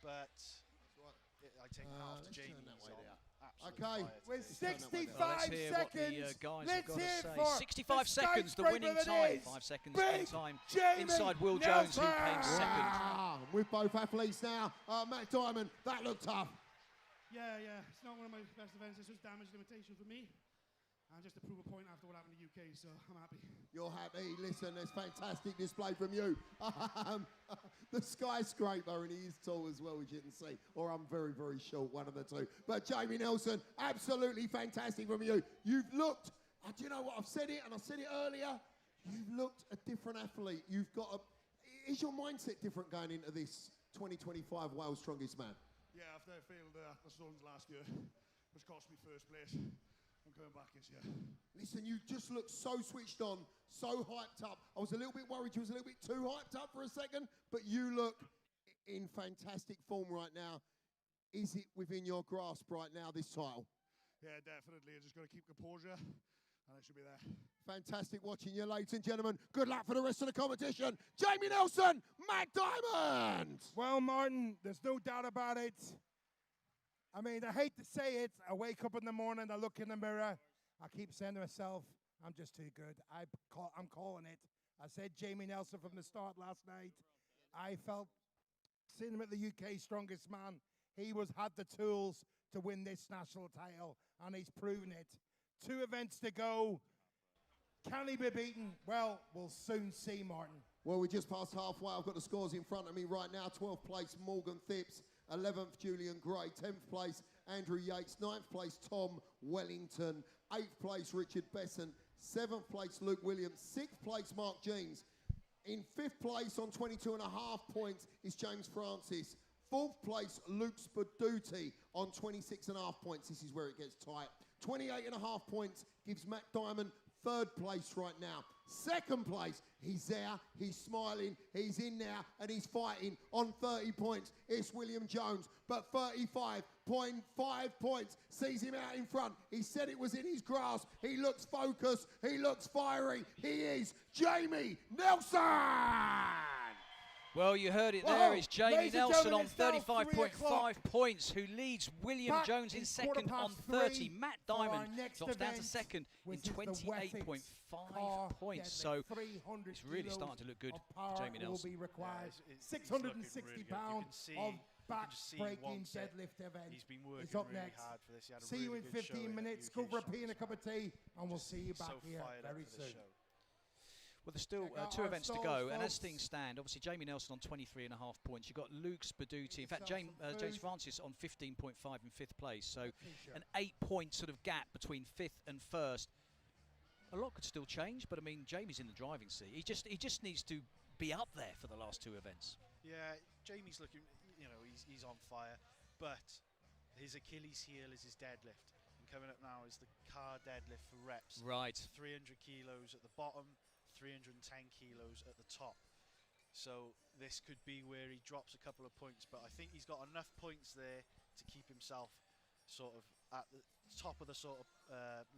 [SPEAKER 5] but I take half to
[SPEAKER 2] let's turn
[SPEAKER 5] Jamie's
[SPEAKER 2] that way
[SPEAKER 5] on.
[SPEAKER 2] there.
[SPEAKER 5] Absolute
[SPEAKER 2] Okay.
[SPEAKER 5] fire
[SPEAKER 3] With
[SPEAKER 5] today.
[SPEAKER 4] Well,
[SPEAKER 3] 65
[SPEAKER 4] let's hear what the
[SPEAKER 3] seconds,
[SPEAKER 4] guys have
[SPEAKER 3] let's
[SPEAKER 4] got to
[SPEAKER 3] hear
[SPEAKER 4] say.
[SPEAKER 3] for
[SPEAKER 4] 65
[SPEAKER 3] the
[SPEAKER 4] seconds, the winning
[SPEAKER 3] skyscraper
[SPEAKER 4] time.
[SPEAKER 3] that is
[SPEAKER 4] 5 seconds
[SPEAKER 3] Big
[SPEAKER 4] in time
[SPEAKER 3] Jamie
[SPEAKER 4] inside Will Jones, who came
[SPEAKER 3] Nelson.
[SPEAKER 4] second.
[SPEAKER 2] Ah, with both athletes now. Matt Diamond, that looked tough.
[SPEAKER 6] Yeah, it's not one of my best events. It's just damage limitation for me. And just to prove a point after what happened in the UK, so I'm happy.
[SPEAKER 2] You're happy. Listen, there's fantastic display from you. The skyscraper, and he is tall as well, as you can see. Or I'm very, very short, one of the two. But Jamie Nelson, absolutely fantastic from you. You've looked, do you know what? I've said it, and I said it earlier. You've looked a different athlete. You've got a, is your mindset different going into this 2025 Wales Strongest Man?
[SPEAKER 6] Yeah, after I failed the stones last year, which cost me 1st place, I'm coming back this year.
[SPEAKER 2] Listen, you just look so switched on, so hyped up. I was a little bit worried you was a little bit too hyped up for a second, but you look in fantastic form right now. Is it within your grasp right now, this title?
[SPEAKER 6] Yeah, definitely. I just got to keep composure, and I should be there.
[SPEAKER 2] Fantastic watching you, ladies and gentlemen. Good luck for the rest of the competition. Jamie Nelson, Matt Diamond.
[SPEAKER 3] Well, Martin, there's no doubt about it. I mean, I hate to say it. I wake up in the morning, I look in the mirror. I keep saying to myself, I'm just too good. I'm calling it. I said Jamie Nelson from the start last night. I felt seen him at the UK Strongest Man. He had the tools to win this national title, and he's proven it. 2 events to go. Can he be beaten? Well, we'll soon see, Martin.
[SPEAKER 2] Well, we just passed halfway. I've got the scores in front of me right now. 12th place, Morgan Phipps. 11th, Julian Gray. 10th place, Andrew Yates. 9th place, Tom Wellington. 8th place, Richard Besson. 7th place, Luke Williams. 6th place, Mark Jeans. In 5th place on 22.5 points is James Francis. 4th place, Luke Spaduti on 26.5 points. This is where it gets tight. 28.5 points gives Matt Diamond 3rd place right now. 2nd place, he's there, he's smiling, he's in there, and he's fighting on 30 points. It's William Jones, but 35.5 points sees him out in front. He said it was in his grasp. He looks focused, he looks fiery. He is Jamie Nelson!
[SPEAKER 4] Well, you heard it there. It's Jamie Nelson on 35.5 points, who leads William Jones in second on 30. Matt Diamond drops down to second in 28.5 points. So it's really starting to look good for Jamie Nelson.
[SPEAKER 3] Will be required. 660 pounds of back-breaking deadlift event.
[SPEAKER 5] He's been working
[SPEAKER 3] is up
[SPEAKER 5] really
[SPEAKER 3] next.
[SPEAKER 5] hard for this. He had a
[SPEAKER 3] See you
[SPEAKER 5] really
[SPEAKER 3] in
[SPEAKER 5] good
[SPEAKER 3] 15
[SPEAKER 5] show
[SPEAKER 3] minutes.
[SPEAKER 5] at
[SPEAKER 3] Go
[SPEAKER 5] UK
[SPEAKER 3] for a pee and a
[SPEAKER 5] Shows.
[SPEAKER 3] cup of tea, and we'll see you back
[SPEAKER 5] So
[SPEAKER 3] here
[SPEAKER 5] fired up
[SPEAKER 3] very
[SPEAKER 5] for this
[SPEAKER 3] soon.
[SPEAKER 5] show.
[SPEAKER 4] Well, there's still
[SPEAKER 3] Check out
[SPEAKER 4] 2
[SPEAKER 3] our
[SPEAKER 4] events to
[SPEAKER 3] stalls,
[SPEAKER 4] go, and as
[SPEAKER 3] folks.
[SPEAKER 4] things stand, obviously Jamie Nelson on 23.5 points. You've got Luke Spaduti, in fact
[SPEAKER 3] Yourself some
[SPEAKER 4] James
[SPEAKER 3] food.
[SPEAKER 4] Francis on 15.5 in 5th place. So
[SPEAKER 3] T-shirt.
[SPEAKER 4] an 8-point sort of gap between 5th and 1st. A lot could still change, but I mean Jamie's in the driving seat. He just needs to be up there for the last 2 events.
[SPEAKER 5] Yeah, Jamie's looking, he's on fire, but his Achilles heel is his deadlift. And coming up now is the car deadlift for reps.
[SPEAKER 4] Right.
[SPEAKER 5] 300 kilos at the bottom, 310 kilos at the top. So this could be where he drops a couple of points, but I think he's got enough points there to keep himself sort of at the top of the sort of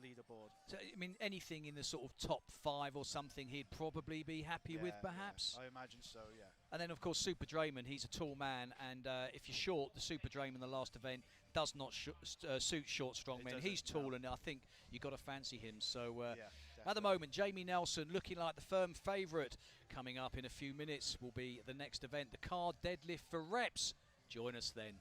[SPEAKER 5] leaderboard.
[SPEAKER 4] So, I mean, anything in the sort of top 5 or something he'd probably be happy with, perhaps?
[SPEAKER 5] Yeah, I imagine so, yeah.
[SPEAKER 4] And then, of course, Super Drayman, he's a tall man, and if you're short, the Super Drayman, the last event, does not suit short strongmen. He's tall, and I think you've got to fancy him. So at the moment, Jamie Nelson looking like the firm favourite. Coming up in a few minutes will be the next event, the car deadlift for reps. Join us then.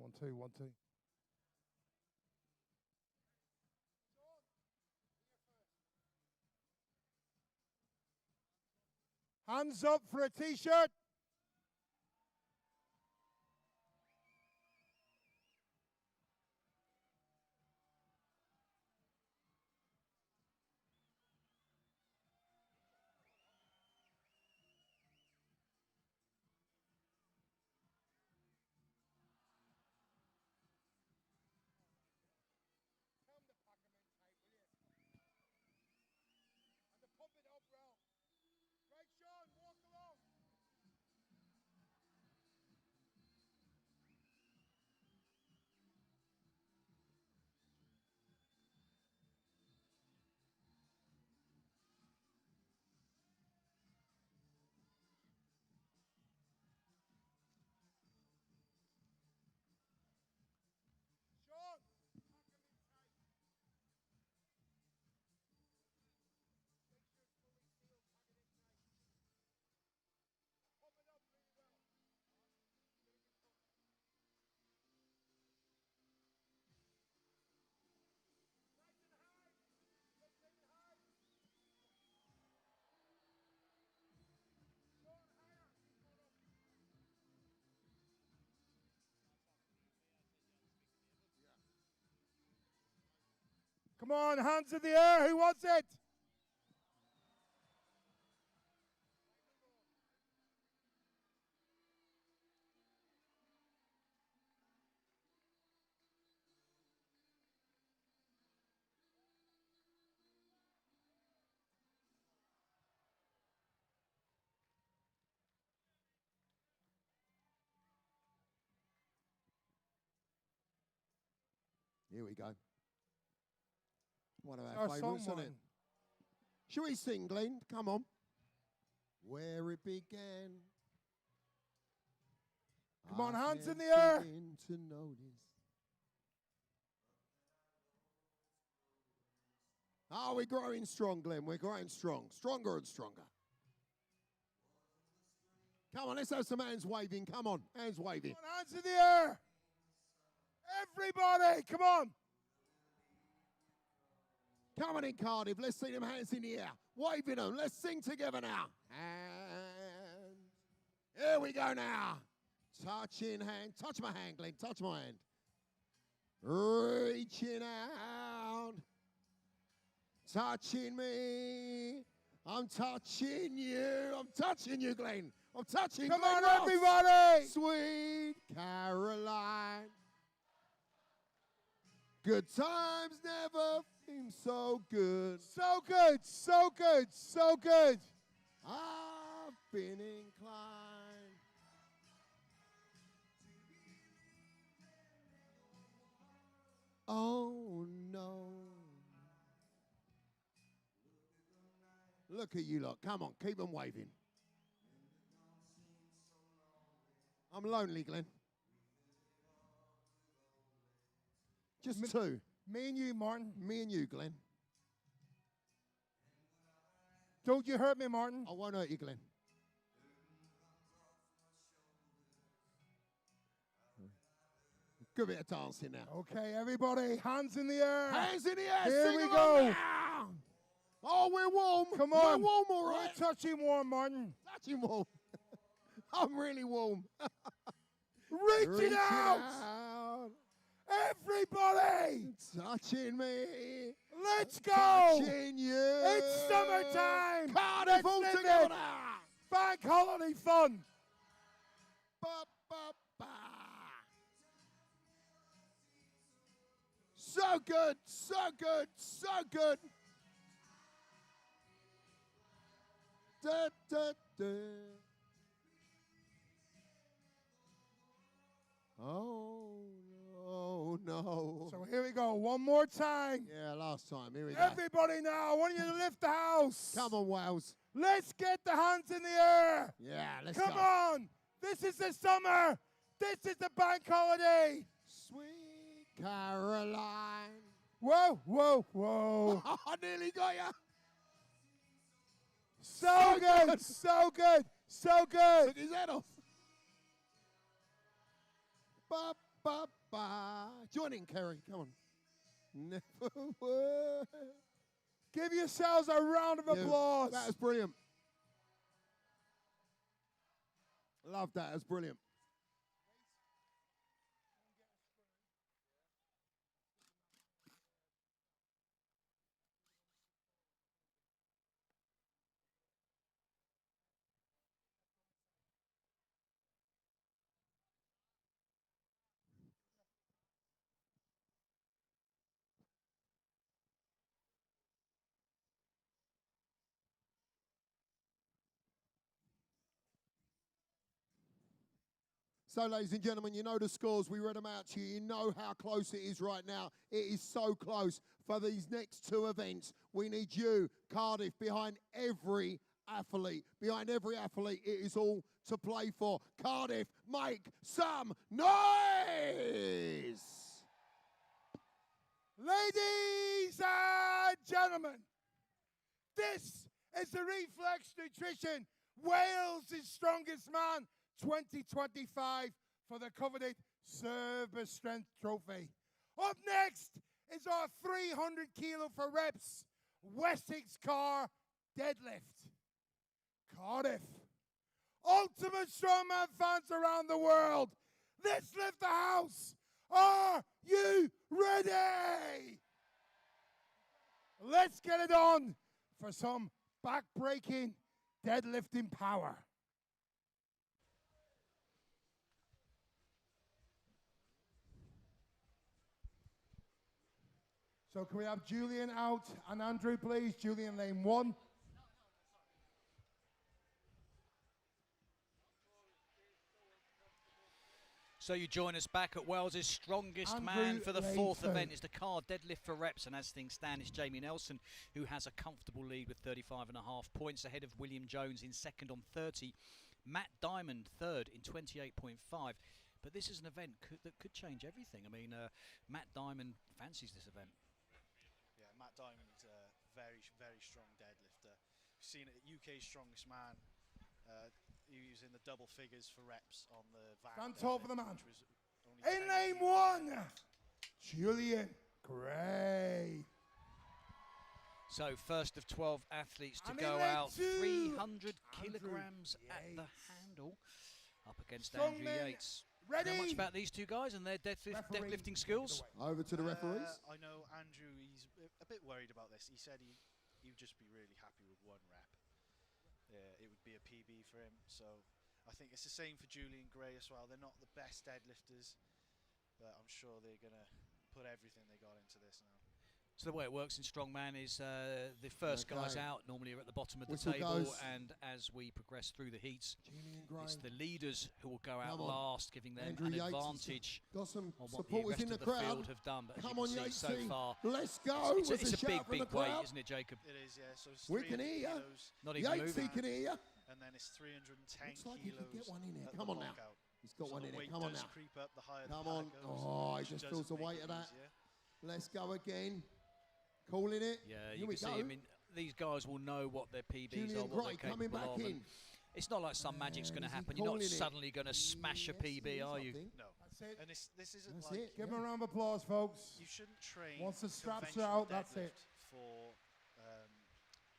[SPEAKER 3] 1, 2, 1, 2. Hands up for a t-shirt. Come on, hands in the air. Who wants it?
[SPEAKER 2] Here we go. One of
[SPEAKER 3] Our
[SPEAKER 2] our favourites,
[SPEAKER 3] song,
[SPEAKER 2] isn't it? Shall we sing, Glenn? Come on. Where it began.
[SPEAKER 3] Come on,
[SPEAKER 2] I
[SPEAKER 3] hands in
[SPEAKER 2] can't
[SPEAKER 3] the air.
[SPEAKER 2] begin to notice. Oh, we're growing strong, Glenn. We're growing strong. Stronger and stronger. Come on, let's have some hands waving. Come on, hands waving.
[SPEAKER 3] Come on, hands in the air. Everybody, come on.
[SPEAKER 2] Come on in, Cardiff. Let's see them hands in the air. Waving them. Let's sing together now. And here we go now. Touching hand. Touch my hand, Glenn. Touch my hand. Reaching out. Touching me. I'm touching you. I'm touching you, Glenn. I'm touching
[SPEAKER 3] Come
[SPEAKER 2] Glenn
[SPEAKER 3] on,
[SPEAKER 2] Ross.
[SPEAKER 3] everybody.
[SPEAKER 2] Sweet Caroline. Good times never seem so good.
[SPEAKER 3] So good, so good, so good.
[SPEAKER 2] I've been inclined. Oh no. Look at you lot. Come on, keep them waving. I'm lonely, Glenn. Just two.
[SPEAKER 3] Me and you, Martin.
[SPEAKER 2] Me and you, Glenn.
[SPEAKER 3] Don't you hurt me, Martin.
[SPEAKER 2] I won't hurt you, Glenn. Good bit of dancing now.
[SPEAKER 3] Okay, everybody, hands in the air.
[SPEAKER 2] Hands in the air.
[SPEAKER 3] Here
[SPEAKER 2] Sing
[SPEAKER 3] we
[SPEAKER 2] along
[SPEAKER 3] go.
[SPEAKER 2] now. Oh, we're warm.
[SPEAKER 3] Come on.
[SPEAKER 2] We're warm, all right.
[SPEAKER 3] We're touching warm, Martin.
[SPEAKER 2] Touching warm. I'm really warm.
[SPEAKER 3] Reach it out. Everybody.
[SPEAKER 2] Touching me.
[SPEAKER 3] Let's go.
[SPEAKER 2] Touching you.
[SPEAKER 3] It's summertime.
[SPEAKER 2] Cardiff all
[SPEAKER 3] Let's
[SPEAKER 2] together
[SPEAKER 3] live it.
[SPEAKER 2] now.
[SPEAKER 3] Bank holiday fun.
[SPEAKER 2] Ba, ba, ba. So good, so good, so good. Da, da, da. Oh, no.
[SPEAKER 3] So here we go, one more time.
[SPEAKER 2] Yeah, last time. Here we go.
[SPEAKER 3] Everybody now, I want you to lift the house.
[SPEAKER 2] Come on, Wales.
[SPEAKER 3] Let's get the hands in the air.
[SPEAKER 2] Yeah, let's
[SPEAKER 3] Come
[SPEAKER 2] go.
[SPEAKER 3] on. This is the summer. This is the bank holiday.
[SPEAKER 2] Sweet Caroline.
[SPEAKER 3] Whoa, whoa, whoa.
[SPEAKER 2] I nearly got you.
[SPEAKER 3] So good, so good, so good.
[SPEAKER 2] Took his head off. Ba, ba, ba. Join in, Kerry. Come on. Never were.
[SPEAKER 3] Give yourselves a round of applause.
[SPEAKER 2] That was brilliant. Love that. That's brilliant. So, ladies and gentlemen, you know the scores. We read them out to you. You know how close it is right now. It is so close. For these next two events, we need you, Cardiff, behind every athlete. Behind every athlete, it is all to play for. Cardiff, make some noise!
[SPEAKER 3] Ladies and gentlemen, this is the Reflex Nutrition Wales' Strongest Man 2025 for the coveted Server Strength Trophy. Up next is our 300 kilo for reps Wessex Car Deadlift. Cardiff, Ultimate Strongman fans around the world, let's lift the house. Are you ready? Let's get it on for some back-breaking deadlifting power. So can we have Julian out and Andrew, please? Julian, lane 1.
[SPEAKER 4] So you join us back at Wales' strongest
[SPEAKER 3] Andrew,
[SPEAKER 4] man for the
[SPEAKER 3] lane
[SPEAKER 4] fourth
[SPEAKER 3] 2.
[SPEAKER 4] event is the car deadlift for reps, and as things stand, it's Jamie Nelson who has a comfortable lead with 35.5 points ahead of William Jones in second on 30, Matt Diamond third in 28.5. But this is an event that could change everything. I mean, Matt Diamond fancies this event.
[SPEAKER 5] Yeah, Matt Diamond's a very, very strong deadlifter. We've seen it at UK's strongest man. He was in the double figures for reps on the van.
[SPEAKER 3] Stand tall for the man.
[SPEAKER 5] In
[SPEAKER 3] In lane 1, Julian Gray.
[SPEAKER 4] So first of 12 athletes to
[SPEAKER 3] And
[SPEAKER 4] go
[SPEAKER 3] in lane
[SPEAKER 4] out,
[SPEAKER 3] 2,
[SPEAKER 4] 300 kilograms at the handle, up against Andrew
[SPEAKER 3] Strongmen
[SPEAKER 4] Yates.
[SPEAKER 3] ready?
[SPEAKER 4] How much about these two guys and their
[SPEAKER 3] Referee,
[SPEAKER 4] deadlifting skills?
[SPEAKER 2] Over to the referees.
[SPEAKER 5] I know Andrew, he's a bit worried about this. He said he would just be really happy with 1 rep. It would be a PB for him. So I think it's the same for Julian Gray as well. They're not the best deadlifters, but I'm sure they're going to put everything they got into this now.
[SPEAKER 4] So the way it works in strongman is the first guys out normally are at the bottom of the
[SPEAKER 2] Whistle
[SPEAKER 4] table,
[SPEAKER 2] goes.
[SPEAKER 4] and as we progress through the heats,
[SPEAKER 2] Julian Gray.
[SPEAKER 4] it's the leaders who will go out
[SPEAKER 2] Come on.
[SPEAKER 4] last, giving them
[SPEAKER 2] Andrew
[SPEAKER 4] an
[SPEAKER 2] Yates
[SPEAKER 4] advantage
[SPEAKER 2] got some
[SPEAKER 4] on what the
[SPEAKER 2] supporters
[SPEAKER 4] rest
[SPEAKER 2] in the
[SPEAKER 4] of the
[SPEAKER 2] crowd.
[SPEAKER 4] field have done. But as
[SPEAKER 2] Come
[SPEAKER 4] you
[SPEAKER 2] on,
[SPEAKER 4] can see so
[SPEAKER 2] Yatesy.
[SPEAKER 4] far,
[SPEAKER 2] Let's go.
[SPEAKER 4] it's
[SPEAKER 2] Was
[SPEAKER 4] a big,
[SPEAKER 2] shout from
[SPEAKER 4] big
[SPEAKER 2] the
[SPEAKER 4] weight,
[SPEAKER 2] crowd.
[SPEAKER 4] isn't it, Jacob?
[SPEAKER 5] It is, yeah. So it's
[SPEAKER 2] We can
[SPEAKER 5] 300
[SPEAKER 2] hear you.
[SPEAKER 5] kilos,
[SPEAKER 4] Not even
[SPEAKER 2] Yatesy
[SPEAKER 4] moving.
[SPEAKER 2] can hear you.
[SPEAKER 5] and then it's 310
[SPEAKER 2] Looks like he
[SPEAKER 5] kilos.
[SPEAKER 2] could get one in here.
[SPEAKER 5] at
[SPEAKER 2] Come
[SPEAKER 5] the
[SPEAKER 2] on now.
[SPEAKER 5] lockout.
[SPEAKER 2] He's got
[SPEAKER 5] So
[SPEAKER 2] one
[SPEAKER 5] the
[SPEAKER 2] in it.
[SPEAKER 5] weight
[SPEAKER 2] Come on
[SPEAKER 5] does
[SPEAKER 2] now.
[SPEAKER 5] creep up the higher
[SPEAKER 2] Come
[SPEAKER 5] the
[SPEAKER 2] on.
[SPEAKER 5] pad goes,
[SPEAKER 2] Oh, he
[SPEAKER 5] which
[SPEAKER 2] just
[SPEAKER 5] doesn't
[SPEAKER 2] feels the
[SPEAKER 5] make
[SPEAKER 2] weight
[SPEAKER 5] it
[SPEAKER 2] of that.
[SPEAKER 5] easier.
[SPEAKER 2] Let's go again. Calling it.
[SPEAKER 4] Yeah,
[SPEAKER 2] Here
[SPEAKER 4] you
[SPEAKER 2] we
[SPEAKER 4] can
[SPEAKER 2] go.
[SPEAKER 4] see. I mean, these guys will know what their PBs
[SPEAKER 2] Julian
[SPEAKER 4] are, what
[SPEAKER 2] Gray
[SPEAKER 4] they're
[SPEAKER 2] coming
[SPEAKER 4] capable
[SPEAKER 2] back
[SPEAKER 4] of.
[SPEAKER 2] in.
[SPEAKER 4] And it's not like some magic's going to
[SPEAKER 2] Is he
[SPEAKER 4] happen. You're not
[SPEAKER 2] calling it?
[SPEAKER 4] suddenly going to smash a
[SPEAKER 2] Yes, he
[SPEAKER 4] PB,
[SPEAKER 2] is,
[SPEAKER 4] are
[SPEAKER 2] I
[SPEAKER 4] you?
[SPEAKER 2] think.
[SPEAKER 5] No.
[SPEAKER 3] That's it.
[SPEAKER 5] And this isn't
[SPEAKER 2] That's
[SPEAKER 5] like
[SPEAKER 2] it.
[SPEAKER 3] Give him a round of applause, folks.
[SPEAKER 5] you shouldn't train.
[SPEAKER 3] Once the straps are
[SPEAKER 5] conventional
[SPEAKER 3] out, that's it.
[SPEAKER 5] deadlift For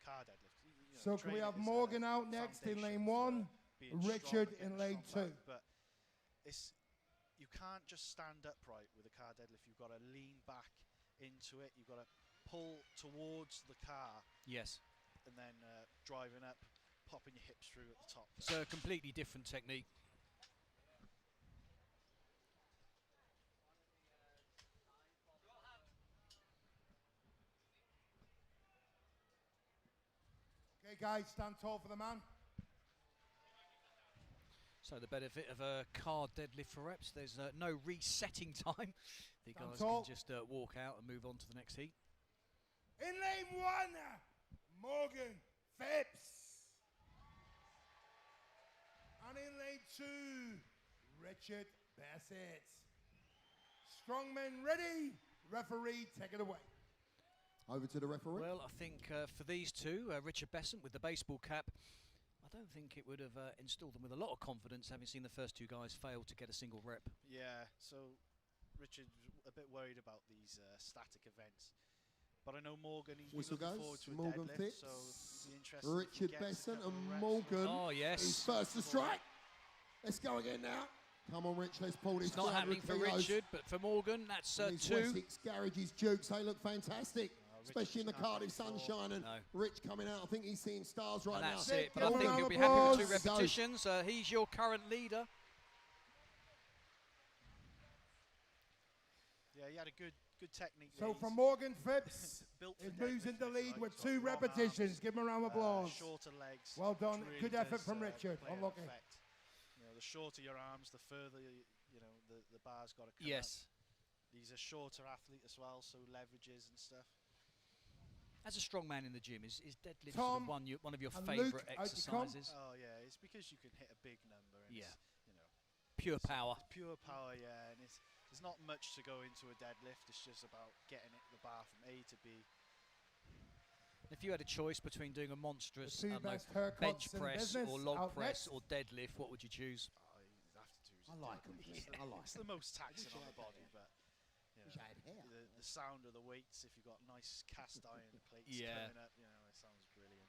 [SPEAKER 5] car deadlift. You know,
[SPEAKER 3] So can we
[SPEAKER 5] training
[SPEAKER 3] have
[SPEAKER 5] is a
[SPEAKER 3] Morgan out next in
[SPEAKER 5] foundation
[SPEAKER 3] lane
[SPEAKER 5] for
[SPEAKER 3] 1,
[SPEAKER 5] being strong
[SPEAKER 3] Richard
[SPEAKER 5] and
[SPEAKER 3] in
[SPEAKER 5] getting
[SPEAKER 3] lane
[SPEAKER 5] strong
[SPEAKER 3] 2.
[SPEAKER 5] back, But you can't just stand upright with a car deadlift. You've got to lean back into it. You've got to pull towards the car
[SPEAKER 4] Yes.
[SPEAKER 5] and then driving up, popping your hips through at the top.
[SPEAKER 4] It's a completely different technique.
[SPEAKER 3] Okay, guys, stand tall for the man.
[SPEAKER 4] So the benefit of a car deadlift for reps, there's no resetting time. The
[SPEAKER 3] Stand
[SPEAKER 4] guys
[SPEAKER 3] tall.
[SPEAKER 4] can just walk out and move on to the next heat.
[SPEAKER 3] In lane 1, Morgan Phipps. And in lane 2, Richard Bassett. Strongmen ready. Referee, take it away.
[SPEAKER 2] Over to the referee.
[SPEAKER 4] Well, I think for these two, Richard Besant with the baseball cap, I don't think it would have instilled them with a lot of confidence, having seen the first two guys fail to get a single rep.
[SPEAKER 5] Yeah, so Richard's a bit worried about these static events. But I know Morgan, he's
[SPEAKER 2] Whistle
[SPEAKER 5] looking
[SPEAKER 2] goes.
[SPEAKER 5] forward to a
[SPEAKER 2] Morgan
[SPEAKER 5] deadlift,
[SPEAKER 2] fits.
[SPEAKER 5] so it'll be interesting if he
[SPEAKER 2] Richard
[SPEAKER 5] gets a
[SPEAKER 2] Besson
[SPEAKER 5] couple of
[SPEAKER 2] and
[SPEAKER 5] reps
[SPEAKER 2] Morgan.
[SPEAKER 4] Oh, yes.
[SPEAKER 2] He's first to strike. Let's go again now. Come on, Rich, let's pull this.
[SPEAKER 4] It's not happening for Richard, but for Morgan, that's two.
[SPEAKER 2] Wessex Garages Jukes, they look fantastic. Especially in the Cardiff sunshine, and Rich coming out. I think he's seeing stars right now.
[SPEAKER 4] That's it, but I think he'll be happy with 2 repetitions. He's your current leader.
[SPEAKER 5] Yeah, he had a good technique.
[SPEAKER 3] So for Morgan Phipps, it moves into lead with 2 repetitions. Give him a round of applause.
[SPEAKER 5] Shorter legs.
[SPEAKER 3] Well done.
[SPEAKER 5] Really
[SPEAKER 3] Good effort
[SPEAKER 5] does,
[SPEAKER 3] from Richard.
[SPEAKER 5] play an
[SPEAKER 3] Unlucky.
[SPEAKER 5] effect. You know, the shorter your arms, the further the bar's got to come
[SPEAKER 4] Yes.
[SPEAKER 5] up. He's a shorter athlete as well, so leverages and stuff.
[SPEAKER 4] As a strong man in the gym, is deadlift
[SPEAKER 3] Tom
[SPEAKER 4] one of your
[SPEAKER 3] and
[SPEAKER 4] favourite
[SPEAKER 3] Luke, out you come.
[SPEAKER 4] exercises?
[SPEAKER 5] Oh yeah, it's because you can hit a big number. And
[SPEAKER 4] Yeah.
[SPEAKER 5] it's,
[SPEAKER 4] Pure power.
[SPEAKER 5] Pure power, yeah. And there's not much to go into a deadlift. It's just about getting the bar from A to B.
[SPEAKER 4] If you had a choice between doing a monstrous
[SPEAKER 3] The 2
[SPEAKER 4] I don't know,
[SPEAKER 3] best haircuts
[SPEAKER 4] bench
[SPEAKER 3] in
[SPEAKER 4] press
[SPEAKER 3] business.
[SPEAKER 4] or log
[SPEAKER 3] Out
[SPEAKER 4] press
[SPEAKER 3] next.
[SPEAKER 4] or deadlift, what would you choose?
[SPEAKER 5] Oh, you'd have to choose.
[SPEAKER 2] I like them. I like
[SPEAKER 5] It's
[SPEAKER 2] them.
[SPEAKER 5] the most taxing on the body, but
[SPEAKER 2] Wish I had hair.
[SPEAKER 5] the sound of the weights, if you've got nice cast iron plates
[SPEAKER 4] Yeah.
[SPEAKER 5] coming up, it sounds brilliant.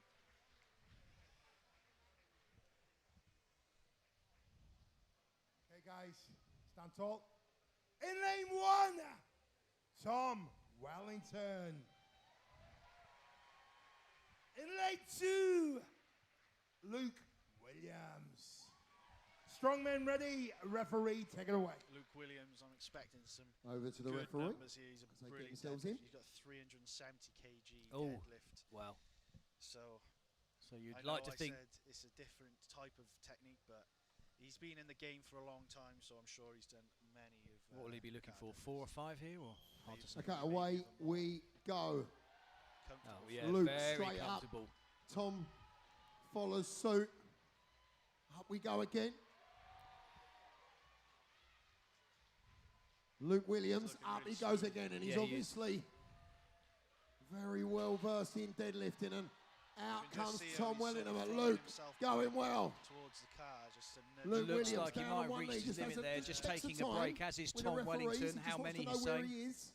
[SPEAKER 3] Okay, guys, stand tall. In lane 1, Tom Wellington. In lane 2, Luke Williams. Strongmen ready. Referee, take it away.
[SPEAKER 5] Luke Williams, I'm expecting some
[SPEAKER 2] Over to the
[SPEAKER 5] good
[SPEAKER 2] referee.
[SPEAKER 5] numbers here. He's a
[SPEAKER 2] As they get
[SPEAKER 5] brilliant
[SPEAKER 2] themselves
[SPEAKER 5] deadlift.
[SPEAKER 2] in.
[SPEAKER 5] He's got 370 kg
[SPEAKER 4] Oh.
[SPEAKER 5] deadlift.
[SPEAKER 4] Wow.
[SPEAKER 5] So
[SPEAKER 4] You'd
[SPEAKER 5] I
[SPEAKER 4] like
[SPEAKER 5] know
[SPEAKER 4] to
[SPEAKER 5] I
[SPEAKER 4] think.
[SPEAKER 5] said it's a different type of technique, but he's been in the game for a long time, so I'm sure he's done many of.
[SPEAKER 4] What will he be looking for? 4 or 5 here, or hard to say?
[SPEAKER 2] Okay, away we go.
[SPEAKER 4] Oh, yeah,
[SPEAKER 2] Luke
[SPEAKER 4] very
[SPEAKER 2] straight up.
[SPEAKER 4] comfortable.
[SPEAKER 2] Tom follows suit. Up we go again. Luke Williams, up he goes again, and he's
[SPEAKER 4] Yeah, he is.
[SPEAKER 2] obviously very well versed in deadlifting, and out
[SPEAKER 5] You can just
[SPEAKER 2] comes
[SPEAKER 5] see how
[SPEAKER 2] Tom
[SPEAKER 5] he's sort
[SPEAKER 2] Wellington,
[SPEAKER 5] of
[SPEAKER 2] but
[SPEAKER 5] throwing
[SPEAKER 2] Luke
[SPEAKER 5] himself
[SPEAKER 2] going well.
[SPEAKER 5] towards the car, just a nudge.
[SPEAKER 2] Luke
[SPEAKER 4] Looks
[SPEAKER 2] Williams
[SPEAKER 4] like he
[SPEAKER 2] down
[SPEAKER 4] might
[SPEAKER 2] on
[SPEAKER 4] have
[SPEAKER 2] one
[SPEAKER 4] reached
[SPEAKER 2] knee,
[SPEAKER 4] his
[SPEAKER 2] just
[SPEAKER 4] limit
[SPEAKER 2] has a-
[SPEAKER 4] there,
[SPEAKER 2] just
[SPEAKER 4] just
[SPEAKER 2] takes the
[SPEAKER 4] taking a
[SPEAKER 2] time
[SPEAKER 4] break, as is
[SPEAKER 2] with the
[SPEAKER 4] Tom
[SPEAKER 2] referees.
[SPEAKER 4] Wellington.
[SPEAKER 2] He just
[SPEAKER 4] How
[SPEAKER 2] wants
[SPEAKER 4] many
[SPEAKER 2] to know
[SPEAKER 4] he's
[SPEAKER 2] where
[SPEAKER 4] saying?
[SPEAKER 2] he is.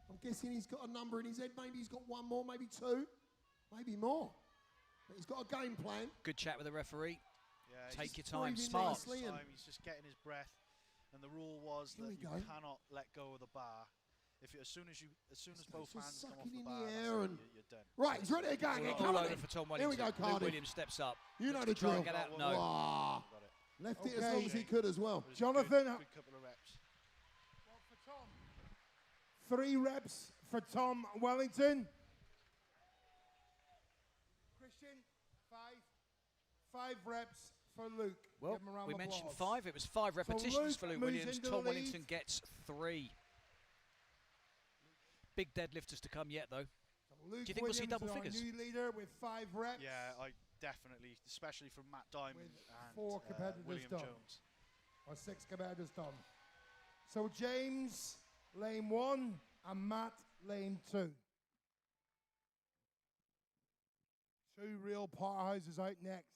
[SPEAKER 2] I'm guessing he's got a number in his head. Maybe he's got 1 more, maybe 2, maybe more. But he's got a game plan.
[SPEAKER 4] Good chat with the referee.
[SPEAKER 5] Yeah,
[SPEAKER 4] Take
[SPEAKER 5] he's
[SPEAKER 4] your time,
[SPEAKER 2] breathing
[SPEAKER 4] smart.
[SPEAKER 2] nicely and-
[SPEAKER 5] He's just getting his breath, and the rule was
[SPEAKER 2] Here
[SPEAKER 5] that
[SPEAKER 2] we
[SPEAKER 5] you
[SPEAKER 2] go.
[SPEAKER 5] cannot let go of the bar. As soon as both
[SPEAKER 2] just
[SPEAKER 5] hands come off
[SPEAKER 2] sucking
[SPEAKER 5] the
[SPEAKER 2] in the
[SPEAKER 5] bar, that's
[SPEAKER 2] air
[SPEAKER 5] it,
[SPEAKER 2] and-
[SPEAKER 5] you're done.
[SPEAKER 2] Right, he's ready to go again.
[SPEAKER 4] All
[SPEAKER 2] Come on
[SPEAKER 4] over
[SPEAKER 2] then.
[SPEAKER 4] for Tom
[SPEAKER 2] Here
[SPEAKER 4] Wellington.
[SPEAKER 2] we go,
[SPEAKER 4] Luke
[SPEAKER 2] Cardiff.
[SPEAKER 4] Williams steps up.
[SPEAKER 2] You know
[SPEAKER 4] Looks
[SPEAKER 2] the
[SPEAKER 4] to try and
[SPEAKER 2] drill.
[SPEAKER 4] get out.
[SPEAKER 5] Well,
[SPEAKER 4] No.
[SPEAKER 2] Ah,
[SPEAKER 5] Got it.
[SPEAKER 2] left it as
[SPEAKER 3] Okay.
[SPEAKER 2] long as he could as well.
[SPEAKER 5] It was a
[SPEAKER 3] Jonathan.
[SPEAKER 5] good couple of reps.
[SPEAKER 3] 3 reps for Tom Wellington. Christian, 5 reps for Luke.
[SPEAKER 4] Well,
[SPEAKER 3] Give him a round
[SPEAKER 4] we
[SPEAKER 3] of
[SPEAKER 4] mentioned
[SPEAKER 3] applause.
[SPEAKER 4] 5. It was 5 repetitions
[SPEAKER 3] Luke
[SPEAKER 4] for Luke
[SPEAKER 3] moves
[SPEAKER 4] Williams.
[SPEAKER 3] into
[SPEAKER 4] Tom
[SPEAKER 3] the
[SPEAKER 4] Wellington
[SPEAKER 3] lead.
[SPEAKER 4] gets 3. Big deadlifters to come yet, though.
[SPEAKER 3] So Luke
[SPEAKER 4] Do you think we'll see
[SPEAKER 3] Williams,
[SPEAKER 4] double
[SPEAKER 3] our
[SPEAKER 4] figures?
[SPEAKER 3] new leader with 5 reps.
[SPEAKER 5] Yeah, I definitely, especially from Matt Diamond
[SPEAKER 3] With
[SPEAKER 5] and
[SPEAKER 3] 4 competitors
[SPEAKER 5] William
[SPEAKER 3] done.
[SPEAKER 5] Jones.
[SPEAKER 3] Or 6 competitors done. So James, lane 1, and Matt, lane 2. 2 real powerhouses out next.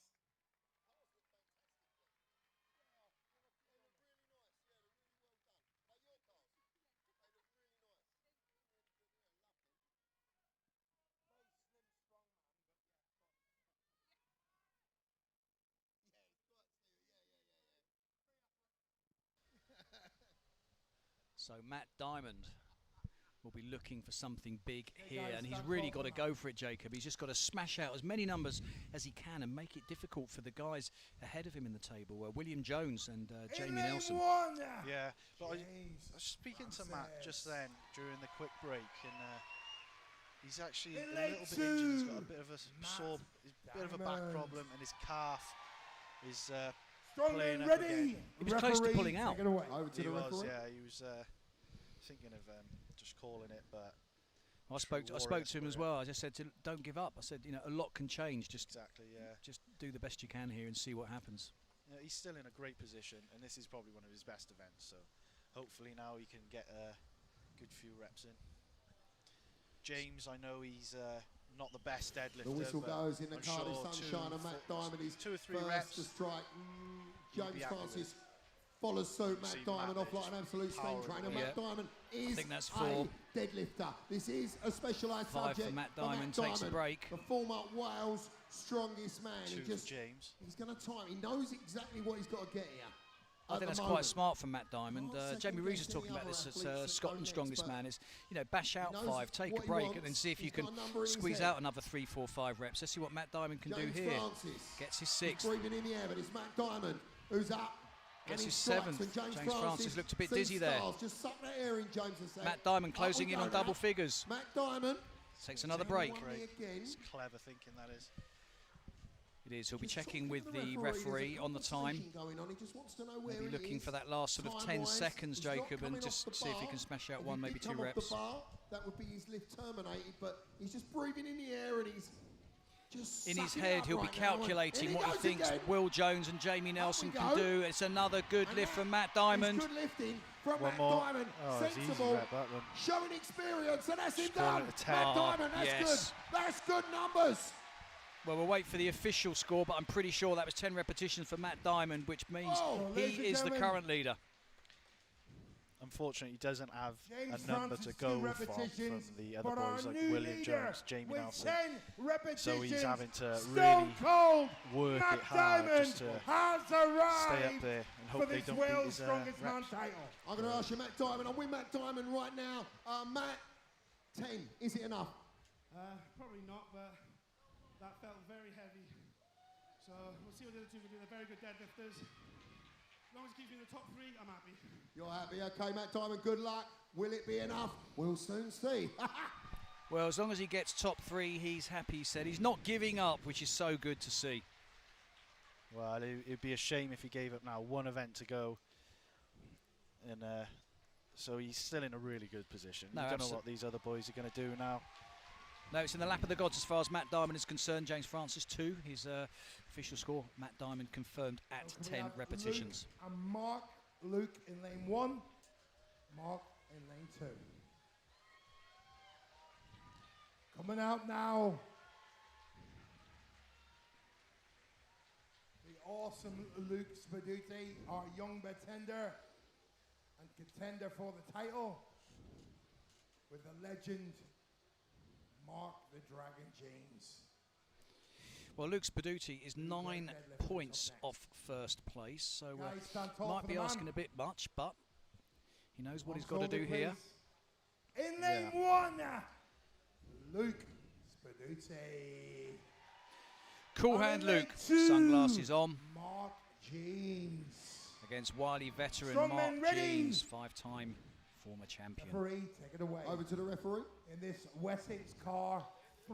[SPEAKER 4] So Matt Diamond will be looking for something big here,
[SPEAKER 3] guys,
[SPEAKER 4] and he's
[SPEAKER 3] stand
[SPEAKER 4] really
[SPEAKER 3] tall
[SPEAKER 4] got to
[SPEAKER 3] now.
[SPEAKER 4] go for it, Jacob. He's just got to smash out as many numbers as he can and make it difficult for the guys ahead of him in the table, William Jones and Jamie
[SPEAKER 3] In
[SPEAKER 4] Nelson.
[SPEAKER 3] lane 1.
[SPEAKER 5] Yeah, but I
[SPEAKER 3] James
[SPEAKER 5] was speaking to
[SPEAKER 3] Francis.
[SPEAKER 5] Matt just then during the quick break, and he's actually
[SPEAKER 3] In
[SPEAKER 5] a
[SPEAKER 3] lane
[SPEAKER 5] little bit injured. He's got a
[SPEAKER 3] 2,
[SPEAKER 5] bit of a
[SPEAKER 3] Matt
[SPEAKER 5] sore, bit of a back
[SPEAKER 3] Diamond.
[SPEAKER 5] problem, and his calf is
[SPEAKER 3] Strongman
[SPEAKER 5] playing up
[SPEAKER 3] ready.
[SPEAKER 5] again.
[SPEAKER 4] He was close to
[SPEAKER 3] Referee,
[SPEAKER 4] pulling out.
[SPEAKER 3] take it away.
[SPEAKER 2] Over to
[SPEAKER 5] He
[SPEAKER 2] the
[SPEAKER 5] was,
[SPEAKER 2] referee.
[SPEAKER 5] yeah, he was thinking of just calling it, but
[SPEAKER 4] I spoke to him as well. I just said, don't give up. I said, a lot can change. Just do the best you can here and see what happens.
[SPEAKER 5] he's still in a great position, and this is probably one of his best events. So hopefully now he can get a good few reps in. James, I know he's not the best deadlifter.
[SPEAKER 2] The whistle
[SPEAKER 5] but
[SPEAKER 2] goes in the
[SPEAKER 5] I'm
[SPEAKER 2] Cardiff
[SPEAKER 5] sure
[SPEAKER 2] sunshine, and Matt Diamond is
[SPEAKER 5] 2 or 3
[SPEAKER 2] first
[SPEAKER 5] reps.
[SPEAKER 2] to strike.
[SPEAKER 5] You'd be
[SPEAKER 2] James
[SPEAKER 5] happy
[SPEAKER 2] Francis follows suit. Matt
[SPEAKER 5] See
[SPEAKER 2] Diamond
[SPEAKER 5] Matt
[SPEAKER 2] off like an absolute steam
[SPEAKER 5] powering
[SPEAKER 2] trainer.
[SPEAKER 5] away.
[SPEAKER 2] Matt Diamond is
[SPEAKER 4] think that's
[SPEAKER 2] a
[SPEAKER 4] 4.
[SPEAKER 2] deadlifter. This is a specialised
[SPEAKER 4] 5
[SPEAKER 2] subject.
[SPEAKER 4] for Matt
[SPEAKER 2] for
[SPEAKER 4] Diamond, takes a break.
[SPEAKER 2] The former Wales strongest man.
[SPEAKER 5] 2 for James.
[SPEAKER 2] He's going to time. He knows exactly what he's got to get here.
[SPEAKER 4] I think that's quite smart from Matt Diamond. Jamie Rees was talking about this as Scotland's strongest man. Is, you know, bash out 5, take a break, and then see if you can squeeze out another 3, 4, 5 reps. Let's see what Matt Diamond can do here. Gets his 6th.
[SPEAKER 2] Breathing in the air, but it's Matt Diamond who's up.
[SPEAKER 4] Gets his 7th. James Francis looked a bit dizzy there.
[SPEAKER 2] Just suck that air in, James.
[SPEAKER 4] Matt Diamond closing in on double figures.
[SPEAKER 2] Matt Diamond
[SPEAKER 4] takes another break.
[SPEAKER 5] It's clever thinking, that is.
[SPEAKER 4] It is. He'll be checking with the referee on the time. Maybe looking for that last sort of 10 seconds, Jacob, and just see if he can smash out 1, maybe 2 reps.
[SPEAKER 2] That would be his lift terminated, but he's just breathing in the air and he's just
[SPEAKER 4] in his head, he'll be calculating what he thinks Will Jones and Jamie Nelson can do. It's another good lift from Matt Diamond.
[SPEAKER 2] Good lifting from
[SPEAKER 5] One
[SPEAKER 2] Matt
[SPEAKER 5] more.
[SPEAKER 2] Diamond.
[SPEAKER 5] Oh, it's easy
[SPEAKER 2] sensible,
[SPEAKER 5] rep, that one.
[SPEAKER 2] showing experience, and that's it
[SPEAKER 5] Scoring
[SPEAKER 2] done.
[SPEAKER 5] at 10.
[SPEAKER 2] Matt Diamond, that's
[SPEAKER 4] yes.
[SPEAKER 2] good. That's good numbers.
[SPEAKER 4] Well, we'll wait for the official score, but I'm pretty sure that was 10 repetitions for Matt Diamond, which means he is the current leader.
[SPEAKER 5] Unfortunately, he doesn't have
[SPEAKER 3] James
[SPEAKER 5] a number
[SPEAKER 3] Francis
[SPEAKER 5] to go
[SPEAKER 3] 2
[SPEAKER 5] from
[SPEAKER 3] repetitions,
[SPEAKER 5] the other
[SPEAKER 3] but our
[SPEAKER 5] boys like
[SPEAKER 3] new
[SPEAKER 5] William
[SPEAKER 3] leader
[SPEAKER 5] Jones, Jamie
[SPEAKER 3] with
[SPEAKER 5] Nelson.
[SPEAKER 3] 10
[SPEAKER 5] So he's having to
[SPEAKER 3] Stone
[SPEAKER 5] really
[SPEAKER 3] cold.
[SPEAKER 5] work
[SPEAKER 3] Matt
[SPEAKER 5] it hard
[SPEAKER 3] Diamond
[SPEAKER 5] just to
[SPEAKER 3] has
[SPEAKER 5] stay
[SPEAKER 3] arrived
[SPEAKER 5] up there and
[SPEAKER 3] for
[SPEAKER 5] hope they
[SPEAKER 3] this
[SPEAKER 5] don't beat
[SPEAKER 3] world's
[SPEAKER 5] his
[SPEAKER 3] strongest man
[SPEAKER 5] reps.
[SPEAKER 3] title.
[SPEAKER 2] I'm going to ask you, Matt Diamond. I'm with Matt Diamond right now. Matt, 10, is it enough?
[SPEAKER 6] Probably not, but that felt very heavy. So we'll see what the other two can do. They're very good deadlifters. As long as it keeps me in the top 3, I'm happy.
[SPEAKER 2] You're happy. Okay, Matt Diamond, good luck. Will it be enough? We'll soon see.
[SPEAKER 4] Well, as long as he gets top 3, he's happy, he said. He's not giving up, which is so good to see.
[SPEAKER 5] Well, it'd be a shame if he gave up now. 1 event to go. And so he's still in a really good position.
[SPEAKER 4] No,
[SPEAKER 5] I don't know what these other boys are going to do now.
[SPEAKER 4] No, it's in the lap of the gods as far as Matt Diamond is concerned. James Francis 2, his official score. Matt Diamond confirmed at 10 repetitions.
[SPEAKER 3] Luke and Mark. Luke in lane 1, Mark in lane 2. Coming out now, the awesome Luke Spaduti, our young pretender and contender for the title, with the legend Mark the Dragon James.
[SPEAKER 4] Well, Luke Spaduti is 9 points off first place, so might be asking a bit much, but he knows what he's got to do here.
[SPEAKER 3] In lane 1, Luke Spaduti.
[SPEAKER 4] Cool hand Luke, sunglasses on.
[SPEAKER 3] Mark James.
[SPEAKER 4] Against wily veteran
[SPEAKER 3] Strongman
[SPEAKER 4] Mark
[SPEAKER 3] ready.
[SPEAKER 4] James, 5-time former champion.
[SPEAKER 3] Referee, take it away.
[SPEAKER 2] Over to the referee.
[SPEAKER 3] In this Wessex car.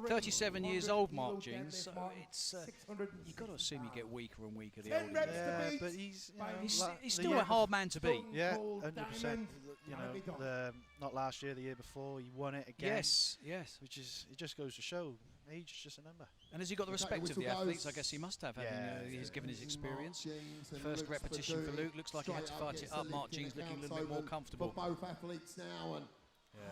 [SPEAKER 4] 37 years old, Mark
[SPEAKER 3] kilo
[SPEAKER 4] James, so
[SPEAKER 3] deadlift,
[SPEAKER 4] it's
[SPEAKER 3] Mark,
[SPEAKER 4] you've got to assume you get weaker and weaker the
[SPEAKER 3] 10
[SPEAKER 4] older you
[SPEAKER 3] reps
[SPEAKER 4] get.
[SPEAKER 3] to beat
[SPEAKER 5] but he's, you know,
[SPEAKER 4] He's
[SPEAKER 5] the
[SPEAKER 4] still
[SPEAKER 5] year
[SPEAKER 4] a hard man to beat.
[SPEAKER 5] Yeah,
[SPEAKER 3] Cold
[SPEAKER 5] 100%.
[SPEAKER 3] Diamond.
[SPEAKER 5] You know, not last year, the year before, he won it again.
[SPEAKER 4] Yes, yes.
[SPEAKER 5] Which is, it just goes to show, age is just a number.
[SPEAKER 4] And has he got the
[SPEAKER 2] Okay,
[SPEAKER 4] respect of the
[SPEAKER 2] whistle
[SPEAKER 4] athletes?
[SPEAKER 2] goes.
[SPEAKER 4] I guess he must have, having he's given his experience.
[SPEAKER 2] Mark James and
[SPEAKER 4] First
[SPEAKER 2] Luke
[SPEAKER 4] repetition for
[SPEAKER 2] Spaduti.
[SPEAKER 4] Luke. Looks like he had to
[SPEAKER 2] Straight
[SPEAKER 4] fight it
[SPEAKER 2] gets
[SPEAKER 4] up.
[SPEAKER 2] the
[SPEAKER 4] Mark
[SPEAKER 2] lift and
[SPEAKER 4] James looking a
[SPEAKER 2] accounts
[SPEAKER 4] little bit more
[SPEAKER 2] open
[SPEAKER 4] comfortable.
[SPEAKER 2] For both athletes now. And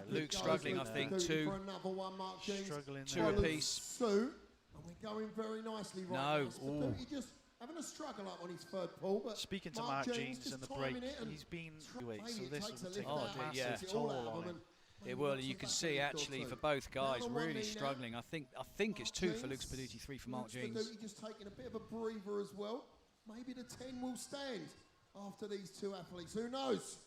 [SPEAKER 4] Luke struggling, I think, too.
[SPEAKER 2] For another one, Mark James.
[SPEAKER 5] Struggling
[SPEAKER 4] 2
[SPEAKER 5] there.
[SPEAKER 4] apiece.
[SPEAKER 2] Suit, and we're going very nicely right
[SPEAKER 4] No,
[SPEAKER 2] now. Spaduti just having a struggle up on his third pull, but
[SPEAKER 5] Speaking to
[SPEAKER 2] Mark
[SPEAKER 5] Mark James
[SPEAKER 2] just
[SPEAKER 5] and the
[SPEAKER 2] timing
[SPEAKER 5] break,
[SPEAKER 2] it and
[SPEAKER 5] he's been
[SPEAKER 2] maybe
[SPEAKER 5] so
[SPEAKER 2] it
[SPEAKER 5] this
[SPEAKER 2] takes a
[SPEAKER 5] will
[SPEAKER 2] lift
[SPEAKER 5] take
[SPEAKER 4] Oh,
[SPEAKER 2] out,
[SPEAKER 5] a
[SPEAKER 4] dear, yeah.
[SPEAKER 5] massive
[SPEAKER 2] takes it all
[SPEAKER 5] toll
[SPEAKER 2] out of
[SPEAKER 5] on
[SPEAKER 2] him,
[SPEAKER 5] him.
[SPEAKER 2] and
[SPEAKER 4] It
[SPEAKER 2] maybe
[SPEAKER 4] will,
[SPEAKER 2] wants
[SPEAKER 4] and you
[SPEAKER 2] some
[SPEAKER 4] can
[SPEAKER 2] back
[SPEAKER 4] see
[SPEAKER 2] lift or
[SPEAKER 4] actually
[SPEAKER 2] two.
[SPEAKER 4] for both guys
[SPEAKER 2] Another one
[SPEAKER 4] really
[SPEAKER 2] knee now.
[SPEAKER 4] struggling. I think it's 2 for Luke Spaduti, 3 for Mark
[SPEAKER 2] Luke
[SPEAKER 4] James.
[SPEAKER 2] Spaduti just taking a bit of a breather as well. Maybe the 10 will stand after these 2 athletes. Who knows?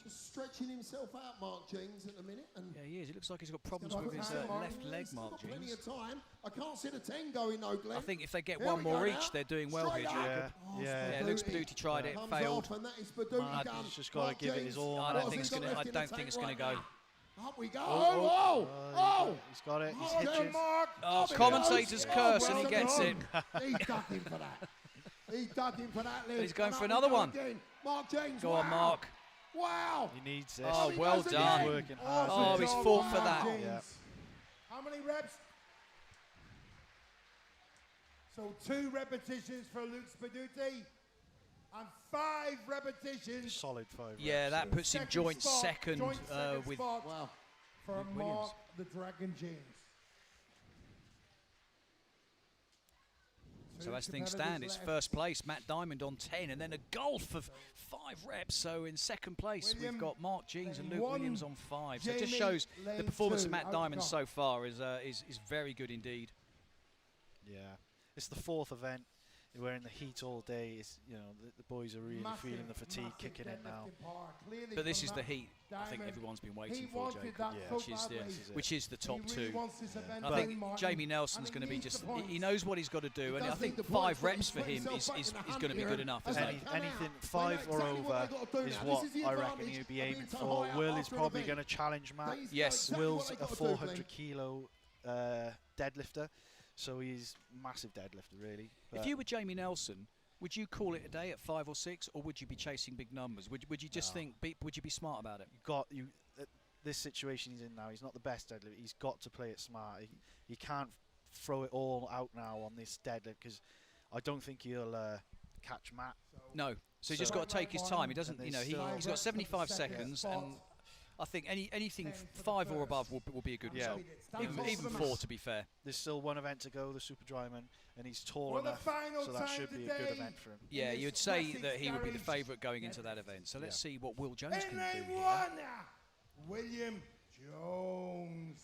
[SPEAKER 2] Just stretching himself out, Mark James, at the minute. And
[SPEAKER 4] Yeah, he is. It looks like he's got problems
[SPEAKER 2] got
[SPEAKER 4] with his
[SPEAKER 2] time,
[SPEAKER 4] left leg,
[SPEAKER 2] He's still
[SPEAKER 4] Mark
[SPEAKER 2] got plenty
[SPEAKER 4] James.
[SPEAKER 2] of time. I can't see the 10 going though, Glenn.
[SPEAKER 4] I think if they get
[SPEAKER 2] Here
[SPEAKER 4] one
[SPEAKER 2] we
[SPEAKER 4] more
[SPEAKER 2] go
[SPEAKER 4] each,
[SPEAKER 2] now.
[SPEAKER 4] they're doing well
[SPEAKER 2] Straight
[SPEAKER 4] here,
[SPEAKER 2] up.
[SPEAKER 4] Jacob.
[SPEAKER 2] Oh,
[SPEAKER 4] Yeah, Luke Spaduti tried it,
[SPEAKER 2] comes
[SPEAKER 4] failed.
[SPEAKER 2] off, and that is Spaduti done.
[SPEAKER 5] He's just got to
[SPEAKER 2] Mark
[SPEAKER 5] give it
[SPEAKER 2] James,
[SPEAKER 5] his all.
[SPEAKER 4] I
[SPEAKER 2] what's
[SPEAKER 4] don't think
[SPEAKER 2] he
[SPEAKER 4] it's
[SPEAKER 2] got
[SPEAKER 4] going to.
[SPEAKER 2] left
[SPEAKER 4] I
[SPEAKER 2] in the
[SPEAKER 4] don't think
[SPEAKER 2] tank
[SPEAKER 4] it's going
[SPEAKER 2] right
[SPEAKER 4] to go.
[SPEAKER 2] now? Up we go. Oh!
[SPEAKER 5] He's got it. He's
[SPEAKER 2] Well done,
[SPEAKER 5] hitching.
[SPEAKER 2] Mark.
[SPEAKER 4] Oh,
[SPEAKER 2] Up he
[SPEAKER 4] commentator's
[SPEAKER 2] goes.
[SPEAKER 4] curse, and
[SPEAKER 2] well
[SPEAKER 4] he gets
[SPEAKER 2] done.
[SPEAKER 4] it.
[SPEAKER 2] He dug him for that. He dug him for that, Liz.
[SPEAKER 4] he's going
[SPEAKER 2] And
[SPEAKER 4] for
[SPEAKER 2] up we
[SPEAKER 4] another
[SPEAKER 2] go
[SPEAKER 4] one.
[SPEAKER 2] again. Mark James.
[SPEAKER 4] Go on,
[SPEAKER 2] wow.
[SPEAKER 4] Mark.
[SPEAKER 2] Wow.
[SPEAKER 5] He needs this.
[SPEAKER 4] Oh,
[SPEAKER 2] He
[SPEAKER 4] well
[SPEAKER 2] goes
[SPEAKER 4] done.
[SPEAKER 2] again.
[SPEAKER 5] Working hard.
[SPEAKER 4] Oh, he's
[SPEAKER 2] job,
[SPEAKER 4] fought for
[SPEAKER 2] Mark
[SPEAKER 4] that.
[SPEAKER 2] James.
[SPEAKER 5] Yeah.
[SPEAKER 3] How many reps? So 2 repetitions for Luke Spaduti and 5 repetitions
[SPEAKER 5] Solid 5
[SPEAKER 4] Yeah,
[SPEAKER 5] reps.
[SPEAKER 4] that puts him joint second with.
[SPEAKER 2] Wow.
[SPEAKER 3] for
[SPEAKER 4] Williams.
[SPEAKER 3] Mark the Dragon James.
[SPEAKER 4] So as things stand, it's first place, Matt Diamond on 10, and then a golf of 5 reps. So in second place, we've got Mark Jeans and Luke Williams on 5. So it just shows the performance of Matt Diamond so far is very good indeed.
[SPEAKER 5] Yeah, it's the 4th event. We're in the heat all day. It's, you know, the boys are really feeling the fatigue kicking in now.
[SPEAKER 4] But this is the heat I think everyone's been waiting for, Jacob, which is the top 2. And I think Jamie Nelson's going to be he knows what he's got to do, and I think 5 reps for him is going to be good enough, isn't it?
[SPEAKER 5] Anything 5 or over is what I reckon he'll be aiming for. Will is probably going to challenge Matt.
[SPEAKER 4] Yes.
[SPEAKER 5] Will's a 400 kilo deadlifter. So he's massive deadlifter, really. But
[SPEAKER 4] if you were Jamie Nelson, would you call it a day at 5 or 6, or would you be chasing big numbers? Would you just think? Would you be smart about it?
[SPEAKER 5] This situation he's in now. He's not the best deadlifter. He's got to play it smart. He can't throw it all out now on this deadlift because I don't think he'll catch Matt.
[SPEAKER 4] No. So he's just got to take his time. He doesn't. You know, he's got 75 seconds and. I think anything 5 or above will be a good result. Even 4, to be fair.
[SPEAKER 5] There's still 1 event to go, the Super Dryman, and he's tall enough, so that should be a good event for him.
[SPEAKER 4] Yeah, you'd say that he would be the favourite going into that event. So let's see what Will Jones can do here.
[SPEAKER 2] William Jones.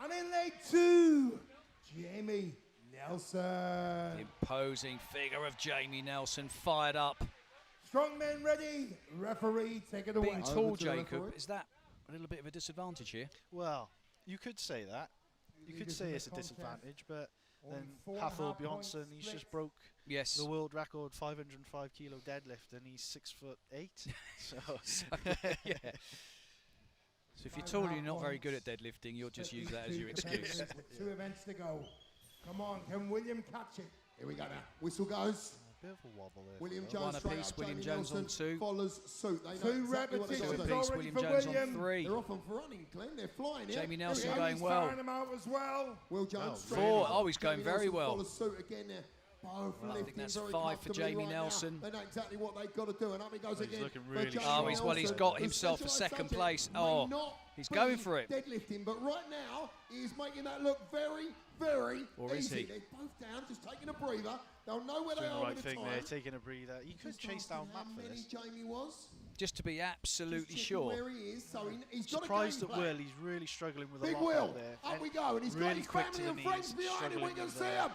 [SPEAKER 2] And in leg 2, Jamie Nelson.
[SPEAKER 4] The imposing figure of Jamie Nelson, fired up.
[SPEAKER 2] Strongmen ready. Referee, take it away.
[SPEAKER 4] Being tall, Jacob, is that a little bit of a disadvantage here?
[SPEAKER 5] Well, you could say that. You could say it's a disadvantage, but then Hathor Bjornsson, he's just broke the world record 505 kilo deadlift, and he's 6'8". So
[SPEAKER 4] yeah. So if you're tall and you're not very good at deadlifting, you'll just use that as your excuse.
[SPEAKER 2] 2 events to go. Come on, can William catch it? Here we go now. Whistle goes.
[SPEAKER 5] Bit of a wobble there.
[SPEAKER 2] William Jones
[SPEAKER 4] 1 apiece. William Jones on 2.
[SPEAKER 2] Follows suit. They
[SPEAKER 4] 2 repetitions. 2 apiece. William Jones on 3.
[SPEAKER 2] They're off on running, Glenn. They're flying.
[SPEAKER 4] Jamie Nelson going well.
[SPEAKER 2] Him out as well. Will Jones
[SPEAKER 4] 4. Oh, he's going very well.
[SPEAKER 2] Follows suit again there.
[SPEAKER 4] I think that's 5 for Jamie Nelson.
[SPEAKER 2] They know exactly what they've got to do, and up he goes again.
[SPEAKER 5] Looking really
[SPEAKER 4] he's got himself a second place. Oh, he's going for it.
[SPEAKER 2] Deadlifting, but right now he's making that look very, very
[SPEAKER 4] or is
[SPEAKER 2] easy.
[SPEAKER 4] he?
[SPEAKER 2] They're both down, just taking a breather. They'll know where
[SPEAKER 5] doing
[SPEAKER 2] they are
[SPEAKER 5] the right
[SPEAKER 2] with
[SPEAKER 5] thing
[SPEAKER 2] the time.
[SPEAKER 5] there, taking a breather. He could chase down Matt for this.
[SPEAKER 2] Jamie was.
[SPEAKER 4] Just to be absolutely
[SPEAKER 2] just
[SPEAKER 4] sure.
[SPEAKER 2] Where he is, so he's got
[SPEAKER 5] surprised
[SPEAKER 2] a game
[SPEAKER 5] at Will. He's really struggling with
[SPEAKER 2] Big
[SPEAKER 5] a lot
[SPEAKER 2] Will.
[SPEAKER 5] there.
[SPEAKER 2] Up we go, and he's
[SPEAKER 5] really
[SPEAKER 2] got his family and friends behind him. We can see him.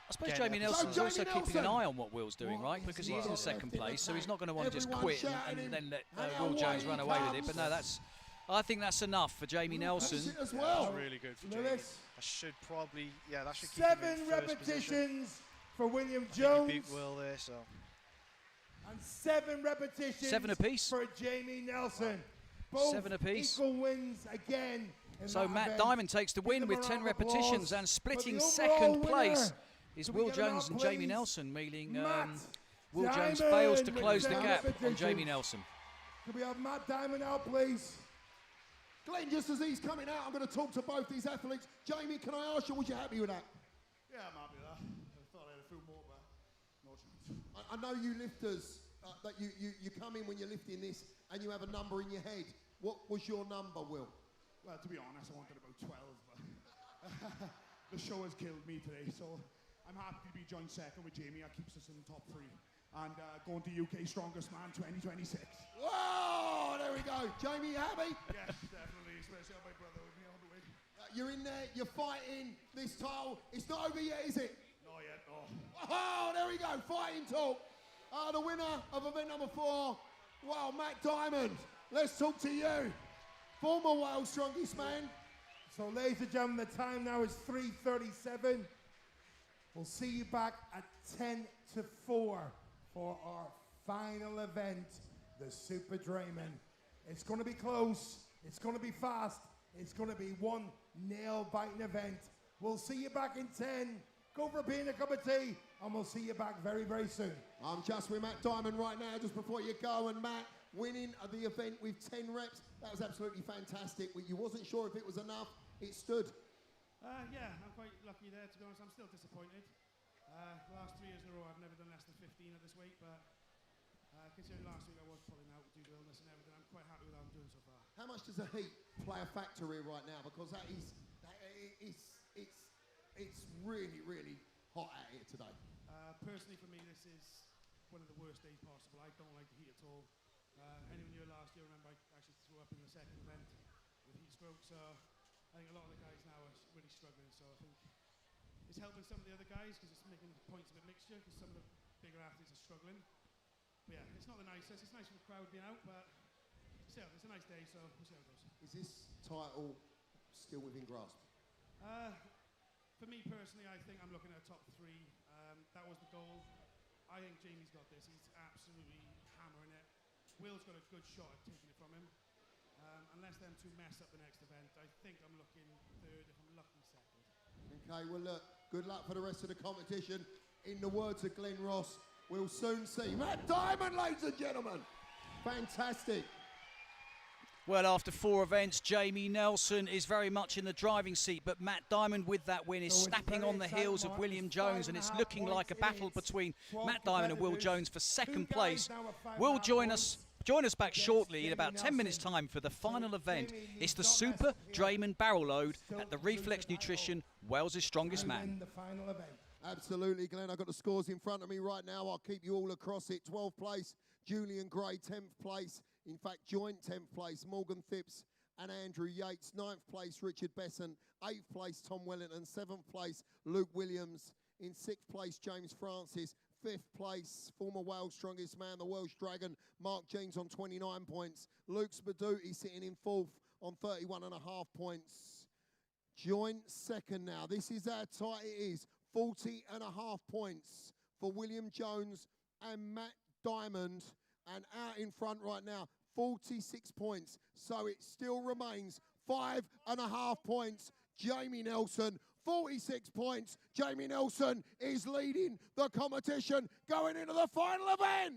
[SPEAKER 4] I suppose Jamie Nelson's also keeping an eye on what Will's doing, right? Because he is in second place, so he's not going to want to just quit and then let Will Jones run away with it. But no, I think that's enough for Jamie Nelson.
[SPEAKER 2] As well.
[SPEAKER 5] That's really good for Jamie. That should probably, that should keep
[SPEAKER 2] 7
[SPEAKER 5] him in first
[SPEAKER 2] repetitions
[SPEAKER 5] position.
[SPEAKER 2] for William Jones.
[SPEAKER 5] He beat Will there, so.
[SPEAKER 2] And 7 repetitions
[SPEAKER 4] 7 apiece
[SPEAKER 2] for Jamie Nelson. Both
[SPEAKER 4] 7 apiece.
[SPEAKER 2] Equal wins again.
[SPEAKER 4] So Matt Diamond takes the win with 10 repetitions, and splitting second place is Will Jones and Jamie Nelson, meaning Will Jones fails to close the gap on Jamie Nelson.
[SPEAKER 2] Could we have Matt Diamond out, please? Glenn, just as he's coming out, I'm going to talk to both these athletes. Jamie, can I ask you, was you happy with that?
[SPEAKER 6] Yeah, I'm happy with that. I thought I had a few more, but no chance.
[SPEAKER 2] I know you lifters, that you come in when you're lifting this and you have a number in your head. What was your number, Will?
[SPEAKER 6] Well, to be honest, I wanted about 12, but the show has killed me today, so I'm happy to be joint second with Jamie. That keeps us in the top 3. And going to UK Strongest Man 2026.
[SPEAKER 2] Whoa, there we go. Jamie, you happy?
[SPEAKER 6] Yes, definitely, especially my brother with me on the way.
[SPEAKER 2] You're in there, you're fighting this title. It's not over yet, is it?
[SPEAKER 6] Not yet, no.
[SPEAKER 2] Oh, there we go, fighting talk. The winner of event number 4, wow, Matt Diamond. Let's talk to you. Former world strongest man. So, ladies and gentlemen, the time now is 3:37. We'll see you back at 10 to 4 for our final event, the Super Drayman. It's going to be close. It's going to be fast. It's going to be one nail-biting event. We'll see you back in 10. Go for a beer and a cup of tea, and we'll see you back very, very soon. I'm just with Matt Diamond right now, just before you go, and Matt winning the event with 10 reps. That was absolutely fantastic. You wasn't sure if it was enough. It stood.
[SPEAKER 6] Yeah, I'm quite lucky there, to be honest. I'm still disappointed. The last 3 years in a row, I've never done less than 15 at this weight, but considering last week I was pulling out due to illness and everything, I'm quite happy with how I'm doing so far.
[SPEAKER 2] How much does the heat play a factor here right now? Because It's really, really hot out here today.
[SPEAKER 6] Personally, for me, this is one of the worst days possible. I don't like the heat at all. Anyone here last year, remember I actually threw up in the second event with heat stroke, so I think a lot of the guys now are really struggling, so I think it's helping some of the other guys because it's making points of a mixture because some of the bigger athletes are struggling. But yeah, it's not the nicest. It's nice for the crowd being out, but still, it's a nice day, so we'll see how it goes.
[SPEAKER 2] Is this title still within grasp?
[SPEAKER 6] For me personally, I think I'm looking at top 3. That was the goal. I think Jamie's got this. He's absolutely hammering it. Will's got a good shot at taking it from him. Unless them two mess up the next event, I think I'm looking 3rd, if I'm lucky, 2nd.
[SPEAKER 2] Okay, well look, good luck for the rest of the competition. In the words of Glenn Ross, we'll soon see. Matt Diamond, ladies and gentlemen. Fantastic.
[SPEAKER 4] Well, after 4 events, Jamie Nelson is very much in the driving seat, but Matt Diamond with that win is snapping on the heels of William Jones, and it's looking like a battle between Matt Diamond and Will Jones for 2nd place. Will join us back shortly in about 10 minutes' time for the final event. It's the Super Drayman Barrel Load at the Reflex Nutrition Wales' Strongest Man.
[SPEAKER 2] Absolutely, Glenn. I've got the scores in front of me right now. I'll keep you all across it. 12th place, Julian Gray. 10th place, in fact, joint 10th place, Morgan Phipps and Andrew Yates. 9th place, Richard Besson. 8th place, Tom Wellington. 7th place, Luke Williams. In 6th place, James Francis. 5th place, former Wales Strongest Man, the Welsh Dragon, Mark Jeans on 29 points. Luke Spaduti sitting in 4th on 31.5 points. Joint 2nd now. This is how tight it is. 40.5 points for William Jones and Matt Diamond. And out in front right now, 46 points. So it still remains 5.5 points. Jamie Nelson, 46 points. Jamie Nelson is leading the competition going into the final event.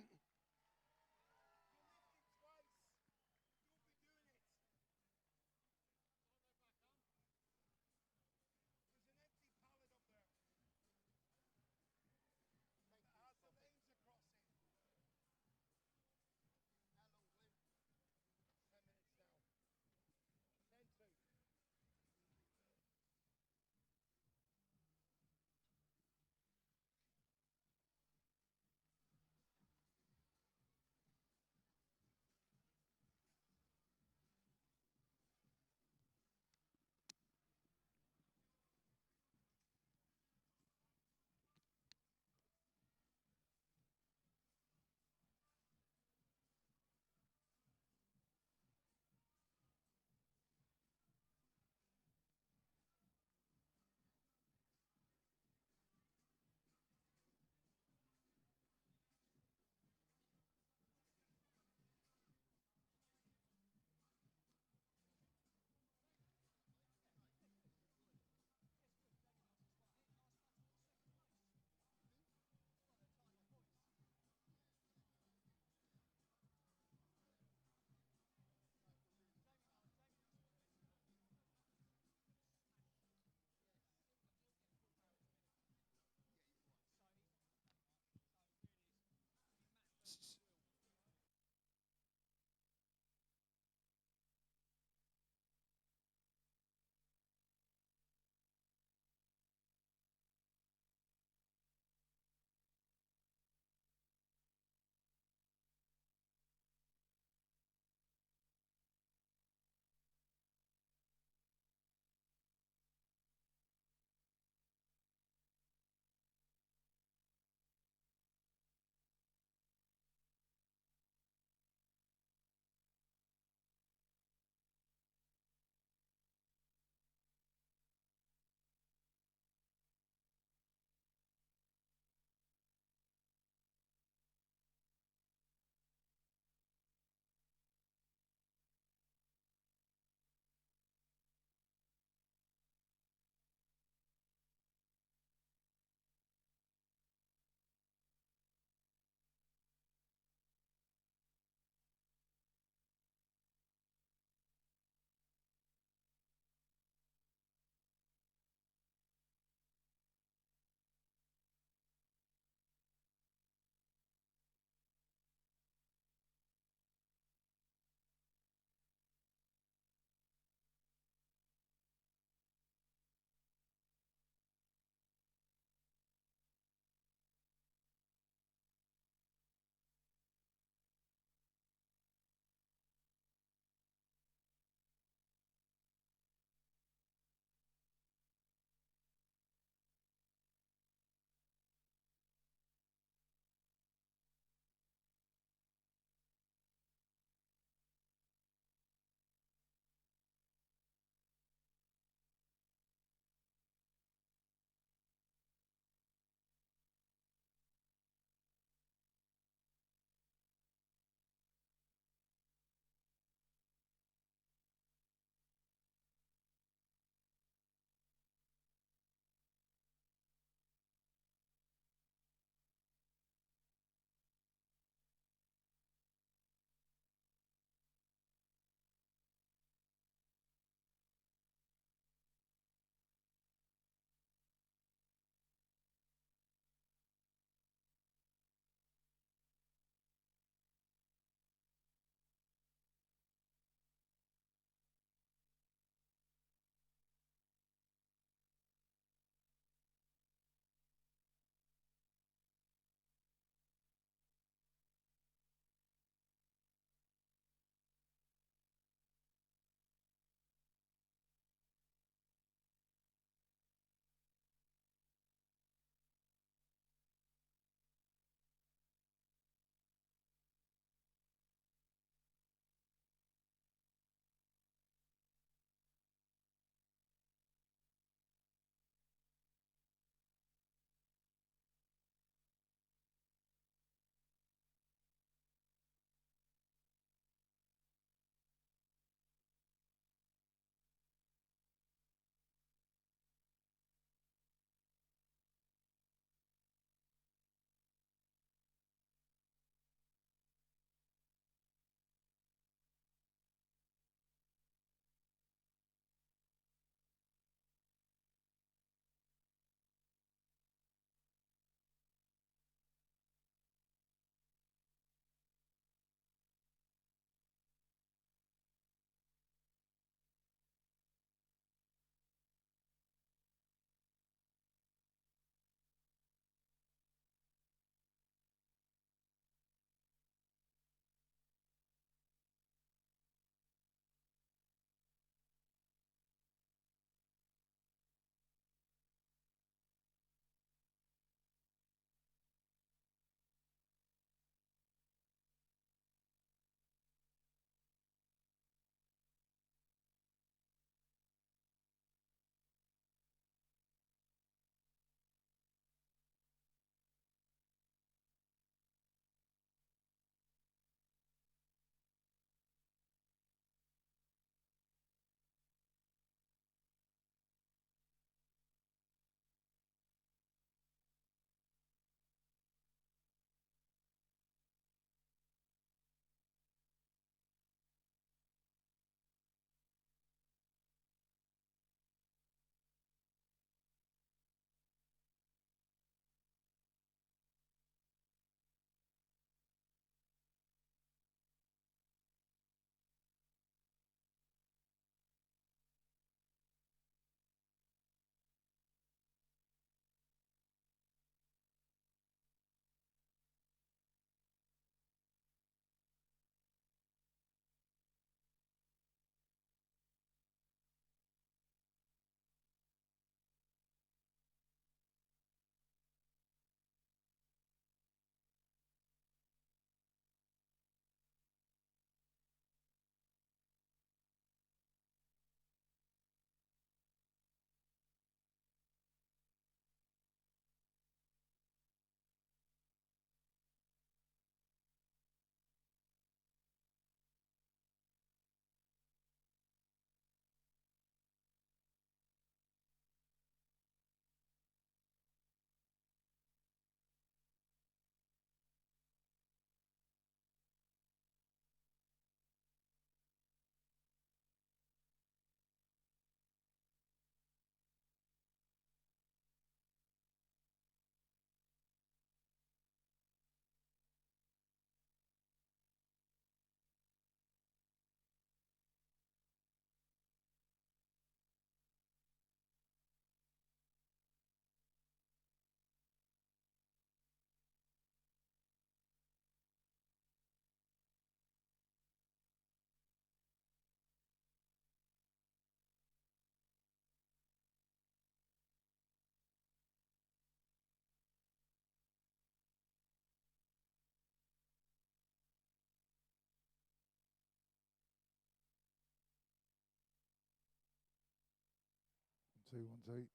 [SPEAKER 3] 1,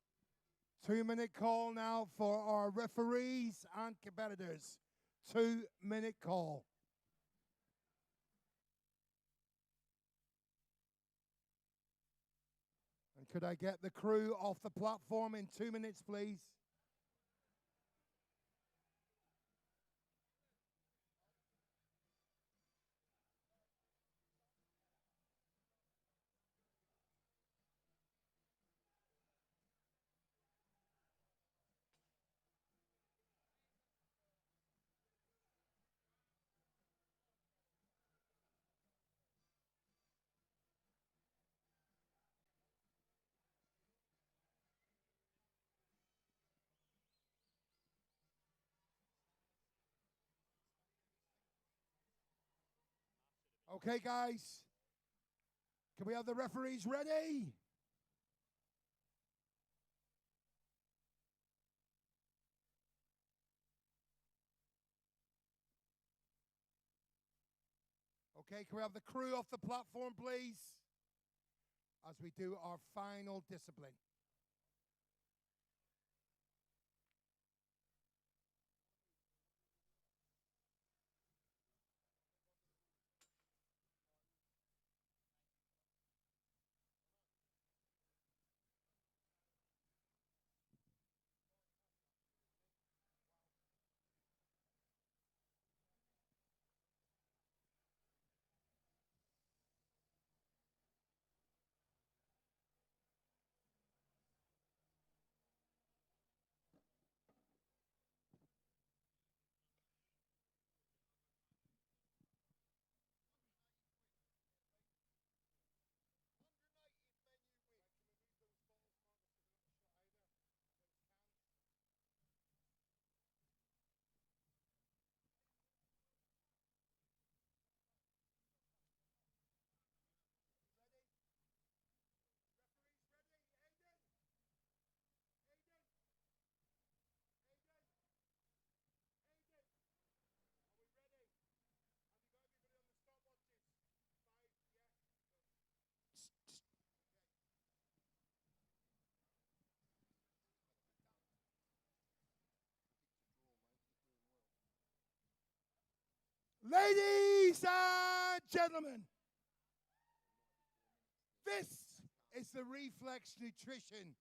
[SPEAKER 3] 2. 2-minute call now for our referees and competitors. 2-minute call. And could I get the crew off the platform in 2 minutes, please? Okay, guys. Can we have the referees ready? Okay, can we have the crew off the platform, please? As we do our final discipline. Ladies and gentlemen, this is the Reflex Nutrition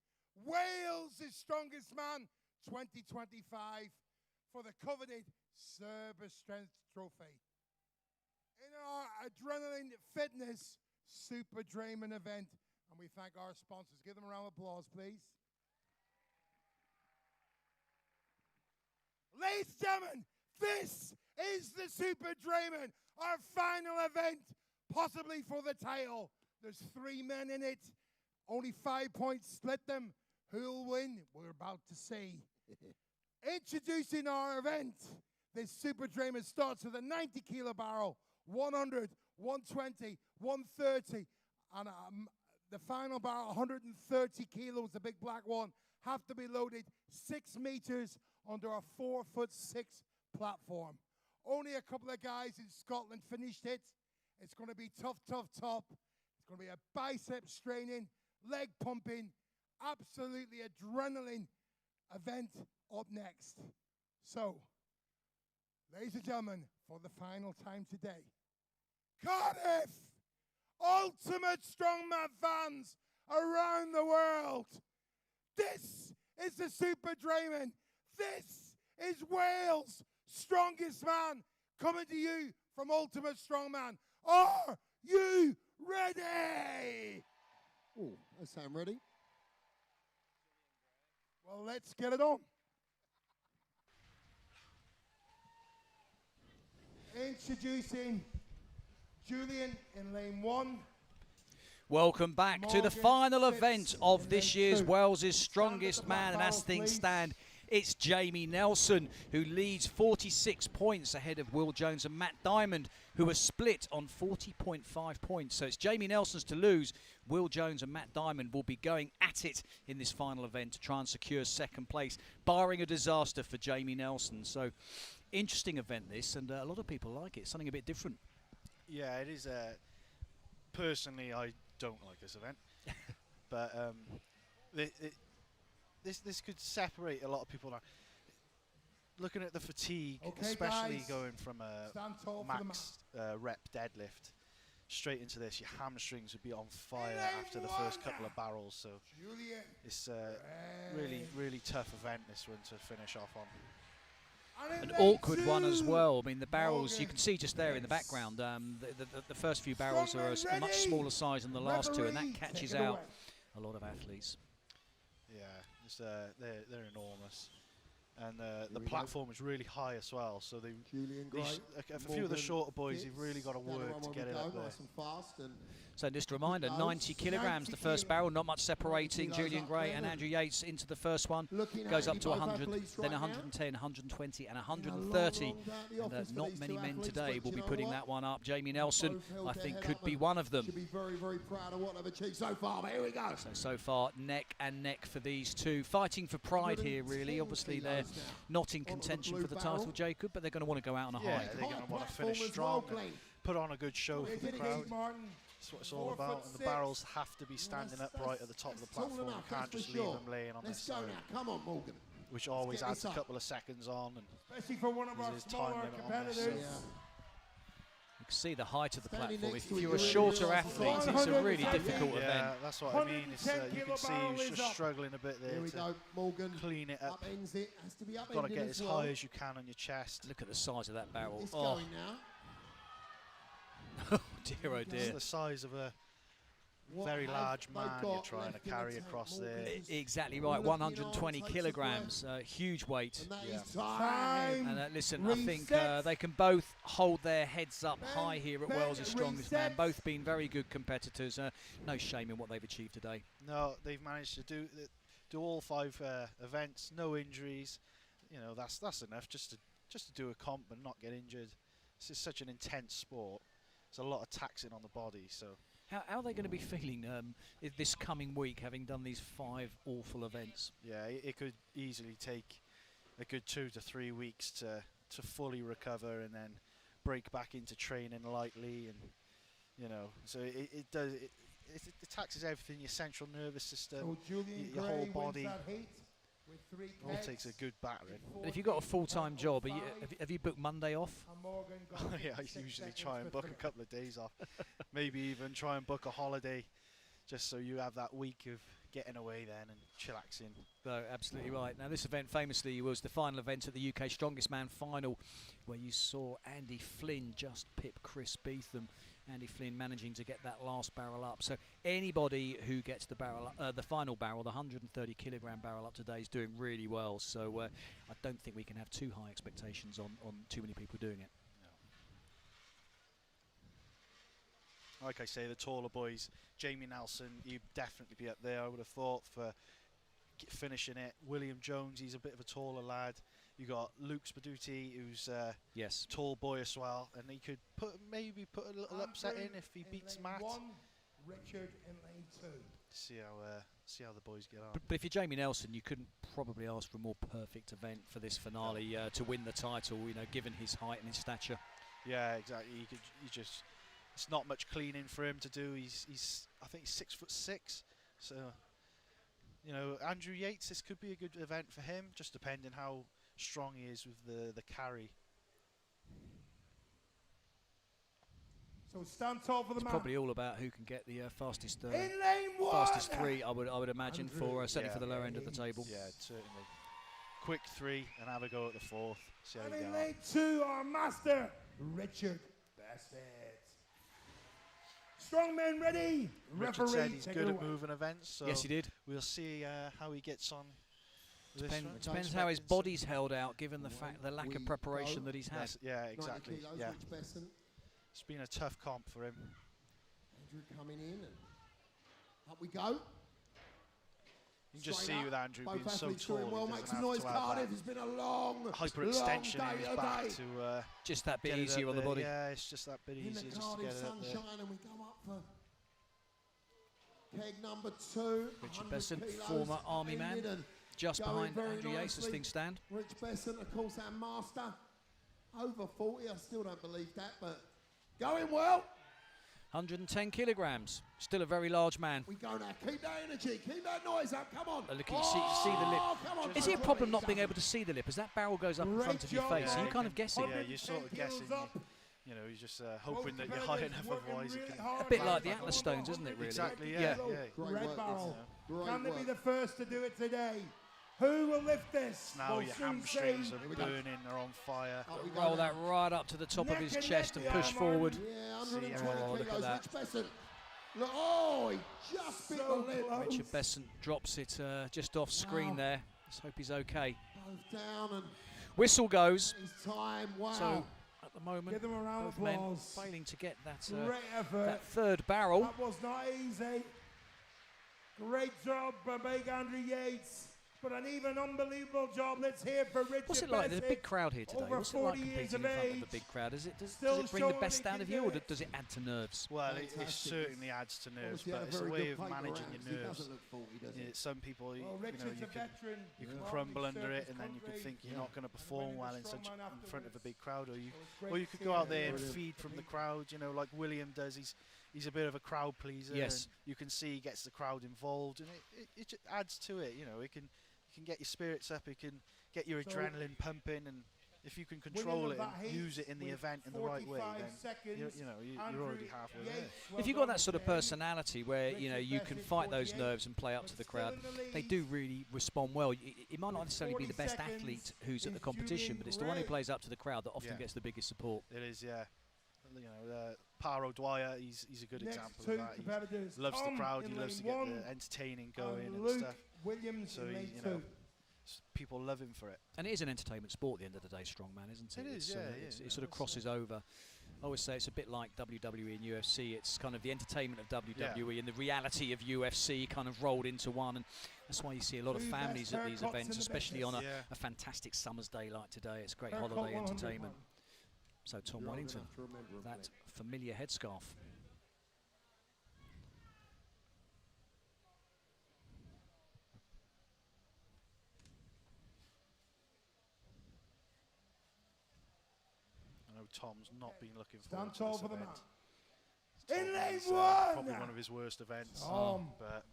[SPEAKER 3] Wales' Strongest Man 2025 for the coveted Cerber Strength Trophy. In our Adrenaline Fitness Super Drayman event, and we thank our sponsors. Give them a round of applause, please. Ladies and gentlemen, this is the Super Drayman, our final event, possibly for the title. There's 3 men in it. Only 5 points split them. Who'll win? We're about to see. Introducing our event. This Super Drayman starts with a 90-kilo barrel, 100, 120, 130, and the final barrel, 130 kilos, the big black one, have to be loaded 6 meters under a 4'6" platform. Only a couple of guys in Scotland finished it. It's going to be tough, tough, tough. It's going to be a bicep straining, leg pumping, absolutely adrenaline event up next. So, ladies and gentlemen, for the final time today, Cardiff Ultimate Strongman fans around the world, this is the Super Drayman. This is Wales' Strongest Man coming to you from Ultimate Strongman. Are you ready?
[SPEAKER 2] Oh, I sound ready.
[SPEAKER 3] Well, let's get it on. Introducing Julian in lane 1.
[SPEAKER 4] Welcome back to the final event of this year's Wales' Strongest Man, and as things stand, it's Jamie Nelson who leads 46 points ahead of Will Jones and Matt Diamond, who are split on 40.5 points. So it's Jamie Nelson's to lose. Will Jones and Matt Diamond will be going at it in this final event to try and secure second place, barring a disaster for Jamie Nelson. So interesting event this, and a lot of people like it. Something a bit different.
[SPEAKER 5] Yeah, it is. Personally, I don't like this event, but this could separate a lot of people now. Looking at the fatigue,
[SPEAKER 3] Okay,
[SPEAKER 5] especially
[SPEAKER 3] guys,
[SPEAKER 5] going from a
[SPEAKER 3] stand tall for the
[SPEAKER 5] max rep deadlift straight into this, your hamstrings would be on fire after the first couple of barrels. So
[SPEAKER 3] Julian.
[SPEAKER 5] it's a really tough event, this one, to finish off on.
[SPEAKER 4] An awkward one as well. I mean, the barrels, you can see just there in the background, the first few barrels are a much smaller size than the last two, and that catches out a lot of athletes.
[SPEAKER 5] Yeah, it's, they're enormous. And the platform is really high as well, so a few of the shorter boys, you've really got to work to get it up there.
[SPEAKER 4] So just a reminder, 90 kilograms, the first barrel, not much separating Julian Gray and Andrew Yates into the first one. Goes up to 100, then 110, 120 and 130. And not many men today will be putting that one up. Jamie Nelson, I think, could be one of them.
[SPEAKER 2] Should be very, very proud of what they've achieved so far, but here we go.
[SPEAKER 4] So far, neck and neck for these two. Fighting for pride here, really. Obviously, they're not in contention for the title, Jacob, but they're going to want to go out on a high.
[SPEAKER 5] They're going to want to finish strong and put on a good show for the crowd. That's what it's all about, and the barrels have to be standing upright at the top of the platform. You can't just leave them laying on this side,
[SPEAKER 2] Come on, Morgan.
[SPEAKER 5] which always adds a couple of seconds on. And
[SPEAKER 3] especially for one of our smaller competitors.
[SPEAKER 4] You can see the height of the platform. If you're a shorter athlete, it's a really difficult event.
[SPEAKER 5] Yeah, that's what I mean. It's, you can see he's just struggling a bit there to clean it up. You've got to get as high as you can on your chest.
[SPEAKER 4] Look at the size of that barrel.
[SPEAKER 2] It's going now.
[SPEAKER 4] Oh dear, oh dear.
[SPEAKER 5] It's the size of a very large man you're trying to carry across there.
[SPEAKER 4] Exactly right, 120 kilograms, huge weight. And listen, I think they can both hold their heads up high here at Wales' Strongest Man. Both been very good competitors. No shame in what they've achieved today.
[SPEAKER 5] No, they've managed to do all 5 events, no injuries. You know, that's enough just to do a comp and not get injured. This is such an intense sport. There's a lot of taxing on the body, so.
[SPEAKER 4] How are they going to be feeling this coming week, having done these 5 awful events?
[SPEAKER 5] Yeah, it could easily take a good 2 to 3 weeks to fully recover and then break back into training lightly, and you know, so it taxes everything: your central nervous system, your whole body. It all takes a good battering.
[SPEAKER 4] But if you've got a full-time job, have you booked Monday off?
[SPEAKER 5] Yeah, I usually try and book a couple of days off. Maybe even try and book a holiday, just so you have that week of getting away then and chillaxing.
[SPEAKER 4] No, absolutely right. Now, this event famously was the final event at the UK Strongest Man final, where you saw Andy Flynn just pip Chris Beetham. Andy Flynn managing to get that last barrel up. So anybody who gets the barrel, the final barrel, the 130 kilogram barrel up today, is doing really well. So I don't think we can have too high expectations on too many people doing it.
[SPEAKER 5] No. Like I say, the taller boys, Jamie Nelson, you'd definitely be up there, I would have thought, for finishing it. William Jones, he's a bit of a taller lad. You got Luke Spaduti, who's a tall boy as well, and he could maybe put a little upset in if he beats Matt.
[SPEAKER 3] Richard in lane 2.
[SPEAKER 5] See how the boys get on.
[SPEAKER 4] But if you're Jamie Nelson, you couldn't probably ask for a more perfect event for this finale to win the title. You know, given his height and his stature.
[SPEAKER 5] Yeah, exactly. It's not much cleaning for him to do. I think he's 6'6", so you know, Andrew Yates, this could be a good event for him, just depending how strong he is with the carry.
[SPEAKER 3] So stand tall for the
[SPEAKER 4] it's
[SPEAKER 3] man.
[SPEAKER 4] Probably all about who can get the fastest
[SPEAKER 3] in lane 1.
[SPEAKER 4] Fastest 3, I would imagine, for certainly for the lower end of the table.
[SPEAKER 5] Yeah, certainly. Quick 3 and have a go at the 4th. See how
[SPEAKER 3] and in lane 2, our master, Richard Basque. Strongmen ready.
[SPEAKER 5] Richard said he's good at moving events. So
[SPEAKER 4] yes, he did.
[SPEAKER 5] We'll see how he gets on.
[SPEAKER 4] Depends how his body's held out, given the lack of preparation that he's had.
[SPEAKER 5] Yeah, exactly. Yeah. It's been a tough comp for him.
[SPEAKER 2] Andrew coming in, and up we go.
[SPEAKER 5] You can just see with Andrew being so tall,
[SPEAKER 2] well,
[SPEAKER 5] he
[SPEAKER 2] make
[SPEAKER 5] doesn't
[SPEAKER 2] some noise,
[SPEAKER 5] have to
[SPEAKER 2] Cardiff.
[SPEAKER 5] have
[SPEAKER 2] It's been a long
[SPEAKER 5] hyperextension in his back to
[SPEAKER 4] just that bit easier on the body.
[SPEAKER 5] Yeah, it's just that bit easier just to get it up there.
[SPEAKER 2] And we go up for keg number 2.
[SPEAKER 4] Richard Besson, former army man, just behind Andrew Yates as things stand.
[SPEAKER 2] Rich Besson, of course, our master. Over 40, I still don't believe that, but going well.
[SPEAKER 4] 110 kilograms. Still a very large man.
[SPEAKER 2] We go now. Keep that energy. Keep that noise up. Come on.
[SPEAKER 4] Look, you see the lip.
[SPEAKER 2] Come on,
[SPEAKER 4] Is it a problem not being able to see the lip as that barrel goes up in front of your face? Are you kind of guessing?
[SPEAKER 5] Yeah, you're sort of guessing. You know, you're just hoping that you're high enough, otherwise you can...
[SPEAKER 4] A bit like the Atlas Stones, isn't it, really?
[SPEAKER 5] Exactly, yeah.
[SPEAKER 3] Red barrel. Can they be the first to do it today? Who will lift this?
[SPEAKER 5] Now your hamstrings are burning, they're on fire.
[SPEAKER 4] Roll that right up to the top of his chest and push forward.
[SPEAKER 2] Yeah, 120
[SPEAKER 4] Oh, look at that.
[SPEAKER 2] Rich Besant. Look, oh, he just bit the lip.
[SPEAKER 4] Richard Besant drops it just off screen there. Let's hope he's okay.
[SPEAKER 2] Both down and
[SPEAKER 4] Whistle goes.
[SPEAKER 2] his time. Wow.
[SPEAKER 4] So at the moment,
[SPEAKER 3] Give them a round of
[SPEAKER 4] both men
[SPEAKER 3] applause.
[SPEAKER 4] failing to get that,
[SPEAKER 3] Great effort.
[SPEAKER 4] that third barrel.
[SPEAKER 3] That was not easy. Great job by Big Andrew Yates. But an even unbelievable job. Let's hear for Richard.
[SPEAKER 4] What's it like? There's a big
[SPEAKER 3] Besant.
[SPEAKER 4] crowd here today.
[SPEAKER 3] Over
[SPEAKER 4] What's it like
[SPEAKER 3] 40 years
[SPEAKER 4] competing in
[SPEAKER 3] of
[SPEAKER 4] front of
[SPEAKER 3] age.
[SPEAKER 4] a big crowd? Does it
[SPEAKER 3] Still
[SPEAKER 4] bring the
[SPEAKER 3] showing
[SPEAKER 4] best
[SPEAKER 3] he
[SPEAKER 4] out
[SPEAKER 3] can
[SPEAKER 4] of
[SPEAKER 3] do
[SPEAKER 4] you, or
[SPEAKER 3] it.
[SPEAKER 4] does it add to nerves?
[SPEAKER 5] Well, it
[SPEAKER 2] Fantastic.
[SPEAKER 5] certainly adds to nerves,
[SPEAKER 2] Obviously had
[SPEAKER 5] but
[SPEAKER 2] a
[SPEAKER 5] it's a
[SPEAKER 2] very
[SPEAKER 5] way
[SPEAKER 2] good
[SPEAKER 5] of
[SPEAKER 2] paper
[SPEAKER 5] managing
[SPEAKER 2] round.
[SPEAKER 5] your
[SPEAKER 2] He
[SPEAKER 5] nerves.
[SPEAKER 2] doesn't look 40, does he?
[SPEAKER 5] Some people,
[SPEAKER 3] Well,
[SPEAKER 5] you know,
[SPEAKER 3] Richard's
[SPEAKER 5] you
[SPEAKER 3] a
[SPEAKER 5] can
[SPEAKER 3] veteran.
[SPEAKER 5] crumble
[SPEAKER 3] Well,
[SPEAKER 5] under
[SPEAKER 3] he's
[SPEAKER 5] it, and then you can
[SPEAKER 3] served
[SPEAKER 5] think
[SPEAKER 3] his
[SPEAKER 5] you're not going to perform well in front of a big crowd, or you
[SPEAKER 3] Great
[SPEAKER 5] could go out there and
[SPEAKER 3] brilliant.
[SPEAKER 5] feed from the crowd. You know, like William does. He's a bit of a crowd pleaser.
[SPEAKER 4] Yes.
[SPEAKER 5] And you can see he gets the crowd involved, and it just adds to it. You know, it can get your spirits up. It can get your adrenaline pumping, and if you can control it and use it in the event in the right way, then you're already halfway there.
[SPEAKER 4] If you've got that sort of personality where you can fight those nerves and play up to the crowd, they do really respond well. It might not necessarily be the best athlete who's at the competition, but it's the one who plays up to the crowd that often gets the biggest support.
[SPEAKER 5] It is, yeah. You know, Paro Dwyer, he's a good example of that. He loves the crowd, he loves to get the entertaining going and stuff.
[SPEAKER 3] Williams
[SPEAKER 5] So people love him for it.
[SPEAKER 4] And it is an entertainment sport at the end of the day, strongman, isn't it?
[SPEAKER 5] It is,
[SPEAKER 4] It sort of crosses over. I always say it's a bit like WWE and UFC. It's kind of the entertainment of WWE and the reality of UFC kind of rolled into one. And that's why you see a lot of families at these events, especially on a fantastic summer's day like today. It's great holiday entertainment. So Tom Wellington, that familiar headscarf.
[SPEAKER 5] I know Tom's not been looking
[SPEAKER 3] Stand
[SPEAKER 5] forward to
[SPEAKER 3] tall
[SPEAKER 5] this
[SPEAKER 3] for the
[SPEAKER 5] event.
[SPEAKER 3] man. In lane
[SPEAKER 5] It's,
[SPEAKER 3] one.
[SPEAKER 5] probably one of his worst events. But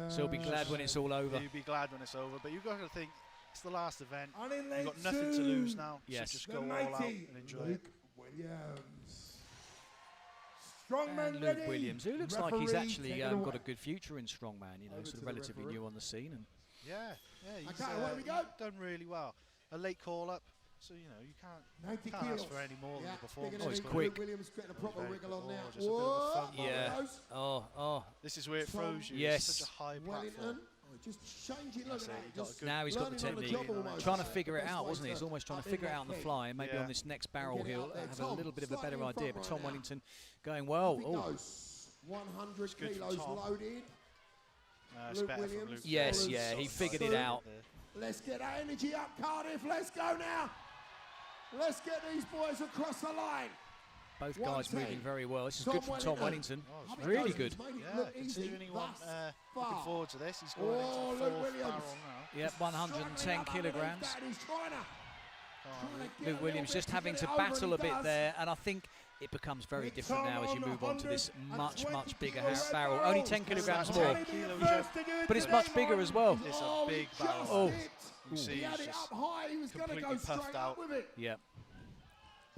[SPEAKER 4] So he'll be glad when it's all over.
[SPEAKER 5] He'll be glad when it's over. But you've got to think, it's the last event.
[SPEAKER 3] And in lane
[SPEAKER 5] You've got nothing to lose now.
[SPEAKER 4] Yes.
[SPEAKER 5] So just
[SPEAKER 3] the
[SPEAKER 5] go all out
[SPEAKER 3] mighty
[SPEAKER 5] and enjoy it.
[SPEAKER 3] Luke Williams. Strongman
[SPEAKER 4] And
[SPEAKER 3] ready.
[SPEAKER 4] Luke Williams, who looks like he's
[SPEAKER 3] Referee,
[SPEAKER 4] actually
[SPEAKER 3] take it
[SPEAKER 4] got
[SPEAKER 3] away.
[SPEAKER 4] a good future in strongman. Sort of relatively new on the scene. And
[SPEAKER 5] Yeah, he's
[SPEAKER 2] Okay, away we go.
[SPEAKER 5] done really well. A late call up, so you can't
[SPEAKER 3] 90
[SPEAKER 5] ask
[SPEAKER 3] kilos.
[SPEAKER 5] for any more than the performance.
[SPEAKER 4] Oh, he's
[SPEAKER 2] Luke
[SPEAKER 4] quick.
[SPEAKER 2] Williams getting a proper
[SPEAKER 5] Very
[SPEAKER 2] wriggle
[SPEAKER 5] quick.
[SPEAKER 2] on now.
[SPEAKER 5] Oh, just a bit of a
[SPEAKER 2] Whoa,
[SPEAKER 5] fun ball.
[SPEAKER 4] yeah.
[SPEAKER 2] goes.
[SPEAKER 4] Oh.
[SPEAKER 5] This is where it throws you.
[SPEAKER 4] Yes.
[SPEAKER 5] It's such a high
[SPEAKER 2] Wellington.
[SPEAKER 5] platform.
[SPEAKER 2] Oh, just changing. Look
[SPEAKER 5] That's
[SPEAKER 2] at
[SPEAKER 5] it,
[SPEAKER 2] that.
[SPEAKER 5] he got a
[SPEAKER 2] Just
[SPEAKER 5] good-
[SPEAKER 4] Now he's got the
[SPEAKER 2] learning on
[SPEAKER 4] technique.
[SPEAKER 2] job almost.
[SPEAKER 4] Trying to
[SPEAKER 2] That's
[SPEAKER 4] figure
[SPEAKER 2] the
[SPEAKER 4] it
[SPEAKER 2] best
[SPEAKER 4] out,
[SPEAKER 2] way
[SPEAKER 4] wasn't he? He's
[SPEAKER 2] to
[SPEAKER 4] almost trying to
[SPEAKER 2] up
[SPEAKER 4] figure
[SPEAKER 2] in
[SPEAKER 4] it out on the
[SPEAKER 2] that
[SPEAKER 4] fly. And maybe
[SPEAKER 5] Yeah.
[SPEAKER 4] on this next barrel,
[SPEAKER 2] Get it
[SPEAKER 4] he'll
[SPEAKER 2] up there.
[SPEAKER 4] have a
[SPEAKER 2] Tom,
[SPEAKER 4] little bit of a better
[SPEAKER 2] slightly in
[SPEAKER 4] idea.
[SPEAKER 2] front
[SPEAKER 4] But
[SPEAKER 2] right
[SPEAKER 4] Tom
[SPEAKER 2] now.
[SPEAKER 4] Wellington going well.
[SPEAKER 2] Off he
[SPEAKER 4] Oh,
[SPEAKER 2] goes. 100
[SPEAKER 5] good from
[SPEAKER 2] kilos
[SPEAKER 5] Tom.
[SPEAKER 2] loaded.
[SPEAKER 5] It's
[SPEAKER 2] Luke
[SPEAKER 5] better from
[SPEAKER 2] Williams.
[SPEAKER 5] Luke.
[SPEAKER 4] yes,
[SPEAKER 2] Follows
[SPEAKER 4] yeah, he
[SPEAKER 2] sort of
[SPEAKER 4] figured it
[SPEAKER 2] through.
[SPEAKER 4] out.
[SPEAKER 2] Let's get our energy up, Cardiff. Let's go now. Let's get these boys across the line.
[SPEAKER 4] Both
[SPEAKER 2] 110.
[SPEAKER 4] guys moving very well. This is
[SPEAKER 2] Tom
[SPEAKER 4] good from Tom
[SPEAKER 2] Wellington.
[SPEAKER 4] Wellington.
[SPEAKER 5] Oh,
[SPEAKER 2] Up he
[SPEAKER 4] Really
[SPEAKER 2] goes.
[SPEAKER 4] good.
[SPEAKER 2] He's made it
[SPEAKER 5] Yeah,
[SPEAKER 2] look easy
[SPEAKER 5] considering he won,
[SPEAKER 2] thus
[SPEAKER 5] looking
[SPEAKER 2] far.
[SPEAKER 5] forward to this. He's going
[SPEAKER 2] Oh,
[SPEAKER 5] into
[SPEAKER 2] Luke
[SPEAKER 5] the fourth
[SPEAKER 2] Williams.
[SPEAKER 5] barrel now.
[SPEAKER 4] Yep, 110 kilograms.
[SPEAKER 2] He's trying to get
[SPEAKER 4] Luke
[SPEAKER 2] a
[SPEAKER 4] Williams
[SPEAKER 2] little
[SPEAKER 4] just
[SPEAKER 2] bit
[SPEAKER 4] having
[SPEAKER 2] get
[SPEAKER 4] to
[SPEAKER 2] it over, and
[SPEAKER 4] battle
[SPEAKER 2] he
[SPEAKER 4] a bit
[SPEAKER 2] does.
[SPEAKER 4] there, and I think it becomes very
[SPEAKER 3] Big
[SPEAKER 4] different
[SPEAKER 3] Tom
[SPEAKER 4] now as you
[SPEAKER 3] on
[SPEAKER 4] move on to this
[SPEAKER 3] 120
[SPEAKER 4] much bigger
[SPEAKER 3] kilo
[SPEAKER 4] barrel.
[SPEAKER 3] barrel.
[SPEAKER 4] Only 10 kilograms
[SPEAKER 5] That's
[SPEAKER 4] more,
[SPEAKER 5] right.
[SPEAKER 3] Can he be the
[SPEAKER 5] Kilo
[SPEAKER 3] first to do it
[SPEAKER 4] but it's
[SPEAKER 3] today,
[SPEAKER 4] much bigger
[SPEAKER 3] Martin?
[SPEAKER 4] as well.
[SPEAKER 5] It's
[SPEAKER 2] Oh,
[SPEAKER 5] a
[SPEAKER 2] he
[SPEAKER 5] big
[SPEAKER 2] just
[SPEAKER 5] barrel.
[SPEAKER 4] Oh.
[SPEAKER 2] hit.
[SPEAKER 5] You see
[SPEAKER 2] He had
[SPEAKER 5] he's
[SPEAKER 2] it
[SPEAKER 5] just
[SPEAKER 2] up high. He was going to go
[SPEAKER 5] completely puffed
[SPEAKER 2] straight
[SPEAKER 5] out.
[SPEAKER 2] up with it.
[SPEAKER 4] Yeah.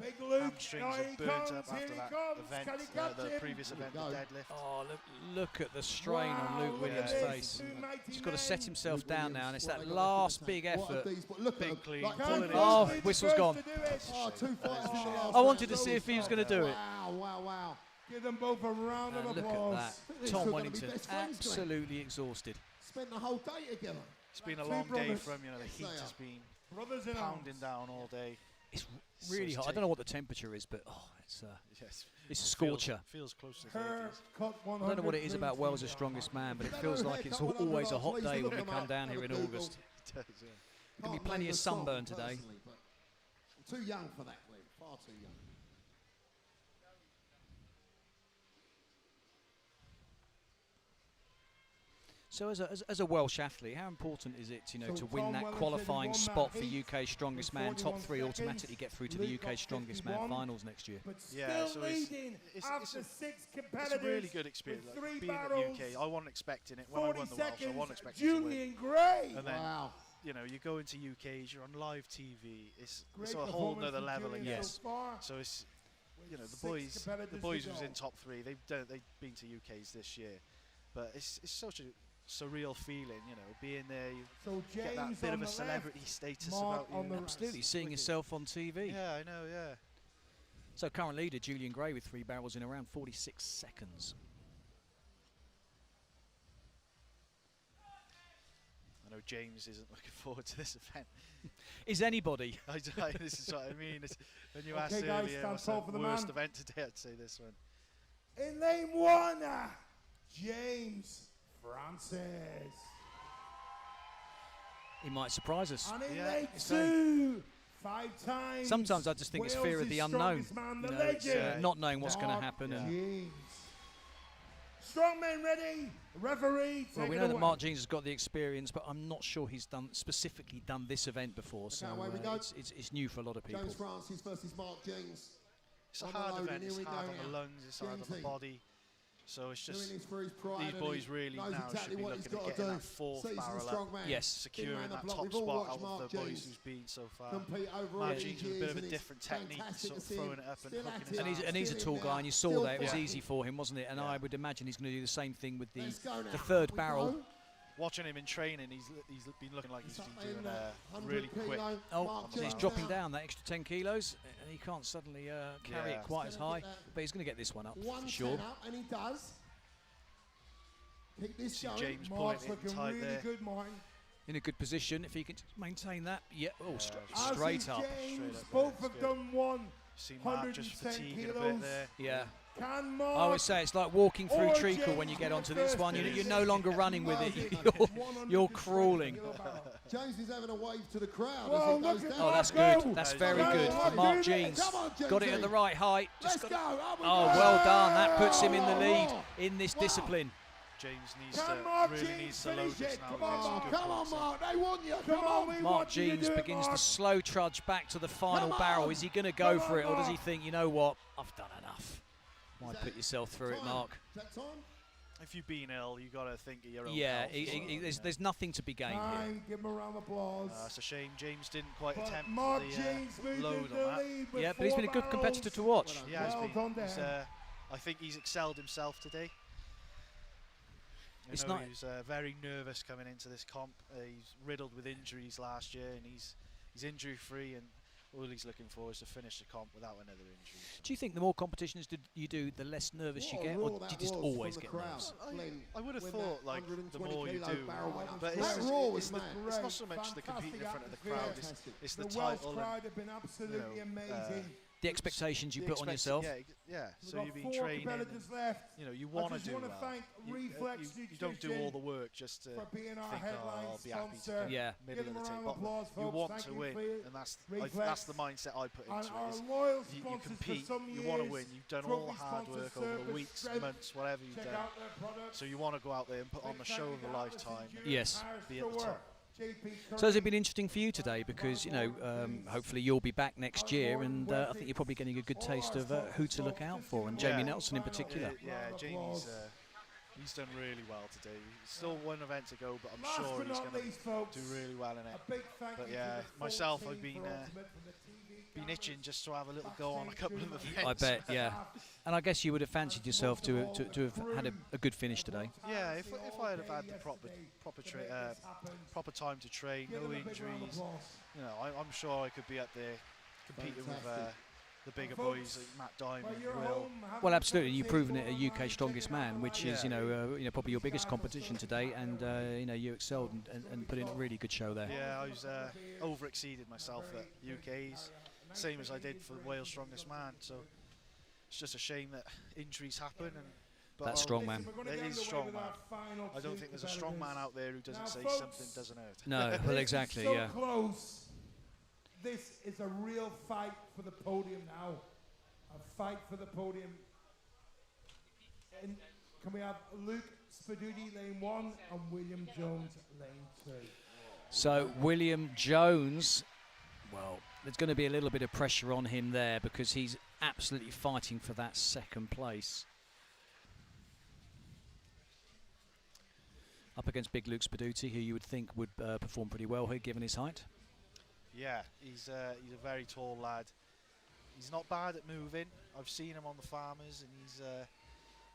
[SPEAKER 3] Big Luke.
[SPEAKER 5] hamstrings
[SPEAKER 3] Now
[SPEAKER 5] are
[SPEAKER 3] he
[SPEAKER 5] burnt
[SPEAKER 3] comes,
[SPEAKER 5] up
[SPEAKER 3] here
[SPEAKER 5] after
[SPEAKER 3] he
[SPEAKER 5] that
[SPEAKER 3] comes.
[SPEAKER 5] event,
[SPEAKER 3] Can he catch
[SPEAKER 5] the
[SPEAKER 3] him?
[SPEAKER 5] previous event, the deadlift.
[SPEAKER 4] Oh, look at the strain on
[SPEAKER 3] Wow,
[SPEAKER 4] Luke
[SPEAKER 3] look
[SPEAKER 4] Williams'
[SPEAKER 3] at this.
[SPEAKER 4] face.
[SPEAKER 3] Two mighty
[SPEAKER 4] He's got to
[SPEAKER 3] men.
[SPEAKER 4] set himself down now, and it's that
[SPEAKER 2] What they got
[SPEAKER 4] last
[SPEAKER 2] left
[SPEAKER 4] big
[SPEAKER 2] to take. What
[SPEAKER 4] effort.
[SPEAKER 2] have these- Look at
[SPEAKER 5] Big
[SPEAKER 2] them,
[SPEAKER 5] clean,
[SPEAKER 2] like
[SPEAKER 5] pulling
[SPEAKER 2] two
[SPEAKER 5] it.
[SPEAKER 4] Oh,
[SPEAKER 2] fighters.
[SPEAKER 4] whistle's gone.
[SPEAKER 2] Oh, two fighters in the last
[SPEAKER 4] I wanted to
[SPEAKER 2] round.
[SPEAKER 4] see if he was going to do it.
[SPEAKER 2] Wow.
[SPEAKER 3] Give them both a round of
[SPEAKER 4] And look
[SPEAKER 3] applause.
[SPEAKER 4] at that.
[SPEAKER 2] These
[SPEAKER 4] Tom
[SPEAKER 2] two are gonna be
[SPEAKER 4] Wellington,
[SPEAKER 2] best friends, Glenn.
[SPEAKER 4] absolutely exhausted.
[SPEAKER 2] Spent the whole day together.
[SPEAKER 5] It's been a
[SPEAKER 3] Two
[SPEAKER 5] long day
[SPEAKER 3] brothers.
[SPEAKER 5] for him, the
[SPEAKER 2] Yes,
[SPEAKER 5] heat
[SPEAKER 2] they
[SPEAKER 5] has
[SPEAKER 2] are.
[SPEAKER 5] been
[SPEAKER 3] Brothers in
[SPEAKER 5] pounding
[SPEAKER 3] arms.
[SPEAKER 5] down all day.
[SPEAKER 4] It's
[SPEAKER 5] So
[SPEAKER 4] really
[SPEAKER 5] it's
[SPEAKER 4] hot. I don't know what the temperature is, but it's
[SPEAKER 5] Yes.
[SPEAKER 4] a scorcher.
[SPEAKER 5] Feels close to
[SPEAKER 3] Her
[SPEAKER 5] 30s.
[SPEAKER 3] cut
[SPEAKER 4] I don't know what it is about
[SPEAKER 3] 120.
[SPEAKER 4] Wales' strongest man, but it feels like it's always a hot day when we come down here in August.
[SPEAKER 5] It does, yeah.
[SPEAKER 4] There'll be
[SPEAKER 2] Can't
[SPEAKER 4] plenty
[SPEAKER 2] name
[SPEAKER 4] of
[SPEAKER 2] the song
[SPEAKER 4] sunburn today.
[SPEAKER 2] personally, but I'm too young for that, Glenn. Far too young.
[SPEAKER 4] So as a Welsh athlete, how important is it, you know, to win that qualifying spot for UK Strongest Man, top 3 automatically get through to the UK Strongest Man finals next year?
[SPEAKER 5] Yeah, so it's a really good experience. Like, being at the UK, I wasn't expecting it. When I won the Welsh, I wasn't expecting to win. And then, you know, you go into UKs, you're on live TV. It's a whole nother level again.
[SPEAKER 4] Yes.
[SPEAKER 5] So it's, you know, the boys who's in top 3, they've been to UKs this year, but it's such a surreal feeling, you know, being there. You get that bit of a celebrity status about you.
[SPEAKER 4] Absolutely, seeing yourself on TV.
[SPEAKER 5] Yeah, I know. Yeah.
[SPEAKER 4] So current leader Julian Gray with 3 barrels in around 46 seconds.
[SPEAKER 5] I know James isn't looking forward to this event.
[SPEAKER 4] Is anybody?
[SPEAKER 5] This is what I mean. When you asked earlier what's the worst event today, I'd say this one.
[SPEAKER 8] In lane 1, James Francis.
[SPEAKER 4] He might surprise us.
[SPEAKER 8] And in lane 2, 5 times.
[SPEAKER 4] Sometimes I just think it's fear of the unknown. You know, it's, not knowing what's going to happen.
[SPEAKER 8] James. Strongmen ready. Referee,
[SPEAKER 4] well, we know that Mark Jeans has got the experience, but I'm not sure he's specifically done this event before. So it's new for a lot of people.
[SPEAKER 2] James Francis versus Mark Jeans.
[SPEAKER 5] It's a hard event. It's hard on the lungs. It's hard on the body. So it's just these boys really now should be looking at getting that 4th barrel up.
[SPEAKER 4] Yes.
[SPEAKER 5] Securing that top spot out of the boys who's been so far. Mark Jeans with a bit of a different technique, sort of throwing it up and hooking it.
[SPEAKER 4] And he's a tall guy, and you saw that. It was easy for him, wasn't it? And I would imagine he's going to do the same thing with the 3rd barrel.
[SPEAKER 5] Watching him in training, he's been looking like he's been doing really quick.
[SPEAKER 4] Oh, he's dropping down that extra 10 kilos, and he can't suddenly carry it quite as high, but he's going to get this one up for sure.
[SPEAKER 2] And he does. Keep this going.
[SPEAKER 5] James pulling it tight
[SPEAKER 8] really
[SPEAKER 5] there.
[SPEAKER 8] good, Martin.
[SPEAKER 4] In a good position, if he can maintain that. Yeah, straight up.
[SPEAKER 8] James, both have done one.
[SPEAKER 5] See Mark just fatiguing a bit there.
[SPEAKER 4] Yeah.
[SPEAKER 8] Can Mark
[SPEAKER 4] I always say it's like walking through treacle when you get onto this one. You're no longer running with it. You're crawling.
[SPEAKER 2] James is having a wave to the crowd
[SPEAKER 8] Whoa,
[SPEAKER 2] as he goes down.
[SPEAKER 4] Oh, that's good. That's very good for Mark Jeans. Got it at the right height.
[SPEAKER 2] Let's go.
[SPEAKER 4] Oh, well done. That puts him in the lead in this discipline.
[SPEAKER 5] James really needs to load this now.
[SPEAKER 2] Come on, Mark. They want you. Come on.
[SPEAKER 4] Mark Jeans begins to slow trudge back to the final barrel. Is he going to go for it, or does he think, you know what, I've done enough? Why put yourself through it, Mark?
[SPEAKER 2] Is that time?
[SPEAKER 5] If you've been ill, you've got to think of your own
[SPEAKER 4] health. There's nothing to be gained here.
[SPEAKER 8] Give him a round of applause.
[SPEAKER 5] It's a shame James didn't quite attempt
[SPEAKER 8] Mark
[SPEAKER 5] the
[SPEAKER 8] James
[SPEAKER 5] load on that.
[SPEAKER 4] Yeah, but he's been a good competitor to watch.
[SPEAKER 5] Yeah, I think he's excelled himself today. He's very nervous coming into this comp. He's riddled with injuries last year, and he's injury-free, and all he's looking for is to finish the comp without another injury.
[SPEAKER 4] Do you think the more competitions you do, the less nervous you get, or do you just always get nervous?
[SPEAKER 5] I would have thought, like, the more you do, but it's not so much the competing in front of the crowd, it's the title.
[SPEAKER 8] Crowd have been absolutely amazing.
[SPEAKER 4] The expectations you put on yourself.
[SPEAKER 5] Yeah. So you've been training. You know, you want to do well. You don't do all the work just to think, I'll be happy to come middle of the table. You want to win, and that's the mindset I put into it. You compete, you want to win. You've done all the hard work over the weeks, months, whatever you've done. So you want to go out there and put on the show of a lifetime.
[SPEAKER 4] Yes.
[SPEAKER 5] Be at the top.
[SPEAKER 4] So has it been interesting for you today? Because, you know, hopefully you'll be back next year, and I think you're probably getting a good taste of who to look out for, and Jamie Nelson in particular.
[SPEAKER 5] Yeah, Jamie's he's done really well today. Still one event to go, but I'm sure he's going to do really well in it. But yeah, myself, I've been itching just to have a little go on a couple of events.
[SPEAKER 4] I bet, yeah. And I guess you would have fancied yourself to have had a good finish today.
[SPEAKER 5] Yeah, if I had had the proper time to train, no injuries, you know, I'm sure I could be up there competing with the bigger boys like Matt Diamond, Will.
[SPEAKER 4] Well, absolutely. You've proven it a UK Strongest Man, which is you know probably your biggest competition today, and you know you excelled and put in a really good show there.
[SPEAKER 5] Yeah, I was over-exceeded myself at UK's, same as I did for Wales Strongest Man. So it's just a shame that injuries happen.
[SPEAKER 4] That's strong man.
[SPEAKER 5] It is strong man. I don't think there's a strong man out there who doesn't say something doesn't hurt.
[SPEAKER 4] No, well exactly,
[SPEAKER 8] so
[SPEAKER 4] yeah.
[SPEAKER 8] Close. This is a real fight for the podium now. A fight for the podium. And can we have Luke Spaduti lane 1 and William Jones lane 2.
[SPEAKER 4] So William Jones, well, there's going to be a little bit of pressure on him there because he's absolutely fighting for that second place. Up against big Luke Spaduti, who you would think would perform pretty well here, given his height.
[SPEAKER 5] Yeah, he's a very tall lad. He's not bad at moving. I've seen him on the Farmers, and he's.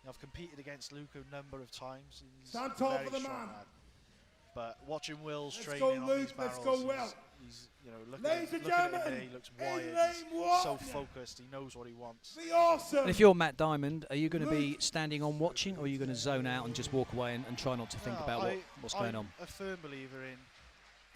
[SPEAKER 5] I've competed against Luke a number of times. And he's
[SPEAKER 8] Stand tall
[SPEAKER 5] very
[SPEAKER 8] for the
[SPEAKER 5] strong
[SPEAKER 8] man.
[SPEAKER 5] lad. But watching Will's
[SPEAKER 8] Let's
[SPEAKER 5] training
[SPEAKER 8] go,
[SPEAKER 5] on
[SPEAKER 8] Luke.
[SPEAKER 5] these barrels,
[SPEAKER 8] Let's go, Will.
[SPEAKER 5] he's looking
[SPEAKER 8] Ladies
[SPEAKER 5] at
[SPEAKER 8] and
[SPEAKER 5] him there,
[SPEAKER 8] gentlemen,
[SPEAKER 5] he looks
[SPEAKER 8] in
[SPEAKER 5] wired.
[SPEAKER 8] lane
[SPEAKER 5] He's
[SPEAKER 8] 1.
[SPEAKER 5] so focused. He knows what he wants.
[SPEAKER 8] The awesome.
[SPEAKER 4] And if you're Matt Diamond, are you going to be standing on watching, or are you going to zone out and just walk away and try not to think about what's going on?
[SPEAKER 5] I'm a firm believer in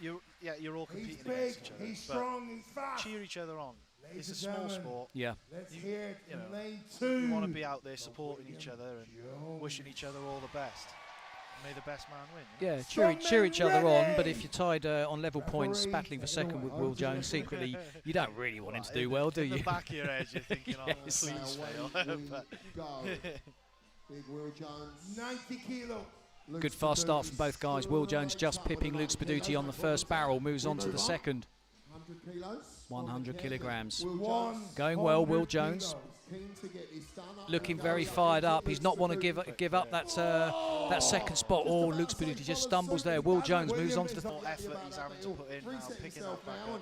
[SPEAKER 5] you're all competing
[SPEAKER 8] He's big,
[SPEAKER 5] against each other.
[SPEAKER 8] he's
[SPEAKER 5] but
[SPEAKER 8] strong, he's fast.
[SPEAKER 5] cheer each other on.
[SPEAKER 8] Ladies
[SPEAKER 5] It's a
[SPEAKER 8] and
[SPEAKER 5] small
[SPEAKER 8] gentlemen,
[SPEAKER 5] sport.
[SPEAKER 4] Yeah.
[SPEAKER 8] Let's
[SPEAKER 5] You-
[SPEAKER 8] hear it
[SPEAKER 5] you
[SPEAKER 8] in
[SPEAKER 5] know,
[SPEAKER 8] lane 2.
[SPEAKER 5] You want to be out there supporting each other and wishing each other all the best. May the best man win.
[SPEAKER 4] Yeah,
[SPEAKER 8] Strong
[SPEAKER 4] cheer each other on, but
[SPEAKER 8] ready.
[SPEAKER 4] if you're tied on level points,
[SPEAKER 8] Referee,
[SPEAKER 4] battling for second with Will Jones, secretly, you don't really want him to do well, do
[SPEAKER 5] In
[SPEAKER 4] you?
[SPEAKER 5] the back of your head, you're thinking, oh,
[SPEAKER 4] Yes.
[SPEAKER 5] please fail. But
[SPEAKER 2] Big Will Jones.
[SPEAKER 8] 90 kilo.
[SPEAKER 4] Good fast start from both guys. Will Jones just pipping Luke Spaduti on the first barrel, moves on to the second.
[SPEAKER 2] 100 kilos.
[SPEAKER 4] 100 kilograms.
[SPEAKER 2] Will
[SPEAKER 4] Going well, Will Jones.
[SPEAKER 2] keen to get this done.
[SPEAKER 4] Looking very fired up. He's not want to give up that second spot. Oh, Luke Spaduti just stumbles there. Will Jones moves on to the...
[SPEAKER 5] what effort he's having to put in now, picking that back up.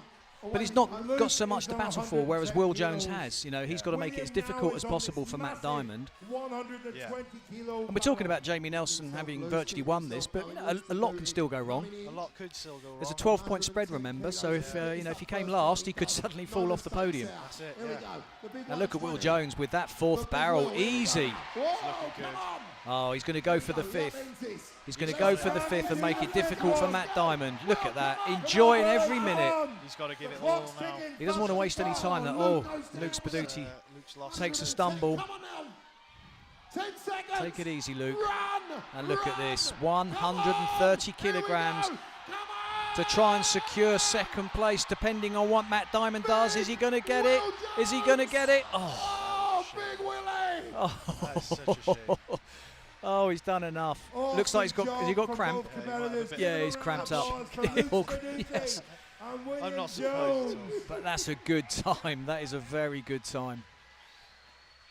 [SPEAKER 4] But he's not got so much to battle for, whereas Will Jones has. You know, he's got to make it as difficult as possible for Matt Diamond.
[SPEAKER 8] 120 kilo.
[SPEAKER 4] And we're talking about Jamie Nelson having virtually won this, but you know, a lot can still go wrong.
[SPEAKER 5] A lot could still go wrong.
[SPEAKER 4] There's a 12-point spread, remember, so if if he came last, he could suddenly fall off the podium.
[SPEAKER 5] That's it,
[SPEAKER 2] Here we
[SPEAKER 5] yeah.
[SPEAKER 2] go.
[SPEAKER 4] Now look at Will Jones with that fourth barrel, easy.
[SPEAKER 5] Looking good.
[SPEAKER 4] Oh, he's going to go for the fifth. He's going to go for the fifth and make it difficult for Matt Diamond. Look at that, enjoying every minute.
[SPEAKER 5] He's got to give it all now.
[SPEAKER 4] He doesn't want to waste any time. That Luke Spaduti
[SPEAKER 5] Luke's lost
[SPEAKER 4] takes
[SPEAKER 5] it.
[SPEAKER 4] a stumble.
[SPEAKER 2] Come on now. 10 seconds.
[SPEAKER 4] Take it easy, Luke.
[SPEAKER 2] Run.
[SPEAKER 4] And look at this, 130 kilograms to try and secure second place, depending on what Matt Diamond does. Is he going to get it? Is he going to get it? Oh,
[SPEAKER 2] Oh, Big Willie.
[SPEAKER 5] That's such a shame.
[SPEAKER 4] oh, he's done enough. Looks like has he got cramp? Yeah, he's cramped up. Yes.
[SPEAKER 5] I'm not surprised at all.
[SPEAKER 4] But that's a good time. That is a very good time.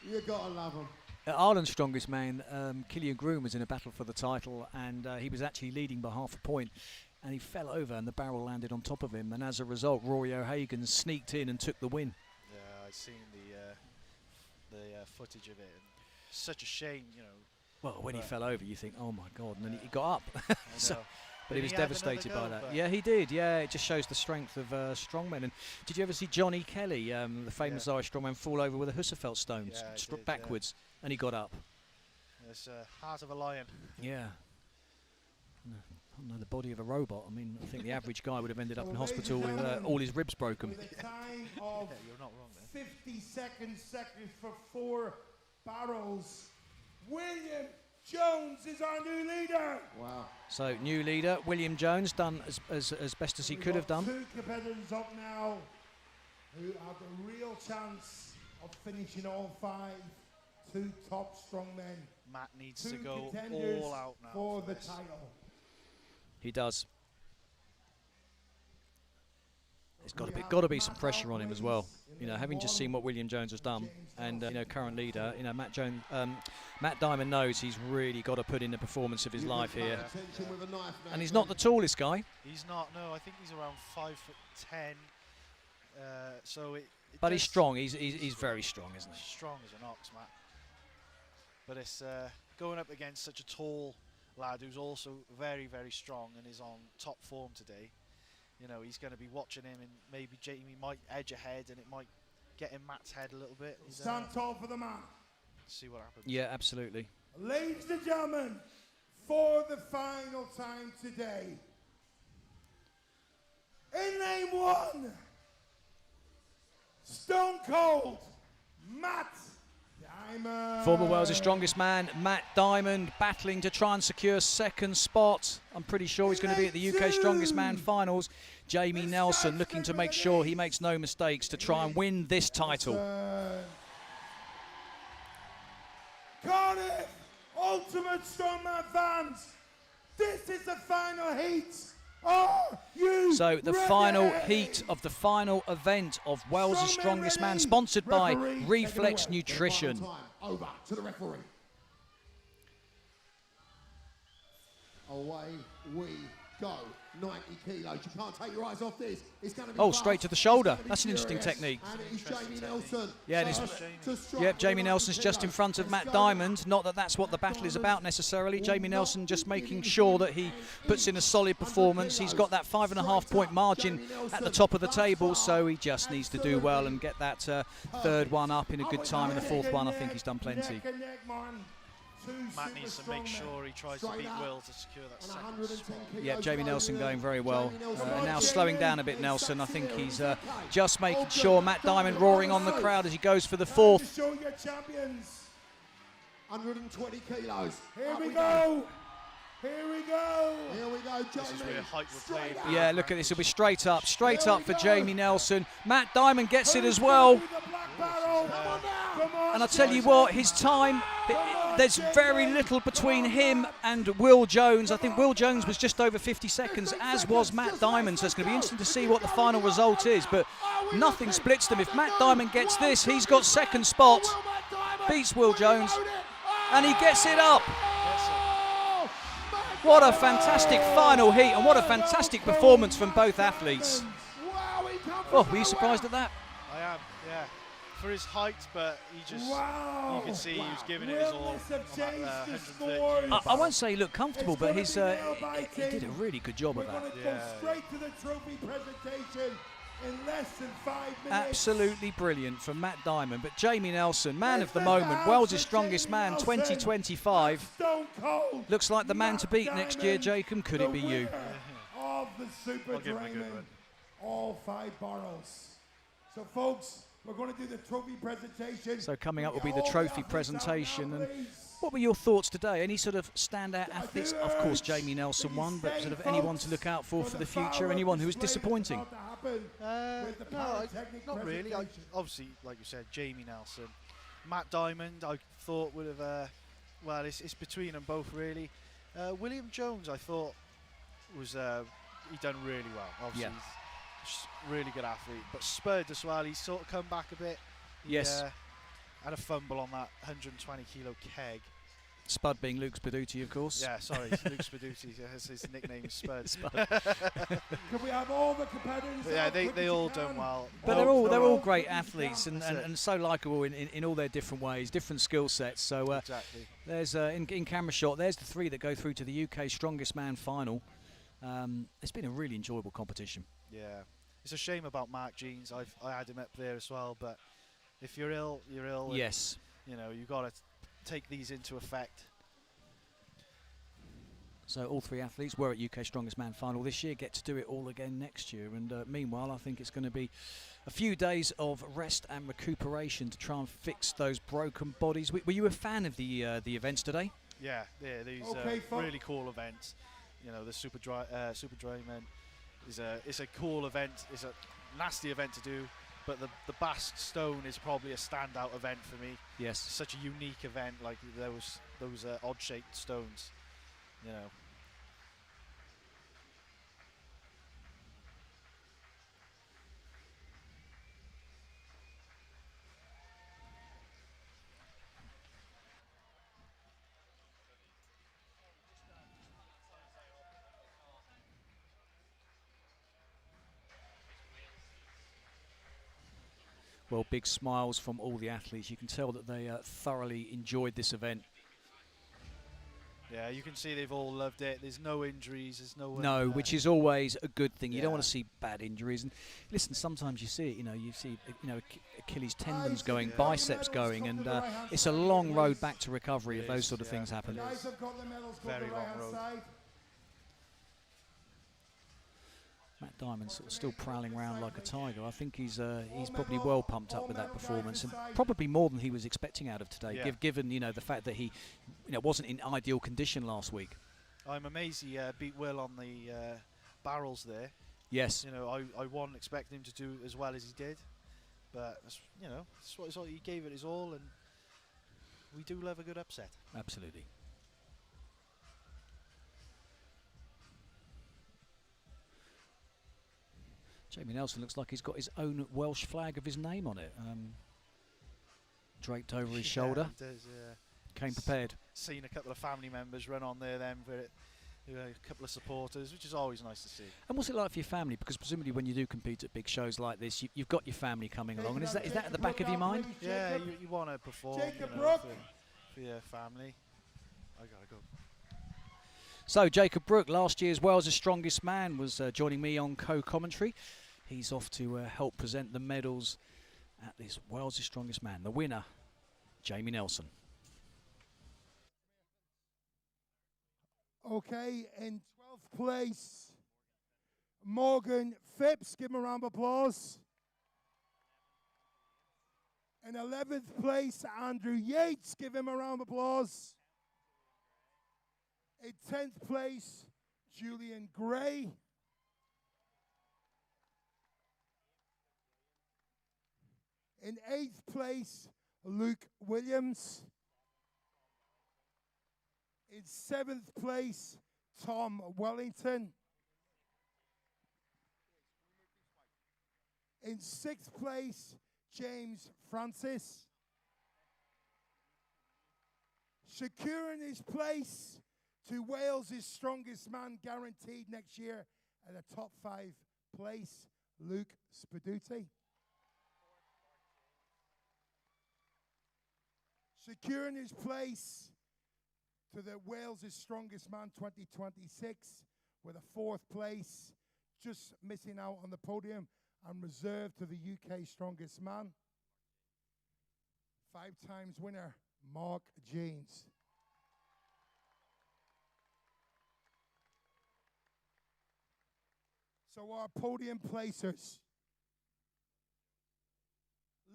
[SPEAKER 2] You gotta love him.
[SPEAKER 4] Ireland's strongest man, Killian Groom, was in a battle for the title, and he was actually leading by half a point, and he fell over and the barrel landed on top of him, and as a result Rory O'Hagan sneaked in and took the win.
[SPEAKER 5] Yeah, I've seen the footage of it. And such a shame, you know.
[SPEAKER 4] Well, when he fell over you think, oh my god, and then he got up. So, but
[SPEAKER 5] Did
[SPEAKER 4] he was
[SPEAKER 5] he have
[SPEAKER 4] devastated
[SPEAKER 5] another
[SPEAKER 4] by
[SPEAKER 5] go,
[SPEAKER 4] that.
[SPEAKER 5] but-
[SPEAKER 4] Yeah, he did. Yeah, it just shows the strength of strongmen. And did you ever see Johnny Kelly, the famous Irish strongman, fall over with a Husserfeld stone,
[SPEAKER 5] Yeah, I
[SPEAKER 4] struck
[SPEAKER 5] did, yeah.
[SPEAKER 4] backwards, and he got up?
[SPEAKER 5] It's heart of a lion.
[SPEAKER 4] Yeah. No, the body of a robot. I mean, I think the average guy would have ended up in hospital with all his ribs broken.
[SPEAKER 8] With a time of
[SPEAKER 5] You're not wrong there.
[SPEAKER 8] 50 seconds for 4 barrels. William Jones is our new leader.
[SPEAKER 2] Wow.
[SPEAKER 4] So, new leader, William Jones, done as best as he could have done.
[SPEAKER 8] 2 competitors up now who have a real chance of finishing all 5. 2 top strongmen.
[SPEAKER 5] Matt needs
[SPEAKER 8] 2
[SPEAKER 5] to go
[SPEAKER 8] contenders
[SPEAKER 5] all out now
[SPEAKER 8] for the
[SPEAKER 5] this.
[SPEAKER 8] title.
[SPEAKER 4] He does. There's got to be some pressure on him as well. You know, having just seen what William Jones has done, and current leader, Matt Diamond knows he's really got to put in the performance of his life here.
[SPEAKER 2] Attention with a knife,
[SPEAKER 4] And he's not the tallest guy.
[SPEAKER 5] He's not. No, I think he's around 5'10". So it
[SPEAKER 4] But he's
[SPEAKER 5] does-
[SPEAKER 4] strong. He's very strong, isn't he?
[SPEAKER 5] Strong as an ox, Matt. But it's going up against such a tall lad who's also very, very strong and is on top form today. You know, he's going to be watching him, and maybe Jamie might edge ahead, and it might get in Matt's head a little bit.
[SPEAKER 8] Stand tall for the man.
[SPEAKER 5] See what happens.
[SPEAKER 4] Yeah, absolutely.
[SPEAKER 8] Ladies and gentlemen, for the final time today, in lane 1, Stone Cold, Matt Diamond.
[SPEAKER 4] Former Wales' strongest man, Matt Diamond, battling to try and secure second spot. I'm pretty sure he's going to be at the UK Strongest Man finals. Jamie Nelson looking to make sure he makes no mistakes to try and win this title.
[SPEAKER 8] Cardiff ultimate strongman fans, this is the final heat. Are you
[SPEAKER 4] So the
[SPEAKER 8] ready?
[SPEAKER 4] final heat of the final event of Wales' Strongest Man, sponsored by
[SPEAKER 2] Referee,
[SPEAKER 4] Reflex
[SPEAKER 2] take it away.
[SPEAKER 4] Nutrition.
[SPEAKER 2] Final time. Over to the referee. Away we go. 90 kilos. You can't take your eyes off this. It's going to be fast.
[SPEAKER 4] Straight to the shoulder.
[SPEAKER 2] It's gonna be
[SPEAKER 4] That's an interesting
[SPEAKER 2] furious.
[SPEAKER 4] technique.
[SPEAKER 2] And it is Jamie Nelson.
[SPEAKER 4] Yeah, and
[SPEAKER 2] Yep,
[SPEAKER 4] Jamie Nelson's just in front of Matt Diamond. Not that that's what the battle is about necessarily. Jamie Nelson just making sure that he puts in a solid performance. He's got that 5.5 point margin at the top of the table, so he just needs to do well and get that third one up in a good time. And the fourth one, I think he's done plenty.
[SPEAKER 5] Matt needs to make sure he tries to beat Will to secure that second spot.
[SPEAKER 4] Yeah, Jamie Nelson going very well. Now slowing down a bit, Nelson. I think he's just making sure. Matt Diamond roaring on the crowd as he goes for the fourth.
[SPEAKER 8] Show your champions.
[SPEAKER 2] 120 kilos.
[SPEAKER 8] Here we go. Here we go.
[SPEAKER 2] Here we go,
[SPEAKER 5] This is where height will play.
[SPEAKER 4] Yeah, look at this. It'll be straight up for Jamie Nelson. Matt Diamond gets it as well. And I tell you what, his time, there's very little between him and Will Jones. I think Will Jones was just over 50 seconds, as was Matt Diamond. So it's going to be interesting to see what the final result is. But nothing splits them. If Matt Diamond gets this, he's got second spot, beats Will Jones, and he gets it up. What a fantastic final heat, and what a fantastic performance from both athletes. Oh, were you surprised at that?
[SPEAKER 5] I am, yeah. For his height, but he just, you can see he was giving it his all. On that, 130.
[SPEAKER 4] I won't say he looked comfortable, but he did a really good job of that.
[SPEAKER 8] Go straight to the trophy presentation in less than 5 minutes.
[SPEAKER 4] Absolutely brilliant from Matt Diamond. But Jamie Nelson, man of the moment, Wales' Strongest Man 2025. Looks like the man to beat next year, Jacob. Could it be you?
[SPEAKER 8] Of the Super Drayman, all 5 boroughs. So, folks, we're going to do the trophy presentation.
[SPEAKER 4] So coming up will be the trophy presentation. And what were your thoughts today? Any sort of standout athletes? Of course, Jamie Nelson won, but sort of anyone to look out for the future? Anyone who was disappointing?
[SPEAKER 5] No, not really. Obviously, like you said, Jamie Nelson. Matt Diamond, I thought would have, well, it's between them both really. William Jones, I thought, was he done really well. Obviously, he's a really good athlete. But Spud as well, he's sort of come back a bit. He,
[SPEAKER 4] yes.
[SPEAKER 5] Had a fumble on that 120 kilo keg.
[SPEAKER 4] Spud being Luke Spaduti, of course.
[SPEAKER 5] Yeah, sorry, Luke Spaduti. His nickname is Spud.
[SPEAKER 8] Can we have all the competitors?
[SPEAKER 5] Yeah, they all done well.
[SPEAKER 4] But they're all great athletes and so likeable in all their different ways, different skill sets. So
[SPEAKER 5] exactly.
[SPEAKER 4] There's in camera shot. There's the 3 that go through to the UK Strongest Man final. It's been a really enjoyable competition.
[SPEAKER 5] Yeah, it's a shame about Mark Jeans. I had him up there as well, but if you're ill, you're ill.
[SPEAKER 4] Yes.
[SPEAKER 5] You know, you've got to take these into effect.
[SPEAKER 4] So all 3 athletes were at UK Strongest Man final this year, get to do it all again next year. And meanwhile, I think it's going to be a few days of rest and recuperation to try and fix those broken bodies. Were you a fan of the events today?
[SPEAKER 5] Yeah, these really cool events. You know, the Super Drayman is a cool event. It's a nasty event to do. But the Basque Stone is probably a standout event for me.
[SPEAKER 4] Yes.
[SPEAKER 5] Such a unique event, like those odd-shaped stones, you know.
[SPEAKER 4] Well, big smiles from all the athletes. You can tell that they thoroughly enjoyed this event.
[SPEAKER 5] Yeah, you can see they've all loved it. There's no injuries. There's no.
[SPEAKER 4] No, which is always a good thing. You don't want to see bad injuries. And listen, sometimes you see it. You see Achilles tendons going, biceps going, and it's a long road back to recovery if those sort of things happen.
[SPEAKER 5] Very long road.
[SPEAKER 4] Matt Diamond sort of still prowling around like a tiger. I think he's probably well pumped up with that performance, and probably more than he was expecting out of today, given the fact that he wasn't in ideal condition last week. I'm
[SPEAKER 5] amazed he beat Will on the barrels there.
[SPEAKER 4] Yes.
[SPEAKER 5] I wasn't expecting him to do as well as he did, but that's what he gave it his all, and we do love a good upset.
[SPEAKER 4] Absolutely. Jamie Nelson looks like he's got his own Welsh flag of his name on it, draped over his shoulder.
[SPEAKER 5] He does,
[SPEAKER 4] Came prepared.
[SPEAKER 5] Seen a couple of family members run on there then for it. A couple of supporters, which is always nice to see.
[SPEAKER 4] And what's it like for your family? Because presumably when you do compete at big shows like this, you've got your family coming along. And is that at the back of your mind?
[SPEAKER 5] Yeah, you want to perform for your family. I gotta go.
[SPEAKER 4] So Jacob Brook, last year's Wales' Strongest Man, was joining me on co-commentary. He's off to help present the medals at this Wales' Strongest Man. The winner, Jamie Nelson.
[SPEAKER 3] Okay, in 12th place, Morgan Phipps. Give him a round of applause. In 11th place, Andrew Yates. Give him a round of applause. In 10th place, Julian Gray. In 8th place, Luke Williams. In 7th place, Tom Wellington. In 6th place, James Francis. Securing his place to Wales' Strongest Man guaranteed next year at a top 5 place, Luke Spaduti. Securing his place to the Wales' Strongest Man 2026 with a 4th place, just missing out on the podium and reserved to the UK Strongest Man. 5 times winner, Mark Jeans. So our podium placers.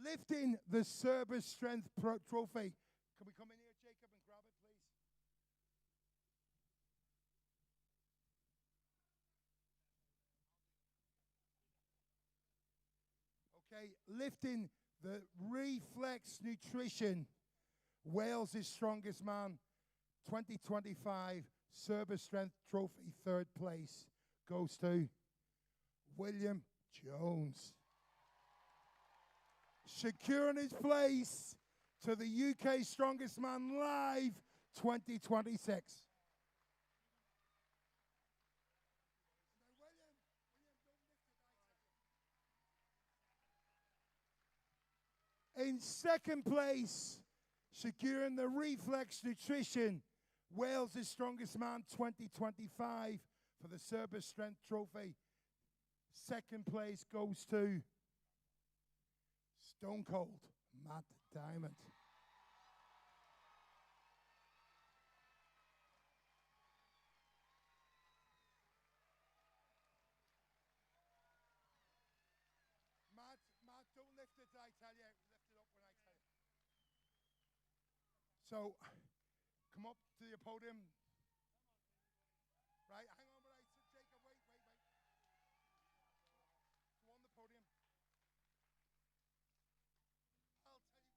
[SPEAKER 3] Lifting the Service Strength Trophy. Can we come in here, Jacob, and grab it, please? Okay, lifting the Reflex Nutrition Wales' Strongest Man 2025 Service Strength Trophy 3rd place goes to William Jones. Securing his place to the UK Strongest Man Live 2026. In 2nd place, securing the Reflex Nutrition Wales' Strongest Man 2025 for the Service Strength Trophy. 2nd place goes to Stone Cold Matt Diamond. Matt, don't lift it, I tell you. Lift it up when I tell you. So, come up to your podium. Right, hang on, Jacob, wait. Go on the podium. I'll tell you when to lift.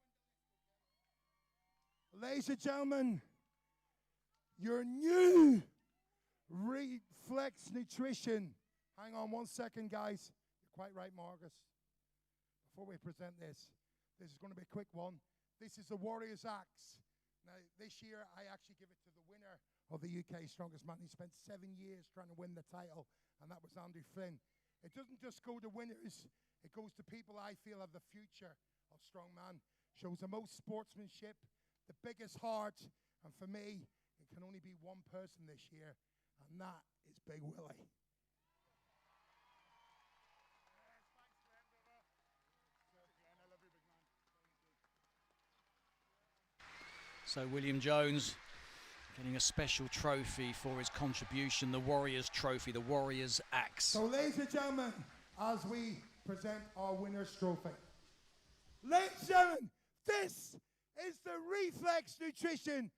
[SPEAKER 3] Ladies and gentlemen, your new Reflex Nutrition. Hang on 1 second, guys. You're quite right, Marcus. Before we present this is going to be a quick one. This is the Warrior's Axe. Now, this year, I actually give it to the winner of the UK Strongest Man. He spent 7 years trying to win the title, and that was Andrew Flynn. It doesn't just go to winners. It goes to people I feel have the future of strongman. Shows the most sportsmanship, the biggest heart, and for me, it can only be one person this year, and that is Big Willie.
[SPEAKER 4] So William Jones getting a special trophy for his contribution, the Warriors Trophy, the Warriors Axe.
[SPEAKER 3] So ladies and gentlemen, as we present our winner's trophy. Ladies and gentlemen, this is the Reflex Nutrition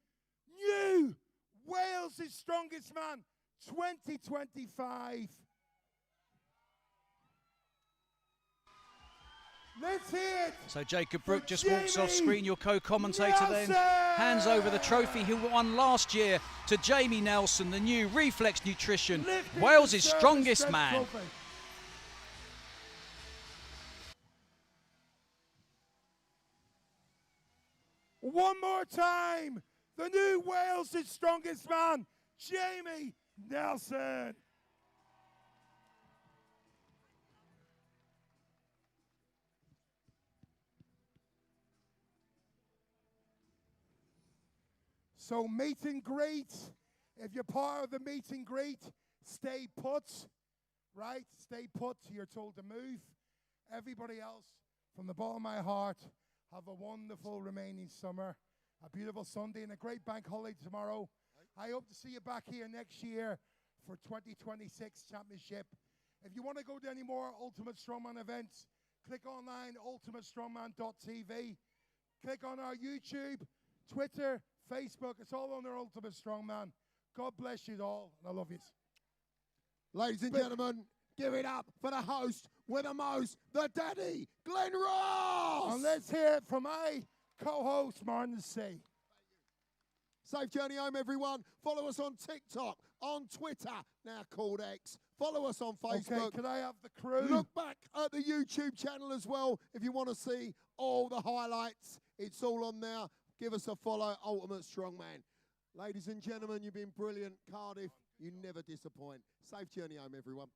[SPEAKER 3] new Wales' Strongest Man 2025. Let's hear it.
[SPEAKER 4] So Jacob Brook just walks off screen, your co-commentator then hands over the trophy he won last year to Jamie Nelson, the new Reflex Nutrition Wales' Strongest Man.
[SPEAKER 3] Trophy. one more time, the new Wales' strongest man, Jamie Nelson. So meet and greet. If you're part of the meet and greet, stay put, right? Stay put. You're told to move. Everybody else, from the bottom of my heart, have a wonderful remaining summer, a beautiful Sunday, and a great bank holiday tomorrow. I hope to see you back here next year for 2026 Championship. If you want to go to any more Ultimate Strongman events, click online, ultimatestrongman.tv. Click on our YouTube, Twitter, Facebook. It's all under Ultimate Strongman. God bless you all, and I love you.
[SPEAKER 2] Ladies and gentlemen, give it up for the host with the most, the daddy, Glenn Ross!
[SPEAKER 3] And let's hear it from my co-host, Martin C.
[SPEAKER 2] Safe journey home, everyone. Follow us on TikTok, on Twitter, now called X. Follow us on Facebook.
[SPEAKER 3] Okay, can I have the crew?
[SPEAKER 2] Look back at the YouTube channel as well if you want to see all the highlights. It's all on there. Give us a follow, Ultimate Strongman. Ladies and gentlemen, you've been brilliant. Cardiff, you never disappoint. Safe journey home, everyone.